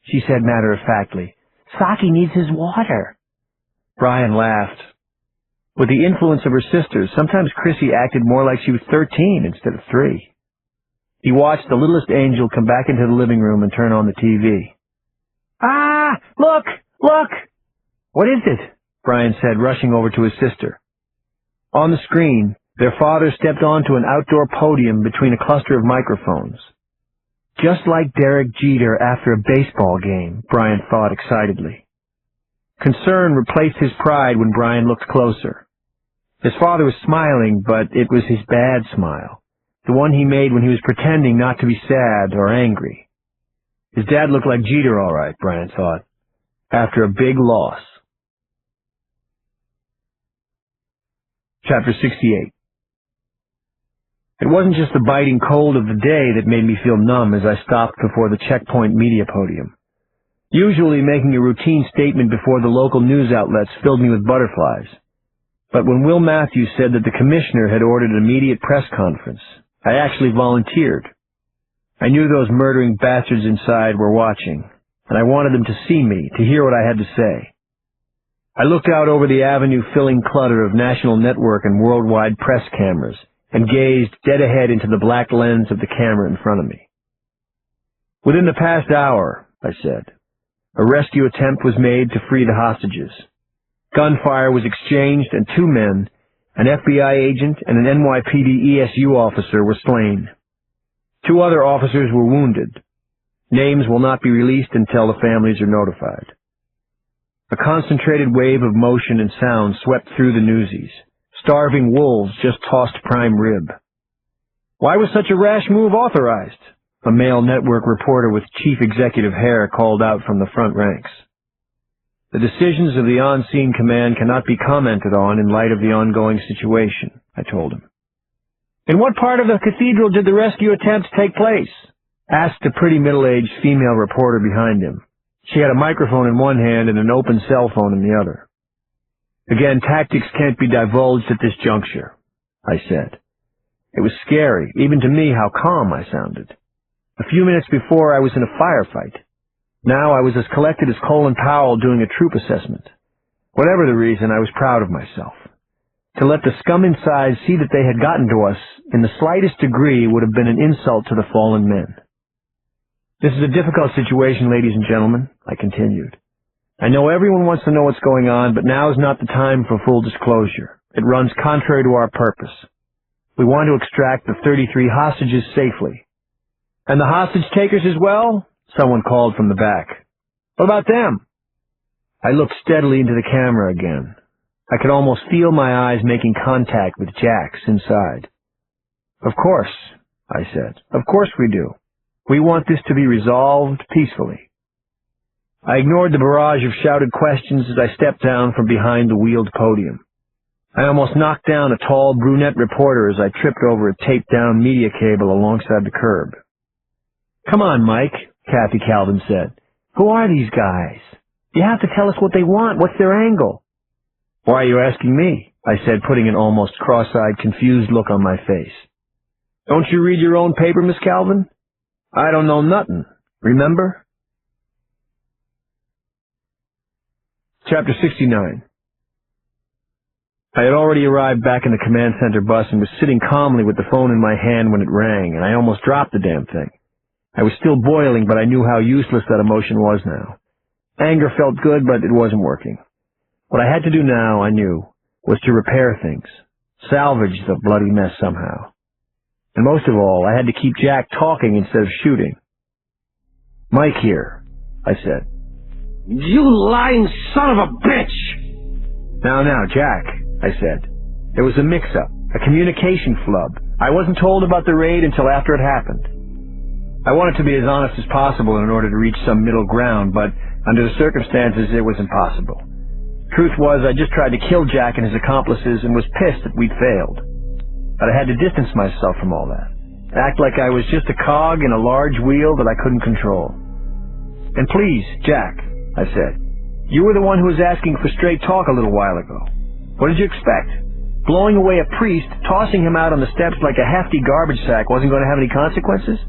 she said matter-of-factly. Saki needs his water. Brian laughed. With the influence of her sisters, sometimes Chrissy acted more like she was 13 instead of 3. He watched the littlest angel come back into the living room and turn on the TV. Ah, look, look! What is it? Brian said, rushing over to his sister. On the screen, their father stepped onto an outdoor podium between a cluster of microphones. Just like Derek Jeter after a baseball game, Brian thought excitedly. Concern replaced his pride when Brian looked closer. His father was smiling, but it was his bad smile, the one he made when he was pretending not to be sad or angry. His dad looked like Jeter all right, Brian thought, after a big loss. Chapter 68. It wasn't just the biting cold of the day that made me feel numb as I stopped before the checkpoint media podium. Usually making a routine statement before the local news outlets filled me with butterflies. But when Will Matthews said that the commissioner had ordered an immediate press conference, I actually volunteered. I knew those murdering bastards inside were watching, and I wanted them to see me, to hear what I had to say. I looked out over the avenue-filling clutter of national network and worldwide press cameras and gazed dead ahead into the black lens of the camera in front of me. Within the past hour, I said, a rescue attempt was made to free the hostages. Gunfire was exchanged and 2 men, an FBI agent and an NYPD ESU officer, were slain. 2 other officers were wounded. Names will not be released until the families are notified. A concentrated wave of motion and sound swept through the newsies. Starving wolves just tossed prime rib. Why was such a rash move authorized? A male network reporter with chief executive hair called out from the front ranks. The decisions of the on-scene command cannot be commented on in light of the ongoing situation, I told him. In what part of the cathedral did the rescue attempts take place? Asked a pretty middle-aged female reporter behind him. She had a microphone in one hand and an open cell phone in the other. Again, tactics can't be divulged at this juncture, I said. It was scary, even to me, how calm I sounded. A few minutes before, I was in a firefight. Now I was as collected as Colin Powell doing a troop assessment. Whatever the reason, I was proud of myself. To let the scum inside see that they had gotten to us in the slightest degree would have been an insult to the fallen men. This is a difficult situation, ladies and gentlemen, I continued. I know everyone wants to know what's going on, but now is not the time for full disclosure. It runs contrary to our purpose. We want to extract the 33 hostages safely. And the hostage takers as well? Someone called from the back. What about them? I looked steadily into the camera again. I could almost feel my eyes making contact with Jack's inside. Of course, I said. Of course we do. We want this to be resolved peacefully. I ignored the barrage of shouted questions as I stepped down from behind the wheeled podium. I almost knocked down a tall brunette reporter as I tripped over a taped-down media cable alongside the curb. Come on, Mike, Kathy Calvin said. Who are these guys? You have to tell us what they want. What's their angle? Why are you asking me? I said, putting an almost cross-eyed, confused look on my face. Don't you read your own paper, Miss Calvin? I don't know nothing. Remember? Chapter 69. I had already arrived back in the command center bus and was sitting calmly with the phone in my hand when it rang, and I almost dropped the damn thing. I was still boiling, but I knew how useless that emotion was now. Anger felt good, but it wasn't working. What I had to do now, I knew, was to repair things, salvage the bloody mess somehow. And most of all, I had to keep Jack talking instead of shooting. Mike here, I said. You lying son of a bitch! Now, Jack, I said. There was a mix-up, a communication flub. I wasn't told about the raid until after it happened. I wanted to be as honest as possible in order to reach some middle ground, but under the circumstances, it was impossible. Truth was, I just tried to kill Jack and his accomplices and was pissed that we'd failed. But I had to distance myself from all that. Act like I was just a cog in a large wheel that I couldn't control. And please, Jack, I said, you were the one who was asking for straight talk a little while ago. What did you expect? Blowing away a priest, tossing him out on the steps like a hefty garbage sack wasn't going to have any consequences?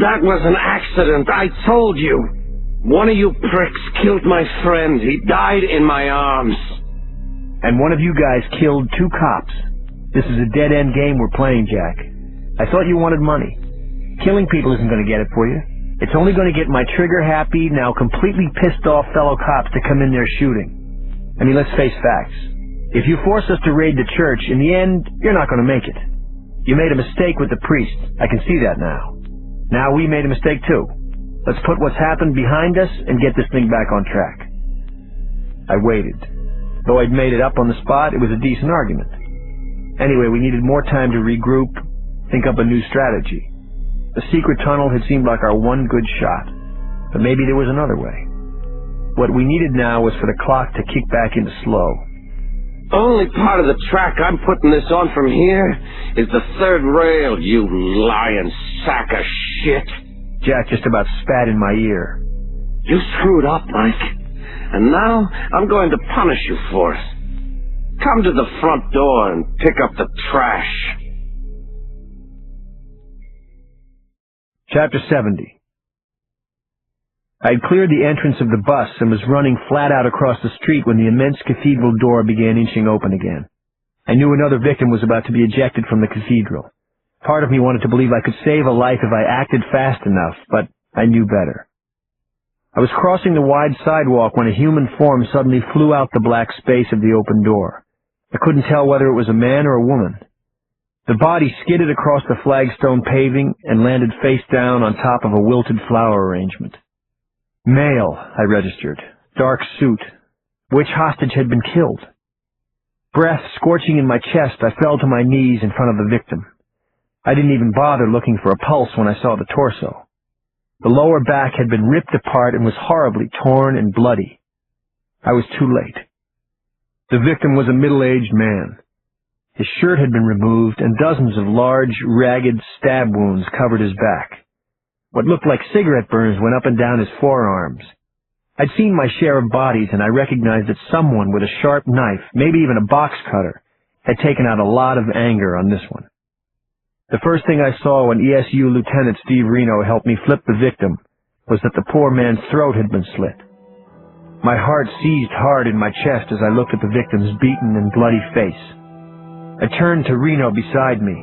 That was an accident, I told you. One of you pricks killed my friend. He died in my arms. And one of you guys killed 2 cops. This is a dead-end game we're playing, Jack. I thought you wanted money. Killing people isn't going to get it for you. It's only going to get my trigger-happy, now completely pissed-off fellow cops to come in there shooting. I mean, let's face facts. If you force us to raid the church, in the end, you're not going to make it. You made a mistake with the priest. I can see that now. Now we made a mistake too. Let's put what's happened behind us and get this thing back on track. I waited. Though I'd made it up on the spot, it was a decent argument. Anyway, we needed more time to regroup, think up a new strategy. The secret tunnel had seemed like our one good shot, but maybe there was another way. What we needed now was for the clock to kick back into slow. Only part of the track I'm putting this on from here is the 3rd rail, you lying sack of shit. Jack just about spat in my ear. You screwed up, Mike, and now I'm going to punish you for it. Come to the front door and pick up the trash. Chapter 70. I had cleared the entrance of the bus and was running flat out across the street when the immense cathedral door began inching open again. I knew another victim was about to be ejected from the cathedral. Part of me wanted to believe I could save a life if I acted fast enough, but I knew better. I was crossing the wide sidewalk when a human form suddenly flew out the black space of the open door. I couldn't tell whether it was a man or a woman. The body skidded across the flagstone paving and landed face down on top of a wilted flower arrangement. Male, I registered. Dark suit. Which hostage had been killed? Breath scorching in my chest, I fell to my knees in front of the victim. I didn't even bother looking for a pulse when I saw the torso. The lower back had been ripped apart and was horribly torn and bloody. I was too late. The victim was a middle-aged man. His shirt had been removed, and dozens of large, ragged stab wounds covered his back. What looked like cigarette burns went up and down his forearms. I'd seen my share of bodies, and I recognized that someone with a sharp knife, maybe even a box cutter, had taken out a lot of anger on this one. The first thing I saw when ESU Lieutenant Steve Reno helped me flip the victim was that the poor man's throat had been slit. My heart seized hard in my chest as I looked at the victim's beaten and bloody face. I turned to Reno beside me.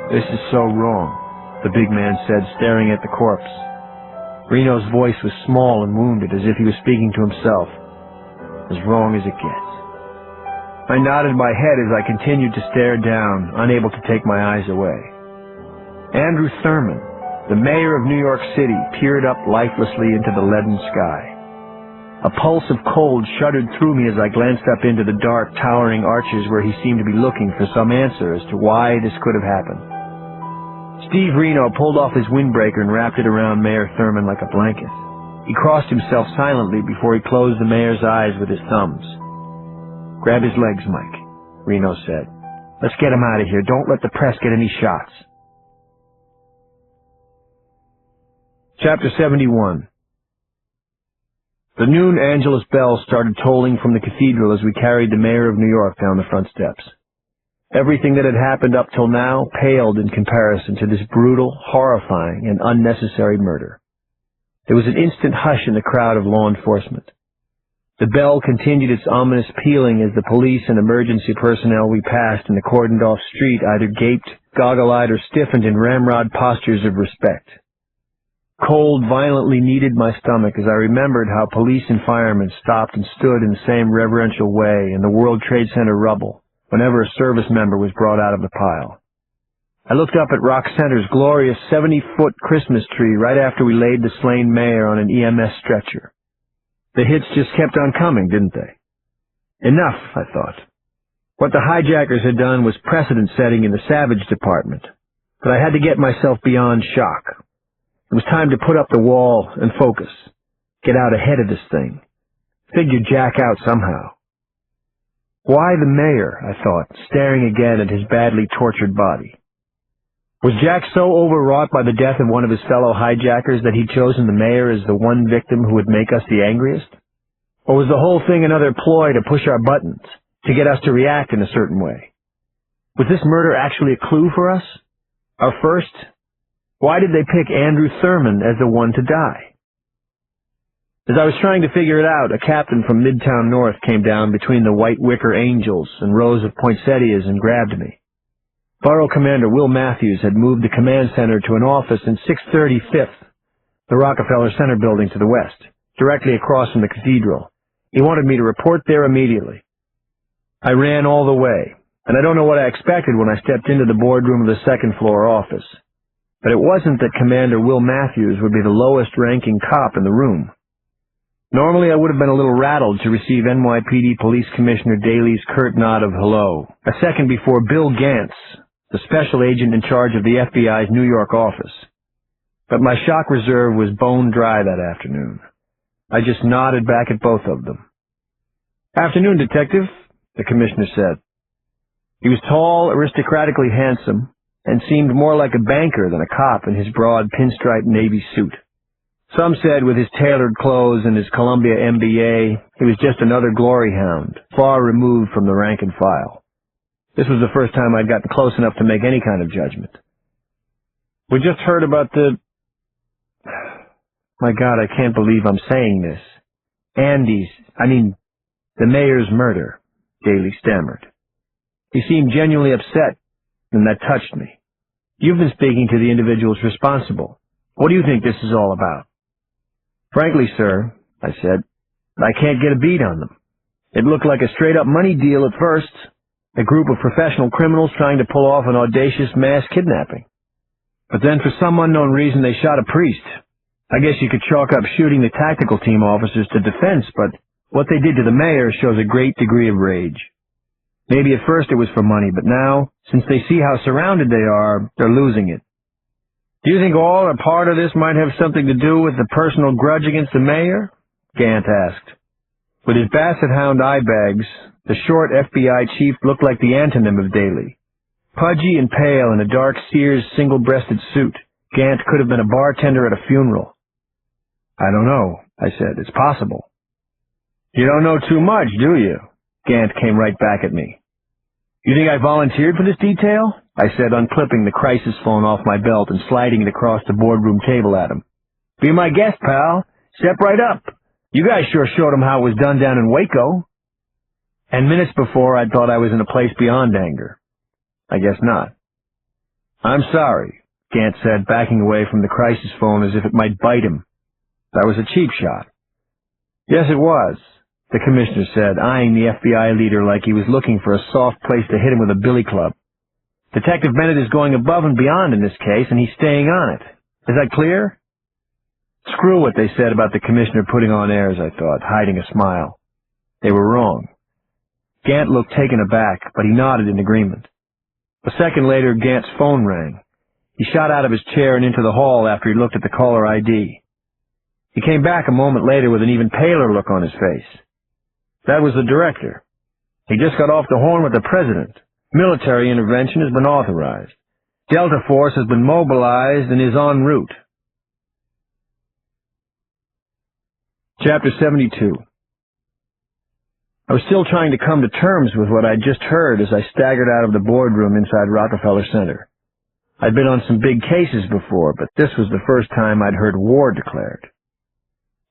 "This is so wrong," the big man said, staring at the corpse. Reno's voice was small and wounded, as if he was speaking to himself. "As wrong as it gets." I nodded my head as I continued to stare down, unable to take my eyes away. Andrew Thurman, the mayor of New York City, peered up lifelessly into the leaden sky. A pulse of cold shuddered through me as I glanced up into the dark, towering arches where he seemed to be looking for some answer as to why this could have happened. Steve Reno pulled off his windbreaker and wrapped it around Mayor Thurman like a blanket. He crossed himself silently before he closed the mayor's eyes with his thumbs. "Grab his legs, Mike," Reno said. "Let's get him out of here. Don't let the press get any shots." Chapter 71. The noon Angelus bell started tolling from the cathedral as we carried the mayor of New York down the front steps. Everything that had happened up till now paled in comparison to this brutal, horrifying, and unnecessary murder. There was an instant hush in the crowd of law enforcement. The bell continued its ominous pealing as the police and emergency personnel we passed in the cordoned-off street either gaped, goggle-eyed, or stiffened in ramrod postures of respect. Cold violently kneaded my stomach as I remembered how police and firemen stopped and stood in the same reverential way in the World Trade Center rubble whenever a service member was brought out of the pile. I looked up at Rock Center's glorious 70-foot Christmas tree right after we laid the slain mayor on an EMS stretcher. The hits just kept on coming, didn't they? Enough, I thought. What the hijackers had done was precedent-setting in the Savage Department, but I had to get myself beyond shock. It was time to put up the wall and focus, get out ahead of this thing, figure Jack out somehow. Why the mayor, I thought, staring again at his badly tortured body? Was Jack so overwrought by the death of one of his fellow hijackers that he'd chosen the mayor as the one victim who would make us the angriest? Or was the whole thing another ploy to push our buttons, to get us to react in a certain way? Was this murder actually a clue for us? Our first? Why did they pick Andrew Thurman as the one to die? As I was trying to figure it out, a captain from Midtown North came down between the white wicker angels and rows of poinsettias and grabbed me. Borough Commander Will Matthews had moved the command center to an office in 630 Fifth, the Rockefeller Center building to the west, directly across from the cathedral. He wanted me to report there immediately. I ran all the way, and I don't know what I expected when I stepped into the boardroom of the second-floor office. But it wasn't that Commander Will Matthews would be the lowest-ranking cop in the room. Normally I would have been a little rattled to receive NYPD Police Commissioner Daley's curt nod of hello, a second before Bill Gantz, the special agent in charge of the FBI's New York office. But my shock reserve was bone dry that afternoon. I just nodded back at both of them. "Afternoon, Detective," the commissioner said. He was tall, aristocratically handsome, and seemed more like a banker than a cop in his broad pinstripe navy suit. Some said with his tailored clothes and his Columbia MBA, he was just another glory hound, far removed from the rank and file. This was the first time I'd gotten close enough to make any kind of judgment. We just heard about the... My God, I can't believe I'm saying this. The mayor's murder, Daly stammered. He seemed genuinely upset, and that touched me. You've been speaking to the individuals responsible. What do you think this is all about? Frankly, sir, I said, I can't get a beat on them. It looked like a straight-up money deal at first, a group of professional criminals trying to pull off an audacious mass kidnapping. But then for some unknown reason they shot a priest. I guess you could chalk up shooting the tactical team officers to defense, but what they did to the mayor shows a great degree of rage. Maybe at first it was for money, but now, since they see how surrounded they are, they're losing it. Do you think all or part of this might have something to do with the personal grudge against the mayor? Gant asked. With his basset hound eye bags, the short FBI chief looked like the antonym of Daly. Pudgy and pale in a dark Sears single-breasted suit, Gant could have been a bartender at a funeral. I don't know, I said. It's possible. You don't know too much, do you? Gant came right back at me. You think I volunteered for this detail? I said, unclipping the crisis phone off my belt and sliding it across the boardroom table at him. Be my guest, pal. Step right up. You guys sure showed him how it was done down in Waco. And minutes before, I'd thought I was in a place beyond anger. I guess not. I'm sorry, Gant said, backing away from the crisis phone as if it might bite him. That was a cheap shot. Yes, it was, the commissioner said, eyeing the FBI leader like he was looking for a soft place to hit him with a billy club. Detective Bennett is going above and beyond in this case, and he's staying on it. Is that clear? Screw what they said about the commissioner putting on airs, I thought, hiding a smile. They were wrong. Gant looked taken aback, but he nodded in agreement. A second later, Gant's phone rang. He shot out of his chair and into the hall after he looked at the caller ID. He came back a moment later with an even paler look on his face. That was the director. He just got off the horn with the president. Military intervention has been authorized. Delta Force has been mobilized and is en route. Chapter 72. I was still trying to come to terms with what I'd just heard as I staggered out of the boardroom inside Rockefeller Center. I'd been on some big cases before, but this was the first time I'd heard war declared.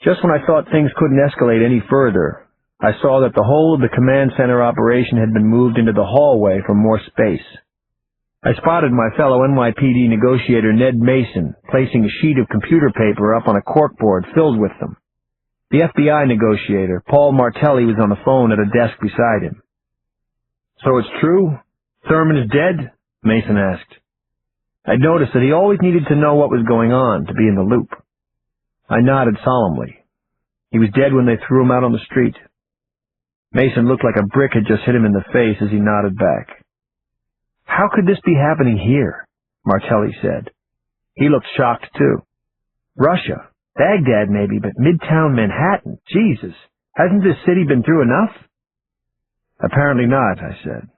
Just when I thought things couldn't escalate any further, I saw that the whole of the command center operation had been moved into the hallway for more space. I spotted my fellow NYPD negotiator Ned Mason placing a sheet of computer paper up on a corkboard filled with them. The FBI negotiator, Paul Martelli, was on the phone at a desk beside him. So it's true? Thurman is dead? Mason asked. I noticed that he always needed to know what was going on to be in the loop. I nodded solemnly. He was dead when they threw him out on the street. Mason looked like a brick had just hit him in the face as he nodded back. How could this be happening here? Martelli said. He looked shocked, too. Russia. Baghdad, maybe, but Midtown Manhattan. Jesus. Hasn't this city been through enough? Apparently not, I said.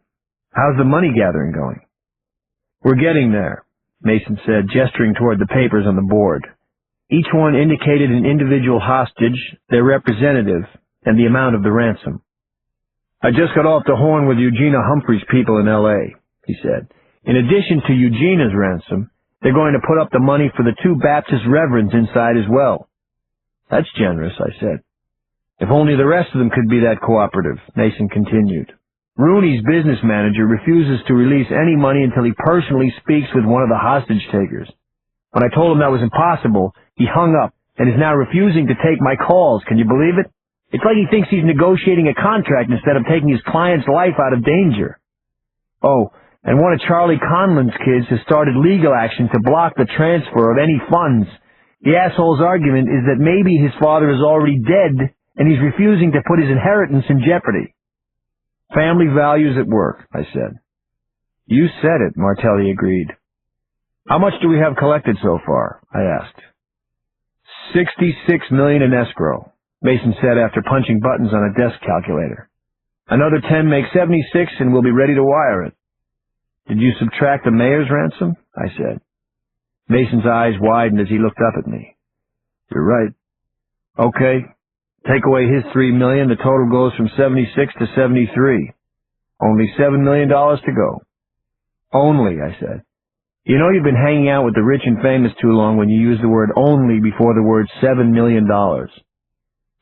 How's the money gathering going? We're getting there, Mason said, gesturing toward the papers on the board. Each one indicated an individual hostage, their representative, and the amount of the ransom. I just got off the horn with Eugenia Humphrey's people in L.A., he said. In addition to Eugenia's ransom, they're going to put up the money for the 2 Baptist reverends inside as well. That's generous, I said. If only the rest of them could be that cooperative, Mason continued. Rooney's business manager refuses to release any money until he personally speaks with one of the hostage takers. When I told him that was impossible, he hung up and is now refusing to take my calls. Can you believe it? It's like he thinks he's negotiating a contract instead of taking his client's life out of danger. Oh, and one of Charlie Conlon's kids has started legal action to block the transfer of any funds. The asshole's argument is that maybe his father is already dead and he's refusing to put his inheritance in jeopardy. Family values at work, I said. You said it, Martelli agreed. How much do we have collected so far? I asked. $66 million in escrow, Mason said after punching buttons on a desk calculator. Another 10 makes 76 and we'll be ready to wire it. Did you subtract the mayor's ransom? I said. Mason's eyes widened as he looked up at me. You're right. Okay. Take away his $3 million, the total goes from 76 to 73. Only $7 million to go. Only, I said. You know you've been hanging out with the rich and famous too long when you use the word only before the word $7 million.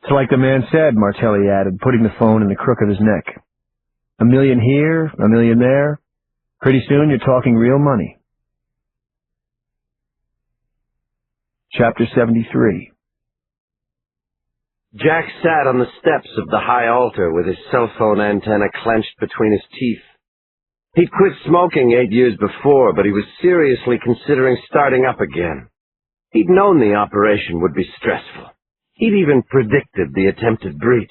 It's like the man said, Martelli added, putting the phone in the crook of his neck. $1 million here, $1 million there. Pretty soon you're talking real money. Chapter 73. Jack sat on the steps of the high altar with his cell phone antenna clenched between his teeth. He'd quit smoking 8 years before, but he was seriously considering starting up again. He'd known the operation would be stressful. He'd even predicted the attempted breach.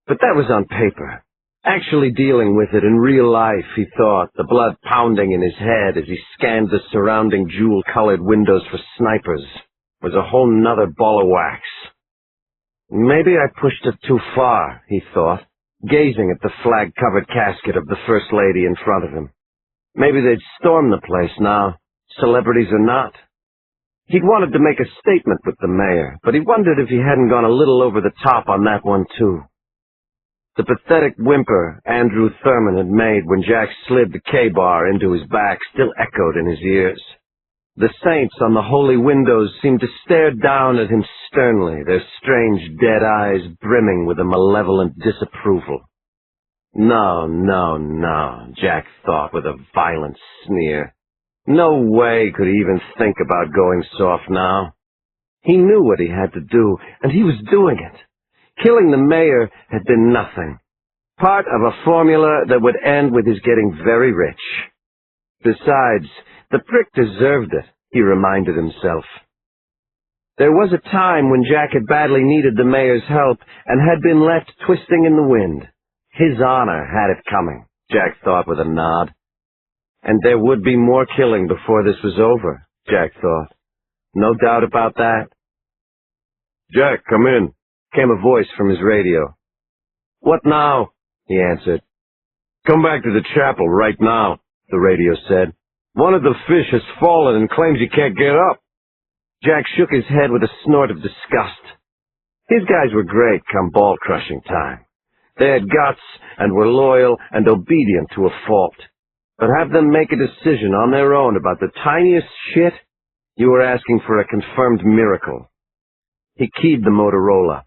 But that was on paper. Actually dealing with it in real life, he thought, the blood pounding in his head as he scanned the surrounding jewel-colored windows for snipers, was a whole nother ball of wax. Maybe I pushed it too far, he thought, gazing at the flag-covered casket of the First Lady in front of him. Maybe they'd storm the place now, celebrities or not. He'd wanted to make a statement with the mayor, but he wondered if he hadn't gone a little over the top on that one, too. The pathetic whimper Andrew Thurman had made when Jack slid the K-bar into his back still echoed in his ears. The saints on the holy windows seemed to stare down at him sternly, their strange dead eyes brimming with a malevolent disapproval. No, no, no, Jack thought with a violent sneer. No way could he even think about going soft now. He knew what he had to do, and he was doing it. Killing the mayor had been nothing. Part of a formula that would end with his getting very rich. Besides, the prick deserved it, he reminded himself. There was a time when Jack had badly needed the mayor's help and had been left twisting in the wind. His honor had it coming, Jack thought with a nod. And there would be more killing before this was over, Jack thought. No doubt about that. "Jack, come in," came a voice from his radio. "What now?" he answered. "Come back to the chapel right now," the radio said. "One of the fish has fallen and claims he can't get up." Jack shook his head with a snort of disgust. His guys were great come ball-crushing time. They had guts and were loyal and obedient to a fault. But have them make a decision on their own about the tiniest shit? You were asking for a confirmed miracle. He keyed the Motorola.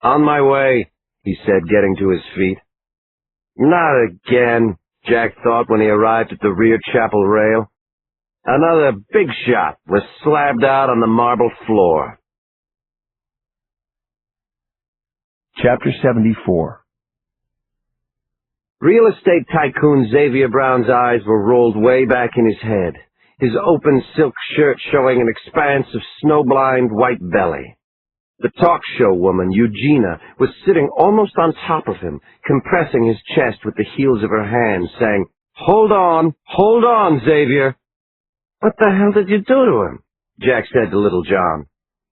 "On my way," he said, getting to his feet. Not again, Jack thought when he arrived at the rear chapel rail. Another big shot was slabbed out on the marble floor. Chapter 74. Real estate tycoon Xavier Brown's eyes were rolled way back in his head, his open silk shirt showing an expanse of snow-blind white belly. The talk show woman, Eugenia, was sitting almost on top of him, compressing his chest with the heels of her hands, saying, hold on, Xavier." "What the hell did you do to him?" Jack said to Little John.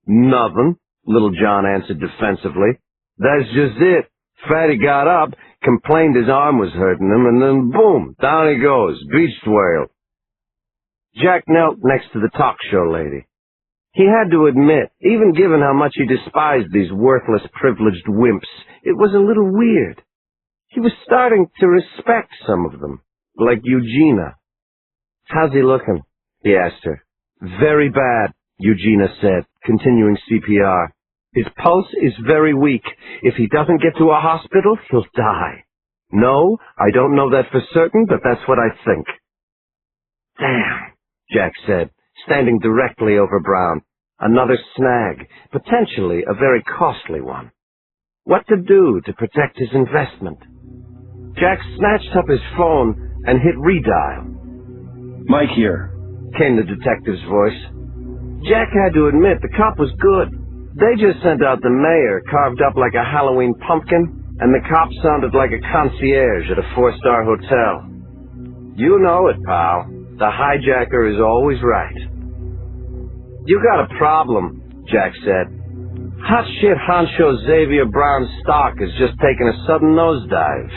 "Nothing," Little John answered defensively. "That's just it. Fatty got up, complained his arm was hurting him, and then boom, down he goes, beached whale." Jack knelt next to the talk show lady. He had to admit, even given how much he despised these worthless, privileged wimps, it was a little weird. He was starting to respect some of them, like Eugenia. "How's he looking?" he asked her. "Very bad," Eugenia said, continuing CPR. "His pulse is very weak. If he doesn't get to a hospital, he'll die. No, I don't know that for certain, but that's what I think." "Damn," Jack said, standing directly over Brown. Another snag, potentially a very costly one. What to do to protect his investment? Jack snatched up his phone and hit redial. "Mike here," came the detective's voice. Jack had to admit the cop was good. They just sent out the mayor carved up like a Halloween pumpkin, and the cop sounded like a concierge at a 4-star hotel. "You know it, pal. The hijacker is always right." "You got a problem," Jack said. "Hot shit honcho Xavier Brown's stock has just taken a sudden nosedive.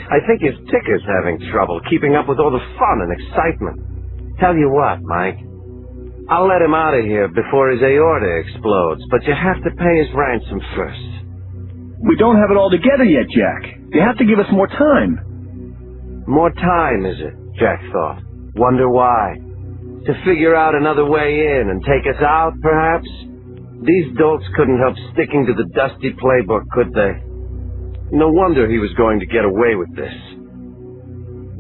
I think his ticker's having trouble keeping up with all the fun and excitement. Tell you what, Mike, I'll let him out of here before his aorta explodes, but you have to pay his ransom first. We don't have it all together yet, Jack. You have to give us more time. More time, is it? Jack thought. Wonder why. To figure out another way in and take us out, perhaps? These dolts couldn't help sticking to the dusty playbook, could they? No wonder he was going to get away with this.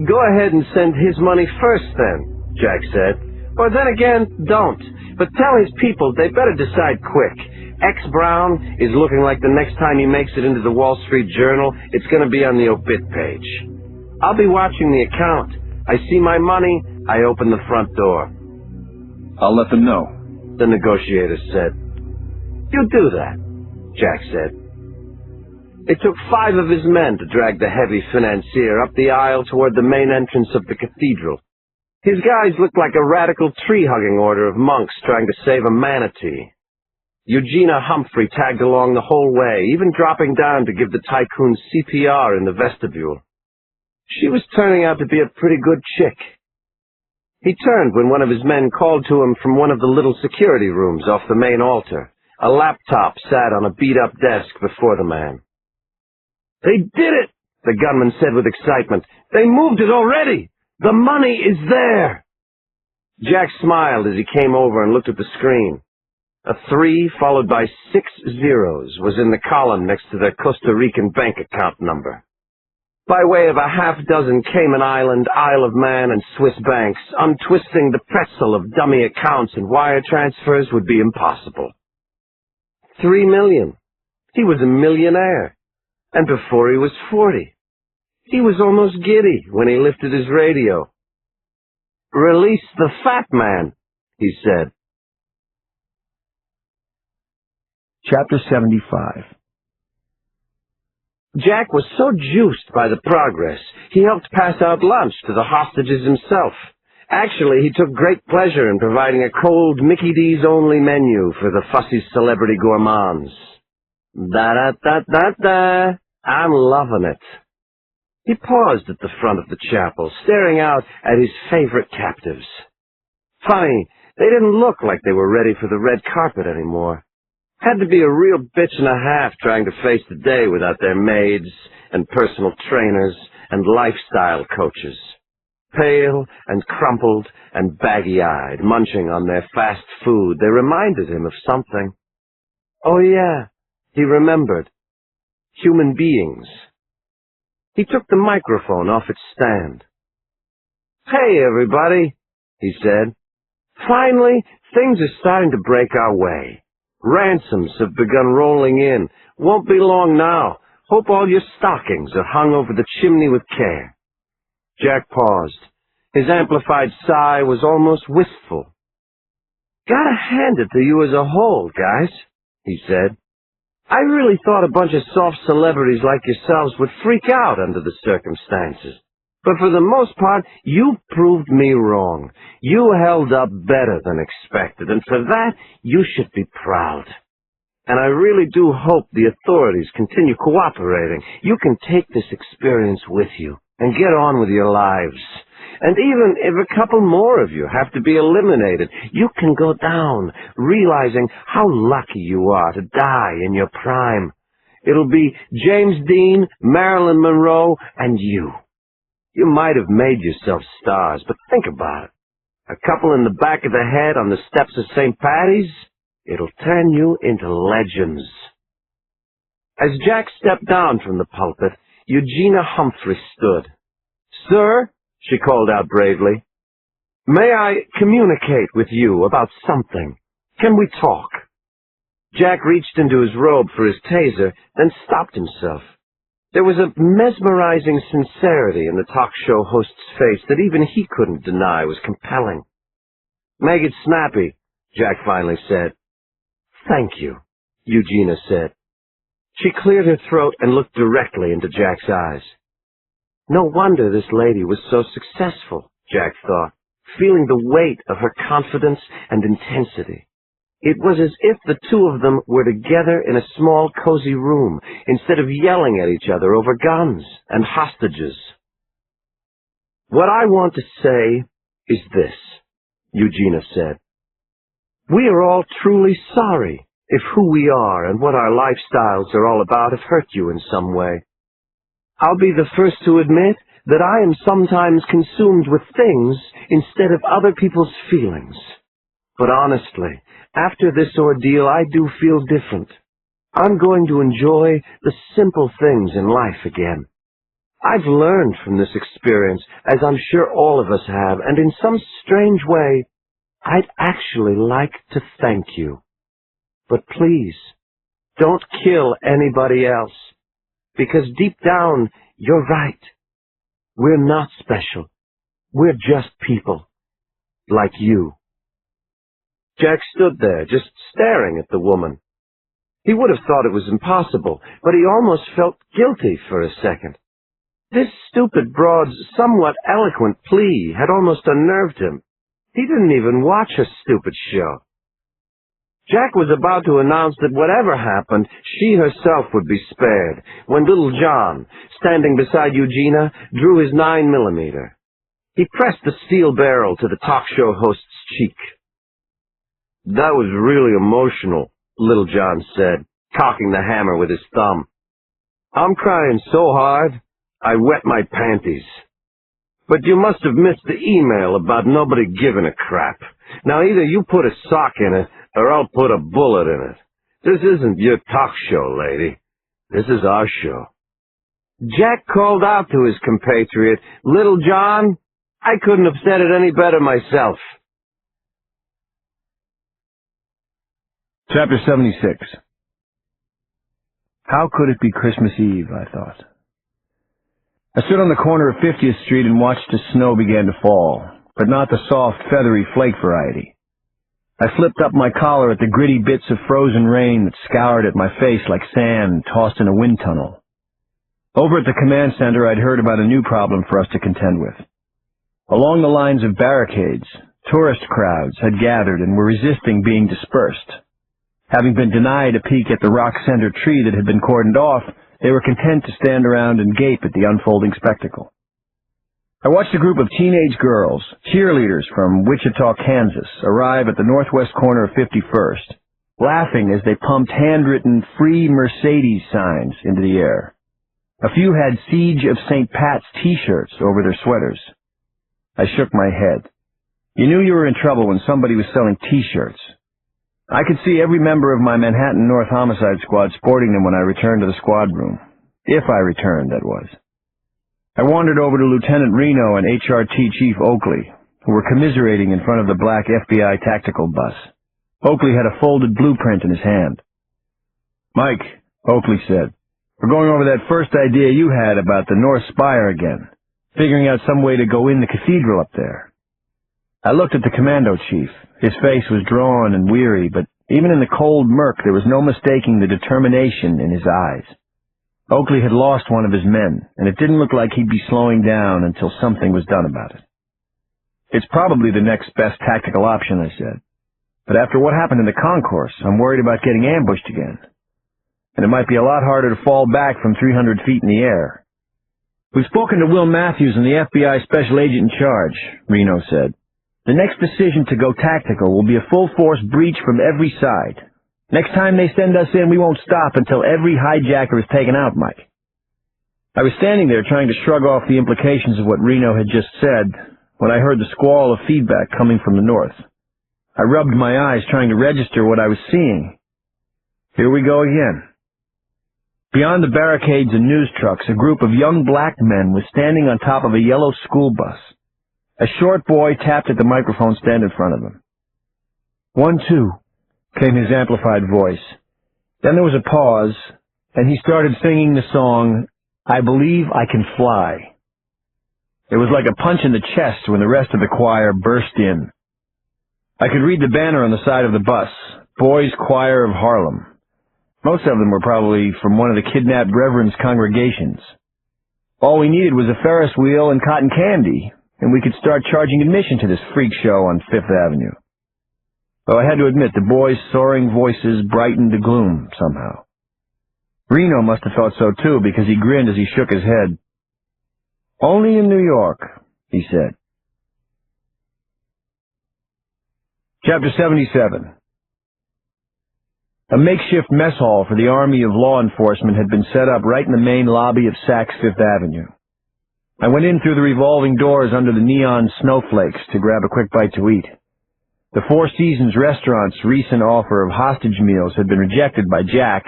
Go ahead and send his money first, then, Jack said. Or then again, don't. But tell his people they better decide quick. X Brown is looking like the next time he makes it into the Wall Street Journal, it's going to be on the obit page. I'll be watching the account. I see my money, I open the front door. I'll let them know, the negotiator said. You do that, Jack said. It took 5 of his men to drag the heavy financier up the aisle toward the main entrance of the cathedral. His guys looked like a radical tree-hugging order of monks trying to save a manatee. Eugenia Humphrey tagged along the whole way, even dropping down to give the tycoon CPR in the vestibule. She was turning out to be a pretty good chick. He turned when one of his men called to him from one of the little security rooms off the main altar. A laptop sat on a beat-up desk before the man. They did it, the gunman said with excitement. They moved it already. The money is there. Jack smiled as he came over and looked at the screen. A 3 followed by 6 zeros was in the column next to their Costa Rican bank account number. By way of a half-dozen Cayman Island, Isle of Man, and Swiss banks, untwisting the pretzel of dummy accounts and wire transfers would be impossible. 3 million. He was a millionaire. And before he was 40. He was almost giddy when he lifted his radio. Release the fat man, he said. Chapter 75. Jack was so juiced by the progress, he helped pass out lunch to the hostages himself. Actually, he took great pleasure in providing a cold Mickey D's only menu for the fussy celebrity gourmands. Da-da-da-da-da. I'm loving it. He paused at the front of the chapel, staring out at his favorite captives. Funny, they didn't look like they were ready for the red carpet anymore. Had to be a real bitch and a half trying to face the day without their maids and personal trainers and lifestyle coaches. Pale and crumpled and baggy-eyed, munching on their fast food, they reminded him of something. Oh yeah, he remembered. Human beings. He took the microphone off its stand. Hey, everybody, he said. Finally, things are starting to break our way. Ransoms have begun rolling in. Won't be long now. Hope all your stockings are hung over the chimney with care. Jack paused. His amplified sigh was almost wistful. Gotta hand it to you as a whole, guys, he said. I really thought a bunch of soft celebrities like yourselves would freak out under the circumstances. But for the most part, you proved me wrong. You held up better than expected, and for that, you should be proud. And I really do hope the authorities continue cooperating. You can take this experience with you and get on with your lives. And even if a couple more of you have to be eliminated, you can go down, realizing how lucky you are to die in your prime. It'll be James Dean, Marilyn Monroe, and you. You might have made yourself stars, but think about it. A couple in the back of the head on the steps of St. Patty's, it'll turn you into legends. As Jack stepped down from the pulpit, Eugenia Humphrey stood. Sir, she called out bravely, may I communicate with you about something? Can we talk? Jack reached into his robe for his taser, then stopped himself. There was a mesmerizing sincerity in the talk show host's face that even he couldn't deny was compelling. Make it snappy, Jack finally said. Thank you, Eugenia said. She cleared her throat and looked directly into Jack's eyes. No wonder this lady was so successful, Jack thought, feeling the weight of her confidence and intensity. It was as if the two of them were together in a small, cozy room, instead of yelling at each other over guns and hostages. What I want to say is this, Eugenia said. We are all truly sorry if who we are and what our lifestyles are all about have hurt you in some way. I'll be the first to admit that I am sometimes consumed with things instead of other people's feelings. But honestly, after this ordeal, I do feel different. I'm going to enjoy the simple things in life again. I've learned from this experience, as I'm sure all of us have, and in some strange way, I'd actually like to thank you. But please, don't kill anybody else, because deep down, you're right. We're not special. We're just people, like you. Jack stood there, just staring at the woman. He would have thought it was impossible, but he almost felt guilty for a second. This stupid broad's somewhat eloquent plea had almost unnerved him. He didn't even watch her stupid show. Jack was about to announce that whatever happened, she herself would be spared, when little John, standing beside Eugenia, drew his 9mm. He pressed the steel barrel to the talk show host's cheek. "That was really emotional," Little John said, cocking the hammer with his thumb. "I'm crying so hard, I wet my panties. But you must have missed the email about nobody giving a crap. Now either you put a sock in it, or I'll put a bullet in it. This isn't your talk show, lady. This is our show." Jack called out to his compatriot, "Little John, I couldn't have said it any better myself." Chapter 76. How could it be Christmas Eve, I thought. I stood on the corner of 50th Street and watched as snow began to fall, but not the soft, feathery flake variety. I flipped up my collar at the gritty bits of frozen rain that scoured at my face like sand tossed in a wind tunnel. Over at the command center, I'd heard about a new problem for us to contend with. Along the lines of barricades, tourist crowds had gathered and were resisting being dispersed. Having been denied a peek at the rock-center tree that had been cordoned off, they were content to stand around and gape at the unfolding spectacle. I watched a group of teenage girls, cheerleaders from Wichita, Kansas, arrive at the northwest corner of 51st, laughing as they pumped handwritten Free Mercedes signs into the air. A few had Siege of St. Pat's t-shirts over their sweaters. I shook my head. You knew you were in trouble when somebody was selling t-shirts. I could see every member of my Manhattan North Homicide Squad sporting them when I returned to the squad room. If I returned, that was. I wandered over to Lieutenant Reno and HRT Chief Oakley, who were commiserating in front of the black FBI tactical bus. Oakley had a folded blueprint in his hand. "Mike," Oakley said, "we're going over that first idea you had about the North Spire again, figuring out some way to go in the cathedral up there." I looked at the commando chief. His face was drawn and weary, but even in the cold murk there was no mistaking the determination in his eyes. Oakley had lost one of his men, and it didn't look like he'd be slowing down until something was done about it. "It's probably the next best tactical option," I said. "But after what happened in the concourse, I'm worried about getting ambushed again. And it might be a lot harder to fall back from 300 feet in the air." "We've spoken to Will Matthews and the FBI special agent in charge," Reno said. "The next decision to go tactical will be a full-force breach from every side. Next time they send us in, we won't stop until every hijacker is taken out, Mike." I was standing there trying to shrug off the implications of what Reno had just said when I heard the squall of feedback coming from the north. I rubbed my eyes trying to register what I was seeing. Here we go again. Beyond the barricades and news trucks, a group of young black men was standing on top of a yellow school bus. A short boy tapped at the microphone stand in front of him. "1, 2, came his amplified voice. Then there was a pause, and he started singing the song, "I Believe I Can Fly." It was like a punch in the chest when the rest of the choir burst in. I could read the banner on the side of the bus, Boys Choir of Harlem. Most of them were probably from one of the kidnapped reverends' congregations. All we needed was a Ferris wheel and cotton candy, and we could start charging admission to this freak show on Fifth Avenue. Though I had to admit the boys' soaring voices brightened the gloom somehow. Reno must have thought so too, because he grinned as he shook his head. "Only in New York," he said. Chapter 77. A makeshift mess hall for the army of law enforcement had been set up right in the main lobby of Saks Fifth Avenue. I went in through the revolving doors under the neon snowflakes to grab a quick bite to eat. The Four Seasons restaurant's recent offer of hostage meals had been rejected by Jack,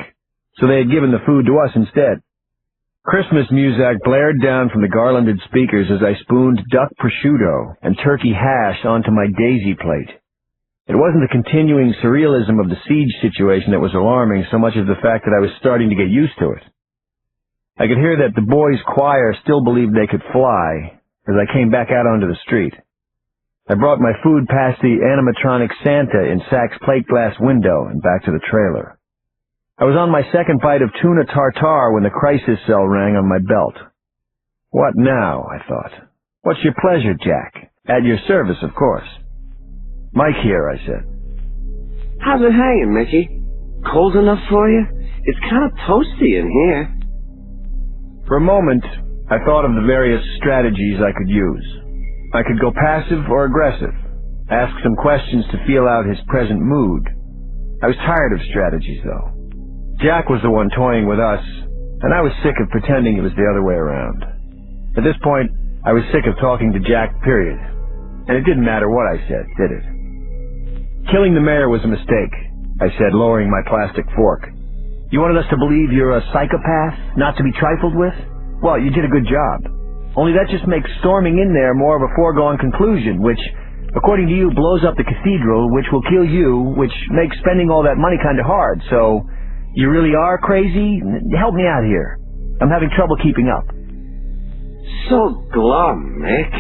so they had given the food to us instead. Christmas music blared down from the garlanded speakers as I spooned duck prosciutto and turkey hash onto my daisy plate. It wasn't the continuing surrealism of the siege situation that was alarming so much as the fact that I was starting to get used to it. I could hear that the boys' choir still believed they could fly as I came back out onto the street. I brought my food past the animatronic Santa in Sack's plate glass window and back to the trailer. I was on my second bite of tuna tartare when the crisis cell rang on my belt. What now, I thought. What's your pleasure, Jack? At your service, of course. Mike here, I said. How's it hanging, Mickey? Cold enough for you? It's kind of toasty in here. For a moment, I thought of the various strategies I could use. I could go passive or aggressive, ask some questions to feel out his present mood. I was tired of strategies, though. Jack was the one toying with us, and I was sick of pretending it was the other way around. At this point, I was sick of talking to Jack, period. And it didn't matter what I said, did it? Killing the mayor was a mistake, I said, lowering my plastic fork. You wanted us to believe you're a psychopath, not to be trifled with? Well, you did a good job. Only that just makes storming in there more of a foregone conclusion, which, according to you, blows up the cathedral, which will kill you, which makes spending all that money kind of hard. So, you really are crazy? Help me out here. I'm having trouble keeping up. So glum, Mick.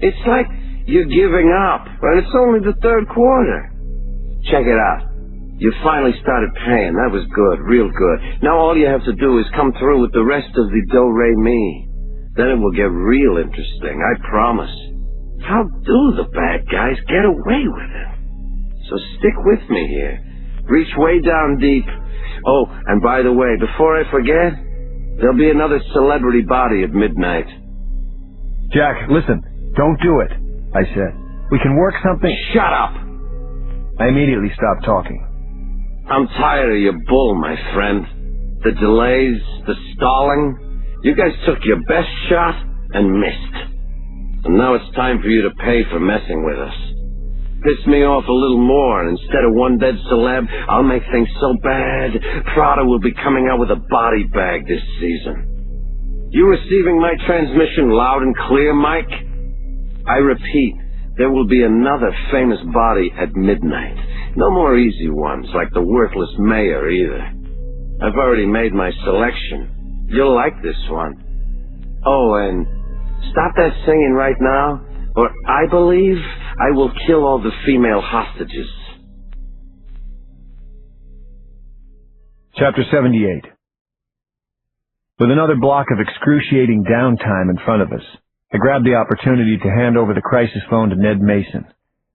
It's like you're giving up, but it's only the third quarter. Check it out. You finally started paying. That was good, real good. Now all you have to do is come through with the rest of the do-re-mi. Then it will get real interesting, I promise. How do the bad guys get away with it? So stick with me here. Reach way down deep. Oh, and by the way, before I forget, there'll be another celebrity body at midnight. Jack, listen, don't do it, I said. We can work something— Shut up! I immediately stopped talking. I'm tired of your bull, my friend. The delays, the stalling. You guys took your best shot and missed. And now it's time for you to pay for messing with us. Piss me off a little more, and instead of one dead celeb, I'll make things so bad, Prada will be coming out with a body bag this season. You receiving my transmission loud and clear, Mike? I repeat, there will be another famous body at midnight. No more easy ones, like the worthless mayor, either. I've already made my selection. You'll like this one. Oh, and stop that singing right now, or I believe I will kill all the female hostages. Chapter 78. With another block of excruciating downtime in front of us, I grabbed the opportunity to hand over the crisis phone to Ned Mason.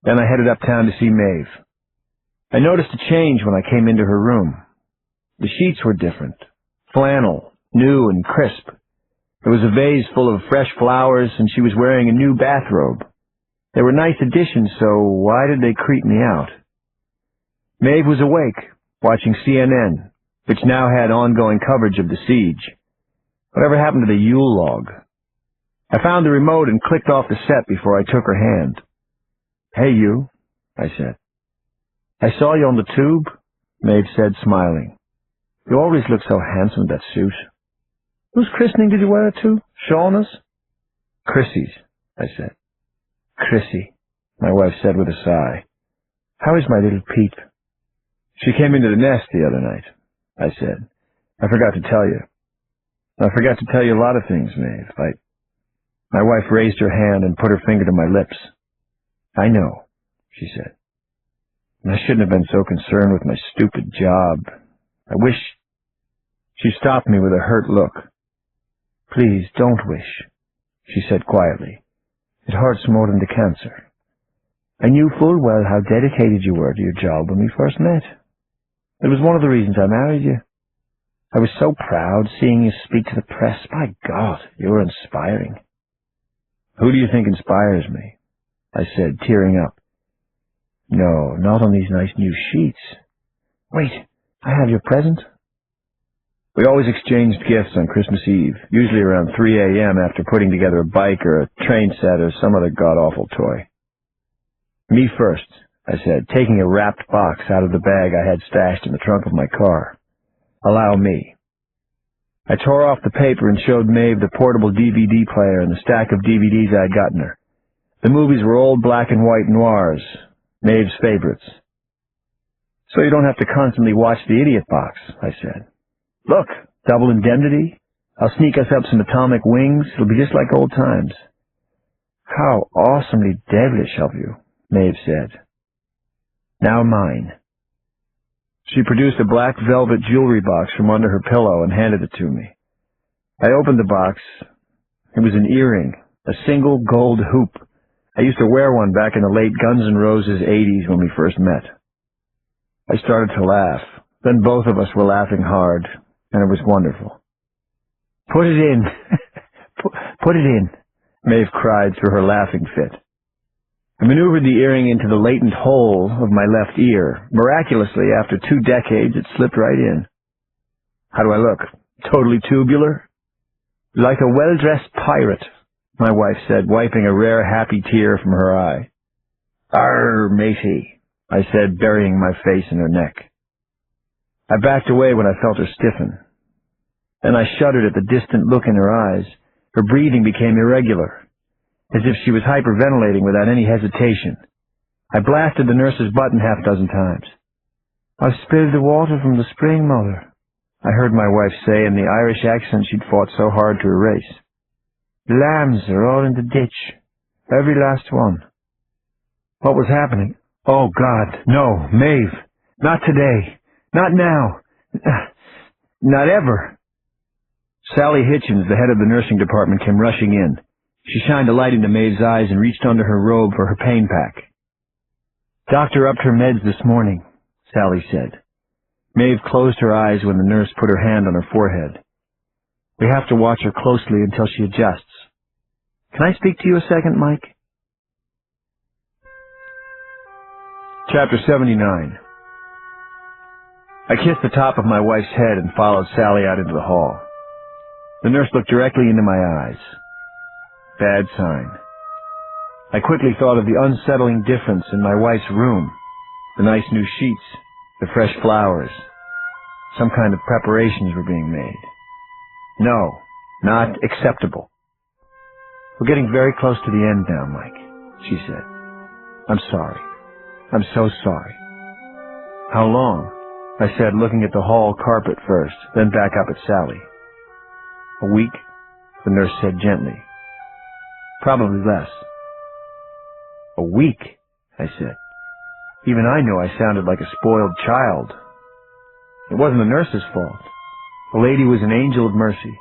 Then I headed uptown to see Maeve. I noticed a change when I came into her room. The sheets were different. Flannel, new and crisp. There was a vase full of fresh flowers, and she was wearing a new bathrobe. They were nice additions, so why did they creep me out? Maeve was awake, watching CNN, which now had ongoing coverage of the siege. Whatever happened to the Yule log? I found the remote and clicked off the set before I took her hand. Hey, you, I said. I saw you on the tube, Maeve said, smiling. You always look so handsome in that suit. Whose christening did you wear it to? Shauna's? Chrissy's, I said. Chrissy, my wife said with a sigh. How is my little peep? She came into the nest the other night, I said. I forgot to tell you. I forgot to tell you a lot of things, Maeve. My wife raised her hand and put her finger to my lips. I know, she said. I shouldn't have been so concerned with my stupid job. I wish— She stopped me with a hurt look. Please, don't wish, she said quietly. It hurts more than the cancer. I knew full well how dedicated you were to your job when we first met. It was one of the reasons I married you. I was so proud seeing you speak to the press. By God, you were inspiring. Who do you think inspires me? I said, tearing up. No, not on these nice new sheets. Wait, I have your present? We always exchanged gifts on Christmas Eve, usually around 3 a.m. after putting together a bike or a train set or some other god-awful toy. Me first, I said, taking a wrapped box out of the bag I had stashed in the trunk of my car. Allow me. I tore off the paper and showed Maeve the portable DVD player and the stack of DVDs I had gotten her. The movies were old black and white noirs, Maeve's favorites. So you don't have to constantly watch the idiot box, I said. Look, double indemnity. I'll sneak us up some atomic wings. It'll be just like old times. How awesomely devilish of you, Maeve said. Now mine. She produced a black velvet jewelry box from under her pillow and handed it to me. I opened the box. It was an earring, a single gold hoop. I used to wear one back in the late Guns N' Roses 80s when we first met. I started to laugh. Then both of us were laughing hard, and it was wonderful. Put it in. Put it in, Maeve cried through her laughing fit. I maneuvered the earring into the latent hole of my left ear. Miraculously, after 2 decades, it slipped right in. How do I look? Totally tubular? Like a well-dressed pirate, my wife said, wiping a rare happy tear from her eye. Arr, matey, I said, burying my face in her neck. I backed away when I felt her stiffen. Then I shuddered at the distant look in her eyes. Her breathing became irregular, as if she was hyperventilating without any hesitation. I blasted the nurse's button 6 times. I've spilled the water from the spring, Mother, I heard my wife say in the Irish accent she'd fought so hard to erase. The lambs are all in the ditch. Every last one. What was happening? Oh, God, no, Maeve. Not today. Not now. Not ever. Sally Hitchens, the head of the nursing department, came rushing in. She shined a light into Maeve's eyes and reached under her robe for her pain pack. Doctor upped her meds this morning, Sally said. Maeve closed her eyes when the nurse put her hand on her forehead. We have to watch her closely until she adjusts. Can I speak to you a second, Mike? Chapter 79. I kissed the top of my wife's head and followed Sally out into the hall. The nurse looked directly into my eyes. Bad sign. I quickly thought of the unsettling difference in my wife's room. The nice new sheets, the fresh flowers. Some kind of preparations were being made. No, not acceptable. We're getting very close to the end now, Mike, she said. I'm sorry. I'm so sorry. How long? I said, looking at the hall carpet first, then back up at Sally. A week, the nurse said gently. Probably less. A week, I said. Even I knew I sounded like a spoiled child. It wasn't the nurse's fault. The lady was an angel of mercy.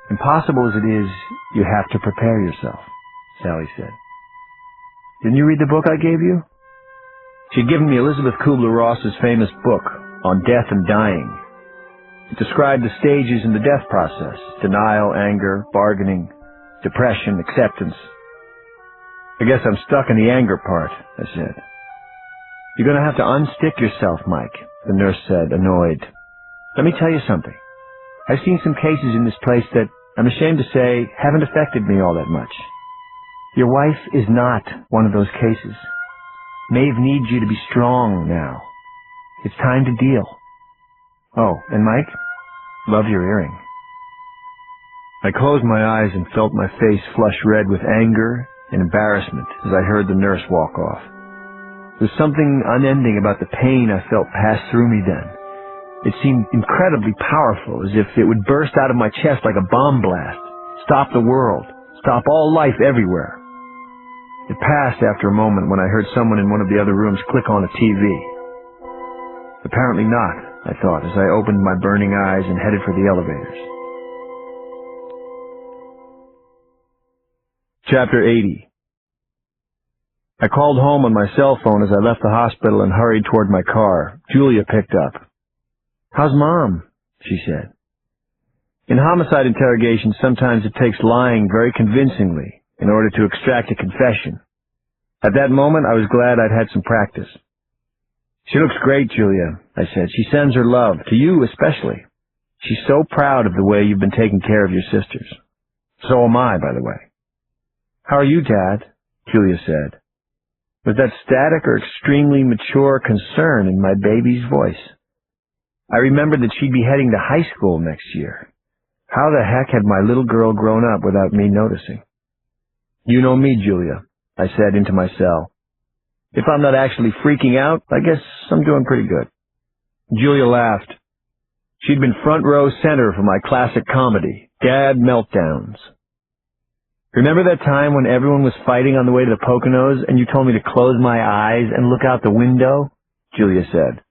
Impossible as it is, you have to prepare yourself, Sally said. Didn't you read the book I gave you? She'd given me Elizabeth Kubler-Ross's famous book on death and dying. It described the stages in the death process: denial, anger, bargaining, depression, acceptance. I guess I'm stuck in the anger part, I said. You're going to have to unstick yourself, Mike, the nurse said, annoyed. Let me tell you something. I've seen some cases in this place that, I'm ashamed to say, haven't affected me all that much. Your wife is not one of those cases. Maeve needs you to be strong now. It's time to deal. Oh, and Mike, love your earring. I closed my eyes and felt my face flush red with anger and embarrassment as I heard the nurse walk off. There was something unending about the pain I felt pass through me then. It seemed incredibly powerful, as if it would burst out of my chest like a bomb blast, stop the world, stop all life everywhere. It passed after a moment when I heard someone in one of the other rooms click on a TV. Apparently not, I thought, as I opened my burning eyes and headed for the elevators. Chapter 80. I called home on my cell phone as I left the hospital and hurried toward my car. Julia picked up. How's Mom? She said. In homicide interrogations, sometimes it takes lying very convincingly in order to extract a confession. At that moment, I was glad I'd had some practice. "She looks great, Julia," I said. "She sends her love, to you especially. She's so proud of the way you've been taking care of your sisters. So am I, by the way." "How are you, Dad?" Julia said, with that static or extremely mature concern in my baby's voice. I remembered that she'd be heading to high school next year. How the heck had my little girl grown up without me noticing? "You know me, Julia," I said into my cell. "If I'm not actually freaking out, I guess I'm doing pretty good." Julia laughed. She'd been front row center for my classic comedy, Dad Meltdowns. "Remember that time when everyone was fighting on the way to the Poconos and you told me to close my eyes and look out the window?" Julia said.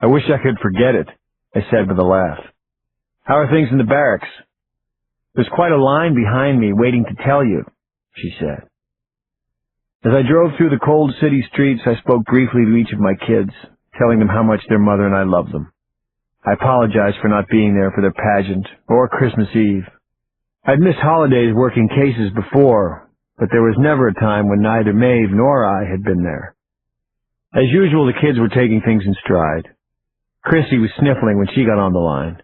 "I wish I could forget it," I said with a laugh. "How are things in the barracks?" "There's quite a line behind me waiting to tell you," she said. As I drove through the cold city streets, I spoke briefly to each of my kids, telling them how much their mother and I loved them. I apologized for not being there for their pageant or Christmas Eve. I'd missed holidays working cases before, but there was never a time when neither Maeve nor I had been there. As usual, the kids were taking things in stride. Chrissy was sniffling when she got on the line.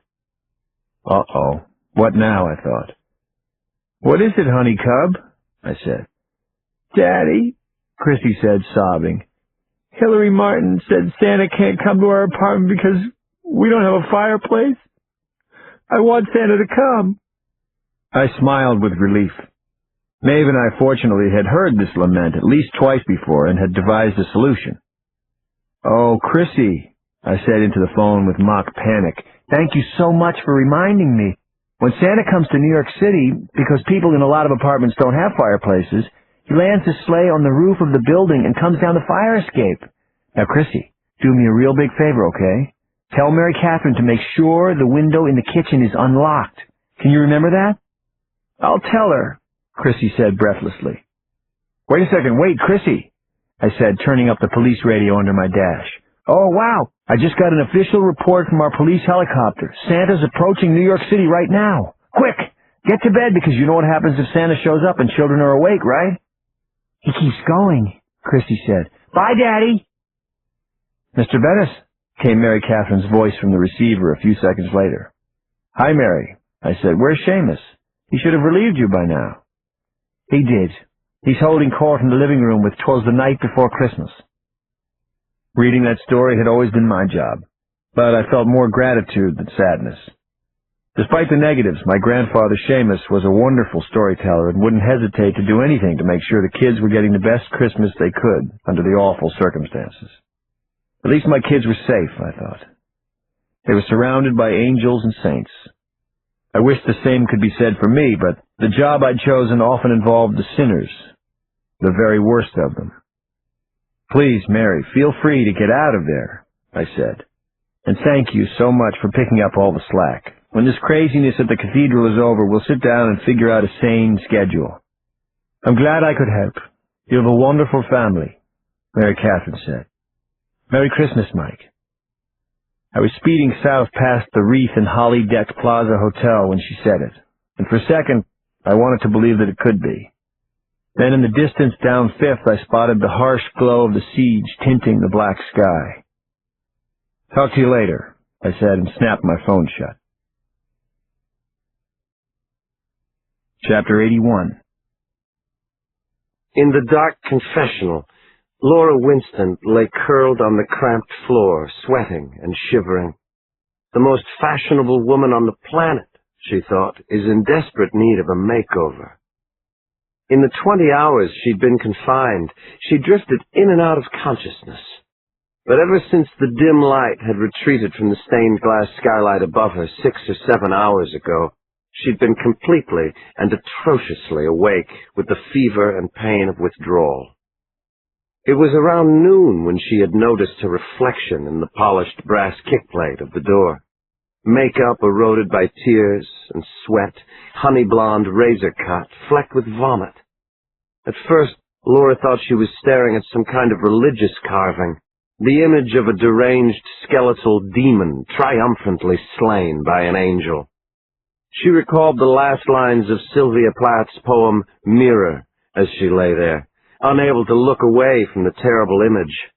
Uh-oh, what now, I thought. "What is it, honey cub?" I said. "Daddy," Chrissy said, sobbing, "Hillary Martin said Santa can't come to our apartment because we don't have a fireplace. I want Santa to come." I smiled with relief. Maeve and I fortunately had heard this lament at least twice before and had devised a solution. "Oh, Chrissy," I said into the phone with mock panic, "thank you so much for reminding me. When Santa comes to New York City, because people in a lot of apartments don't have fireplaces, he lands his sleigh on the roof of the building and comes down the fire escape. Now, Chrissy, do me a real big favor, okay? Tell Mary Catherine to make sure the window in the kitchen is unlocked. Can you remember that?" "I'll tell her," Chrissy said breathlessly. "Wait a second, wait, Chrissy," I said, turning up the police radio under my dash. "Oh, wow, I just got an official report from our police helicopter. Santa's approaching New York City right now. Quick, get to bed because you know what happens if Santa shows up and children are awake, right?" "He keeps going," Chrissy said. "Bye, Daddy." "Mr. Bennett," came Mary Catherine's voice from the receiver a few seconds later. "Hi, Mary," I said. "Where's Seamus? He should have relieved you by now." "He did. He's holding court in the living room with 'Twas the Night Before Christmas." Reading that story had always been my job, but I felt more gratitude than sadness. Despite the negatives, my grandfather Seamus was a wonderful storyteller and wouldn't hesitate to do anything to make sure the kids were getting the best Christmas they could under the awful circumstances. At least my kids were safe, I thought. They were surrounded by angels and saints. I wish the same could be said for me, but the job I'd chosen often involved the sinners, the very worst of them. "Please, Mary, feel free to get out of there," I said. "And thank you so much for picking up all the slack. When this craziness at the cathedral is over, we'll sit down and figure out a sane schedule." "I'm glad I could help. You have a wonderful family," Mary Catherine said. "Merry Christmas, Mike." I was speeding south past the wreath and holly-decked Plaza Hotel when she said it, and for a second I wanted to believe that it could be. Then in the distance down Fifth I spotted the harsh glow of the siege tinting the black sky. "Talk to you later," I said and snapped my phone shut. Chapter 81. In the dark confessional, Laura Winston lay curled on the cramped floor, sweating and shivering. The most fashionable woman on the planet, she thought, is in desperate need of a makeover. In the 20 hours she'd been confined, she drifted in and out of consciousness. But ever since the dim light had retreated from the stained glass skylight above her 6 or 7 hours ago, she'd been completely and atrociously awake with the fever and pain of withdrawal. It was around noon when she had noticed her reflection in the polished brass kickplate of the door. Makeup eroded by tears and sweat, honey-blonde razor-cut, flecked with vomit. At first, Laura thought she was staring at some kind of religious carving, the image of a deranged skeletal demon triumphantly slain by an angel. She recalled the last lines of Sylvia Plath's poem, Mirror, as she lay there, unable to look away from the terrible image.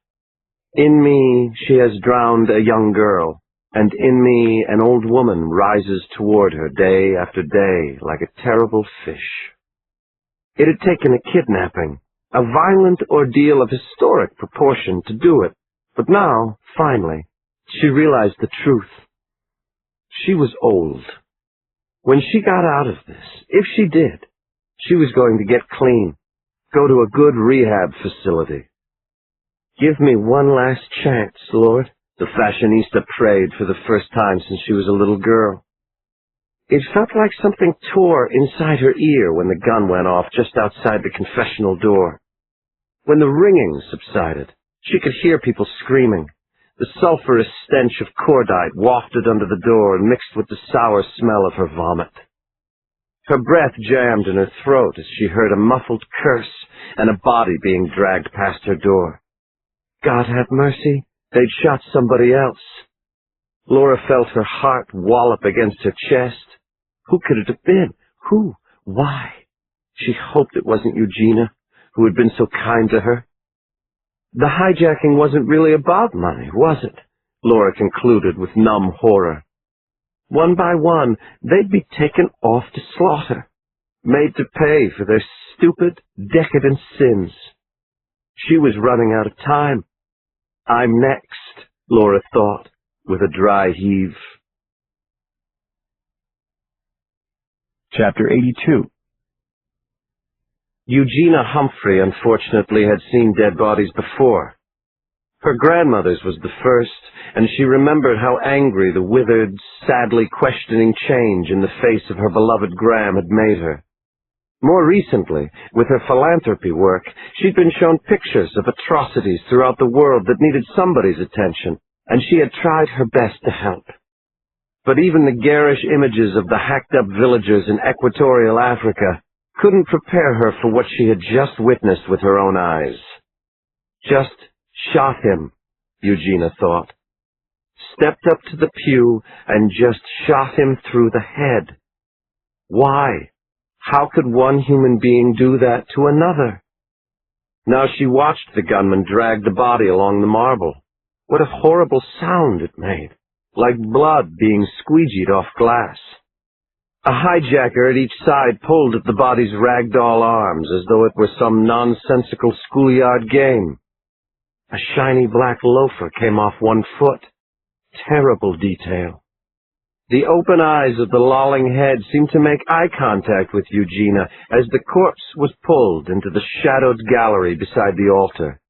In me, she has drowned a young girl, and in me an old woman rises toward her day after day like a terrible fish. It had taken a kidnapping, a violent ordeal of historic proportion to do it, but now, finally, she realized the truth. She was old. When she got out of this, if she did, she was going to get clean, go to a good rehab facility. Give me one last chance, Lord, the fashionista prayed for the first time since she was a little girl. It felt like something tore inside her ear when the gun went off just outside the confessional door. When the ringing subsided, she could hear people screaming. The sulphurous stench of cordite wafted under the door and mixed with the sour smell of her vomit. Her breath jammed in her throat as she heard a muffled curse and a body being dragged past her door. God have mercy, they'd shot somebody else. Laura felt her heart wallop against her chest. Who could it have been? Who? Why? She hoped it wasn't Eugenia, who had been so kind to her. The hijacking wasn't really about money, was it? Laura concluded with numb horror. One by one, they'd be taken off to slaughter, made to pay for their stupid, decadent sins. She was running out of time. I'm next, Laura thought, with a dry heave. Chapter 82. Eugenia Humphrey, unfortunately, had seen dead bodies before. Her grandmother's was the first, and she remembered how angry the withered, sadly questioning change in the face of her beloved Graham had made her. More recently, with her philanthropy work, she'd been shown pictures of atrocities throughout the world that needed somebody's attention, and she had tried her best to help. But even the garish images of the hacked-up villagers in equatorial Africa couldn't prepare her for what she had just witnessed with her own eyes. Just shot him, Eugenia thought. Stepped up to the pew and just shot him through the head. Why? How could one human being do that to another? Now she watched the gunman drag the body along the marble. What a horrible sound it made, like blood being squeegeed off glass. A hijacker at each side pulled at the body's ragdoll arms as though it were some nonsensical schoolyard game. A shiny black loafer came off one foot. Terrible detail. The open eyes of the lolling head seemed to make eye contact with Eugenia as the corpse was pulled into the shadowed gallery beside the altar.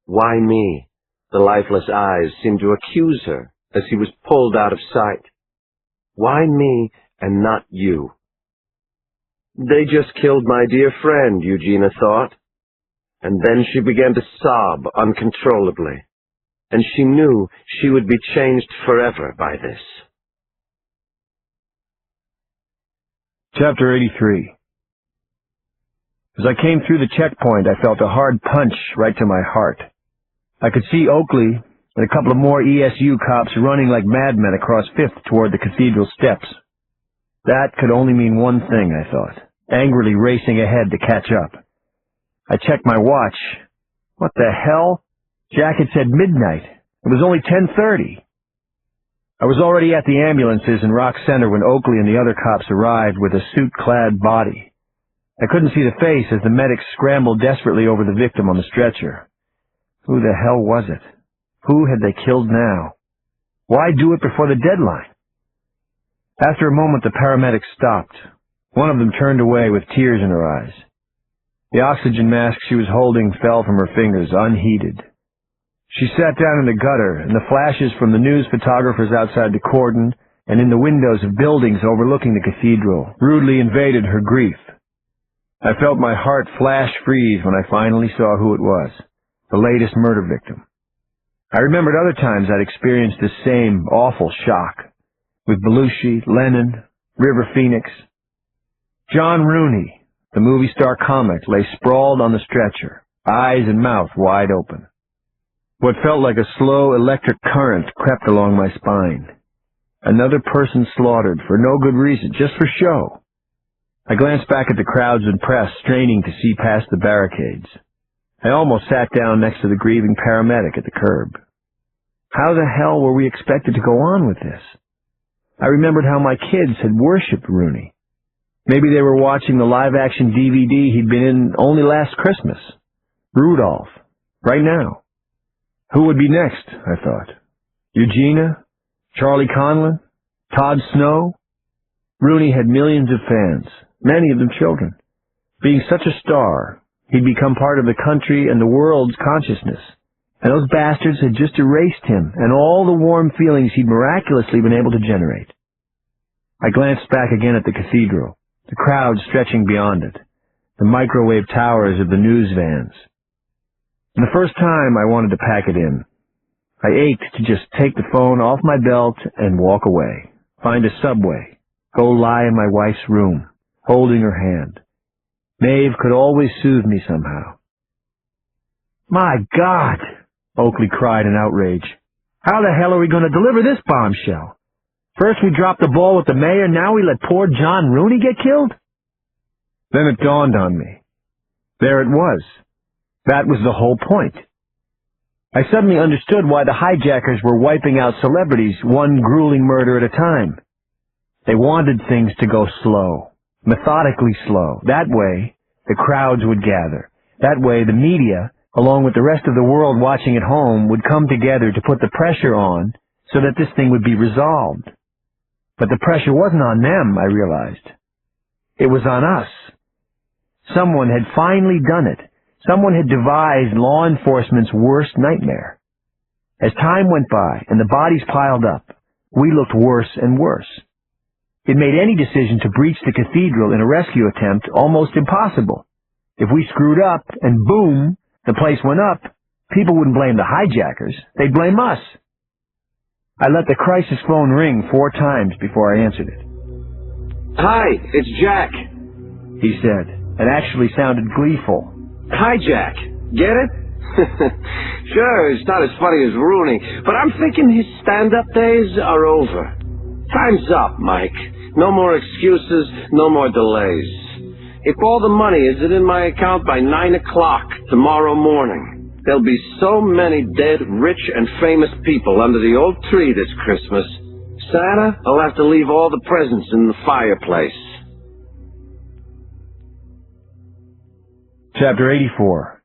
Why me? The lifeless eyes seemed to accuse her as he was pulled out of sight. Why me and not you? They just killed my dear friend, Eugenia thought. And then she began to sob uncontrollably, and she knew she would be changed forever by this. Chapter 83. As I came through the checkpoint, I felt a hard punch right to my heart. I could see Oakley and a couple of more ESU cops running like madmen across Fifth toward the cathedral steps. That could only mean one thing, I thought, angrily racing ahead to catch up. I checked my watch. What the hell? Jack had said midnight. It was only 10:30. I was already at the ambulances in Rock Center when Oakley and the other cops arrived with a suit-clad body. I couldn't see the face as the medics scrambled desperately over the victim on the stretcher. Who the hell was it? Who had they killed now? Why do it before the deadline? After a moment, the paramedics stopped. One of them turned away with tears in her eyes. The oxygen mask she was holding fell from her fingers, unheeded. She sat down in the gutter, and the flashes from the news photographers outside the cordon and in the windows of buildings overlooking the cathedral rudely invaded her grief. I felt my heart flash freeze when I finally saw who it was, the latest murder victim. I remembered other times I'd experienced this same awful shock, with Belushi, Lennon, River Phoenix. John Rooney, the movie star comic, lay sprawled on the stretcher, eyes and mouth wide open. What felt like a slow electric current crept along my spine. Another person slaughtered for no good reason, just for show. I glanced back at the crowds and press, straining to see past the barricades. I almost sat down next to the grieving paramedic at the curb. How the hell were we expected to go on with this? I remembered how my kids had worshipped Rooney. Maybe they were watching the live-action DVD he'd been in only last Christmas. Rudolph. Right now. Who would be next, I thought. Eugenia? Charlie Conlon? Todd Snow? Rooney had millions of fans, many of them children. Being such a star, he'd become part of the country and the world's consciousness. And those bastards had just erased him and all the warm feelings he'd miraculously been able to generate. I glanced back again at the cathedral, the crowd stretching beyond it, the microwave towers of the news vans. And the first time I wanted to pack it in. I ached to just take the phone off my belt and walk away, find a subway, go lie in my wife's room, holding her hand. Maeve could always soothe me somehow. My God! Oakley cried in outrage. How the hell are we going to deliver this bombshell? First we dropped the ball with the mayor, now we let poor John Rooney get killed? Then it dawned on me. There it was. That was the whole point. I suddenly understood why the hijackers were wiping out celebrities, one grueling murder at a time. They wanted things to go slow, methodically slow. That way, the crowds would gather. That way, the media, along with the rest of the world watching at home, would come together to put the pressure on so that this thing would be resolved. But the pressure wasn't on them, I realized. It was on us. Someone had finally done it. Someone had devised law enforcement's worst nightmare. As time went by and the bodies piled up, we looked worse and worse. It made any decision to breach the cathedral in a rescue attempt almost impossible. If we screwed up and boom, the place went up, people wouldn't blame the hijackers, they'd blame us. I let the crisis phone ring 4 times before I answered it. Hi, it's Jack. He said, and actually sounded gleeful. Hi, Jack. Get it? Sure, it's not as funny as Rooney, but I'm thinking his stand-up days are over. Time's up, Mike. No more excuses, no more delays. If all the money isn't in my account by 9 o'clock tomorrow morning, there'll be so many dead, rich, and famous people under the old tree this Christmas. Santa will have to leave all the presents in the fireplace. Chapter 84.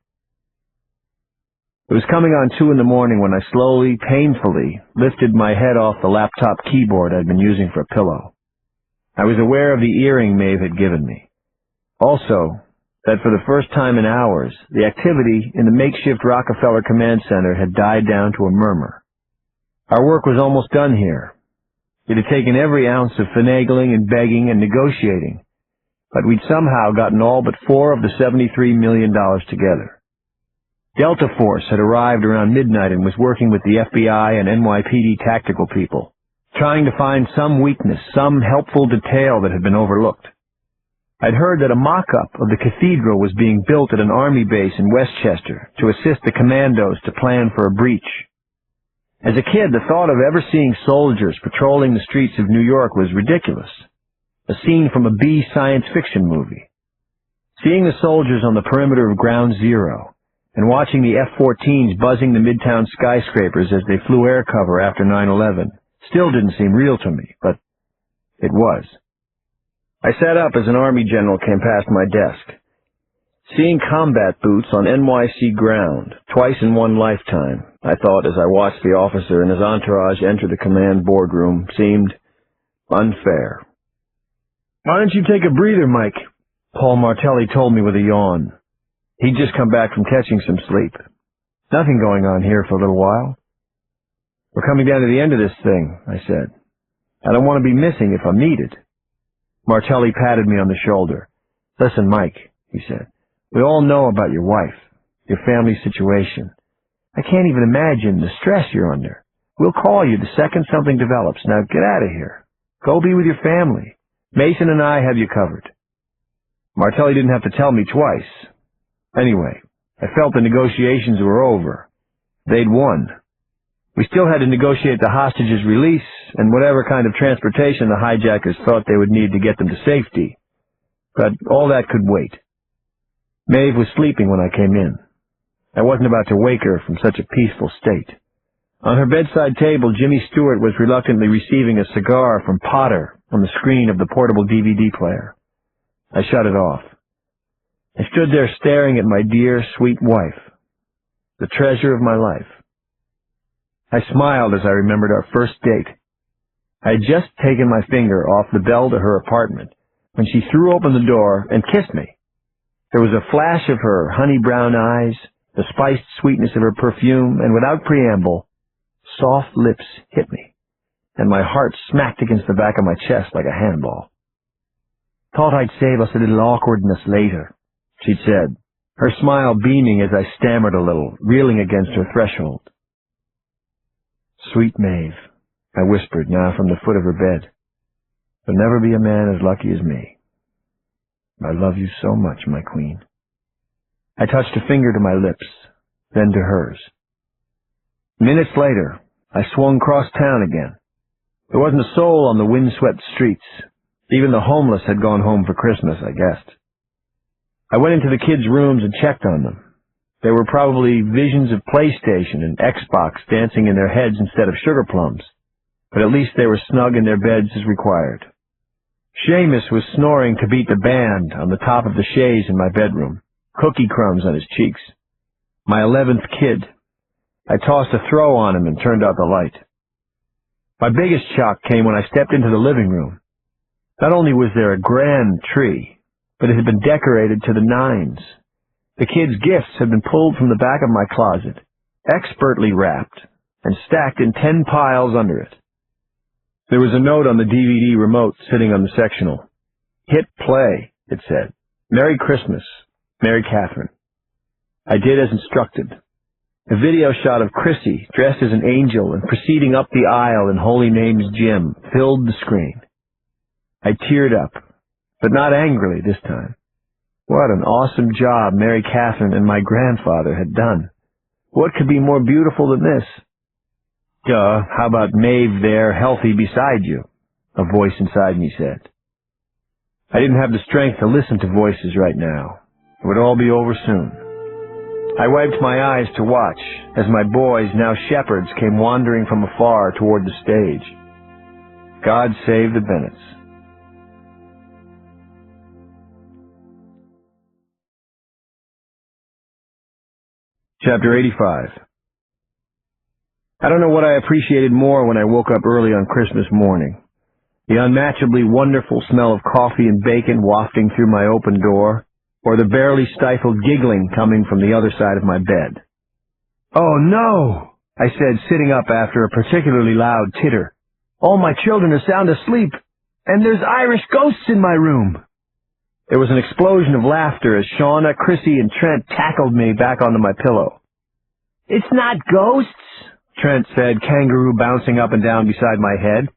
It was coming on 2 in the morning when I slowly, painfully, lifted my head off the laptop keyboard I'd been using for a pillow. I was aware of the earring Maeve had given me. Also, that for the first time in hours, the activity in the makeshift Rockefeller Command Center had died down to a murmur. Our work was almost done here. It had taken every ounce of finagling and begging and negotiating, but we'd somehow gotten all but 4 of the $73 million together. Delta Force had arrived around midnight and was working with the FBI and NYPD tactical people, trying to find some weakness, some helpful detail that had been overlooked. I'd heard that a mock-up of the cathedral was being built at an army base in Westchester to assist the commandos to plan for a breach. As a kid, the thought of ever seeing soldiers patrolling the streets of New York was ridiculous. A scene from a B science fiction movie. Seeing the soldiers on the perimeter of Ground Zero and watching the F-14s buzzing the Midtown skyscrapers as they flew air cover after 9/11 still didn't seem real to me, but it was. I sat up as an Army general came past my desk. Seeing combat boots on NYC ground, twice in one lifetime, I thought as I watched the officer and his entourage enter the command boardroom, seemed unfair. "Why don't you take a breather, Mike?" Paul Martelli told me with a yawn. He'd just come back from catching some sleep. "Nothing going on here for a little while." "We're coming down to the end of this thing," I said. "I don't want to be missing if I'm needed." Martelli patted me on the shoulder. "Listen, Mike," he said, "we all know about your wife, your family situation. I can't even imagine the stress you're under. We'll call you the second something develops. Now get out of here. Go be with your family. Mason and I have you covered." Martelli didn't have to tell me twice. Anyway, I felt the negotiations were over. They'd won. We still had to negotiate the hostages' release and whatever kind of transportation the hijackers thought they would need to get them to safety. But all that could wait. Maeve was sleeping when I came in. I wasn't about to wake her from such a peaceful state. On her bedside table, Jimmy Stewart was reluctantly receiving a cigar from Potter on the screen of the portable DVD player. I shut it off. I stood there staring at my dear, sweet wife, the treasure of my life. I smiled as I remembered our first date. I had just taken my finger off the bell to her apartment when she threw open the door and kissed me. There was a flash of her honey-brown eyes, the spiced sweetness of her perfume, and without preamble, soft lips hit me, and my heart smacked against the back of my chest like a handball. "Thought I'd save us a little awkwardness later," she'd said, her smile beaming as I stammered a little, reeling against her threshold. "Sweet Maeve," I whispered now from the foot of her bed, "there'll never be a man as lucky as me. I love you so much, my queen." I touched a finger to my lips, then to hers. Minutes later, I swung across town again. There wasn't a soul on the windswept streets. Even the homeless had gone home for Christmas, I guessed. I went into the kids' rooms and checked on them. There were probably visions of PlayStation and Xbox dancing in their heads instead of sugar plums, but at least they were snug in their beds as required. Seamus was snoring to beat the band on the top of the chaise in my bedroom, cookie crumbs on his cheeks. My 11th kid. I tossed a throw on him and turned out the light. My biggest shock came when I stepped into the living room. Not only was there a grand tree, but it had been decorated to the nines. The kids' gifts had been pulled from the back of my closet, expertly wrapped, and stacked in 10 piles under it. There was a note on the DVD remote sitting on the sectional. "Hit play," it said. "Merry Christmas, Mary Catherine." I did as instructed. A video shot of Chrissy, dressed as an angel and proceeding up the aisle in Holy Name's gym, filled the screen. I teared up, but not angrily this time. What an awesome job Mary Catherine and my grandfather had done. What could be more beautiful than this? "Duh, how about Maeve there, healthy beside you?" a voice inside me said. I didn't have the strength to listen to voices right now. It would all be over soon. I wiped my eyes to watch as my boys, now shepherds, came wandering from afar toward the stage. God save the Bennetts. Chapter 85. I don't know what I appreciated more when I woke up early on Christmas morning. The unmatchably wonderful smell of coffee and bacon wafting through my open door, or the barely stifled giggling coming from the other side of my bed. "Oh, no," I said, sitting up after a particularly loud titter. "All my children are sound asleep, and there's Irish ghosts in my room." There was an explosion of laughter as Shauna, Chrissy, and Trent tackled me back onto my pillow. "It's not ghosts," Trent said, kangaroo bouncing up and down beside my head.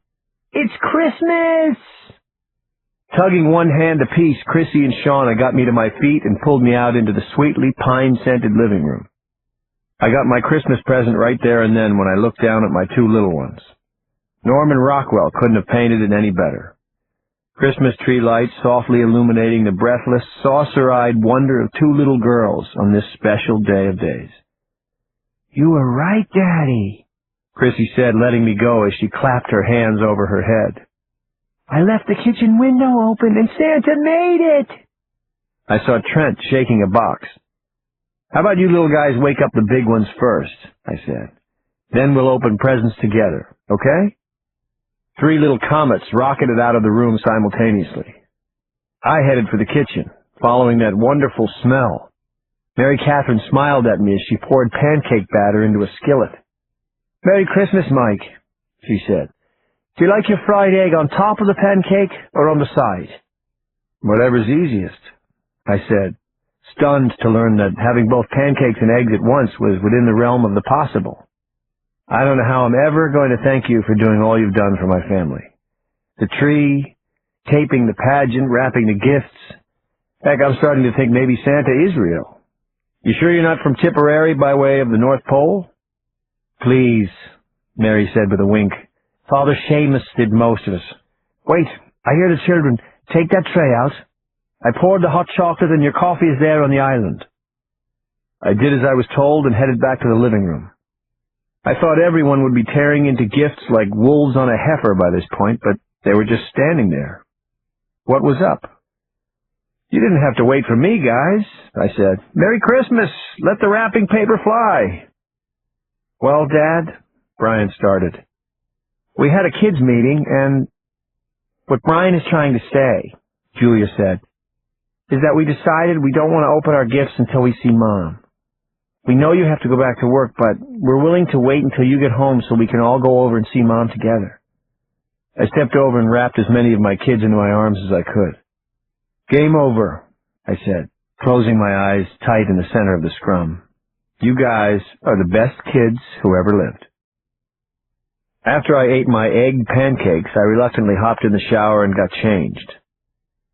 "It's Christmas!" Tugging one hand apiece, Chrissy and Shauna got me to my feet and pulled me out into the sweetly pine-scented living room. I got my Christmas present right there and then when I looked down at my 2 little ones. Norman Rockwell couldn't have painted it any better. Christmas tree lights softly illuminating the breathless, saucer-eyed wonder of 2 little girls on this special day of days. "You were right, Daddy," Chrissy said, letting me go as she clapped her hands over her head. "I left the kitchen window open and Santa made it." I saw Trent shaking a box. "How about you little guys wake up the big ones first," I said. "Then we'll open presents together, okay?" 3 little comets rocketed out of the room simultaneously. I headed for the kitchen, following that wonderful smell. Mary Catherine smiled at me as she poured pancake batter into a skillet. "Merry Christmas, Mike," she said. "Do you like your fried egg on top of the pancake or on the side?" "Whatever's easiest," I said, stunned to learn that having both pancakes and eggs at once was within the realm of the possible. I don't know how I'm ever going to thank you for doing all you've done for my family. The tree, taping the pageant, wrapping the gifts. Heck, I'm starting to think maybe Santa is real. You sure you're not from Tipperary by way of the North Pole?" "Please," Mary said with a wink. "Father Seamus did most of it. Wait, I hear the children. Take that tray out. I poured the hot chocolate and your coffee is there on the island." I did as I was told and headed back to the living room. I thought everyone would be tearing into gifts like wolves on a heifer by this point, but they were just standing there. What was up? "You didn't have to wait for me, guys," I said. "Merry Christmas! Let the wrapping paper fly!" "Well, Dad," Brian started, "we had a kids' meeting, and what Brian is trying to say," Julia said, "is that we decided we don't want to open our gifts until we see Mom. We know you have to go back to work, but we're willing to wait until you get home so we can all go over and see Mom together." I stepped over and wrapped as many of my kids into my arms as I could. "Game over," I said, closing my eyes tight in the center of the scrum. "You guys are the best kids who ever lived." After I ate my egg pancakes, I reluctantly hopped in the shower and got changed.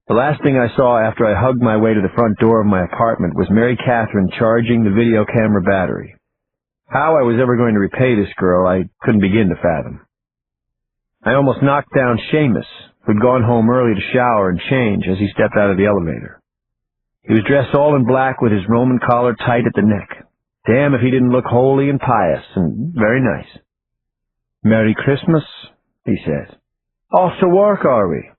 The last thing I saw after I hugged my way to the front door of my apartment was Mary Catherine charging the video camera battery. How I was ever going to repay this girl, I couldn't begin to fathom. I almost knocked down Seamus, who'd gone home early to shower and change as he stepped out of the elevator. He was dressed all in black with his Roman collar tight at the neck. Damn if he didn't look holy and pious and very nice. "Merry Christmas," he said. "Off to work, are we?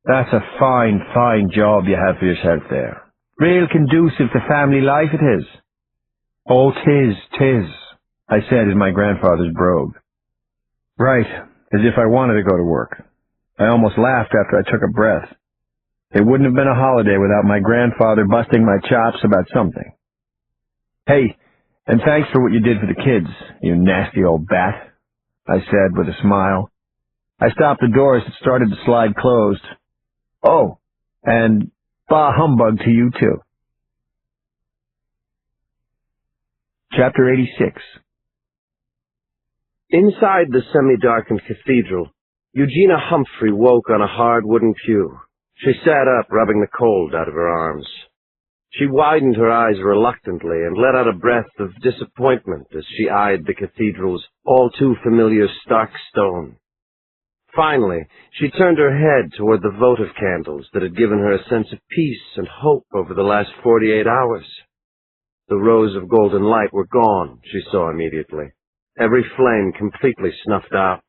That's a fine, fine job you have for yourself there. Real conducive to family life it is." "Oh, 'tis, I said in my grandfather's brogue. Right, as if I wanted to go to work. I almost laughed after I took a breath. It wouldn't have been a holiday without my grandfather busting my chops about something. "Hey, and thanks for what you did for the kids, you nasty old bat," I said with a smile. I stopped the door as it started to slide closed. "Oh, and bah humbug to you, too." Chapter 86. Inside the semi-darkened cathedral, Eugenia Humphrey woke on a hard wooden pew. She sat up, rubbing the cold out of her arms. She widened her eyes reluctantly and let out a breath of disappointment as she eyed the cathedral's all-too-familiar stark stone. Finally, she turned her head toward the votive candles that had given her a sense of peace and hope over the last 48 hours. The rows of golden light were gone, she saw immediately, every flame completely snuffed out.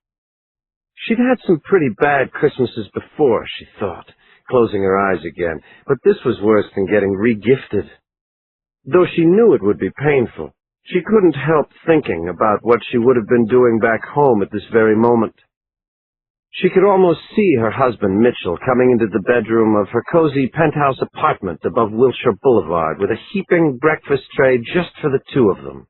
She'd had some pretty bad Christmases before, she thought, closing her eyes again, but this was worse than getting re-gifted. Though she knew it would be painful, she couldn't help thinking about what she would have been doing back home at this very moment. She could almost see her husband, Mitchell, coming into the bedroom of her cozy penthouse apartment above Wilshire Boulevard with a heaping breakfast tray just for the two of them.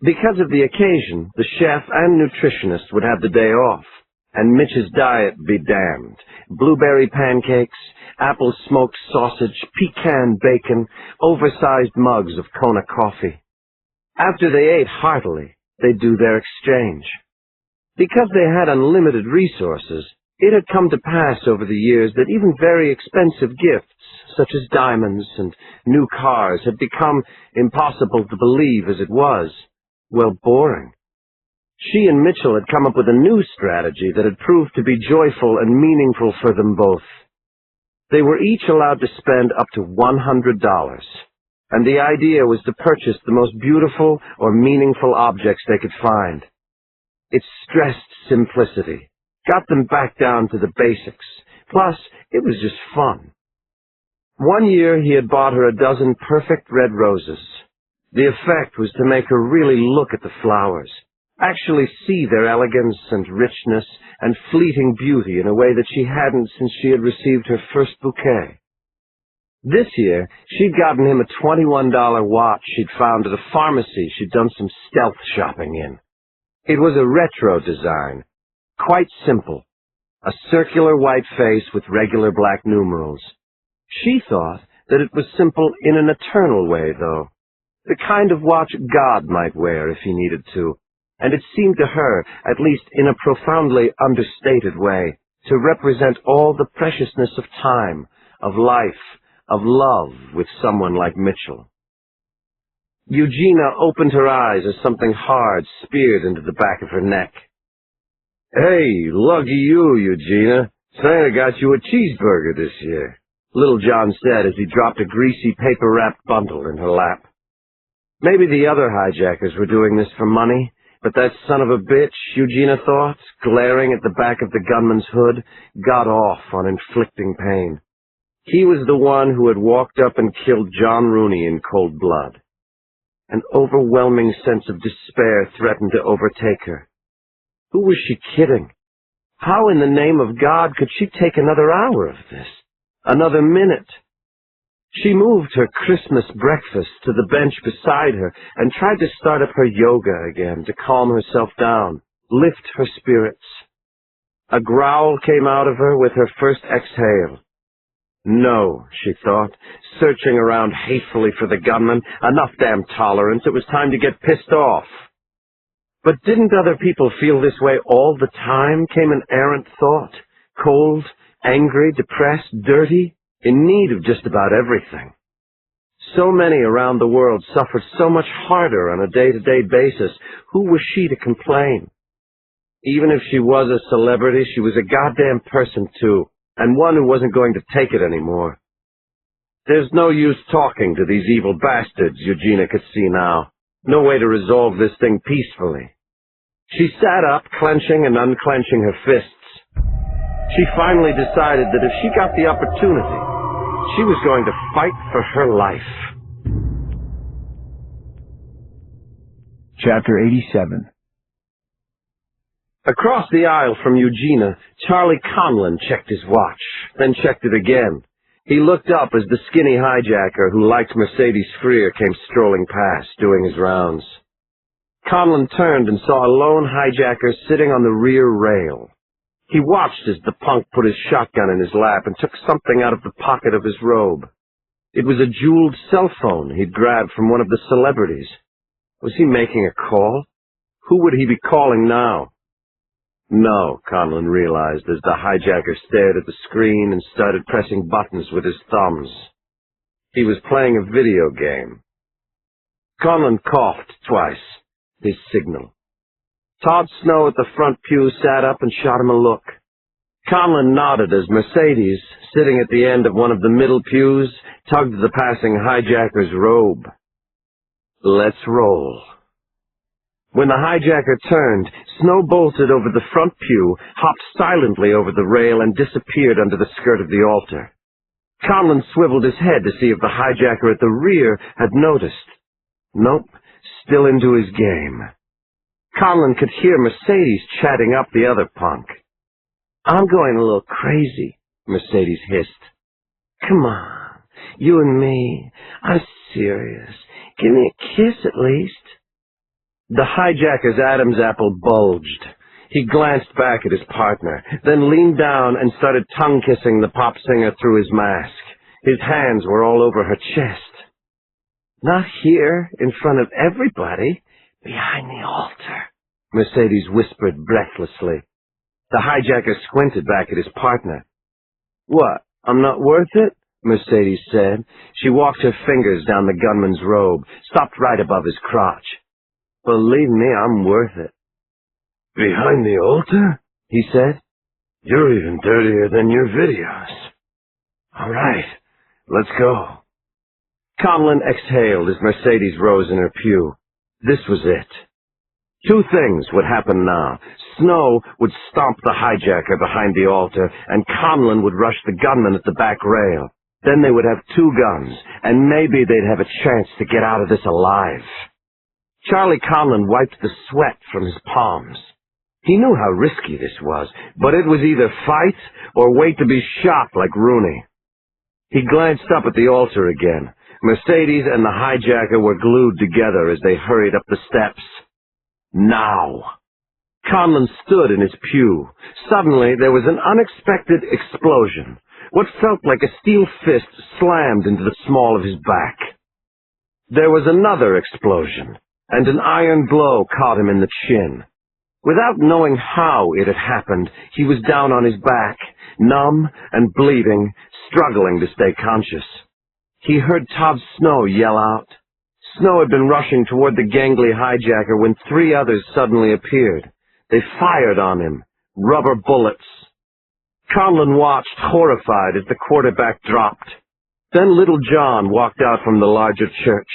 Because of the occasion, the chef and nutritionist would have the day off, and Mitch's diet be damned. Blueberry pancakes, apple smoked sausage, pecan bacon, oversized mugs of Kona coffee. After they ate heartily, they'd do their exchange. Because they had unlimited resources, it had come to pass over the years that even very expensive gifts, such as diamonds and new cars, had become impossible to believe as it was. Well, boring. She and Mitchell had come up with a new strategy that had proved to be joyful and meaningful for them both. They were each allowed to spend up to $100, and the idea was to purchase the most beautiful or meaningful objects they could find. It stressed simplicity, got them back down to the basics, plus it was just fun. One year he had bought her a dozen perfect red roses. The effect was to make her really look at the flowers, actually see their elegance and richness and fleeting beauty in a way that she hadn't since she had received her first bouquet. This year, she'd gotten him a $21 watch she'd found at a pharmacy she'd done some stealth shopping in. It was a retro design, quite simple, a circular white face with regular black numerals. She thought that it was simple in an eternal way, though, the kind of watch God might wear if he needed to, and it seemed to her, at least in a profoundly understated way, to represent all the preciousness of time, of life, of love with someone like Mitchell. Eugenia opened her eyes as something hard speared into the back of her neck. "Hey, lucky you, Eugenia. Santa got you a cheeseburger this year," Little John said as he dropped a greasy paper-wrapped bundle in her lap. Maybe the other hijackers were doing this for money, but that son of a bitch, Eugenia thought, glaring at the back of the gunman's hood, got off on inflicting pain. He was the one who had walked up and killed John Rooney in cold blood. An overwhelming sense of despair threatened to overtake her. Who was she kidding? How in the name of God could she take another hour of this? Another minute? She moved her Christmas breakfast to the bench beside her and tried to start up her yoga again to calm herself down, lift her spirits. A growl came out of her with her first exhale. No, she thought, searching around hatefully for the gunman. Enough damn tolerance. It was time to get pissed off. But didn't other people feel this way all the time, came an errant thought. Cold, angry, depressed, dirty, in need of just about everything. So many around the world suffered so much harder on a day-to-day basis. Who was she to complain? Even if she was a celebrity, she was a goddamn person too, and one who wasn't going to take it anymore. There's no use talking to these evil bastards, Eugenia could see now. No way to resolve this thing peacefully. She sat up, clenching and unclenching her fists. She finally decided that if she got the opportunity, she was going to fight for her life. Chapter 87. Across the aisle from Eugenia, Charlie Conlon checked his watch, then checked it again. He looked up as the skinny hijacker who liked Mercedes Freer came strolling past, doing his rounds. Conlon turned and saw a lone hijacker sitting on the rear rail. He watched as the punk put his shotgun in his lap and took something out of the pocket of his robe. It was a jeweled cell phone he'd grabbed from one of the celebrities. Was he making a call? Who would he be calling now? No, Conlon realized as the hijacker stared at the screen and started pressing buttons with his thumbs. He was playing a video game. Conlon coughed twice, his signal. Todd Snow at the front pew sat up and shot him a look. Conlon nodded as Mercedes, sitting at the end of one of the middle pews, tugged the passing hijacker's robe. Let's roll. When the hijacker turned, Snow bolted over the front pew, hopped silently over the rail, and disappeared under the skirt of the altar. Conlon swiveled his head to see if the hijacker at the rear had noticed. Nope, still into his game. Conlon could hear Mercedes chatting up the other punk. I'm going a little crazy, Mercedes hissed. Come on, you and me. I'm serious. Give me a kiss at least. The hijacker's Adam's apple bulged. He glanced back at his partner, then leaned down and started tongue-kissing the pop singer through his mask. His hands were all over her chest. Not here, in front of everybody. Behind the altar, Mercedes whispered breathlessly. The hijacker squinted back at his partner. What, I'm not worth it? Mercedes said. She walked her fingers down the gunman's robe, stopped right above his crotch. Believe me, I'm worth it. Behind the altar? He said. You're even dirtier than your videos. All right, let's go. Conlon exhaled as Mercedes rose in her pew. This was it. Two things would happen now. Snow would stomp the hijacker behind the altar, and Conlon would rush the gunman at the back rail. Then they would have two guns, and maybe they'd have a chance to get out of this alive. Charlie Conlon wiped the sweat from his palms. He knew how risky this was, but it was either fight or wait to be shot like Rooney. He glanced up at the altar again. Mercedes and the hijacker were glued together as they hurried up the steps. Now. Conlon stood in his pew. Suddenly, there was an unexpected explosion. What felt like a steel fist slammed into the small of his back. There was another explosion, and an iron blow caught him in the chin. Without knowing how it had happened, he was down on his back, numb and bleeding, struggling to stay conscious. He heard Todd Snow yell out. Snow had been rushing toward the gangly hijacker when three others suddenly appeared. They fired on him, rubber bullets. Conlon watched, horrified, as the quarterback dropped. Then Little John walked out from the larger church.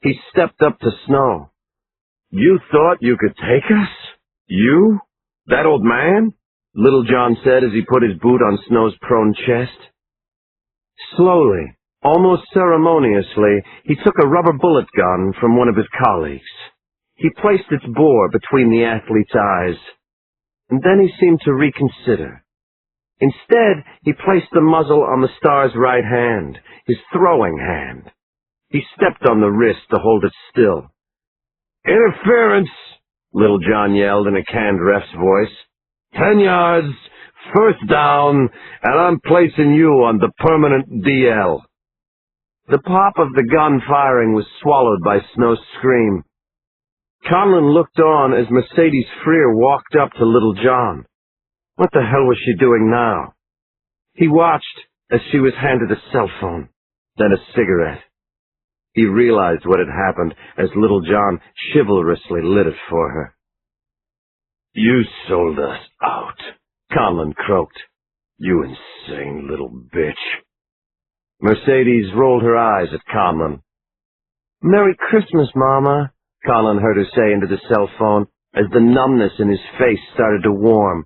He stepped up to Snow. "You thought you could take us? You? That old man?" Little John said as he put his boot on Snow's prone chest. Slowly, almost ceremoniously, he took a rubber bullet gun from one of his colleagues. He placed its bore between the athlete's eyes, and then he seemed to reconsider. Instead, he placed the muzzle on the star's right hand, his throwing hand. He stepped on the wrist to hold it still. "Interference!" Little John yelled in a canned ref's voice. 10 yards, first down, and I'm placing you on the permanent DL. The pop of the gun firing was swallowed by Snow's scream. Conlon looked on as Mercedes Freer walked up to Little John. What the hell was she doing now? He watched as she was handed a cell phone, then a cigarette. He realized what had happened as Little John chivalrously lit it for her. "You sold us out," Conlon croaked. "You insane little bitch." Mercedes rolled her eyes at Conlon. "Merry Christmas, Mama," Conlon heard her say into the cell phone as the numbness in his face started to warm.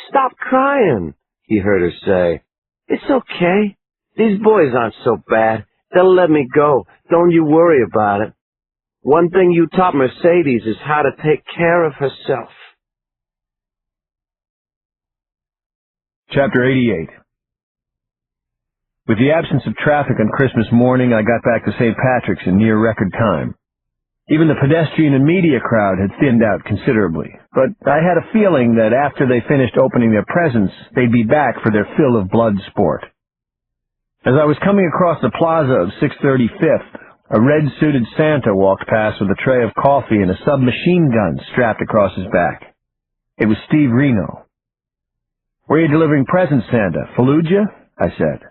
"Stop crying," he heard her say. "It's okay. These boys aren't so bad. They'll let me go. Don't you worry about it. One thing you taught Mercedes is how to take care of herself." Chapter 88. With the absence of traffic on Christmas morning, I got back to St. Patrick's in near record time. Even the pedestrian and media crowd had thinned out considerably, but I had a feeling that after they finished opening their presents, they'd be back for their fill of blood sport. As I was coming across the plaza of 635th, a red-suited Santa walked past with a tray of coffee and a submachine gun strapped across his back. It was Steve Reno. "Where are you delivering presents, Santa? Fallujah?" I said.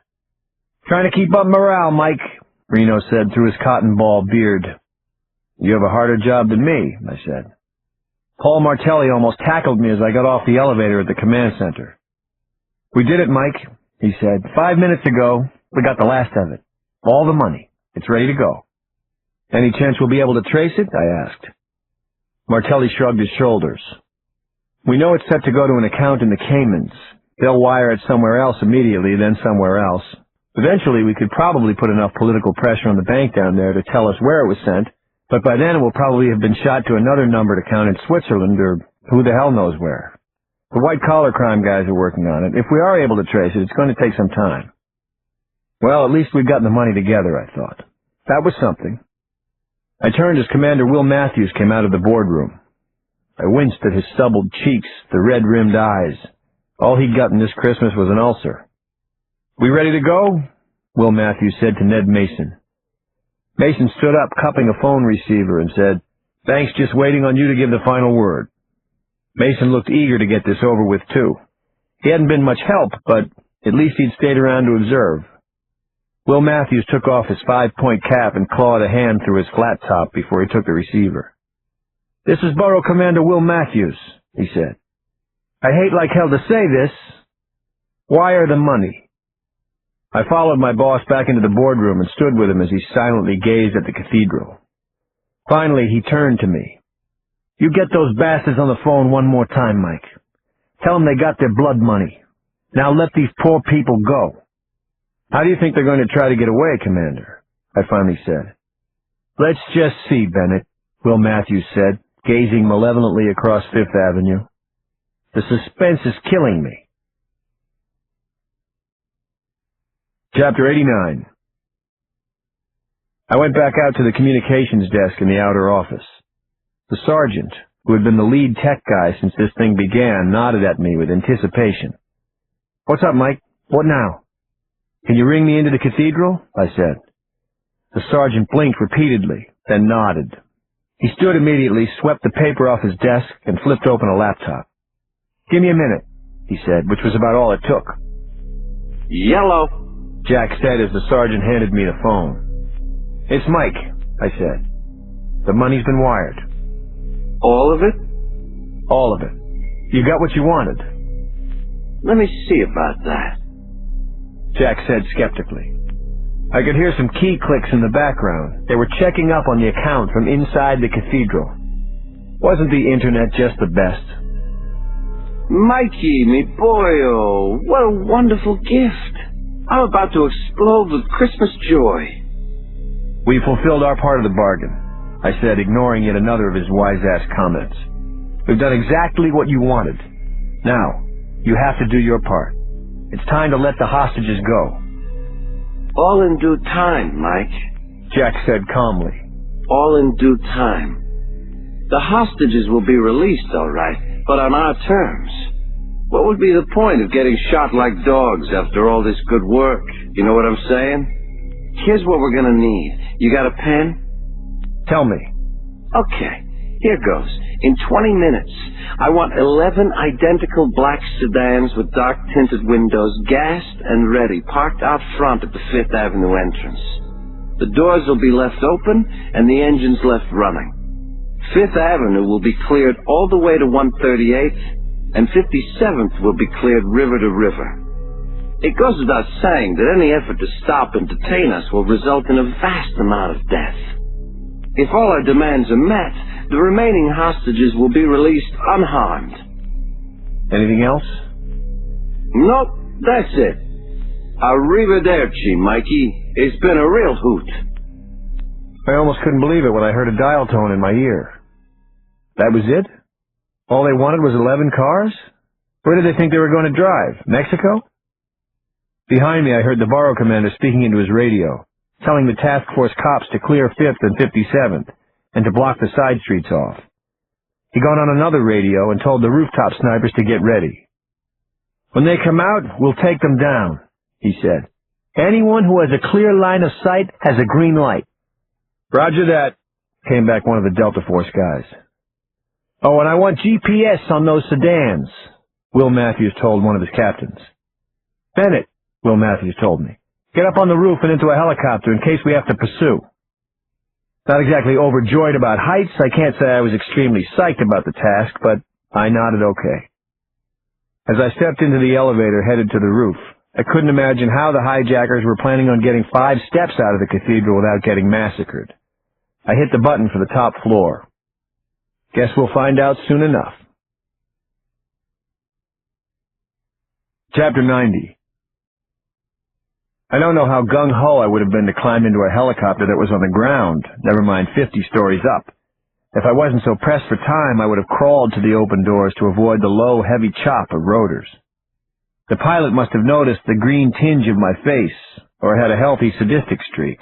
"Trying to keep up morale, Mike," Reno said through his cotton ball beard. "You have a harder job than me," I said. "Paul Martelli almost tackled me as I got off the elevator at the command center." "We did it, Mike," he said. 5 minutes ago, we got the last of it. All the money. It's ready to go." "Any chance we'll be able to trace it?" I asked. Martelli shrugged his shoulders. "We know it's set to go to an account in the Caymans. They'll wire it somewhere else immediately, then somewhere else. Eventually, we could probably put enough political pressure on the bank down there to tell us where it was sent, but by then it will probably have been shot to another numbered account in Switzerland or who the hell knows where. The white-collar crime guys are working on it. If we are able to trace it, it's going to take some time." Well, at least we've gotten the money together, I thought. That was something. I turned as Commander Will Matthews came out of the boardroom. I winced at his stubbled cheeks, the red-rimmed eyes. All he'd gotten this Christmas was an ulcer. "We ready to go?" Will Matthews said to Ned Mason. Mason stood up, cupping a phone receiver, and said, "Thanks, just waiting on you to give the final word." Mason looked eager to get this over with, too. He hadn't been much help, but at least he'd stayed around to observe. Will Matthews took off his 5-point cap and clawed a hand through his flat top before he took the receiver. "This is Borough Commander Will Matthews," he said. "I hate like hell to say this. Wire the money." I followed my boss back into the boardroom and stood with him as he silently gazed at the cathedral. Finally, he turned to me. "You get those bastards on the phone one more time, Mike. Tell them they got their blood money. Now let these poor people go." "How do you think they're going to try to get away, Commander?" I finally said. "Let's just see, Bennett," Will Matthews said, gazing malevolently across Fifth Avenue. "The suspense is killing me." Chapter 89. I went back out to the communications desk in the outer office. The sergeant, who had been the lead tech guy since this thing began, nodded at me with anticipation. "What's up, Mike? What now?" "Can you ring me into the cathedral?" I said. The sergeant blinked repeatedly, then nodded. He stood immediately, swept the paper off his desk, and flipped open a laptop. "Give me a minute," he said, which was about all it took. "Yellow," Jack said as the sergeant handed me the phone. "It's Mike," I said. "The money's been wired." "All of it?" "All of it. You got what you wanted." "Let me see about that." Jack said skeptically. I could hear some key clicks in the background. They were checking up on the account from inside the cathedral. Wasn't the internet just the best? Mikey, me boyo, what a wonderful gift. I'm about to explode with Christmas joy. We fulfilled our part of the bargain, I said, ignoring yet another of his wise-ass comments. We've done exactly what you wanted. Now, you have to do your part. It's time to let the hostages go. All in due time, Mike, Jack said calmly. All in due time. The hostages will be released, all right, but on our terms. What would be the point of getting shot like dogs after all this good work? You know what I'm saying? Here's what we're gonna need. You got a pen? Tell me. Okay, here goes. In 20 minutes, I want 11 identical black sedans with dark-tinted windows, gassed and ready, parked out front at the 5th Avenue entrance. The doors will be left open and the engines left running. 5th Avenue will be cleared all the way to 138th, and 57th will be cleared river to river. It goes without saying that any effort to stop and detain us will result in a vast amount of death. If all our demands are met, the remaining hostages will be released unharmed. Anything else? Nope, that's it. Arrivederci, Mikey. It's been a real hoot. I almost couldn't believe it when I heard a dial tone in my ear. That was it? All they wanted was 11 cars? Where did they think they were going to drive? Mexico? Behind me I heard the borough commander speaking into his radio, telling the task force cops to clear 5th and 57th, and to block the side streets off. He got on another radio and told the rooftop snipers to get ready. When they come out, we'll take them down, he said. Anyone who has a clear line of sight has a green light. Roger that, came back one of the Delta Force guys. Oh, and I want GPS on those sedans, Will Matthews told one of his captains. Bennett, Will Matthews told me. Get up on the roof and into a helicopter in case we have to pursue. Not exactly overjoyed about heights, I can't say I was extremely psyched about the task, but I nodded okay. As I stepped into the elevator headed to the roof, I couldn't imagine how the hijackers were planning on getting 5 steps out of the cathedral without getting massacred. I hit the button for the top floor. Guess we'll find out soon enough. Chapter 90. I don't know how gung-ho I would have been to climb into a helicopter that was on the ground, never mind 50 stories up. If I wasn't so pressed for time, I would have crawled to the open doors to avoid the low, heavy chop of rotors. The pilot must have noticed the green tinge of my face, or had a healthy sadistic streak.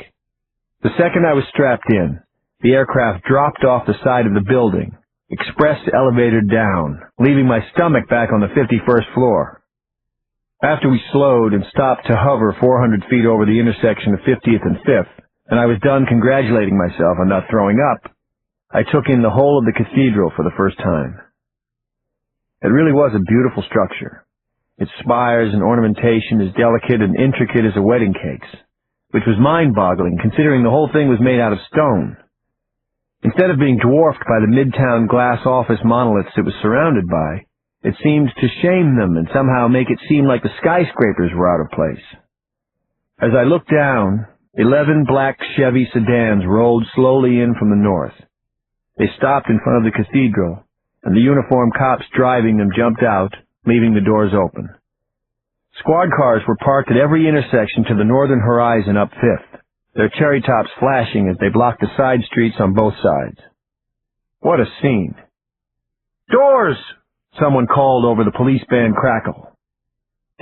The second I was strapped in, the aircraft dropped off the side of the building, express elevator down, leaving my stomach back on the 51st floor. After we slowed and stopped to hover 400 feet over the intersection of 50th and 5th, and I was done congratulating myself on not throwing up, I took in the whole of the cathedral for the first time. It really was a beautiful structure. Its spires and ornamentation as delicate and intricate as a wedding cake's, which was mind-boggling considering the whole thing was made out of stone. Instead of being dwarfed by the midtown glass office monoliths it was surrounded by, it seemed to shame them and somehow make it seem like the skyscrapers were out of place. As I looked down, 11 black Chevy sedans rolled slowly in from the north. They stopped in front of the cathedral, and the uniformed cops driving them jumped out, leaving the doors open. Squad cars were parked at every intersection to the northern horizon up 5th, their cherry tops flashing as they blocked the side streets on both sides. What a scene. "Doors!" someone called over the police band crackle.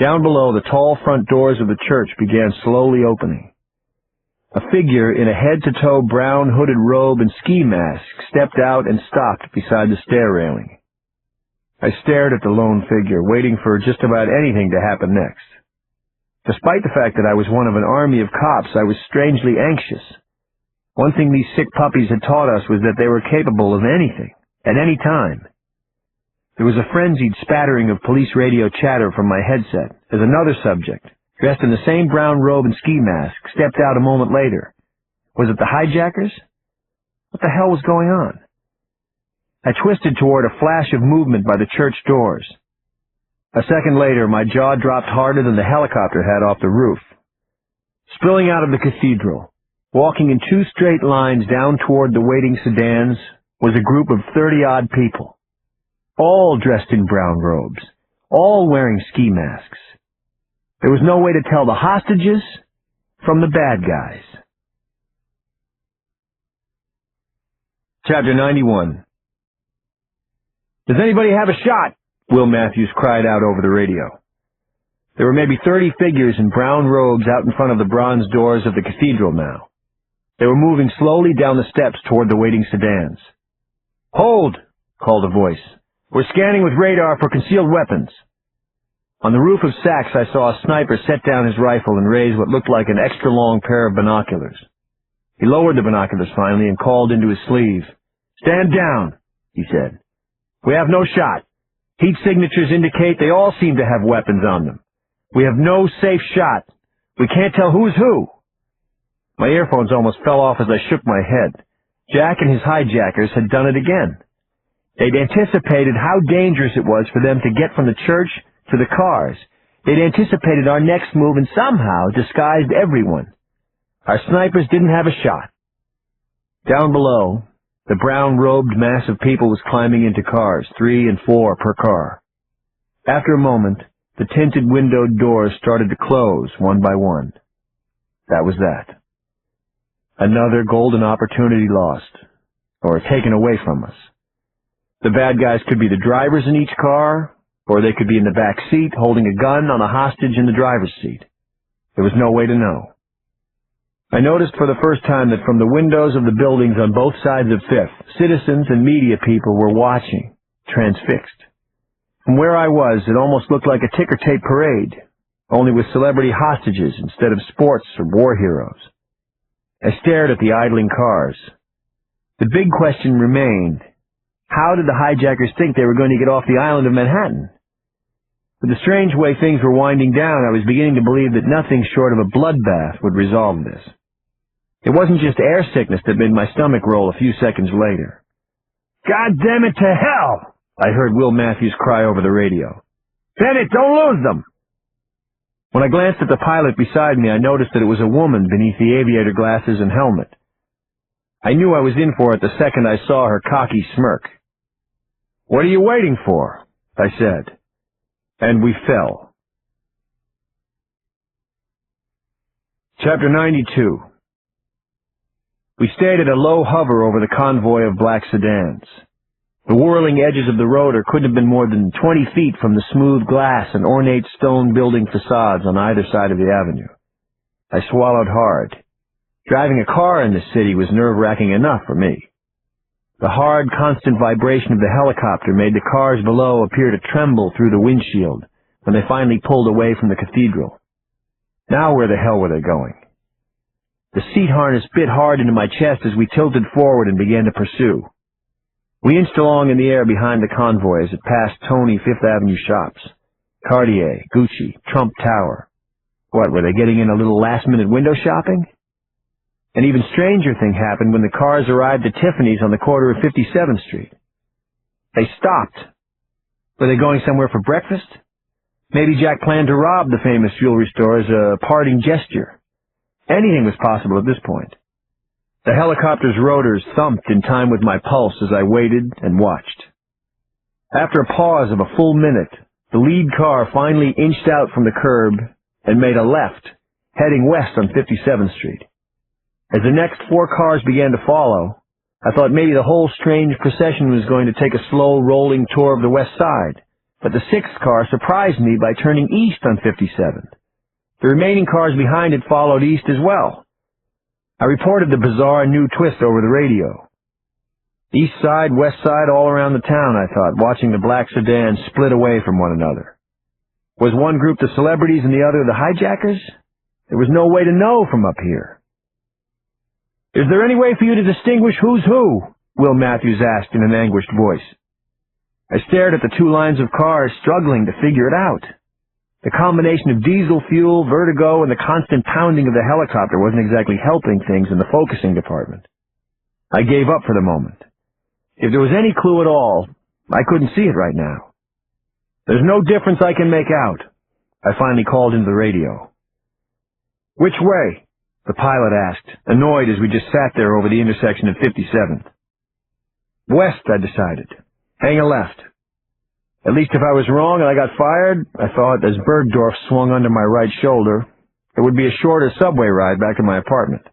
Down below, the tall front doors of the church began slowly opening. A figure in a head-to-toe brown hooded robe and ski mask stepped out and stopped beside the stair railing. I stared at the lone figure, waiting for just about anything to happen next. Despite the fact that I was one of an army of cops, I was strangely anxious. One thing these sick puppies had taught us was that they were capable of anything, at any time. There was a frenzied spattering of police radio chatter from my headset as another subject, dressed in the same brown robe and ski mask, stepped out a moment later. Was it the hijackers? What the hell was going on? I twisted toward a flash of movement by the church doors. A second later, my jaw dropped harder than the helicopter had off the roof. Spilling out of the cathedral, walking in 2 straight lines down toward the waiting sedans, was a group of 30-odd people, all dressed in brown robes, all wearing ski masks. There was no way to tell the hostages from the bad guys. Chapter 91. "Does anybody have a shot?" Will Matthews cried out over the radio. There were maybe 30 figures in brown robes out in front of the bronze doors of the cathedral now. They were moving slowly down the steps toward the waiting sedans. "Hold!" called a voice. "We're scanning with radar for concealed weapons." On the roof of Saks, I saw a sniper set down his rifle and raise what looked like an extra-long pair of binoculars. He lowered the binoculars finally and called into his sleeve. "Stand down," he said. "We have no shot. Heat signatures indicate they all seem to have weapons on them. We have no safe shot. We can't tell who's who." My earphones almost fell off as I shook my head. Jack and his hijackers had done it again. They'd anticipated how dangerous it was for them to get from the church to the cars. They'd anticipated our next move and somehow disguised everyone. Our snipers didn't have a shot. Down below, the brown-robed mass of people was climbing into cars, 3 and 4 per car. After a moment, the tinted windowed doors started to close one by one. That was that. Another golden opportunity lost, or taken away from us. The bad guys could be the drivers in each car, or they could be in the back seat holding a gun on a hostage in the driver's seat. There was no way to know. I noticed for the first time that from the windows of the buildings on both sides of Fifth, citizens and media people were watching, transfixed. From where I was, it almost looked like a ticker-tape parade, only with celebrity hostages instead of sports or war heroes. I stared at the idling cars. The big question remained, how did the hijackers think they were going to get off the island of Manhattan? With the strange way things were winding down, I was beginning to believe that nothing short of a bloodbath would resolve this. It wasn't just air sickness that made my stomach roll a few seconds later. "God damn it to hell!" I heard Will Matthews cry over the radio. "Bennett, don't lose them!" When I glanced at the pilot beside me, I noticed that it was a woman beneath the aviator glasses and helmet. I knew I was in for it the second I saw her cocky smirk. "What are you waiting for?" I said. And we fell. Chapter 92. We stayed at a low hover over the convoy of black sedans. The whirling edges of the rotor couldn't have been more than 20 feet from the smooth glass and ornate stone building facades on either side of the avenue. I swallowed hard. Driving a car in this city was nerve-wracking enough for me. The hard, constant vibration of the helicopter made the cars below appear to tremble through the windshield when they finally pulled away from the cathedral. Now where the hell were they going? The seat harness bit hard into my chest as we tilted forward and began to pursue. We inched along in the air behind the convoy as it passed Tony Fifth Avenue shops. Cartier, Gucci, Trump Tower. What, were they getting in a little last-minute window shopping? An even stranger thing happened when the cars arrived at Tiffany's on the corner of 57th Street. They stopped. Were they going somewhere for breakfast? Maybe Jack planned to rob the famous jewelry store as a parting gesture. Anything was possible at this point. The helicopter's rotors thumped in time with my pulse as I waited and watched. After a pause of a full minute, the lead car finally inched out from the curb and made a left, heading west on 57th Street. As the next 4 cars began to follow, I thought maybe the whole strange procession was going to take a slow rolling tour of the west side, but the 6th car surprised me by turning east on 57th. The remaining cars behind it followed east as well. I reported the bizarre new twist over the radio. East side, west side, all around the town, I thought, watching the black sedans split away from one another. Was one group the celebrities and the other the hijackers? There was no way to know from up here. "Is there any way for you to distinguish who's who?" Will Matthews asked in an anguished voice. I stared at the 2 lines of cars, struggling to figure it out. The combination of diesel fuel, vertigo, and the constant pounding of the helicopter wasn't exactly helping things in the focusing department. I gave up for the moment. If there was any clue at all, I couldn't see it right now. "There's no difference I can make out," I finally called into the radio. "Which way?" the pilot asked, annoyed as we just sat there over the intersection of 57th. "West," I decided. "Hang a left." At least if I was wrong and I got fired, I thought, as Bergdorf swung under my right shoulder, it would be a shorter subway ride back to my apartment.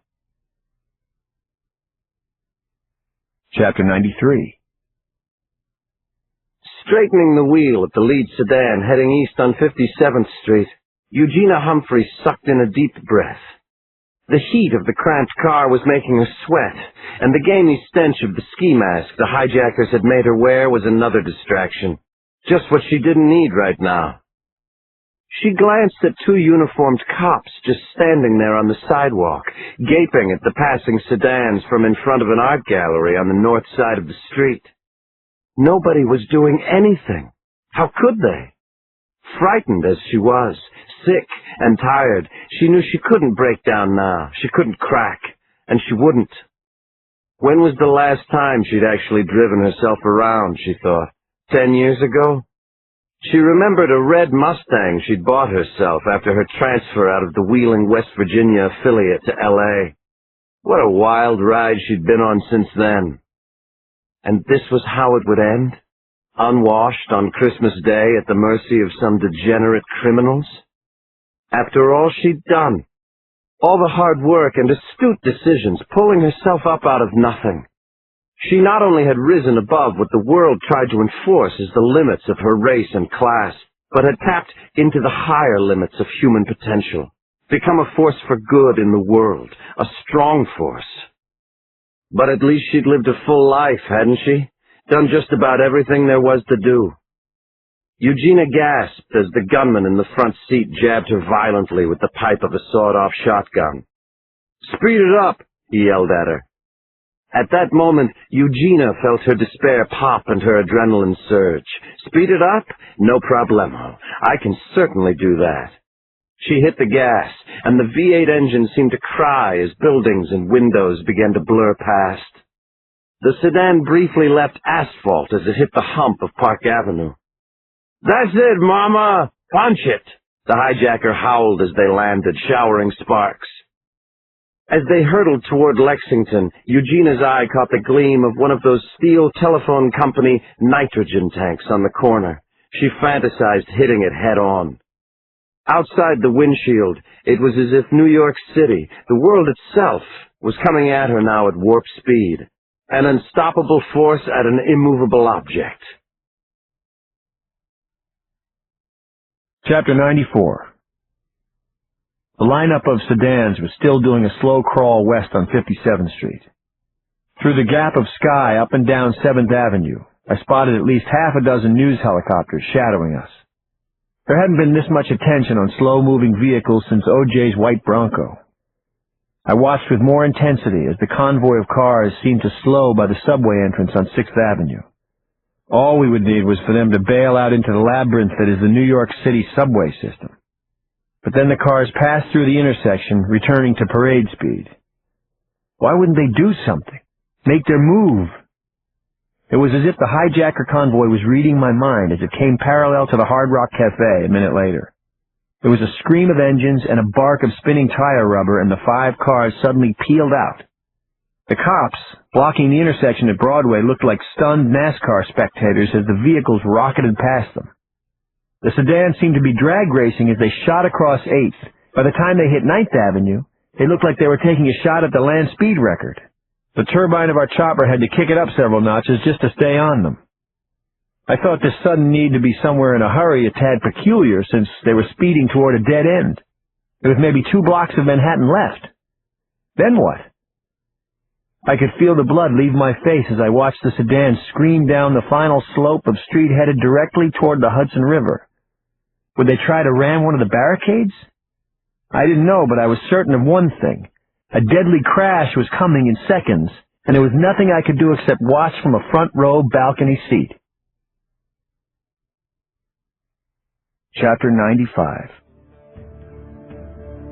Chapter 93. Straightening the wheel at the lead sedan heading east on 57th Street, Eugenia Humphrey sucked in a deep breath. The heat of the cramped car was making her sweat, and the gamey stench of the ski mask the hijackers had made her wear was another distraction. Just what she didn't need right now. She glanced at two uniformed cops just standing there on the sidewalk, gaping at the passing sedans from in front of an art gallery on the north side of the street. Nobody was doing anything. How could they? Frightened as she was, sick and tired, she knew she couldn't break down now. She couldn't crack, and she wouldn't. When was the last time she'd actually driven herself around, she thought? 10 years ago? She remembered a red Mustang she'd bought herself after her transfer out of the Wheeling, West Virginia affiliate to L.A. What a wild ride she'd been on since then. And this was how it would end? Unwashed on Christmas Day at the mercy of some degenerate criminals? After all she'd done, all the hard work and astute decisions, pulling herself up out of nothing. She not only had risen above what the world tried to enforce as the limits of her race and class, but had tapped into the higher limits of human potential, become a force for good in the world, a strong force. But at least she'd lived a full life, hadn't she? Done just about everything there was to do. Eugenia gasped as the gunman in the front seat jabbed her violently with the pipe of a sawed-off shotgun. "Speed it up," he yelled at her. At that moment, Eugenia felt her despair pop and her adrenaline surge. Speed it up? No problemo. I can certainly do that. She hit the gas, and the V8 engine seemed to cry as buildings and windows began to blur past. The sedan briefly left asphalt as it hit the hump of Park Avenue. "That's it, Mama! Punch it!" the hijacker howled as they landed, showering sparks. As they hurtled toward Lexington, Eugenia's eye caught the gleam of one of those steel telephone company nitrogen tanks on the corner. She fantasized hitting it head-on. Outside the windshield, it was as if New York City, the world itself, was coming at her now at warp speed, an unstoppable force at an immovable object. Chapter 94. The lineup of sedans was still doing a slow crawl west on 57th Street. Through the gap of sky up and down 7th Avenue, I spotted at least half a dozen news helicopters shadowing us. There hadn't been this much attention on slow-moving vehicles since O.J.'s white Bronco. I watched with more intensity as the convoy of cars seemed to slow by the subway entrance on 6th Avenue. All we would need was for them to bail out into the labyrinth that is the New York City subway system. But then the cars passed through the intersection, returning to parade speed. Why wouldn't they do something? Make their move? It was as if the hijacker convoy was reading my mind as it came parallel to the Hard Rock Cafe a minute later. There was a scream of engines and a bark of spinning tire rubber, and the 5 cars suddenly peeled out. The cops, blocking the intersection at Broadway, looked like stunned NASCAR spectators as the vehicles rocketed past them. The sedans seemed to be drag racing as they shot across 8th. By the time they hit 9th Avenue, they looked like they were taking a shot at the land speed record. The turbine of our chopper had to kick it up several notches just to stay on them. I thought this sudden need to be somewhere in a hurry a tad peculiar, since they were speeding toward a dead end. There was maybe 2 blocks of Manhattan left. Then what? I could feel the blood leave my face as I watched the sedan scream down the final slope of street headed directly toward the Hudson River. Would they try to ram one of the barricades? I didn't know, but I was certain of one thing. A deadly crash was coming in seconds, and there was nothing I could do except watch from a front row balcony seat. Chapter 95.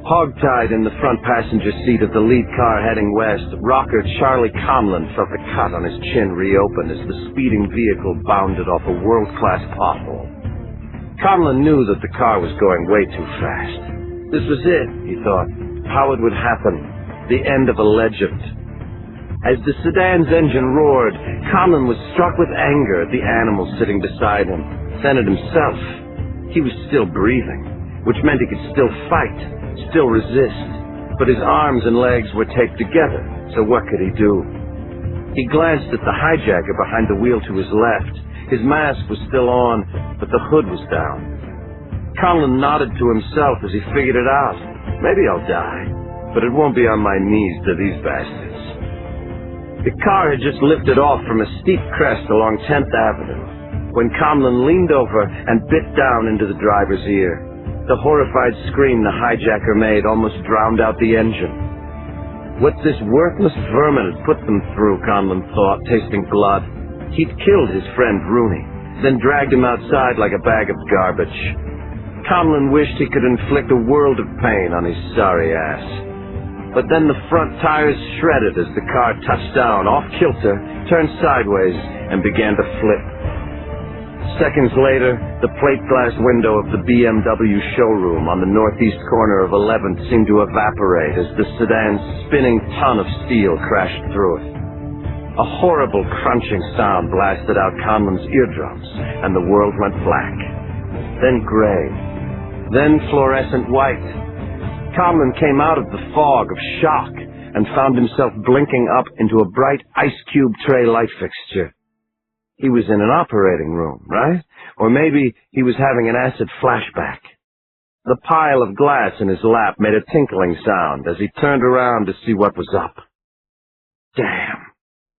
Hogtied in the front passenger seat of the lead car heading west, rocker Charlie Conlon felt the cut on his chin reopen as the speeding vehicle bounded off a world-class pothole. Conlon knew that the car was going way too fast. This was it, he thought. how it would happen, the end of a legend. As the sedan's engine roared, Conlon was struck with anger at the animal sitting beside him, then at himself. He was still breathing, which meant he could still fight, still resist, but his arms and legs were taped together, so what could he do? He glanced at the hijacker behind the wheel to his left. His mask was still on, but the hood was down. Conlon nodded to himself as he figured it out. Maybe I'll die, but it won't be on my knees to these bastards. The car had just lifted off from a steep crest along 10th Avenue when Conlon leaned over and bit down into the driver's ear. The horrified scream the hijacker made almost drowned out the engine. What this worthless vermin had put them through, Conlon thought, tasting blood. He'd killed his friend Rooney, then dragged him outside like a bag of garbage. Conlon wished he could inflict a world of pain on his sorry ass. But then the front tires shredded as the car touched down, off kilter, turned sideways, and began to flip. Seconds later, the plate glass window of the BMW showroom on the northeast corner of 11th seemed to evaporate as the sedan's spinning ton of steel crashed through it. A horrible crunching sound blasted out Conlon's eardrums, and the world went black. Then gray. Then fluorescent white. Conlon came out of the fog of shock and found himself blinking up into a bright ice cube tray light fixture. He was in an operating room, right? Or maybe he was having an acid flashback. The pile of glass in his lap made a tinkling sound as he turned around to see what was up. Damn.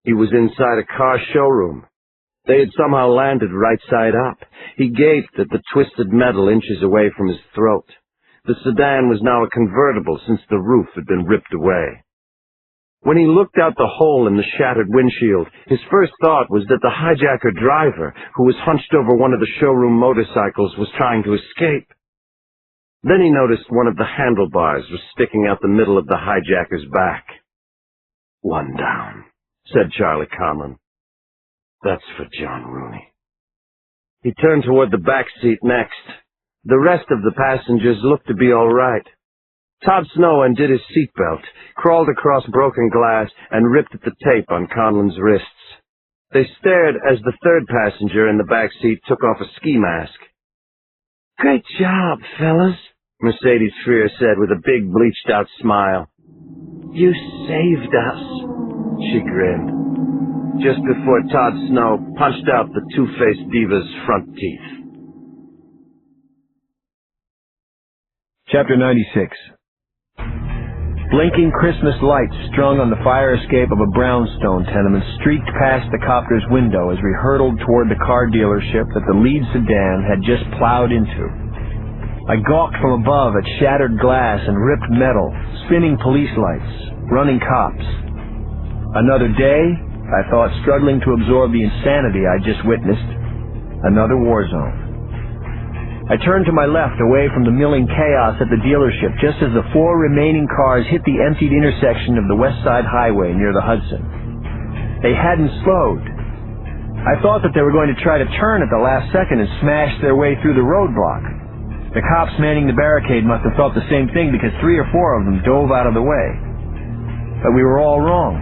He was inside a car showroom. They had somehow landed right side up. He gaped at the twisted metal inches away from his throat. The sedan was now a convertible since the roof had been ripped away. When he looked out the hole in the shattered windshield, his first thought was that the hijacker driver, who was hunched over one of the showroom motorcycles, was trying to escape. Then he noticed one of the handlebars was sticking out the middle of the hijacker's back. "One down," said Charlie Conlon. "That's for John Rooney." He turned toward the back seat next. The rest of the passengers looked to be all right. Todd Snow undid his seatbelt, crawled across broken glass, and ripped at the tape on Conlon's wrists. They stared as the third passenger in the back seat took off a ski mask. "Great job, fellas," Mercedes Freer said with a big bleached-out smile. "You saved us," she grinned, just before Todd Snow punched out the two-faced diva's front teeth. Chapter 96. Blinking Christmas lights strung on the fire escape of a brownstone tenement streaked past the copter's window as we hurtled toward the car dealership that the lead sedan had just plowed into. I gawked from above at shattered glass and ripped metal, spinning police lights, running cops. Another day, I thought, struggling to absorb the insanity I just witnessed. Another war zone. I turned to my left away from the milling chaos at the dealership just as the 4 remaining cars hit the emptied intersection of the West Side Highway near the Hudson. They hadn't slowed. I thought that they were going to try to turn at the last second and smash their way through the roadblock. The cops manning the barricade must have thought the same thing because 3 or 4 of them dove out of the way. But we were all wrong.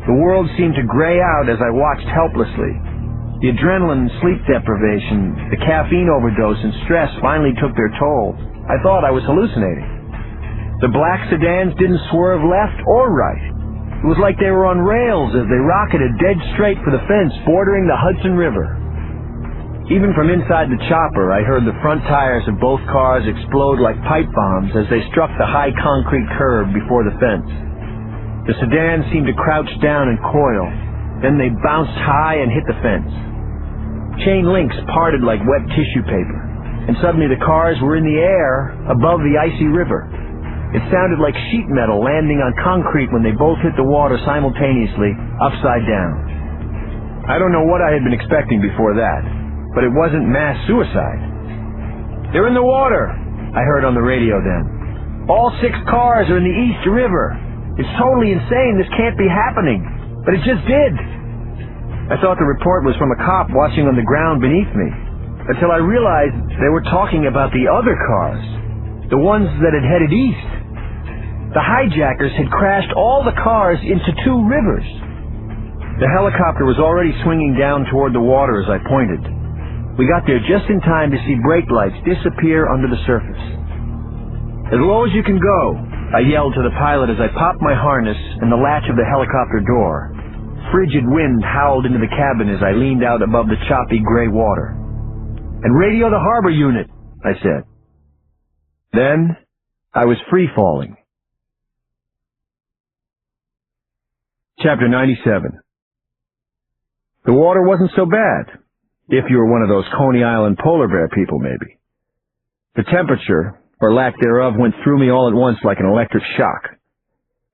The world seemed to gray out as I watched helplessly. The adrenaline and sleep deprivation, the caffeine overdose and stress finally took their toll. I thought I was hallucinating. The black sedans didn't swerve left or right. It was like they were on rails as they rocketed dead straight for the fence bordering the Hudson River. Even from inside the chopper, I heard the front tires of both cars explode like pipe bombs as they struck the high concrete curb before the fence. The sedan seemed to crouch down and coil. Then they bounced high and hit the fence. Chain links parted like wet tissue paper, and suddenly the cars were in the air above the icy river. It sounded like sheet metal landing on concrete when they both hit the water simultaneously, upside down. I don't know what I had been expecting before that, but it wasn't mass suicide. "They're in the water," I heard on the radio then. "All 6 cars are in the East River. It's totally insane. This can't be happening. But it just did." I thought the report was from a cop watching on the ground beneath me, until I realized they were talking about the other cars, the ones that had headed east. The hijackers had crashed all the cars into 2 rivers. The helicopter was already swinging down toward the water as I pointed. We got there just in time to see brake lights disappear under the surface. "As low as you can go," I yelled to the pilot as I popped my harness and the latch of the helicopter door. Frigid wind howled into the cabin as I leaned out above the choppy gray water. "And radio the harbor unit," I said. Then I was free-falling. Chapter 97. The water wasn't so bad, if you were one of those Coney Island polar bear people, maybe. The temperature, or lack thereof, went through me all at once like an electric shock.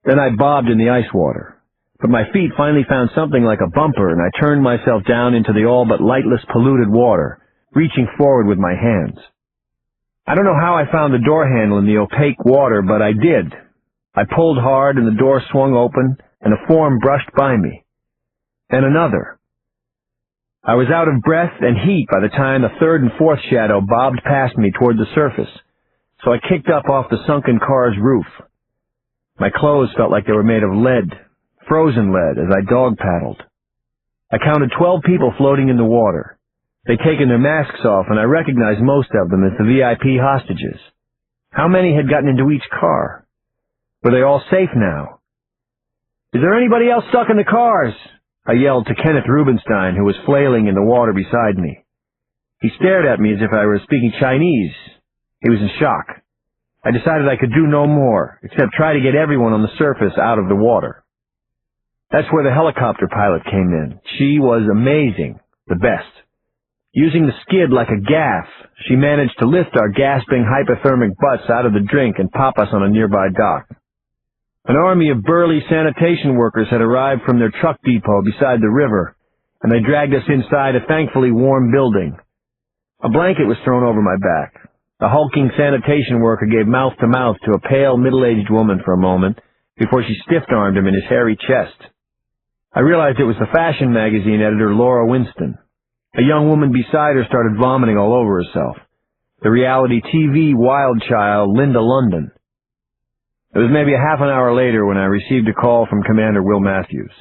Then I bobbed in the ice water, but my feet finally found something like a bumper, and I turned myself down into the all but lightless, polluted water, reaching forward with my hands. I don't know how I found the door handle in the opaque water, but I did. I pulled hard, and the door swung open, and a form brushed by me. And another. I was out of breath and heat by the time the third and fourth shadow bobbed past me toward the surface, so I kicked up off the sunken car's roof. My clothes felt like they were made of lead, frozen lead, as I dog-paddled. I counted 12 people floating in the water. They'd taken their masks off, and I recognized most of them as the VIP hostages. How many had gotten into each car? Were they all safe now? "Is there anybody else stuck in the cars?" I yelled to Kenneth Rubenstein, who was flailing in the water beside me. He stared at me as if I were speaking Chinese. He was in shock. I decided I could do no more, except try to get everyone on the surface out of the water. That's where the helicopter pilot came in. She was amazing, the best. Using the skid like a gaff, she managed to lift our gasping hypothermic butts out of the drink and pop us on a nearby dock. An army of burly sanitation workers had arrived from their truck depot beside the river, and they dragged us inside a thankfully warm building. A blanket was thrown over my back. The hulking sanitation worker gave mouth-to-mouth to a pale, middle-aged woman for a moment before she stiff-armed him in his hairy chest. I realized it was the fashion magazine editor Laura Winston. A young woman beside her started vomiting all over herself. The reality TV wild child Linda London. It was maybe a half an hour later when I received a call from Commander Will Matthews.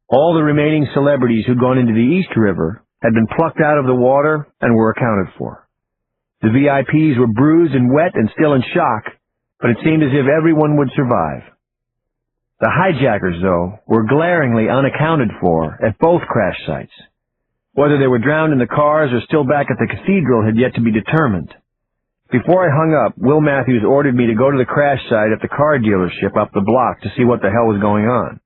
All the remaining celebrities who'd gone into the East River had been plucked out of the water and were accounted for. The VIPs were bruised and wet and still in shock, but it seemed as if everyone would survive. The hijackers, though, were glaringly unaccounted for at both crash sites. Whether they were drowned in the cars or still back at the cathedral had yet to be determined. Before I hung up, Will Matthews ordered me to go to the crash site at the car dealership up the block to see what the hell was going on.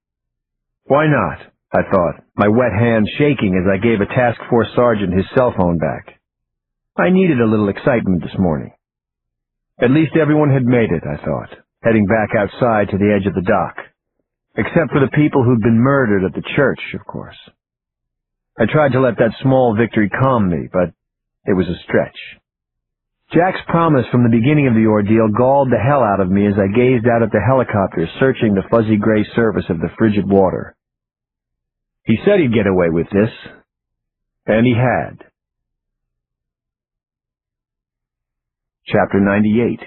Why not? I thought, my wet hand shaking as I gave a task force sergeant his cell phone back. I needed a little excitement this morning. At least everyone had made it, I thought, heading back outside to the edge of the dock. Except for the people who'd been murdered at the church, of course. I tried to let that small victory calm me, but it was a stretch. Jack's promise from the beginning of the ordeal galled the hell out of me as I gazed out at the helicopter searching the fuzzy gray surface of the frigid water. He said he'd get away with this, and he had. Chapter 98.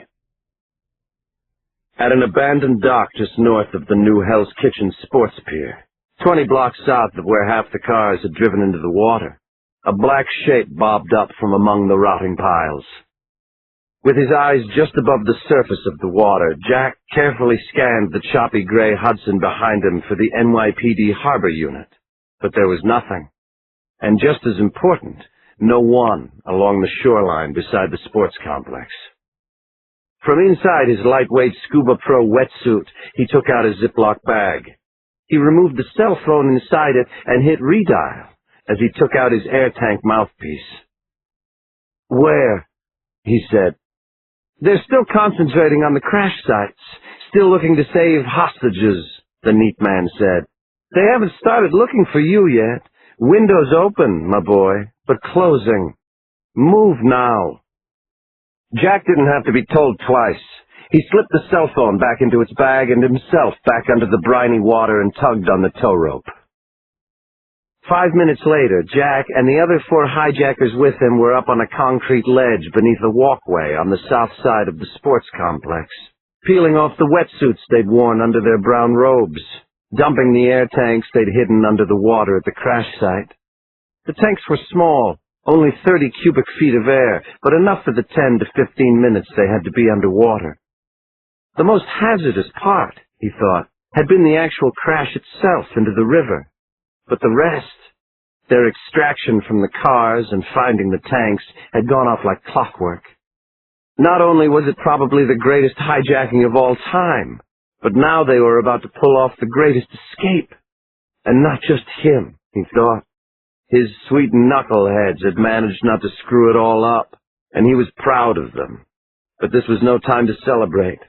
At an abandoned dock just north of the new Hell's Kitchen sports pier, 20 blocks south of where half the cars had driven into the water, a black shape bobbed up from among the rotting piles. With his eyes just above the surface of the water, Jack carefully scanned the choppy gray Hudson behind him for the NYPD harbor unit, but there was nothing. And just as important, no one along the shoreline beside the sports complex. From inside his lightweight Scuba Pro wetsuit, he took out a Ziploc bag. He removed the cell phone inside it and hit redial as he took out his air tank mouthpiece. "Where?" he said. "They're still concentrating on the crash sites, still looking to save hostages," the neat man said. "They haven't started looking for you yet. Windows open, my boy, but closing. Move now." Jack didn't have to be told twice. He slipped the cell phone back into its bag and himself back under the briny water and tugged on the tow rope. 5 minutes later, Jack and the other 4 hijackers with him were up on a concrete ledge beneath a walkway on the south side of the sports complex. peeling off the wetsuits they'd worn under their brown robes, dumping the air tanks they'd hidden under the water at the crash site. The tanks were small, only 30 cubic feet of air, but enough for the 10 to 15 minutes they had to be underwater. The most hazardous part, he thought, had been the actual crash itself into the river. But the rest, their extraction from the cars and finding the tanks, had gone off like clockwork. Not only was it probably the greatest hijacking of all time, but now they were about to pull off the greatest escape. And not just him, he thought. His sweet knuckleheads had managed not to screw it all up, and he was proud of them. But this was no time to celebrate.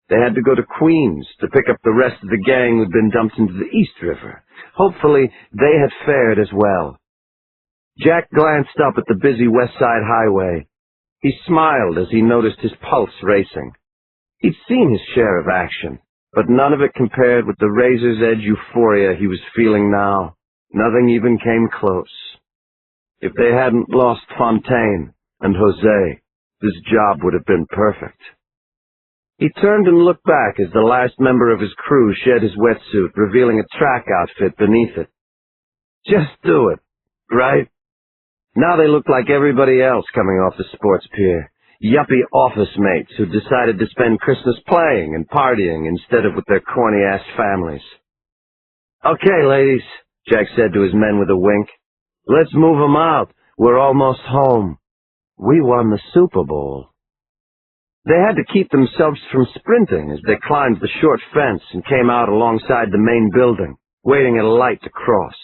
They had to go to Queens to pick up the rest of the gang who'd been dumped into the East River. Hopefully, they had fared as well. Jack glanced up at the busy West Side Highway. He smiled as he noticed his pulse racing. He'd seen his share of action, but none of it compared with the razor's-edge euphoria he was feeling now. Nothing even came close. If they hadn't lost Fontaine and Jose, this job would have been perfect. He turned and looked back as the last member of his crew shed his wetsuit, revealing a track outfit beneath it. Just do it, right? Now they looked like everybody else coming off the sports pier. Yuppie office mates who decided to spend Christmas playing and partying instead of with their corny-ass families. Okay, ladies, Jack said to his men with a wink. Let's move 'em out. We're almost home. We won the Super Bowl. They had to keep themselves from sprinting as they climbed the short fence and came out alongside the main building, waiting at a light to cross.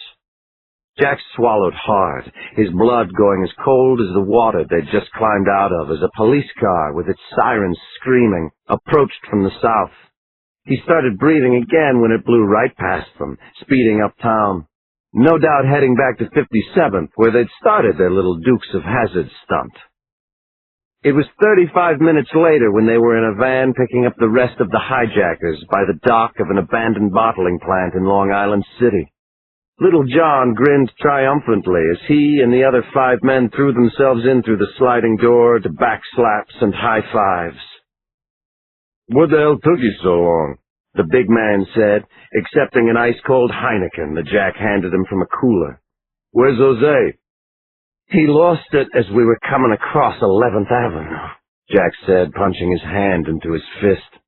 Jack swallowed hard, his blood going as cold as the water they'd just climbed out of as a police car with its sirens screaming approached from the south. He started breathing again when it blew right past them, speeding uptown. No doubt heading back to 57th, where they'd started their little Dukes of Hazzard stunt. It was 35 minutes later when they were in a van picking up the rest of the hijackers by the dock of an abandoned bottling plant in Long Island City. Little John grinned triumphantly as he and the other 5 men threw themselves in through the sliding door to backslaps and high-fives. What the hell took you so long? The big man said, accepting an ice-cold Heineken that Jack handed him from a cooler. Where's Jose? He lost it as we were coming across 11th Avenue, Jack said, punching his hand into his fist.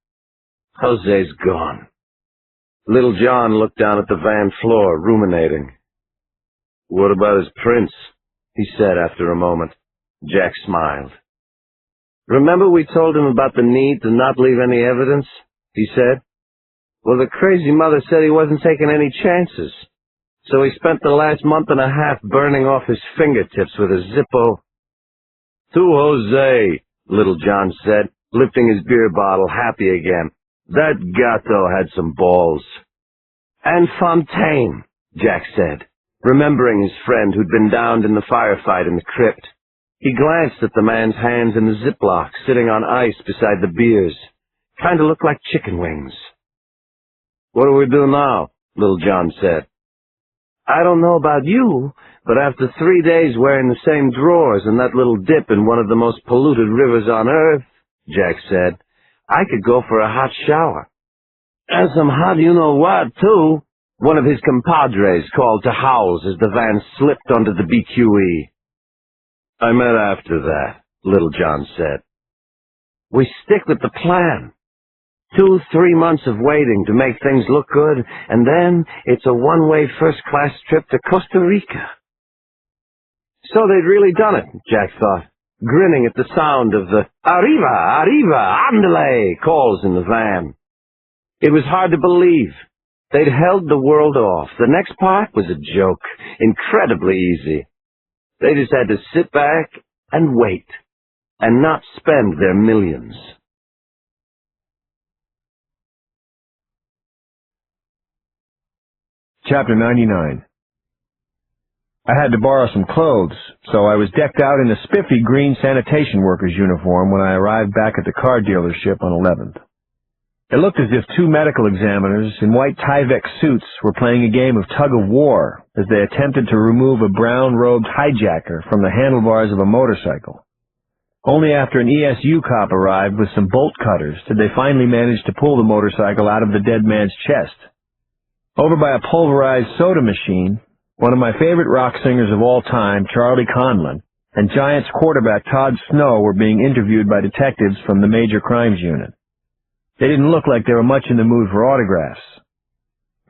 Jose's gone. Little John looked down at the van floor, ruminating. What about his prince? He said after a moment. Jack smiled. Remember we told him about the need to not leave any evidence? He said. Well, the crazy mother said he wasn't taking any chances. So he spent the last month and a half burning off his fingertips with a Zippo. To Jose, Little John said, lifting his beer bottle, happy again. That gato had some balls. And Fontaine, Jack said, remembering his friend who'd been downed in the firefight in the crypt. He glanced at the man's hands in the ziplock sitting on ice beside the beers. Kinda looked like chicken wings. What do we do now? Little John said. I don't know about you, but after 3 days wearing the same drawers and that little dip in one of the most polluted rivers on earth, Jack said, I could go for a hot shower. And some hot you-know-what, too, one of his compadres called to Howells as the van slipped onto the BQE. I met after that, Little John said. We stick with the plan. 2-3 months of waiting to make things look good, and then it's a one-way first-class trip to Costa Rica. So they'd really done it, Jack thought, grinning at the sound of the Arriba, Arriba, Andale calls in the van. It was hard to believe. They'd held the world off. The next part was a joke, incredibly easy. They just had to sit back and wait, and not spend their millions. Chapter 99. I had to borrow some clothes, so I was decked out in a spiffy green sanitation worker's uniform when I arrived back at the car dealership on 11th. It looked as if 2 medical examiners in white Tyvek suits were playing a game of tug-of-war as they attempted to remove a brown-robed hijacker from the handlebars of a motorcycle. Only after an ESU cop arrived with some bolt cutters did they finally manage to pull the motorcycle out of the dead man's chest. Over by a pulverized soda machine, one of my favorite rock singers of all time, Charlie Conlon, and Giants quarterback Todd Snow were being interviewed by detectives from the Major Crimes Unit. They didn't look like they were much in the mood for autographs.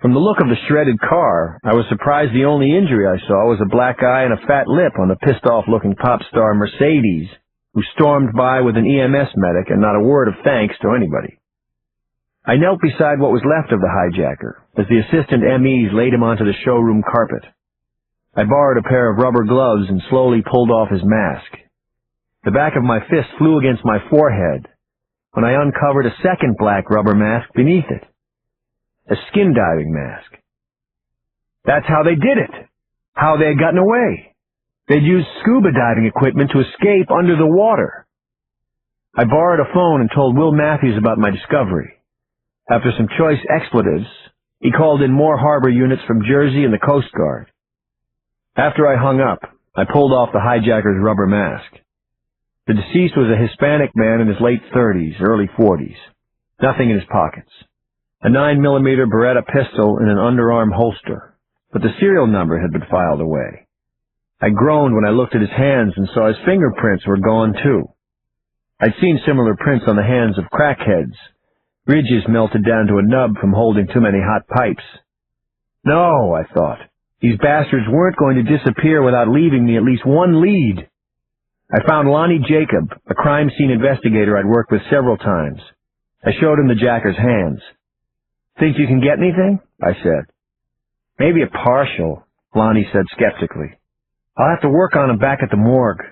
From the look of the shredded car, I was surprised the only injury I saw was a black eye and a fat lip on the pissed-off-looking pop star Mercedes, who stormed by with an EMS medic and not a word of thanks to anybody. I knelt beside what was left of the hijacker as the assistant MEs laid him onto the showroom carpet. I borrowed a pair of rubber gloves and slowly pulled off his mask. The back of my fist flew against my forehead when I uncovered a second black rubber mask beneath it. A skin diving mask. That's how they did it. How they had gotten away. They'd used scuba diving equipment to escape under the water. I borrowed a phone and told Will Matthews about my discovery. After some choice expletives, he called in more harbor units from Jersey and the Coast Guard. After I hung up, I pulled off the hijacker's rubber mask. The deceased was a Hispanic man in his late 30s, early 40s. Nothing in his pockets. A 9mm Beretta pistol in an underarm holster, but the serial number had been filed away. I groaned when I looked at his hands and saw his fingerprints were gone too. I'd seen similar prints on the hands of crackheads, ridges melted down to a nub from holding too many hot pipes. No, I thought, these bastards weren't going to disappear without leaving me at least one lead. I found Lonnie Jacob, a crime scene investigator I'd worked with several times. I showed him the jacker's hands. Think you can get anything? I said. Maybe a partial, Lonnie said skeptically. I'll have to work on him back at the morgue.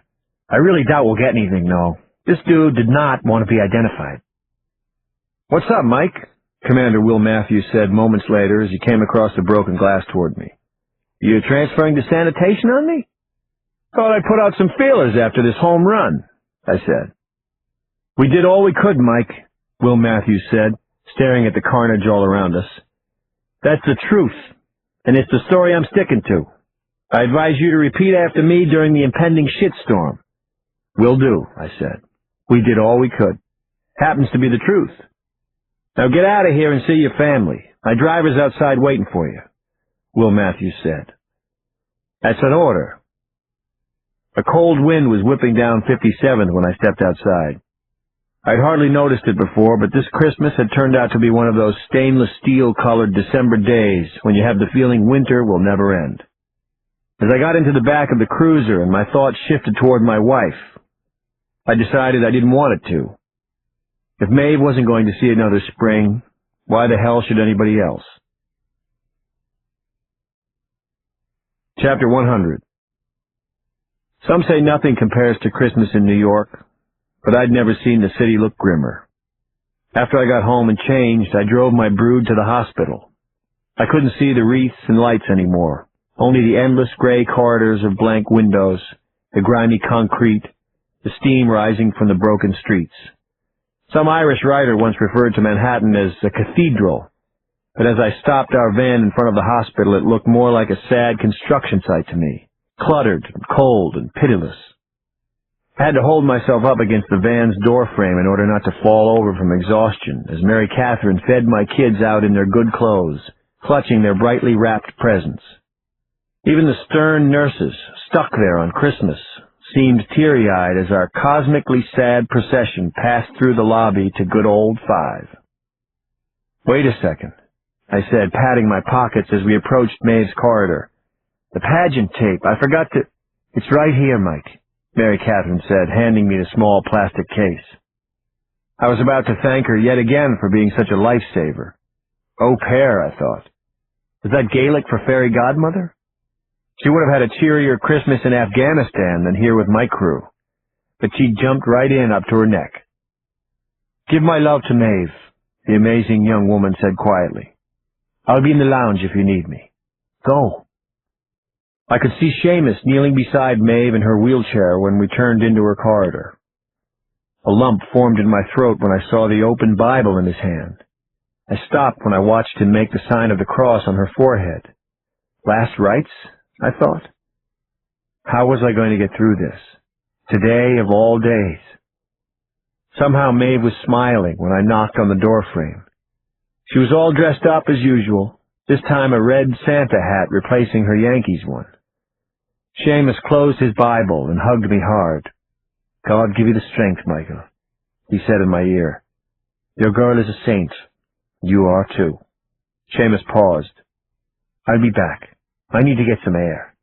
I really doubt we'll get anything, though. This dude did not want to be identified. What's up, Mike? Commander Will Matthews said moments later as he came across the broken glass toward me. You transferring to sanitation on me? Thought I'd put out some feelers after this home run, I said. We did all we could, Mike, Will Matthews said, staring at the carnage all around us. That's the truth, and it's the story I'm sticking to. I advise you to repeat after me during the impending shitstorm. Will do, I said. We did all we could. Happens to be the truth. Now get out of here and see your family. My driver's outside waiting for you, Will Matthews said. That's an order. A cold wind was whipping down 57th when I stepped outside. I'd hardly noticed it before, but this Christmas had turned out to be one of those stainless steel-colored December days when you have the feeling winter will never end. As I got into the back of the cruiser and my thoughts shifted toward my wife, I decided I didn't want it to. If Maeve wasn't going to see another spring, why the hell should anybody else? Chapter 100. Some say nothing compares to Christmas in New York, but I'd never seen the city look grimmer. After I got home and changed, I drove my brood to the hospital. I couldn't see the wreaths and lights anymore, only the endless gray corridors of blank windows, the grimy concrete, the steam rising from the broken streets. Some Irish writer once referred to Manhattan as a cathedral, but as I stopped our van in front of the hospital, it looked more like a sad construction site to me, cluttered and cold and pitiless. I had to hold myself up against the van's doorframe in order not to fall over from exhaustion as Mary Catherine fed my kids out in their good clothes, clutching their brightly wrapped presents. Even the stern nurses, stuck there on Christmas, seemed teary-eyed as our cosmically sad procession passed through the lobby to good old 5. Wait a second, I said, patting my pockets as we approached Maeve's corridor. The pageant tape, I forgot to... It's right here, Mike, Mary Catherine said, handing me the small plastic case. I was about to thank her yet again for being such a lifesaver. Au pair, I thought. Was that Gaelic for fairy godmother? She would have had a cheerier Christmas in Afghanistan than here with my crew, but she jumped right in up to her neck. Give my love to Maeve, the amazing young woman said quietly. I'll be in the lounge if you need me. Go. I could see Seamus kneeling beside Maeve in her wheelchair when we turned into her corridor. A lump formed in my throat when I saw the open Bible in his hand. I stopped when I watched him make the sign of the cross on her forehead. Last rites, I thought. How was I going to get through this? Today of all days. Somehow Maeve was smiling when I knocked on the doorframe. She was all dressed up as usual, this time a red Santa hat replacing her Yankees one. Seamus closed his Bible and hugged me hard. "God give you the strength, Michael," he said in my ear. "Your girl is a saint. You are too." Seamus paused. "I'll be back. I need to get some air."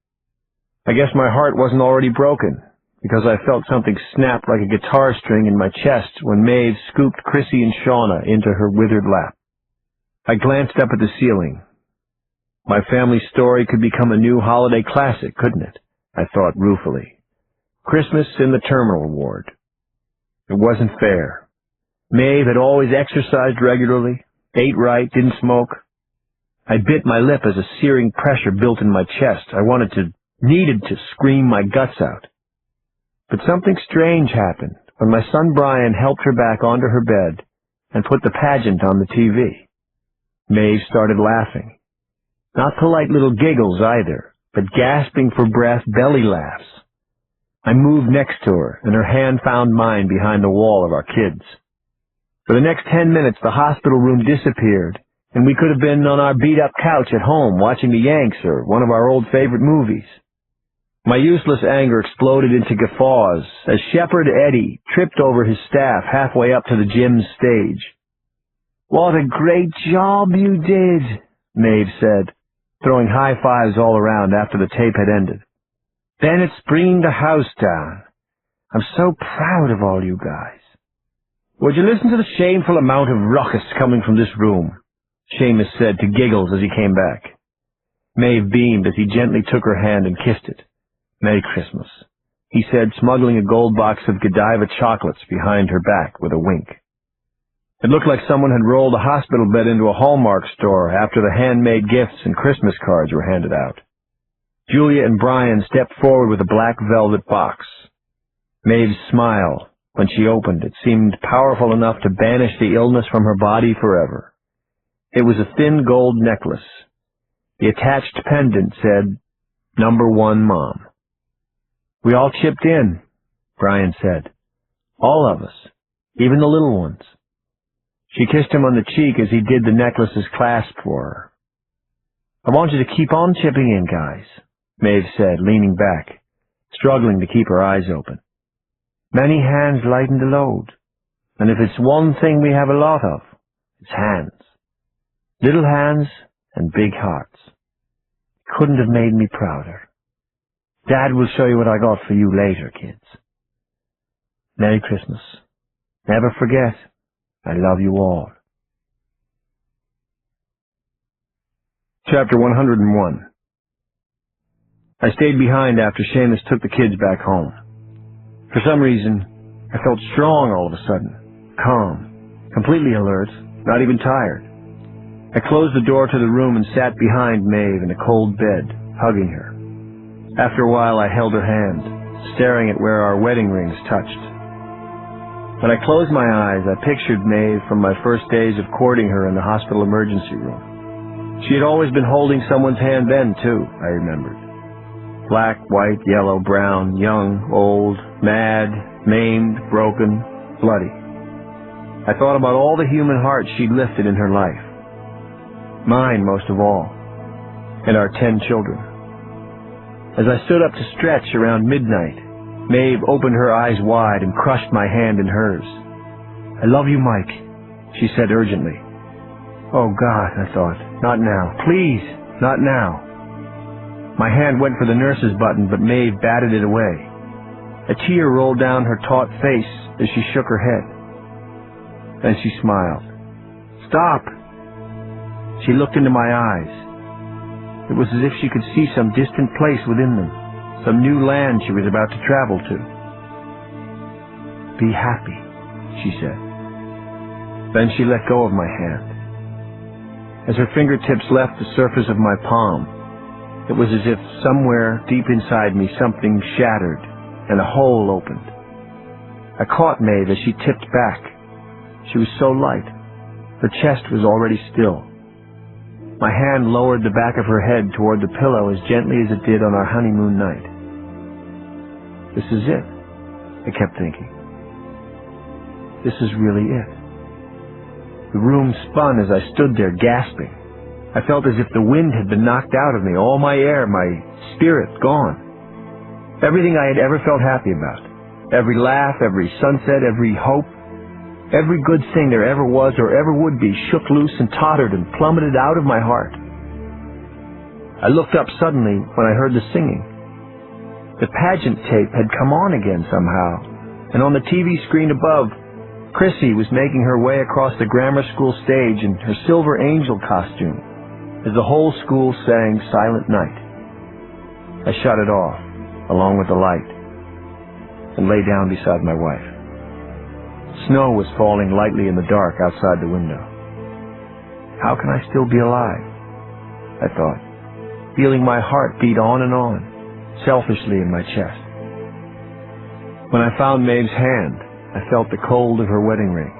I guess my heart wasn't already broken, because I felt something snap like a guitar string in my chest when Maeve scooped Chrissy and Shauna into her withered lap. I glanced up at the ceiling. My family story could become a new holiday classic, couldn't it? I thought ruefully. Christmas in the terminal ward. It wasn't fair. Maeve had always exercised regularly, ate right, didn't smoke. I bit my lip as a searing pressure built in my chest. I needed to scream my guts out. But something strange happened when my son Brian helped her back onto her bed and put the pageant on the TV. Maeve started laughing. Not polite little giggles either, but gasping for breath belly laughs. I moved next to her, and her hand found mine behind the wall of our kids. For the next 10 minutes, the hospital room disappeared, and we could have been on our beat-up couch at home watching the Yanks or one of our old favorite movies. My useless anger exploded into guffaws as Shepherd Eddie tripped over his staff halfway up to the gym's stage. "What a great job you did," Maeve said, throwing high fives all around after the tape had ended. "Bennett's bringing the house down. I'm so proud of all you guys." "Would you listen to the shameful amount of ruckus coming from this room?" Seamus said to Giggles as he came back. Maeve beamed as he gently took her hand and kissed it. "Merry Christmas," he said, smuggling a gold box of Godiva chocolates behind her back with a wink. It looked like someone had rolled a hospital bed into a Hallmark store after the handmade gifts and Christmas cards were handed out. Julia and Brian stepped forward with a black velvet box. Maeve's smile, when she opened it, seemed powerful enough to banish the illness from her body forever. It was a thin gold necklace. The attached pendant said, "Number 1 Mom." "We all chipped in," Brian said. "All of us, even the little ones." She kissed him on the cheek as he did the necklace's clasp for her. "I want you to keep on chipping in, guys," Maeve said, leaning back, struggling to keep her eyes open. "Many hands lighten the load, and if it's one thing we have a lot of, it's hands. Little hands and big hearts. Couldn't have made me prouder. Dad will show you what I got for you later, kids. Merry Christmas. Never forget, I love you all." Chapter 101. I stayed behind after Seamus took the kids back home. For some reason, I felt strong all of a sudden, calm, completely alert, not even tired. I closed the door to the room and sat behind Maeve in a cold bed, hugging her. After a while, I held her hand, staring at where our wedding rings touched. When I closed my eyes, I pictured Maeve from my first days of courting her in the hospital emergency room. She had always been holding someone's hand then, too, I remembered. Black, white, yellow, brown, young, old, mad, maimed, broken, bloody. I thought about all the human hearts she'd lifted in her life. Mine most of all, and our 10 children. As I stood up to stretch around midnight, Maeve opened her eyes wide and crushed my hand in hers. "I love you, Mike," she said urgently. "Oh God," I thought, "not now. Please, not now." My hand went for the nurse's button, but Maeve batted it away. A tear rolled down her taut face as she shook her head. Then she smiled. "Stop!" She looked into my eyes. It was as if she could see some distant place within them, some new land she was about to travel to. "Be happy," she said. Then she let go of my hand. As her fingertips left the surface of my palm, it was as if somewhere deep inside me something shattered and a hole opened. I caught Maeve as she tipped back. She was so light. Her chest was already still. My hand lowered the back of her head toward the pillow as gently as it did on our honeymoon night. "This is it," I kept thinking. This is really it. The room spun as I stood there gasping. I felt as if the wind had been knocked out of me, all my air, my spirit gone. Everything I had ever felt happy about. Every laugh, every sunset, every hope, every good thing there ever was or ever would be shook loose and tottered and plummeted out of my heart. I looked up suddenly when I heard the singing. The pageant tape had come on again somehow, and on the TV screen above, Chrissy was making her way across the grammar school stage in her silver angel costume as the whole school sang Silent Night. I shut it off, along with the light, and lay down beside my wife. Snow was falling lightly in the dark outside the window. How can I still be alive? I thought, feeling my heart beat on and on, selfishly in my chest. When I found Maeve's hand, I felt the cold of her wedding ring.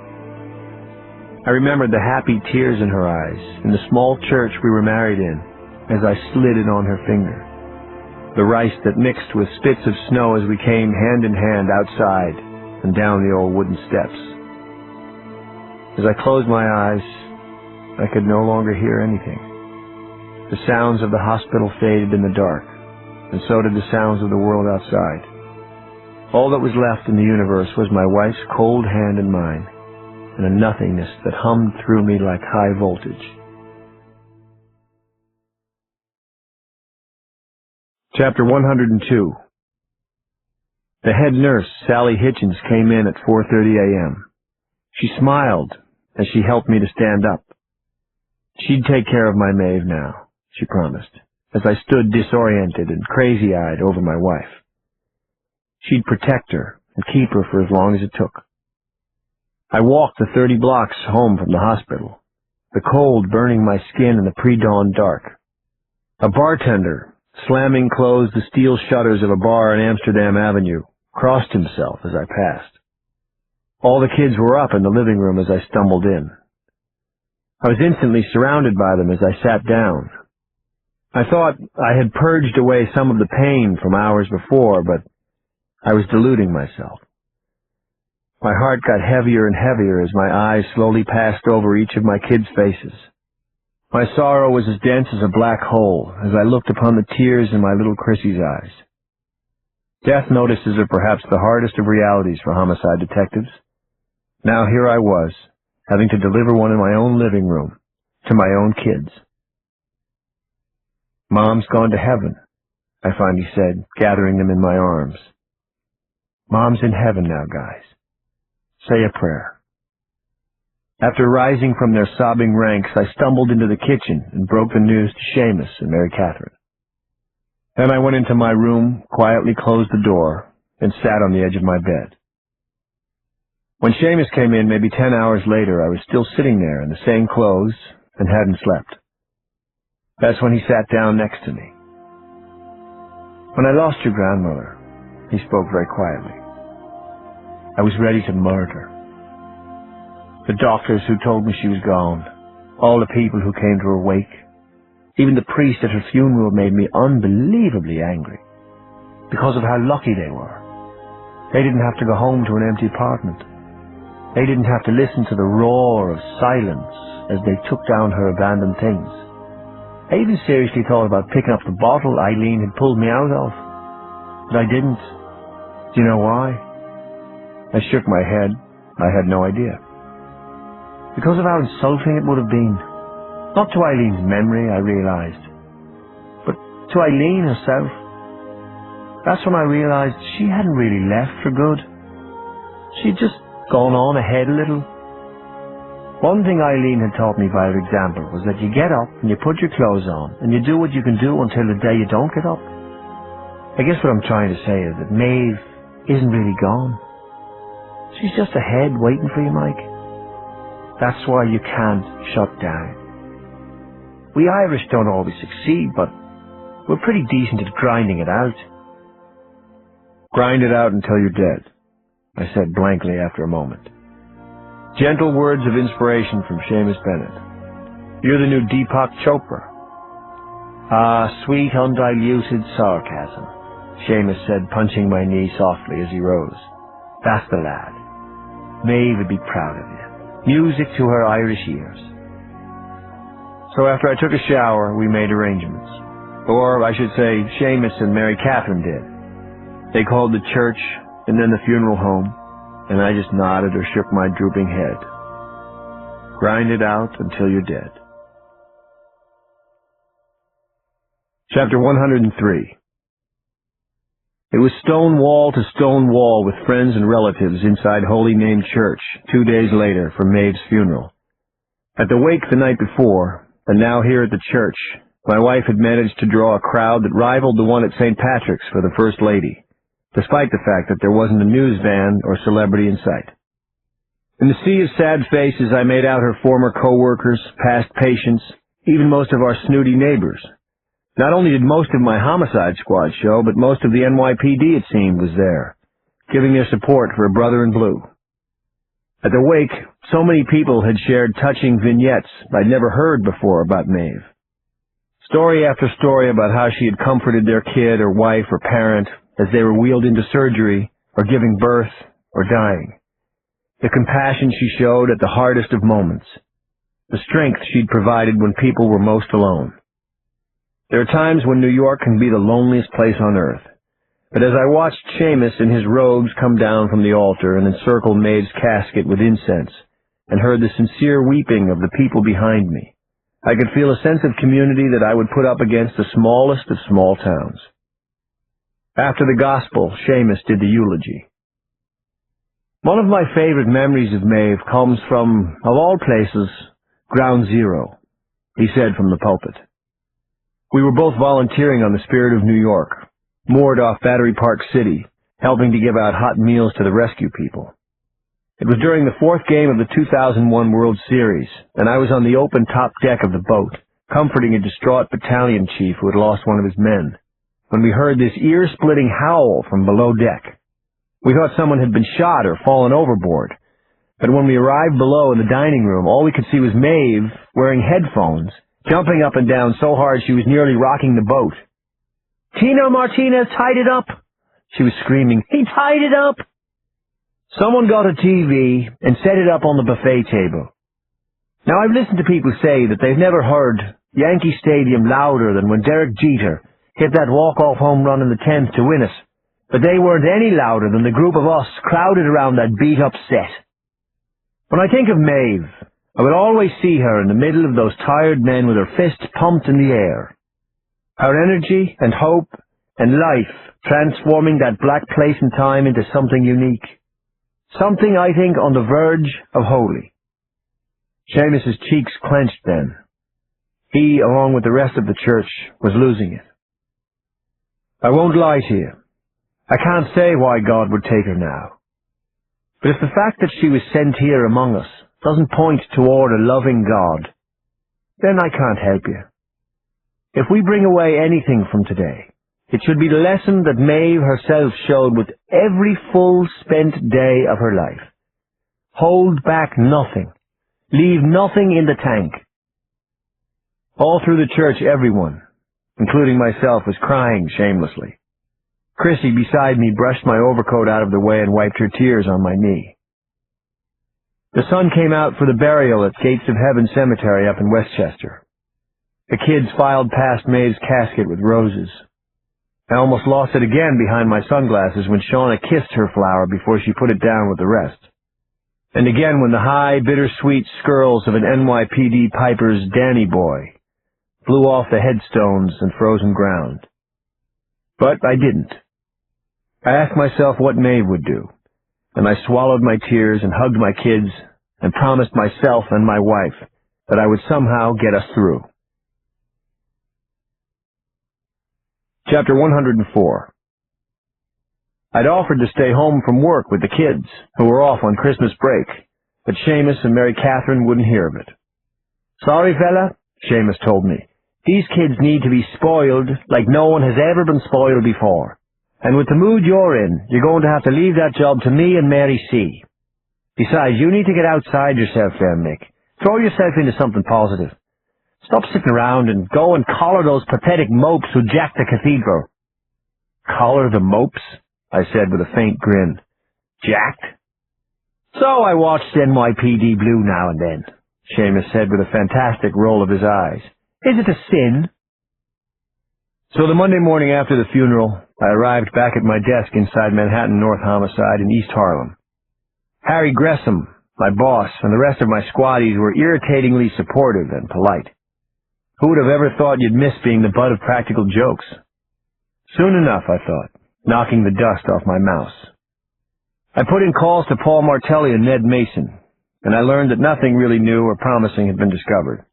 I remembered the happy tears in her eyes in the small church we were married in as I slid it on her finger. The rice that mixed with spits of snow as we came hand in hand outside and down the old wooden steps. As I closed my eyes, I could no longer hear anything. The sounds of the hospital faded in the dark, and so did the sounds of the world outside. All that was left in the universe was my wife's cold hand in mine, and a nothingness that hummed through me like high voltage. Chapter 102. The head nurse, Sally Hitchens, came in at 4:30 a.m. She smiled as she helped me to stand up. She'd take care of my Maeve now, she promised, as I stood disoriented and crazy-eyed over my wife. She'd protect her and keep her for as long as it took. I walked the 30 blocks home from the hospital, the cold burning my skin in the pre-dawn dark. A bartender, slamming closed the steel shutters of a bar on Amsterdam Avenue, crossed himself as I passed. All the kids were up in the living room as I stumbled in. I was instantly surrounded by them as I sat down. I thought I had purged away some of the pain from hours before, but I was deluding myself. My heart got heavier and heavier as my eyes slowly passed over each of my kids' faces. My sorrow was as dense as a black hole as I looked upon the tears in my little Chrissy's eyes. Death notices are perhaps the hardest of realities for homicide detectives. Now here I was, having to deliver one in my own living room, to my own kids. Mom's gone to heaven, I finally said, gathering them in my arms. Mom's in heaven now, guys. Say a prayer. After rising from their sobbing ranks, I stumbled into the kitchen and broke the news to Seamus and Mary Catherine. Then I went into my room, quietly closed the door, and sat on the edge of my bed. When Seamus came in, maybe 10 hours later, I was still sitting there in the same clothes and hadn't slept. That's when he sat down next to me. When I lost your grandmother, he spoke very quietly. I was ready to murder. The doctors who told me she was gone, all the people who came to her wake, even the priest at her funeral made me unbelievably angry because of how lucky they were. They didn't have to go home to an empty apartment. They didn't have to listen to the roar of silence as they took down her abandoned things. I even seriously thought about picking up the bottle Eileen had pulled me out of, but I didn't. Do you know why? I shook my head. I had no idea. Because of how insulting it would have been. Not to Eileen's memory, I realized, but to Eileen herself. That's when I realized she hadn't really left for good. She'd just gone on ahead a little. One thing Eileen had taught me by her example was that you get up and you put your clothes on and you do what you can do until the day you don't get up. I guess what I'm trying to say is that Maeve isn't really gone. She's just ahead waiting for you, Mike. That's why you can't shut down. We Irish don't always succeed, but we're pretty decent at grinding it out. Grind it out until you're dead, I said blankly after a moment. Gentle words of inspiration from James Bennett. You're the new Deepak Chopra. Ah, sweet undiluted sarcasm, Seamus said, punching my knee softly as he rose. That's the lad. Maeve would be proud of you. Music to her Irish ears. So after I took a shower, we made arrangements. Or, I should say, Seamus and Mary Catherine did. They called the church, and then the funeral home, and I just nodded or shook my drooping head. Grind it out until you're dead. Chapter 103. It was stone wall to stone wall with friends and relatives inside Holy Name Church 2 days later for Maeve's funeral. At the wake the night before, and now here at the church, my wife had managed to draw a crowd that rivaled the one at St. Patrick's for the First Lady, despite the fact that there wasn't a news van or celebrity in sight. In the sea of sad faces, I made out her former co-workers, past patients, even most of our snooty neighbors. Not only did most of my homicide squad show, but most of the NYPD, it seemed, was there, giving their support for a brother in blue. At the wake, so many people had shared touching vignettes I'd never heard before about Maeve. Story after story about how she had comforted their kid or wife or parent as they were wheeled into surgery or giving birth or dying. The compassion she showed at the hardest of moments. The strength she'd provided when people were most alone. There are times when New York can be the loneliest place on earth. But as I watched Seamus in his robes come down from the altar and encircle Maeve's casket with incense, and heard the sincere weeping of the people behind me, I could feel a sense of community that I would put up against the smallest of small towns. After the gospel, Seamus did the eulogy. One of my favorite memories of Maeve comes from, of all places, Ground Zero, he said from the pulpit. We were both volunteering on the Spirit of New York, moored off Battery Park City, helping to give out hot meals to the rescue people. It was during the fourth game of the 2001 World Series, and I was on the open top deck of the boat, comforting a distraught battalion chief who had lost one of his men, when we heard this ear-splitting howl from below deck. We thought someone had been shot or fallen overboard, but when we arrived below in the dining room, all we could see was Maeve, wearing headphones, jumping up and down so hard she was nearly rocking the boat. "Tino Martinez tied it up!" She was screaming. "He tied it up!" Someone got a TV and set it up on the buffet table. Now, I've listened to people say that they've never heard Yankee Stadium louder than when Derek Jeter hit that walk-off home run in the 10th to win it, but they weren't any louder than the group of us crowded around that beat-up set. When I think of Maeve, I would always see her in the middle of those tired men with her fists pumped in the air. Her energy and hope and life transforming that black place and time into something unique. Something, I think, on the verge of holy. Seamus's cheeks clenched then. He, along with the rest of the church, was losing it. I won't lie to you. I can't say why God would take her now. But if the fact that she was sent here among us doesn't point toward a loving God, then I can't help you. If we bring away anything from today, it should be the lesson that Maeve herself showed with every full spent day of her life. Hold back nothing. Leave nothing in the tank. All through the church, everyone, including myself, was crying shamelessly. Chrissy beside me brushed my overcoat out of the way and wiped her tears on my knee. The sun came out for the burial at Gates of Heaven Cemetery up in Westchester. The kids filed past Maeve's casket with roses. I almost lost it again behind my sunglasses when Shauna kissed her flower before she put it down with the rest. And again when the high, bittersweet skirls of an NYPD piper's Danny boy blew off the headstones and frozen ground. But I didn't. I asked myself what Maeve would do, and I swallowed my tears and hugged my kids and promised myself and my wife that I would somehow get us through. Chapter 104. I'd offered to stay home from work with the kids, who were off on Christmas break, but Seamus and Mary Catherine wouldn't hear of it. "Sorry, fella," Seamus told me. "These kids need to be spoiled like no one has ever been spoiled before. And with the mood you're in, you're going to have to leave that job to me and Mary C. Besides, you need to get outside yourself there, Mick. Throw yourself into something positive. Stop sitting around and go and collar those pathetic mopes who jacked the cathedral." "Collar the mopes?" I said with a faint grin. Jacked? So I watched NYPD Blue now and then, Seamus said with a fantastic roll of his eyes. Is it a sin? So the Monday morning after the funeral, I arrived back at my desk inside Manhattan North Homicide in East Harlem. Harry Gresham, my boss, and the rest of my squaddies were irritatingly supportive and polite. Who would have ever thought you'd miss being the butt of practical jokes? Soon enough, I thought, knocking the dust off my mouse. I put in calls to Paul Martelli and Ned Mason, and I learned that nothing really new or promising had been discovered.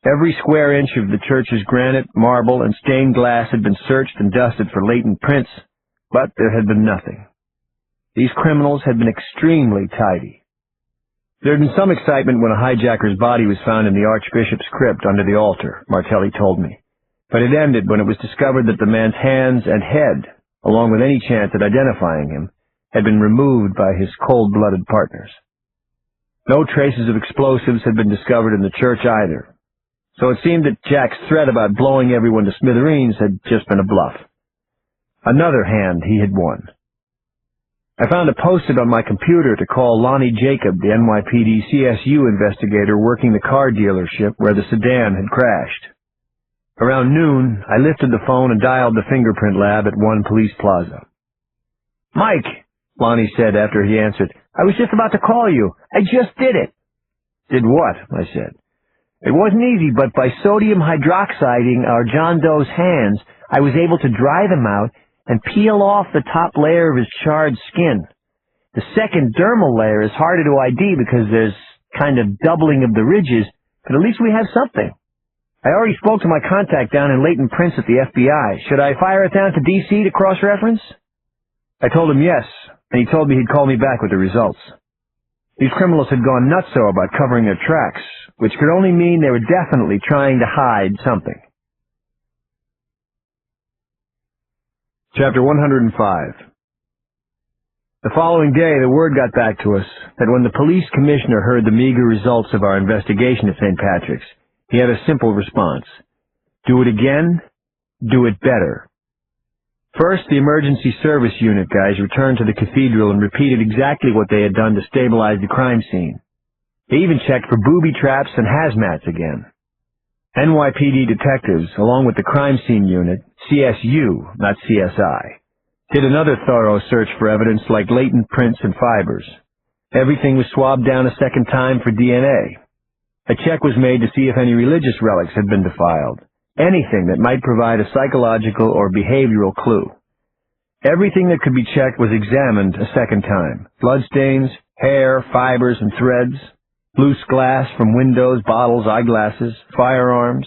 Every square inch of the church's granite, marble, and stained glass had been searched and dusted for latent prints, but there had been nothing. These criminals had been extremely tidy. There had been some excitement when a hijacker's body was found in the Archbishop's crypt under the altar, Martelli told me, but it ended when it was discovered that the man's hands and head, along with any chance at identifying him, had been removed by his cold-blooded partners. No traces of explosives had been discovered in the church either, so it seemed that Jack's threat about blowing everyone to smithereens had just been a bluff. Another hand he had won. I found a post-it on my computer to call Lonnie Jacob, the NYPD CSU investigator working the car dealership where the sedan had crashed. Around noon, I lifted the phone and dialed the fingerprint lab at One Police Plaza. "Mike," Lonnie said after he answered, "I was just about to call you. I just did it." "Did what?" I said. "It wasn't easy, but by sodium hydroxiding our John Doe's hands, I was able to dry them out and peel off the top layer of his charred skin. The second dermal layer is harder to ID because there's kind of doubling of the ridges, but at least we have something. I already spoke to my contact down in latent prints at the FBI. Should I fire it down to D.C. to cross-reference?" I told him yes, and he told me he'd call me back with the results. These criminals had gone nutso about covering their tracks, which could only mean they were definitely trying to hide something. Chapter 105. The following day, the word got back to us that when the police commissioner heard the meager results of our investigation at St. Patrick's, he had a simple response. Do it again, do it better. First, the emergency service unit guys returned to the cathedral and repeated exactly what they had done to stabilize the crime scene. They even checked for booby traps and hazmats again. NYPD detectives, along with the crime scene unit, CSU, not CSI, did another thorough search for evidence like latent prints and fibers. Everything was swabbed down a second time for DNA. A check was made to see if any religious relics had been defiled. Anything that might provide a psychological or behavioral clue. Everything that could be checked was examined a second time. Bloodstains, hair, fibers, and threads, loose glass from windows, bottles, eyeglasses, firearms,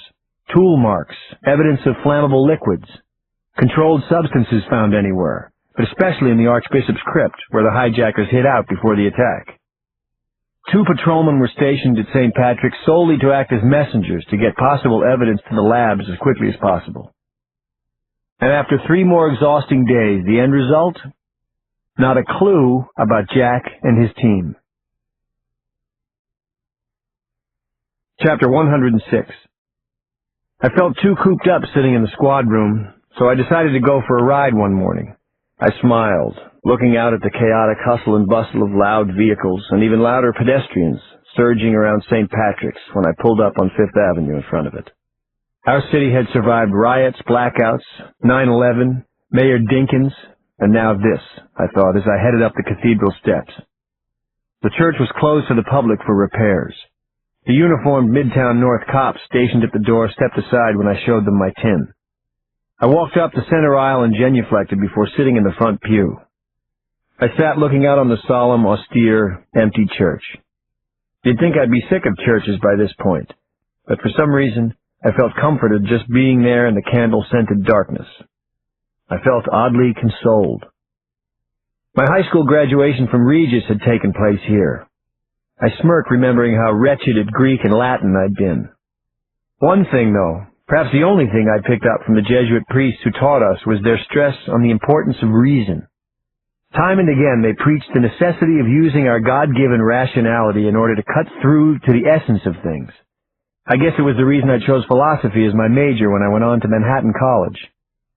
tool marks, evidence of flammable liquids, controlled substances found anywhere, but especially in the Archbishop's crypt, where the hijackers hid out before the attack. 2 patrolmen were stationed at St. Patrick's solely to act as messengers to get possible evidence to the labs as quickly as possible. And after 3 more exhausting days, the end result? Not a clue about Jack and his team. Chapter 106. I felt too cooped up sitting in the squad room, so I decided to go for a ride one morning. I smiled, looking out at the chaotic hustle and bustle of loud vehicles and even louder pedestrians surging around St. Patrick's when I pulled up on 5th Avenue in front of it. Our city had survived riots, blackouts, 9/11, Mayor Dinkins, and now this, I thought, as I headed up the cathedral steps. The church was closed to the public for repairs. The uniformed Midtown North cops stationed at the door stepped aside when I showed them my tin. I walked up the center aisle and genuflected before sitting in the front pew. I sat looking out on the solemn, austere, empty church. You'd think I'd be sick of churches by this point, but for some reason, I felt comforted just being there in the candle-scented darkness. I felt oddly consoled. My high school graduation from Regis had taken place here. I smirked remembering how wretched at Greek and Latin I'd been. One thing, though, perhaps the only thing I picked up from the Jesuit priests who taught us was their stress on the importance of reason. Time and again they preached the necessity of using our God-given rationality in order to cut through to the essence of things. I guess it was the reason I chose philosophy as my major when I went on to Manhattan College,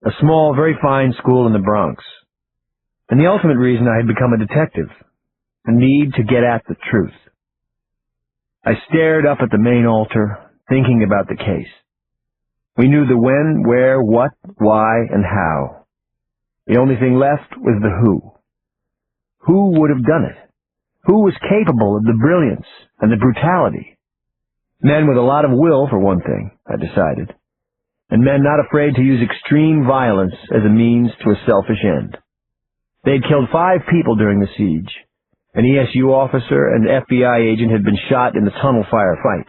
a small, very fine school in the Bronx. and the ultimate reason I had become a detective, a need to get at the truth. I stared up at the main altar, thinking about the case. We knew the when, where, what, why, and how. The only thing left was the who. Who would have done it? Who was capable of the brilliance and the brutality? Men with a lot of will, for one thing, I decided, and men not afraid to use extreme violence as a means to a selfish end. They'd killed 5 people during the siege. An ESU officer and FBI agent had been shot in the tunnel firefight.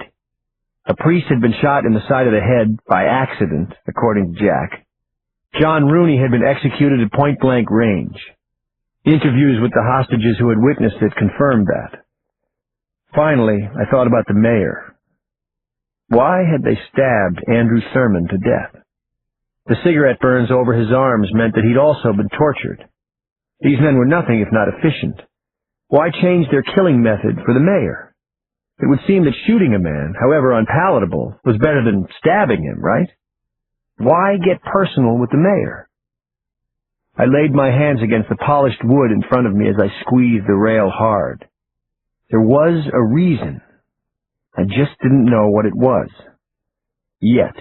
A priest had been shot in the side of the head by accident, according to Jack. John Rooney had been executed at point-blank range. Interviews with the hostages who had witnessed it confirmed that. Finally, I thought about the mayor. Why had they stabbed Andrew Thurman to death? The cigarette burns over his arms meant that he'd also been tortured. These men were nothing if not efficient. Why change their killing method for the mayor? It would seem that shooting a man, however unpalatable, was better than stabbing him, right? Why get personal with the mayor? I laid my hands against the polished wood in front of me as I squeezed the rail hard. There was a reason. I just didn't know what it was. Yet.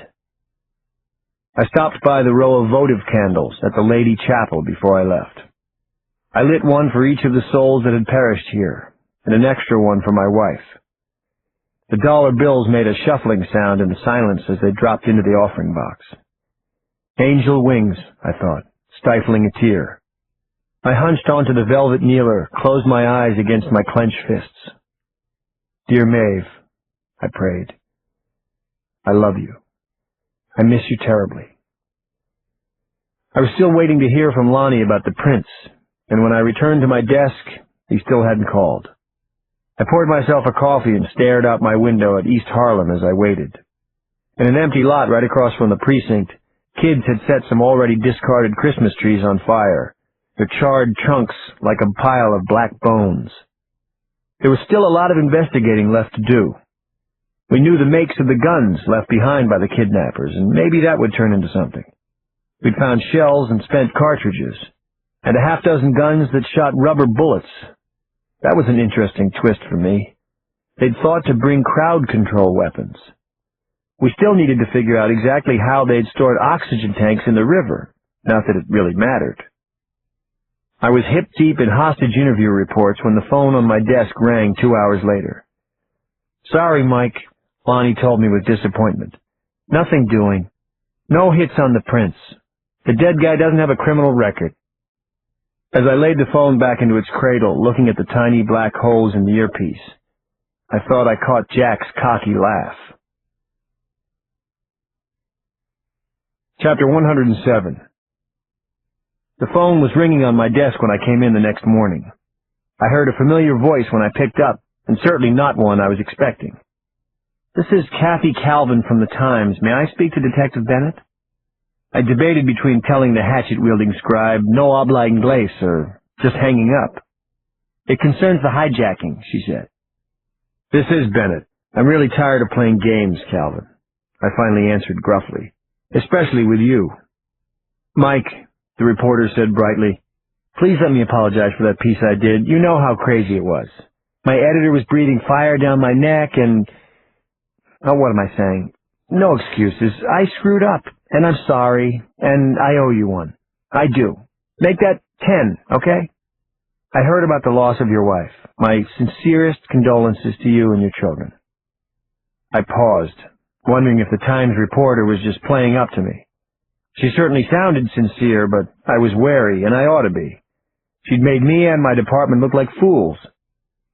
I stopped by the row of votive candles at the Lady Chapel before I left. I lit one for each of the souls that had perished here, and an extra one for my wife. The dollar bills made a shuffling sound in the silence as they dropped into the offering box. Angel wings, I thought, stifling a tear. I hunched onto the velvet kneeler, closed my eyes against my clenched fists. Dear Maeve, I prayed, I love you. I miss you terribly. I was still waiting to hear from Lonnie about the prince, and when I returned to my desk, he still hadn't called. I poured myself a coffee and stared out my window at East Harlem as I waited. In an empty lot right across from the precinct, kids had set some already discarded Christmas trees on fire, their charred trunks like a pile of black bones. There was still a lot of investigating left to do. We knew the makes of the guns left behind by the kidnappers, and maybe that would turn into something. We'd found shells and spent cartridges, and a half-dozen guns that shot rubber bullets. That was an interesting twist for me. They'd thought to bring crowd control weapons. We still needed to figure out exactly how they'd stored oxygen tanks in the river, not that it really mattered. I was hip-deep in hostage interview reports when the phone on my desk rang 2 hours later. Sorry, Mike, Lonnie told me with disappointment. Nothing doing. No hits on the prince. The dead guy doesn't have a criminal record. As I laid the phone back into its cradle, looking at the tiny black holes in the earpiece, I thought I caught Jack's cocky laugh. Chapter 107. The phone was ringing on my desk when I came in the next morning. I heard a familiar voice when I picked up, and certainly not one I was expecting. This is Kathy Calvin from the Times. May I speak to Detective Bennett? I debated between telling the hatchet-wielding scribe no habla inglés or just hanging up. It concerns the hijacking, she said. This is Bennett. I'm really tired of playing games, Calvin. I finally answered gruffly. Especially with you. Mike, the reporter said brightly, please let me apologize for that piece I did. You know how crazy it was. My editor was breathing fire down my neck and... Oh, what am I saying? No excuses. I screwed up, and I'm sorry, and I owe you one. I do. Make that 10, okay? I heard about the loss of your wife. My sincerest condolences to you and your children. I paused, wondering if the Times reporter was just playing up to me. She certainly sounded sincere, but I was wary, and I ought to be. She'd made me and my department look like fools.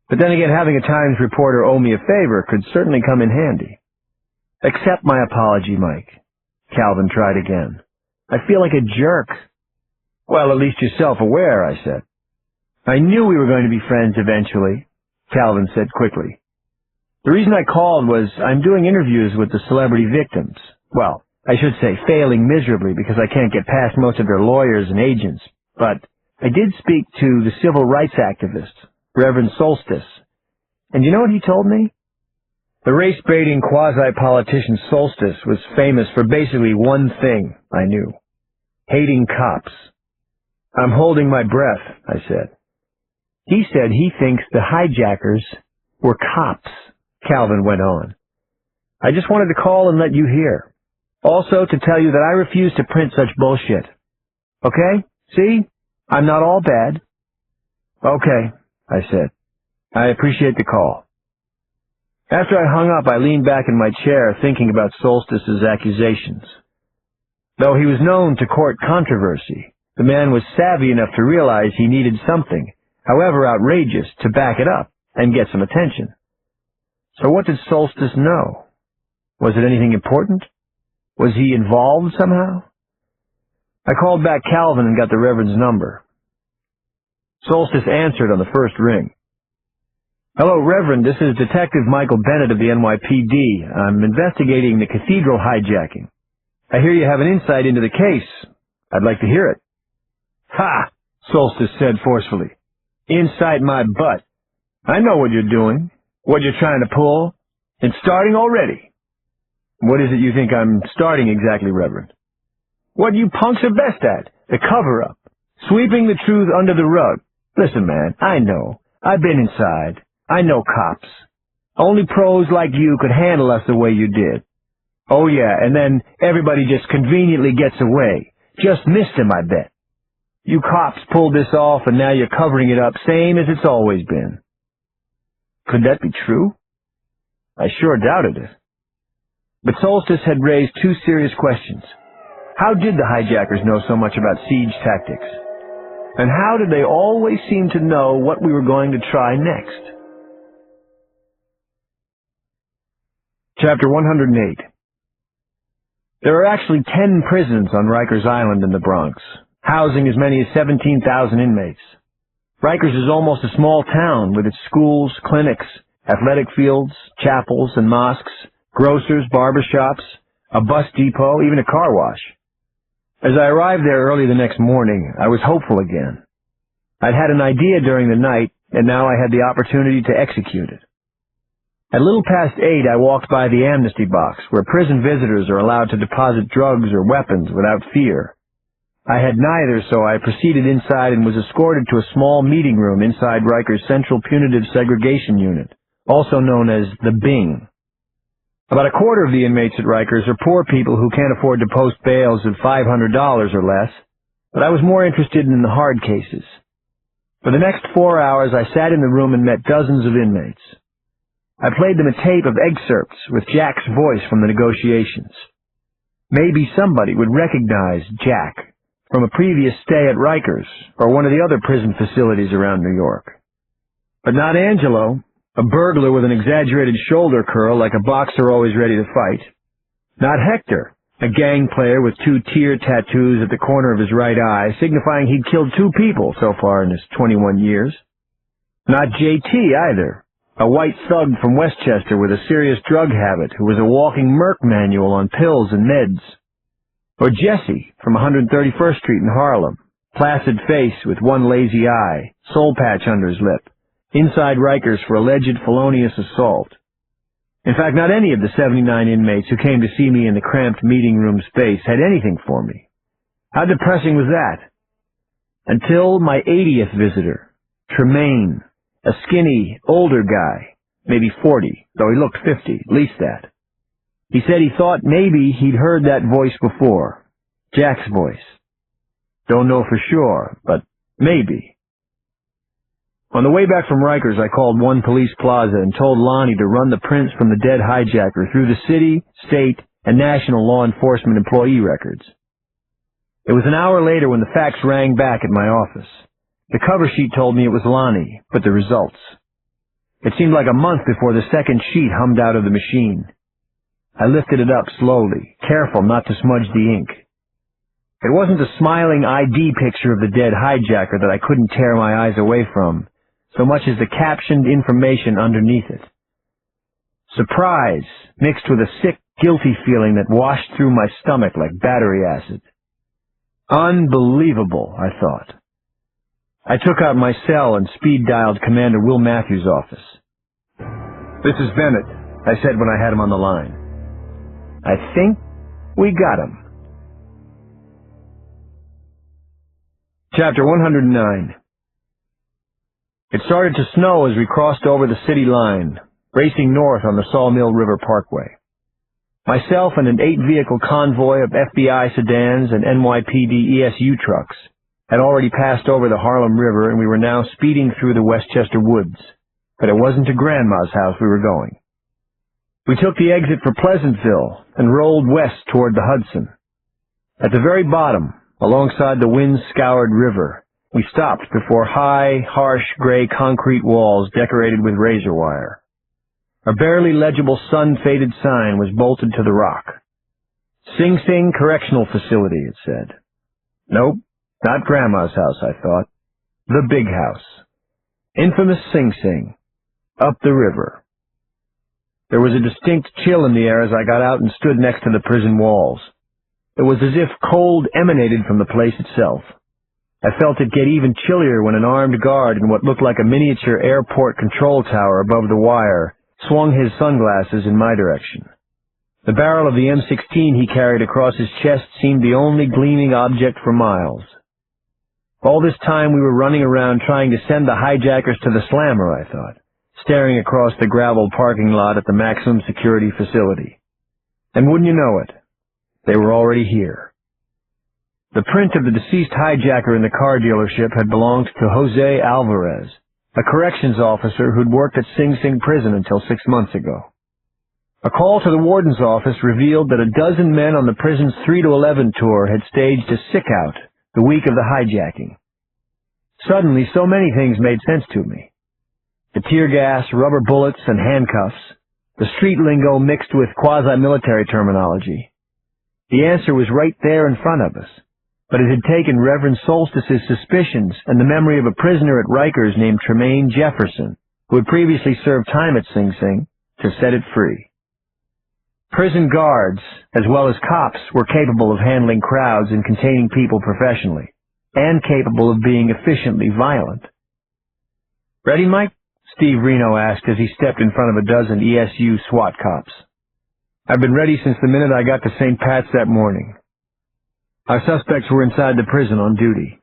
But then again, having a Times reporter owe me a favor could certainly come in handy. Accept my apology, Mike. Calvin tried again. I feel like a jerk. Well, at least you're self-aware, I said. I knew we were going to be friends eventually, Calvin said quickly. The reason I called was I'm doing interviews with the celebrity victims. Well, I should say failing miserably because I can't get past most of their lawyers and agents. But I did speak to the civil rights activist, Reverend Solstice. And you know what he told me? The race-baiting quasi-politician Solstice was famous for basically one thing I knew. Hating cops. I'm holding my breath. I said. He said he thinks the hijackers were cops, Calvin went on. I just wanted to call and let you hear. Also to tell you that I refuse to print such bullshit. Okay? See? I'm not all bad. Okay, I said. I appreciate the call. After I hung up, I leaned back in my chair thinking about Solstice's accusations. Though he was known to court controversy, the man was savvy enough to realize he needed something, however outrageous, to back it up and get some attention. So what did Solstice know? Was it anything important? Was he involved somehow? I called back Calvin and got the Reverend's number. Solstice answered on the first ring. Hello, Reverend. This is Detective Michael Bennett of the NYPD. I'm investigating the cathedral hijacking. I hear you have an insight into the case. I'd like to hear it. Ha! Solstice said forcefully. Insight my butt. I know what you're doing, what you're trying to pull. It's starting already. What is it you think I'm starting exactly, Reverend? What you punks are best at, the cover-up, sweeping the truth under the rug. Listen, man, I know. I've been inside. I know cops. Only pros like you could handle us the way you did. Oh yeah, and then everybody just conveniently gets away. Just missed him, I bet. You cops pulled this off and now you're covering it up, same as it's always been. Could that be true? I sure doubted it. But Solstice had raised two serious questions. How did the hijackers know so much about siege tactics? And how did they always seem to know what we were going to try next? Chapter 108. There are actually 10 prisons on Rikers Island in the Bronx, housing as many as 17,000 inmates. Rikers is almost a small town with its schools, clinics, athletic fields, chapels and mosques, grocers, barber shops, a bus depot, even a car wash. As I arrived there early the next morning, I was hopeful again. I'd had an idea during the night, and now I had the opportunity to execute it. At little past 8, I walked by the amnesty box, where prison visitors are allowed to deposit drugs or weapons without fear. I had neither, so I proceeded inside and was escorted to a small meeting room inside Rikers' Central Punitive Segregation Unit, also known as the Bing. About a quarter of the inmates at Rikers are poor people who can't afford to post bails of $500 or less, but I was more interested in the hard cases. For the next 4 hours, I sat in the room and met dozens of inmates. I played them a tape of excerpts with Jack's voice from the negotiations. Maybe somebody would recognize Jack from a previous stay at Rikers or one of the other prison facilities around New York. But not Angelo, a burglar with an exaggerated shoulder curl like a boxer always ready to fight. Not Hector, a gang player with 2 tear tattoos at the corner of his right eye, signifying he'd killed 2 people so far in his 21 years. Not JT either, a white thug from Westchester with a serious drug habit who was a walking Merc manual on pills and meds. Or Jesse from 131st Street in Harlem, placid face with one lazy eye, soul patch under his lip, inside Rikers for alleged felonious assault. In fact, not any of the 79 inmates who came to see me in the cramped meeting room space had anything for me. How depressing was that? Until my 80th visitor, Tremaine, a skinny, older guy, maybe 40, though he looked 50, at least that. He said he thought maybe he'd heard that voice before, Jack's voice. Don't know for sure, but maybe. On the way back from Rikers, I called One Police Plaza and told Lonnie to run the prints from the dead hijacker through the city, state, and national law enforcement employee records. It was an hour later when the fax rang back at my office. The cover sheet told me it was Lonnie, but the results. It seemed like a month before the second sheet hummed out of the machine. I lifted it up slowly, careful not to smudge the ink. It wasn't a smiling ID picture of the dead hijacker that I couldn't tear my eyes away from, so much as the captioned information underneath it. Surprise, mixed with a sick, guilty feeling that washed through my stomach like battery acid. Unbelievable, I thought. I took out my cell and speed-dialed Commander Will Matthews' office. "This is Bennett," I said when I had him on the line. "I think we got him." Chapter 109. It started to snow as we crossed over the city line, racing north on the Sawmill River Parkway. Myself and an 8-vehicle convoy of FBI sedans and NYPD ESU trucks had already passed over the Harlem River, and we were now speeding through the Westchester woods. But it wasn't to Grandma's house we were going. We took the exit for Pleasantville and rolled west toward the Hudson. At the very bottom, alongside the wind-scoured river, we stopped before high, harsh, gray concrete walls decorated with razor wire. A barely legible sun-faded sign was bolted to the rock. Sing Sing Correctional Facility, it said. Nope, not Grandma's house, I thought. The big house. Infamous Sing Sing. Up the river. There was a distinct chill in the air as I got out and stood next to the prison walls. It was as if cold emanated from the place itself. I felt it get even chillier when an armed guard in what looked like a miniature airport control tower above the wire swung his sunglasses in my direction. The barrel of the M16 he carried across his chest seemed the only gleaming object for miles. All this time we were running around trying to send the hijackers to the slammer, I thought, staring across the gravel parking lot at the maximum security facility. And wouldn't you know it, they were already here. The print of the deceased hijacker in the car dealership had belonged to Jose Alvarez, a corrections officer who'd worked at Sing Sing prison until 6 months ago. A call to the warden's office revealed that a dozen men on the prison's 3 to 11 tour had staged a sick-out the week of the hijacking. Suddenly, so many things made sense to me. The tear gas, rubber bullets, and handcuffs, the street lingo mixed with quasi-military terminology. The answer was right there in front of us, but it had taken Reverend Solstice's suspicions and the memory of a prisoner at Rikers named Tremaine Jefferson, who had previously served time at Sing Sing, to set it free. Prison guards, as well as cops, were capable of handling crowds and containing people professionally, and capable of being efficiently violent. "Ready, Mike?" Steve Reno asked as he stepped in front of a dozen ESU SWAT cops. "I've been ready since the minute I got to St. Pat's that morning." Our suspects were inside the prison on duty.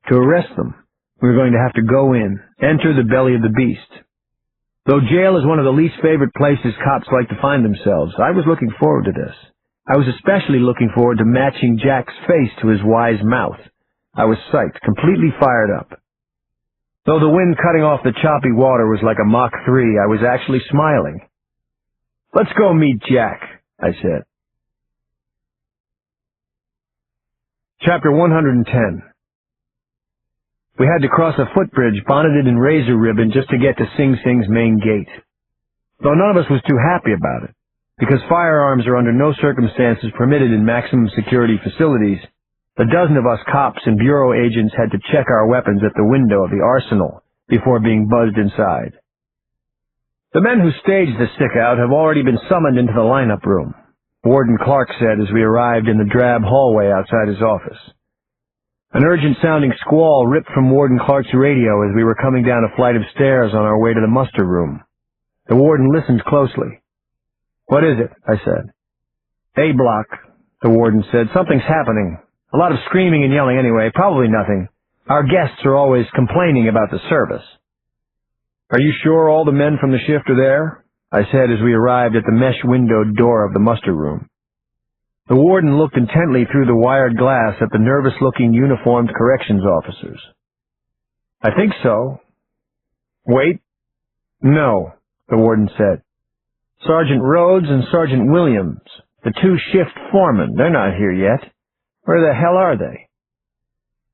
To arrest them, we were going to have to go in, enter the belly of the beast. Though jail is one of the least favorite places cops like to find themselves, I was looking forward to this. I was especially looking forward to matching Jack's face to his wise mouth. I was psyched, completely fired up. Though the wind cutting off the choppy water was like a Mach 3, I was actually smiling. "Let's go meet Jack," I said. Chapter 110. We had to cross a footbridge bonneted in razor ribbon just to get to Sing Sing's main gate. Though none of us was too happy about it, because firearms are under no circumstances permitted in maximum security facilities, the dozen of us cops and bureau agents had to check our weapons at the window of the arsenal before being buzzed inside. "The men who staged the stick-out have already been summoned into the lineup room," Warden Clark said as we arrived in the drab hallway outside his office. An urgent-sounding squall ripped from Warden Clark's radio as we were coming down a flight of stairs on our way to the muster room. The warden listened closely. "What is it?" I said. "A block," the warden said. "Something's happening. A lot of screaming and yelling anyway. Probably nothing. Our guests are always complaining about the service." "Are you sure all the men from the shift are there?" I said as we arrived at the mesh-windowed door of the muster room. The warden looked intently through the wired glass at the nervous-looking uniformed corrections officers. "I think so." "Wait." "No," the warden said. "Sergeant Rhodes and Sergeant Williams, the 2 shift foremen, they're not here yet. Where the hell are they?"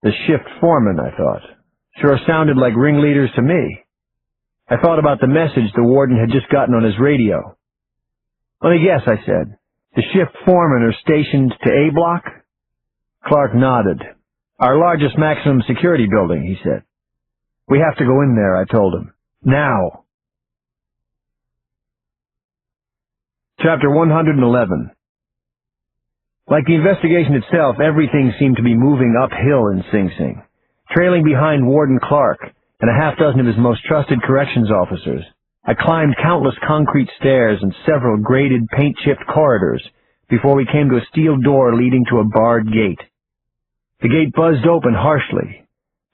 The shift foremen, I thought. Sure sounded like ringleaders to me. I thought about the message the warden had just gotten on his radio. "Let me guess," I said. "The shift foremen are stationed to A block?" Clark nodded. "Our largest maximum security building," he said. "We have to go in there," I told him. "Now." Chapter 111. Like the investigation itself, everything seemed to be moving uphill in Sing Sing. Trailing behind Warden Clark and a half-dozen of his most trusted corrections officers, I climbed countless concrete stairs and several graded, paint-chipped corridors before we came to a steel door leading to a barred gate. The gate buzzed open harshly,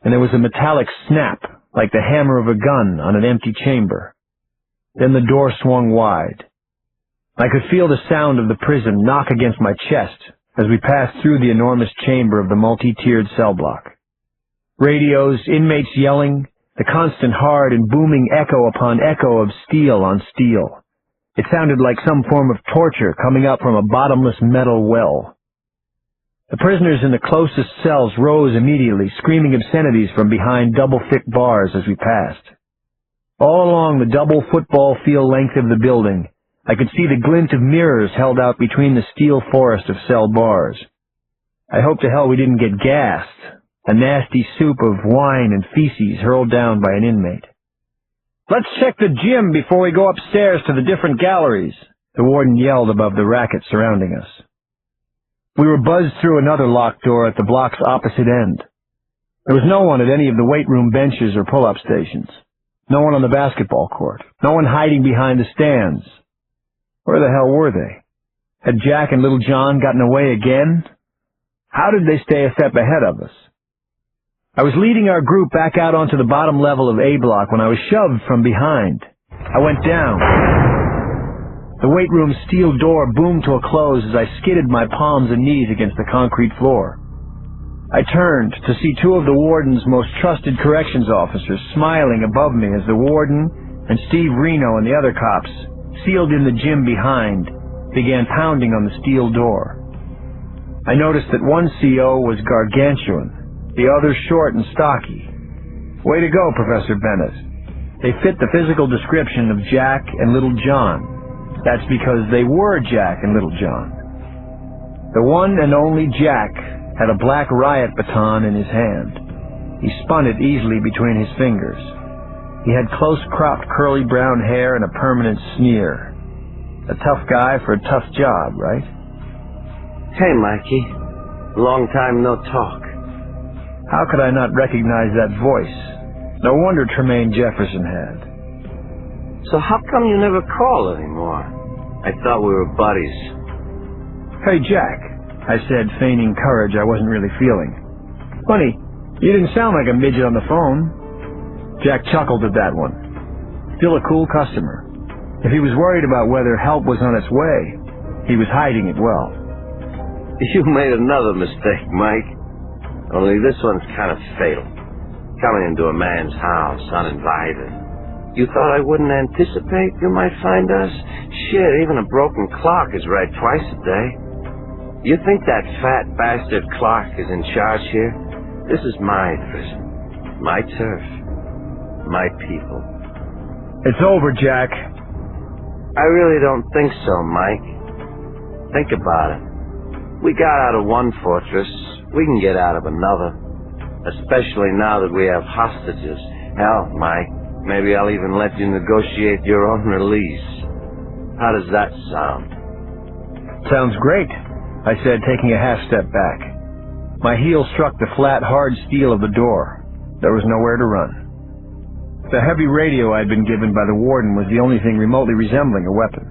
and there was a metallic snap like the hammer of a gun on an empty chamber. Then the door swung wide. I could feel the sound of the prison knock against my chest as we passed through the enormous chamber of the multi-tiered cell block. Radios, inmates yelling, the constant hard and booming echo upon echo of steel on steel. It sounded like some form of torture coming up from a bottomless metal well. The prisoners in the closest cells rose immediately, screaming obscenities from behind double-thick bars as we passed. All along the double football field length of the building, I could see the glint of mirrors held out between the steel forest of cell bars. I hope to hell we didn't get gassed, a nasty soup of wine and feces hurled down by an inmate. "Let's check the gym before we go upstairs to the different galleries," the warden yelled above the racket surrounding us. We were buzzed through another locked door at the block's opposite end. There was no one at any of the weight room benches or pull-up stations. No one on the basketball court. No one hiding behind the stands. Where the hell were they? Had Jack and Little John gotten away again? How did they stay a step ahead of us? I was leading our group back out onto the bottom level of A block when I was shoved from behind. I went down. The weight room's steel door boomed to a close as I skidded my palms and knees against the concrete floor. I turned to see two of the warden's most trusted corrections officers smiling above me as the warden and Steve Reno and the other cops, sealed in the gym behind, began pounding on the steel door. I noticed that one CO was gargantuan, the other short and stocky. Way to go, Professor Bennett. They fit the physical description of Jack and Little John. That's because they were Jack and Little John. The one and only Jack had a black riot baton in his hand. He spun it easily between his fingers. He had close-cropped curly brown hair and a permanent sneer. A tough guy for a tough job, right? Hey, Mikey. Long time no talk. How could I not recognize that voice? No wonder Tremaine Jefferson had. So how come you never call anymore? I thought we were buddies. Hey, Jack, I said, feigning courage I wasn't really feeling. Funny, you didn't sound like a midget on the phone. Jack chuckled at that one. Still a cool customer. If he was worried about whether help was on its way, he was hiding it well. You made another mistake, Mike. Only this one's kind of fatal. Coming into a man's house uninvited. You thought I wouldn't anticipate you might find us? Shit, even a broken clock is right twice a day. You think that fat bastard Clark is in charge here? This is my prison. My turf. My people. It's over, Jack. I really don't think so, Mike. Think about it. We got out of one fortress. We can get out of another. Especially now that we have hostages. Hell, Mike, maybe I'll even let you negotiate your own release. How does that sound? Sounds great, I said, taking a half step back. My heel struck the flat, hard steel of the door. There was nowhere to run. The heavy radio I'd been given by the warden was the only thing remotely resembling a weapon.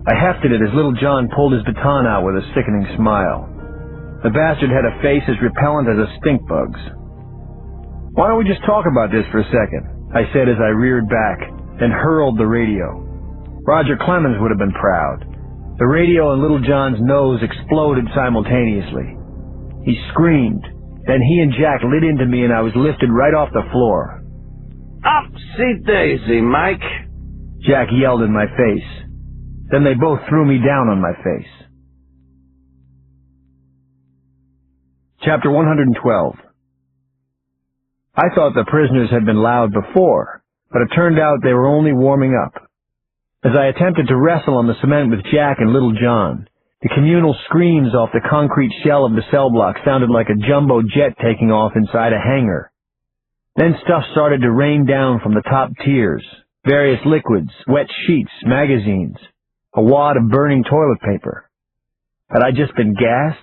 I hefted it as Little John pulled his baton out with a sickening smile. The bastard had a face as repellent as a stink bug's. Why don't we just talk about this for a second? I said as I reared back, then hurled the radio. Roger Clemens would have been proud. The radio and Little John's nose exploded simultaneously. He screamed. Then he and Jack lit into me and I was lifted right off the floor. Upsy-daisy, Mike. Jack yelled in my face. Then they both threw me down on my face. Chapter 112. I thought the prisoners had been loud before, but it turned out they were only warming up. As I attempted to wrestle on the cement with Jack and Little John, the communal screams off the concrete shell of the cell block sounded like a jumbo jet taking off inside a hangar. Then stuff started to rain down from the top tiers, various liquids, wet sheets, magazines, a wad of burning toilet paper. Had I just been gassed?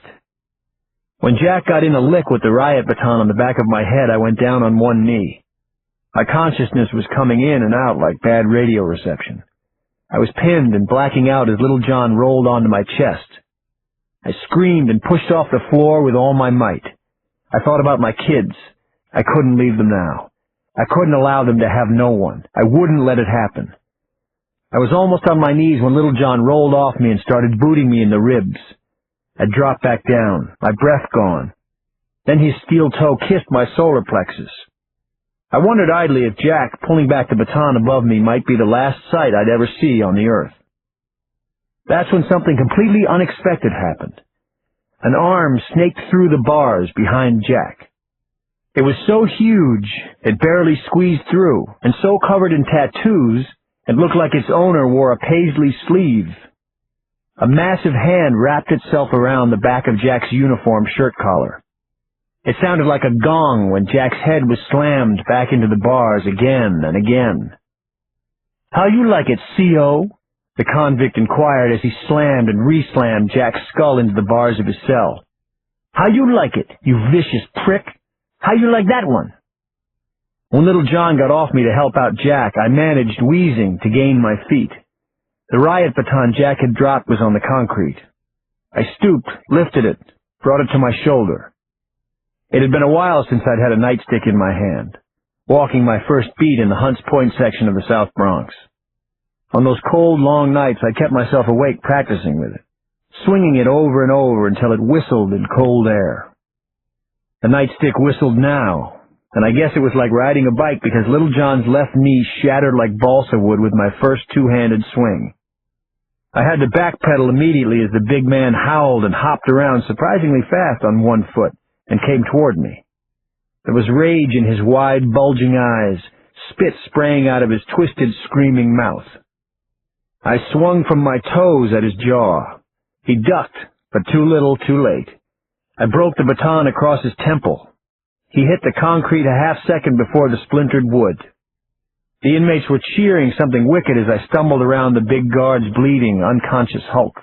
When Jack got in a lick with the riot baton on the back of my head, I went down on one knee. My consciousness was coming in and out like bad radio reception. I was pinned and blacking out as Little John rolled onto my chest. I screamed and pushed off the floor with all my might. I thought about my kids. I couldn't leave them now. I couldn't allow them to have no one. I wouldn't let it happen. I was almost on my knees when Little John rolled off me and started booting me in the ribs. I dropped back down, my breath gone. Then his steel toe kissed my solar plexus. I wondered idly if Jack, pulling back the baton above me, might be the last sight I'd ever see on the earth. That's when something completely unexpected happened. An arm snaked through the bars behind Jack. It was so huge, it barely squeezed through, and so covered in tattoos, it looked like its owner wore a paisley sleeve. A massive hand wrapped itself around the back of Jack's uniform shirt collar. It sounded like a gong when Jack's head was slammed back into the bars again and again. "How you like it, C.O.?" the convict inquired as he slammed and re-slammed Jack's skull into the bars of his cell. "How you like it, you vicious prick? How you like that one?" When Little John got off me to help out Jack, I managed, wheezing, to gain my feet. The riot baton Jack had dropped was on the concrete. I stooped, lifted it, brought it to my shoulder. It had been a while since I'd had a nightstick in my hand, walking my first beat in the Hunts Point section of the South Bronx. On those cold, long nights, I kept myself awake practicing with it, swinging it over and over until it whistled in cold air. The nightstick whistled now, and I guess it was like riding a bike because Little John's left knee shattered like balsa wood with my first two-handed swing. I had to backpedal immediately as the big man howled and hopped around surprisingly fast on one foot and came toward me. There was rage in his wide, bulging eyes, spit spraying out of his twisted, screaming mouth. I swung from my toes at his jaw. He ducked, but too little, too late. I broke the baton across his temple. He hit the concrete a half-second before the splintered wood. The inmates were cheering something wicked as I stumbled around the big guard's bleeding, unconscious hulk.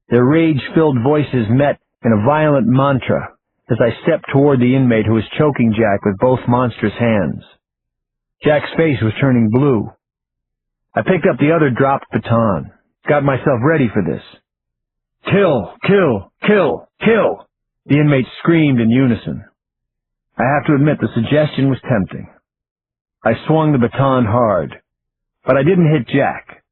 Their rage-filled voices met in a violent mantra as I stepped toward the inmate who was choking Jack with both monstrous hands. Jack's face was turning blue. I picked up the other dropped baton, got myself ready for this. "Kill! Kill! Kill! Kill!" the inmates screamed in unison. I have to admit the suggestion was tempting. I swung the baton hard, but I didn't hit Jack.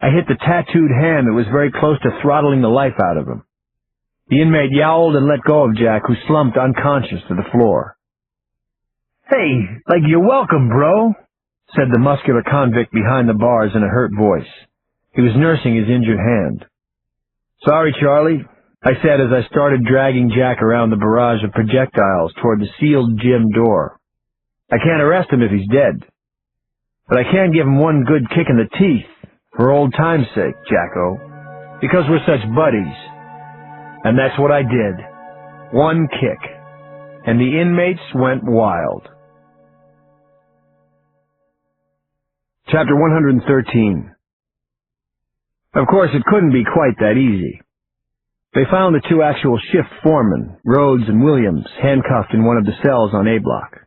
I hit the tattooed hand that was very close to throttling the life out of him. The inmate yowled and let go of Jack, who slumped unconscious to the floor. "Hey, like you're welcome, bro," said the muscular convict behind the bars in a hurt voice. He was nursing his injured hand. "Sorry, Charlie," I said as I started dragging Jack around the barrage of projectiles toward the sealed gym door. "I can't arrest him if he's dead. But I can give him one good kick in the teeth, for old time's sake, Jacko, because we're such buddies." And that's what I did. One kick. And the inmates went wild. Chapter 113. Of course, it couldn't be quite that easy. They found the two actual shift foremen, Rhodes and Williams, handcuffed in one of the cells on A Block.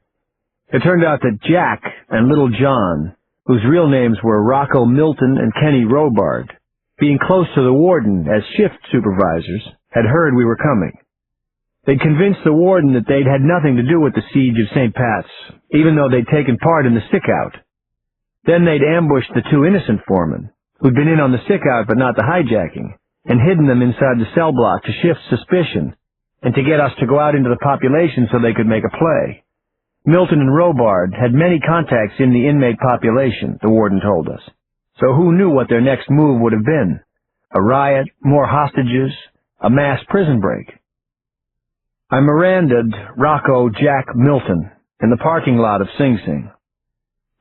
It turned out that Jack and Little John, whose real names were Rocco Milton and Kenny Robard, being close to the warden as shift supervisors, had heard we were coming. They'd convinced the warden that they'd had nothing to do with the siege of St. Pat's, even though they'd taken part in the stick-out. Then they'd ambushed the two innocent foremen, who'd been in on the stick-out but not the hijacking, and hidden them inside the cell block to shift suspicion, and to get us to go out into the population so they could make a play. Milton and Robard had many contacts in the inmate population, the warden told us, so who knew what their next move would have been? A riot, more hostages, a mass prison break. I Miranda'd Rocco Jack Milton in the parking lot of Sing Sing.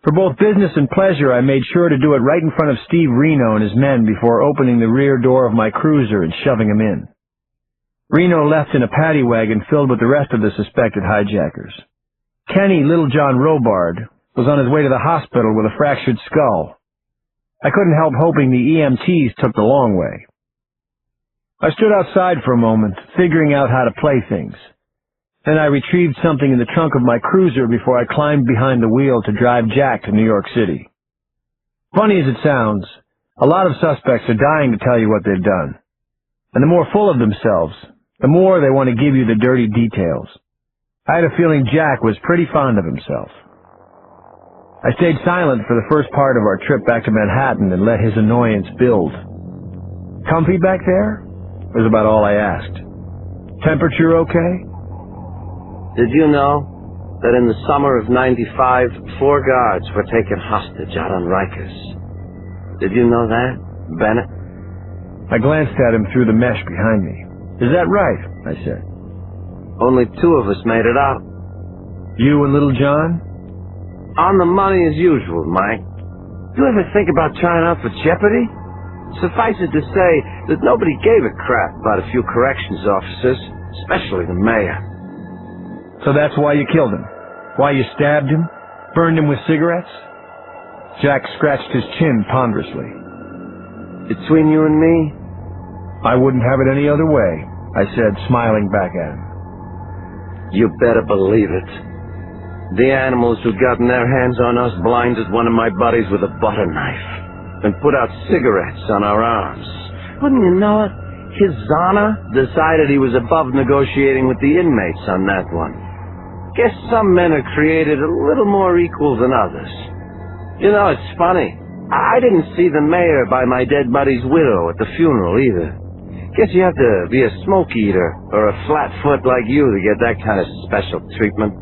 For both business and pleasure, I made sure to do it right in front of Steve Reno and his men before opening the rear door of my cruiser and shoving him in. Reno left in a paddy wagon filled with the rest of the suspected hijackers. Kenny Little John Robard was on his way to the hospital with a fractured skull. I couldn't help hoping the EMTs took the long way. I stood outside for a moment, figuring out how to play things. Then I retrieved something in the trunk of my cruiser before I climbed behind the wheel to drive Jack to New York City. Funny as it sounds, a lot of suspects are dying to tell you what they've done. And the more full of themselves, the more they want to give you the dirty details. I had a feeling Jack was pretty fond of himself. I stayed silent for the first part of our trip back to Manhattan and let his annoyance build. Comfy back there? Was about all I asked. Temperature okay? Did you know that in the summer of '95, 4 guards were taken hostage out on Rikers? Did you know that, Bennett? I glanced at him through the mesh behind me. Is that right? I said. Only 2 of us made it out. You and Little John? On the money as usual, Mike. You ever think about trying out for Jeopardy? Suffice it to say that nobody gave a crap about a few corrections officers, especially the mayor. So that's why you killed him? Why you stabbed him? Burned him with cigarettes? Jack scratched his chin ponderously. Between you and me, I wouldn't have it any other way, I said, smiling back at him. you better believe it. The animals who'd gotten their hands on us blinded one of my buddies with a butter knife and put out cigarettes on our arms. Wouldn't you know it? His Honor decided he was above negotiating with the inmates on that one. Guess some men are created a little more equal than others. You know, it's funny. I didn't see the mayor by my dead buddy's widow at the funeral either. Guess you have to be a smoke eater or a flatfoot like you to get that kind of special treatment.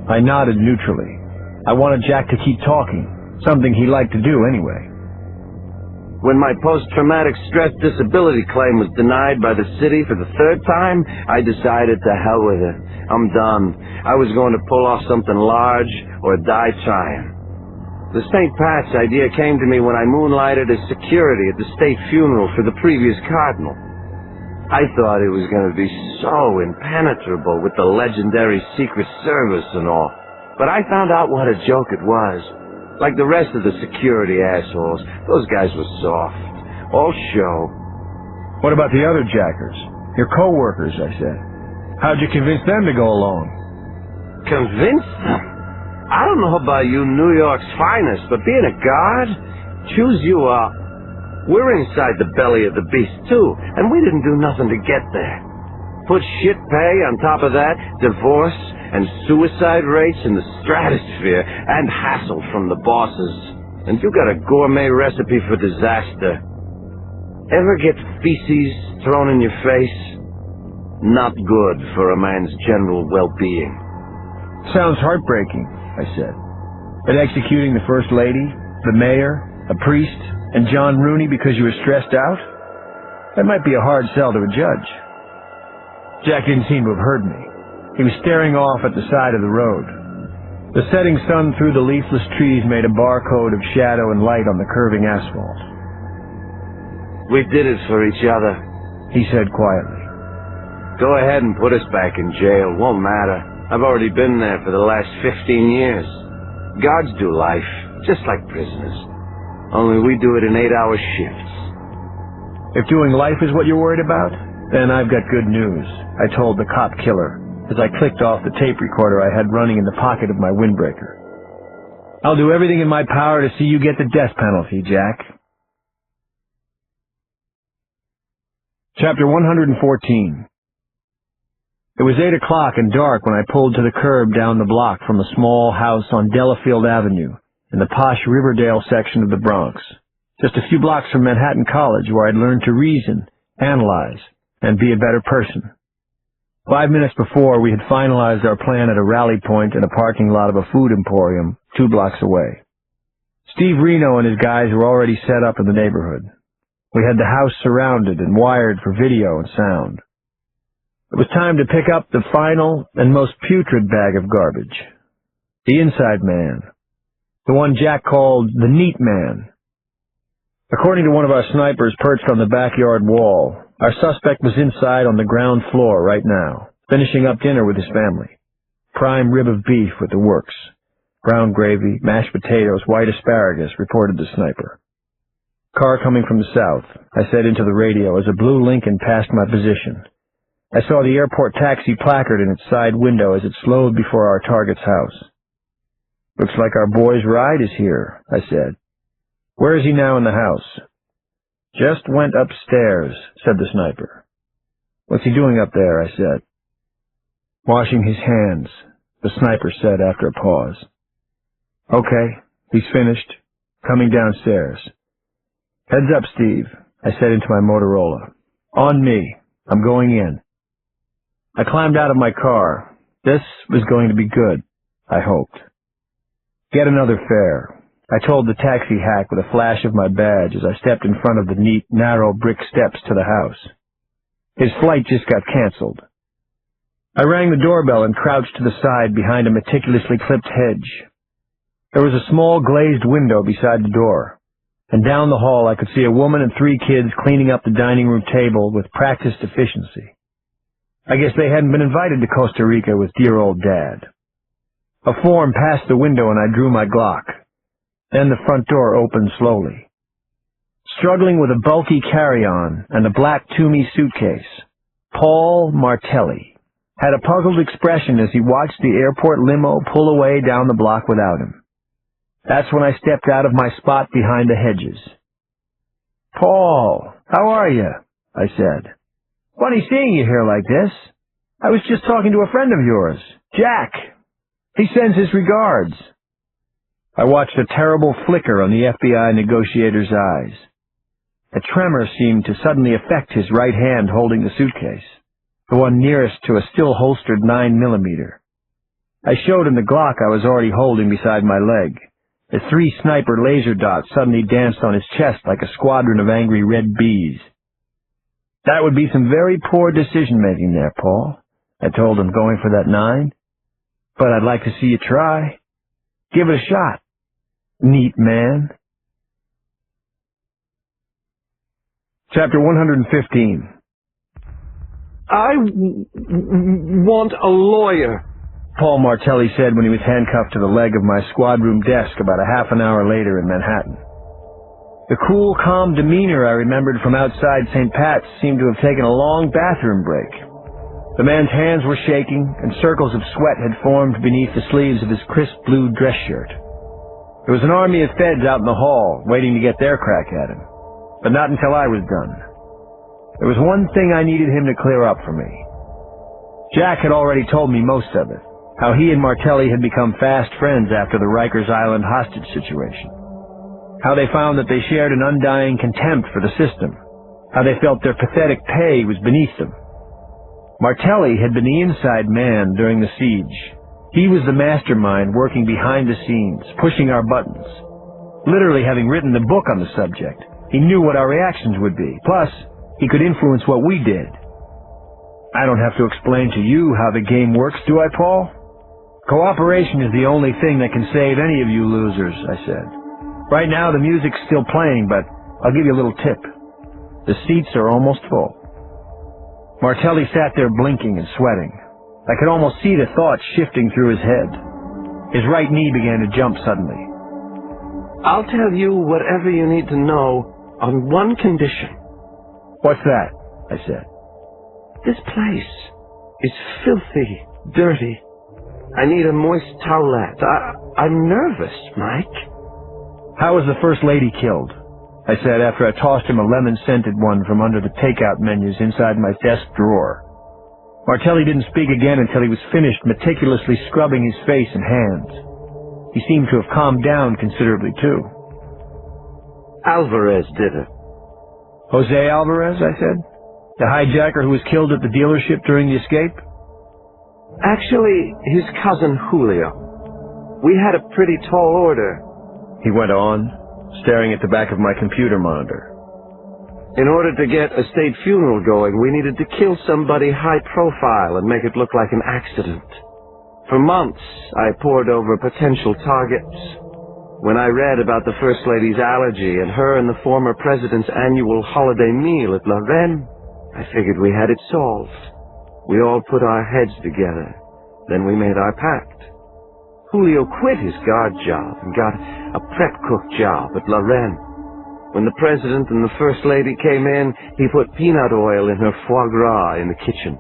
I nodded neutrally. I wanted Jack to keep talking, something he liked to do anyway. When my post-traumatic stress disability claim was denied by the city for the 3rd time, I decided to hell with it. I'm done. I was going to pull off something large or die trying. The St. Pat's idea came to me when I moonlighted as security at the state funeral for the previous cardinal. I thought it was going to be so impenetrable with the legendary Secret Service and all. But I found out what a joke it was. Like the rest of the security assholes, those guys were soft. All show. What about the other jackers? Your co-workers, I said. How'd you convince them to go along? Convince them? I don't know about you New York's finest, but being a guard, choose you up. We're inside the belly of the beast, too, and we didn't do nothing to get there. Put shit pay on top of that, divorce and suicide rates in the stratosphere, and hassle from the bosses. And you got a gourmet recipe for disaster. Ever get feces thrown in your face? Not good for a man's general well-being. Sounds heartbreaking, I said. But executing the First Lady, the mayor, a priest, and John Rooney because you were stressed out? That might be a hard sell to a judge. Jack didn't seem to have heard me. He was staring off at the side of the road. The setting sun through the leafless trees made a barcode of shadow and light on the curving asphalt. We did it for each other, he said quietly. Go ahead and put us back in jail. Won't matter. I've already been there for the last 15 years. Guards do life, just like prisoners. Only we do it in 8-hour shifts. If doing life is what you're worried about, then I've got good news, I told the cop killer as I clicked off the tape recorder I had running in the pocket of my windbreaker. I'll do everything in my power to see you get the death penalty, Jack. Chapter 114. It was 8 o'clock and dark when I pulled to the curb down the block from a small house on Delafield Avenue in the posh Riverdale section of the Bronx, just a few blocks from Manhattan College, where I'd learned to reason, analyze, and be a better person. 5 minutes before, we had finalized our plan at a rally point in a parking lot of a food emporium 2 blocks away. Steve Reno and his guys were already set up in the neighborhood. We had the house surrounded and wired for video and sound. It was time to pick up the final and most putrid bag of garbage. The inside man. The one Jack called the neat man. According to one of our snipers perched on the backyard wall, our suspect was inside on the ground floor right now, finishing up dinner with his family. Prime rib of beef with the works. Brown gravy, mashed potatoes, white asparagus, reported the sniper. Car coming from the south, I said into the radio as a blue Lincoln passed my position. I saw the airport taxi placard in its side window as it slowed before our target's house. Looks like our boy's ride is here, I said. Where is he now in the house? Just went upstairs, said the sniper. What's he doing up there? I said. Washing his hands, the sniper said after a pause. Okay, he's finished. Coming downstairs. Heads up, Steve, I said into my Motorola. On me. I'm going in. I climbed out of my car. This was going to be good, I hoped. Get another fare, I told the taxi hack with a flash of my badge as I stepped in front of the neat, narrow brick steps to the house. His flight just got canceled. I rang the doorbell and crouched to the side behind a meticulously clipped hedge. There was a small glazed window beside the door, and down the hall I could see a woman and 3 kids cleaning up the dining room table with practiced efficiency. I guess they hadn't been invited to Costa Rica with dear old Dad. A form passed the window and I drew my Glock. Then the front door opened slowly. Struggling with a bulky carry-on and a black Toomey suitcase, Paul Martelli had a puzzled expression as he watched the airport limo pull away down the block without him. That's when I stepped out of my spot behind the hedges. "Paul, how are you?" I said. "Funny seeing you here like this. I was just talking to a friend of yours, Jack. He sends his regards." I watched a terrible flicker on the FBI negotiator's eyes. A tremor seemed to suddenly affect his right hand holding the suitcase, the one nearest to a still-holstered 9mm. I showed him the Glock I was already holding beside my leg. The 3 sniper laser dots suddenly danced on his chest like a squadron of angry red bees. "That would be some very poor decision-making there, Paul," I told him, going for that 9. "But I'd like to see you try. Give it a shot. Neat man." Chapter 115. I want a lawyer, Paul Martelli said when he was handcuffed to the leg of my squad room desk about a half an hour later in Manhattan. The cool, calm demeanor I remembered from outside St. Pat's seemed to have taken a long bathroom break. The man's hands were shaking, and circles of sweat had formed beneath the sleeves of his crisp blue dress shirt. There was an army of feds out in the hall, waiting to get their crack at him, but not until I was done. There was one thing I needed him to clear up for me. Jack had already told me most of it, how he and Martelli had become fast friends after the Rikers Island hostage situation, how they found that they shared an undying contempt for the system, how they felt their pathetic pay was beneath them. Martelli had been the inside man during the siege. He was the mastermind working behind the scenes, pushing our buttons. Literally having written the book on the subject, he knew what our reactions would be. Plus, he could influence what we did. I don't have to explain to you how the game works, do I, Paul? Cooperation is the only thing that can save any of you losers, I said. Right now the music's still playing, but I'll give you a little tip. The seats are almost full. Martelli sat there blinking and sweating. I could almost see the thoughts shifting through his head. His right knee began to jump suddenly. "I'll tell you whatever you need to know on one condition." "What's that?" I said. "This place is filthy, dirty. I need a moist towelette. I'm nervous, Mike." "How was the First Lady killed?" I said after I tossed him a lemon-scented one from under the takeout menus inside my desk drawer. Martelli didn't speak again until he was finished meticulously scrubbing his face and hands. He seemed to have calmed down considerably, too. "Alvarez did it." "Jose Alvarez," I said. "The hijacker who was killed at the dealership during the escape?" "Actually, his cousin Julio. We had a pretty tall order," he went on, staring at the back of my computer monitor. "In order to get a state funeral going, we needed to kill somebody high profile and make it look like an accident. For months, I pored over potential targets. When I read about the First Lady's allergy and her and the former president's annual holiday meal at La Reine, I figured we had it solved. We all put our heads together. Then we made our pact. Julio quit his guard job and got a prep cook job at La Reine. When the president and the First Lady came in, he put peanut oil in her foie gras in the kitchen."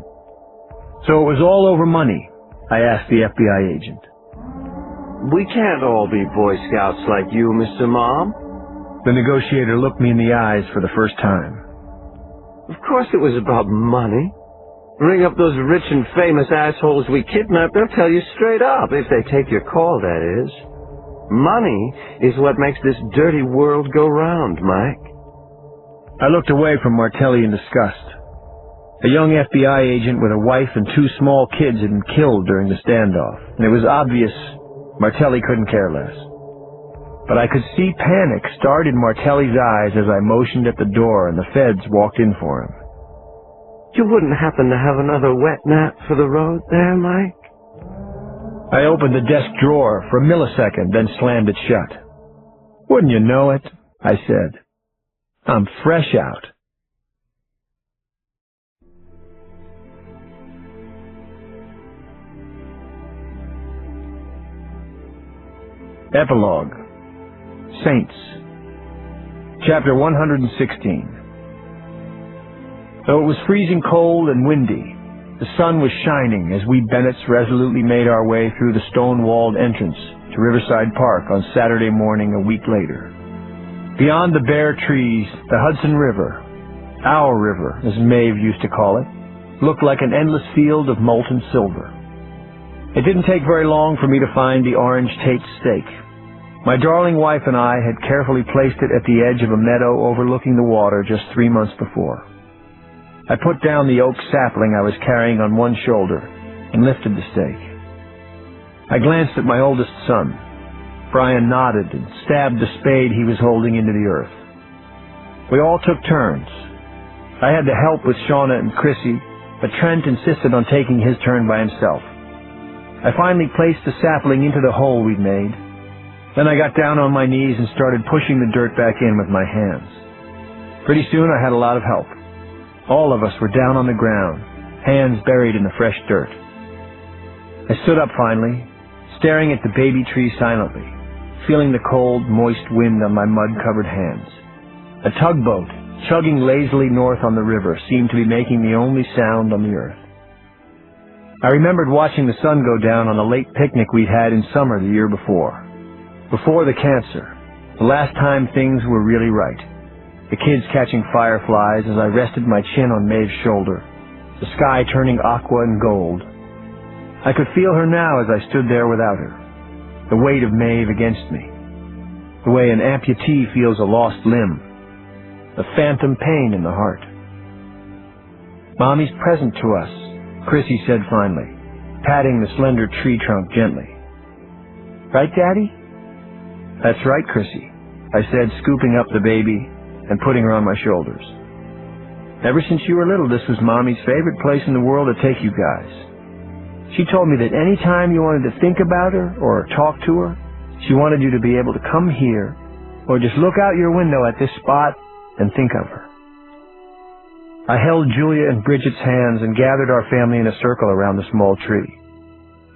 "So it was all over money?" I asked the FBI agent. "We can't all be Boy Scouts like you, Mr. Mom." The negotiator looked me in the eyes for the first time. "Of course it was about money. Ring up those rich and famous assholes we kidnapped, they'll tell you straight up, if they take your call, that is. Money is what makes this dirty world go round, Mike. I looked away from Martelli in disgust. A young FBI agent with a wife and 2 small kids had been killed during the standoff, and it was obvious Martelli couldn't care less. But I could see panic start in Martelli's eyes as I motioned at the door and the feds walked in for him. You wouldn't happen to have another wet nap for the road there, Mike? I opened the desk drawer for a millisecond, then slammed it shut. Wouldn't you know it? I said. I'm fresh out. Epilogue. Saints. Chapter 116. Though it was freezing cold and windy, the sun was shining as we Bennetts resolutely made our way through the stone-walled entrance to Riverside Park on Saturday morning a week later. Beyond the bare trees, the Hudson River, our river, as Maeve used to call it, looked like an endless field of molten silver. It didn't take very long for me to find the orange Tate stake. My darling wife and I had carefully placed it at the edge of a meadow overlooking the water just 3 months before. I put down the oak sapling I was carrying on one shoulder and lifted the stake. I glanced at my oldest son. Brian nodded and stabbed the spade he was holding into the earth. We all took turns. I had to help with Shauna and Chrissy, but Trent insisted on taking his turn by himself. I finally placed the sapling into the hole we'd made. Then I got down on my knees and started pushing the dirt back in with my hands. Pretty soon I had a lot of help. All of us were down on the ground, hands buried in the fresh dirt. I stood up finally, staring at the baby tree silently, feeling the cold, moist wind on my mud-covered hands. A tugboat, chugging lazily north on the river, seemed to be making the only sound on the earth. I remembered watching the sun go down on a late picnic we'd had in summer the year before. Before the cancer, the last time things were really right. The kids catching fireflies as I rested my chin on Maeve's shoulder, the sky turning aqua and gold. I could feel her now as I stood there without her, the weight of Maeve against me, the way an amputee feels a lost limb, the phantom pain in the heart. Mommy's present to us, Chrissy said finally, patting the slender tree trunk gently. Right, Daddy? That's right, Chrissy, I said, scooping up the baby and putting her on my shoulders. Ever since you were little, this was Mommy's favorite place in the world to take you guys. She told me that any time you wanted to think about her or talk to her, she wanted you to be able to come here or just look out your window at this spot and think of her. I held Julia and Bridget's hands and gathered our family in a circle around the small tree.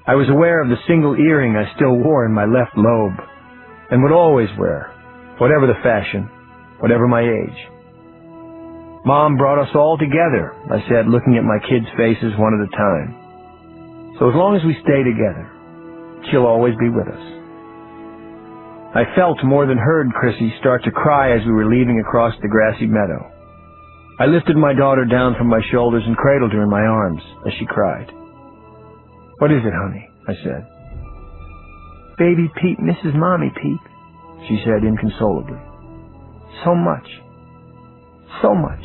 I was aware of the single earring I still wore in my left lobe and would always wear, whatever the fashion, whatever my age. Mom brought us all together, I said, looking at my kids' faces one at a time. So as long as we stay together, she'll always be with us. I felt more than heard Chrissy start to cry as we were leaving across the grassy meadow. I lifted my daughter down from my shoulders and cradled her in my arms as she cried. What is it, honey? I said. Baby Pete misses Mommy, Pete, she said inconsolably. So much. So much.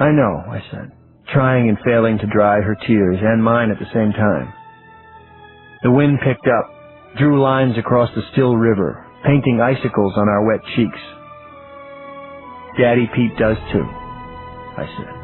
I know, I said, trying and failing to dry her tears and mine at the same time. The wind picked up, drew lines across the still river, painting icicles on our wet cheeks. Daddy Pete does too, I said.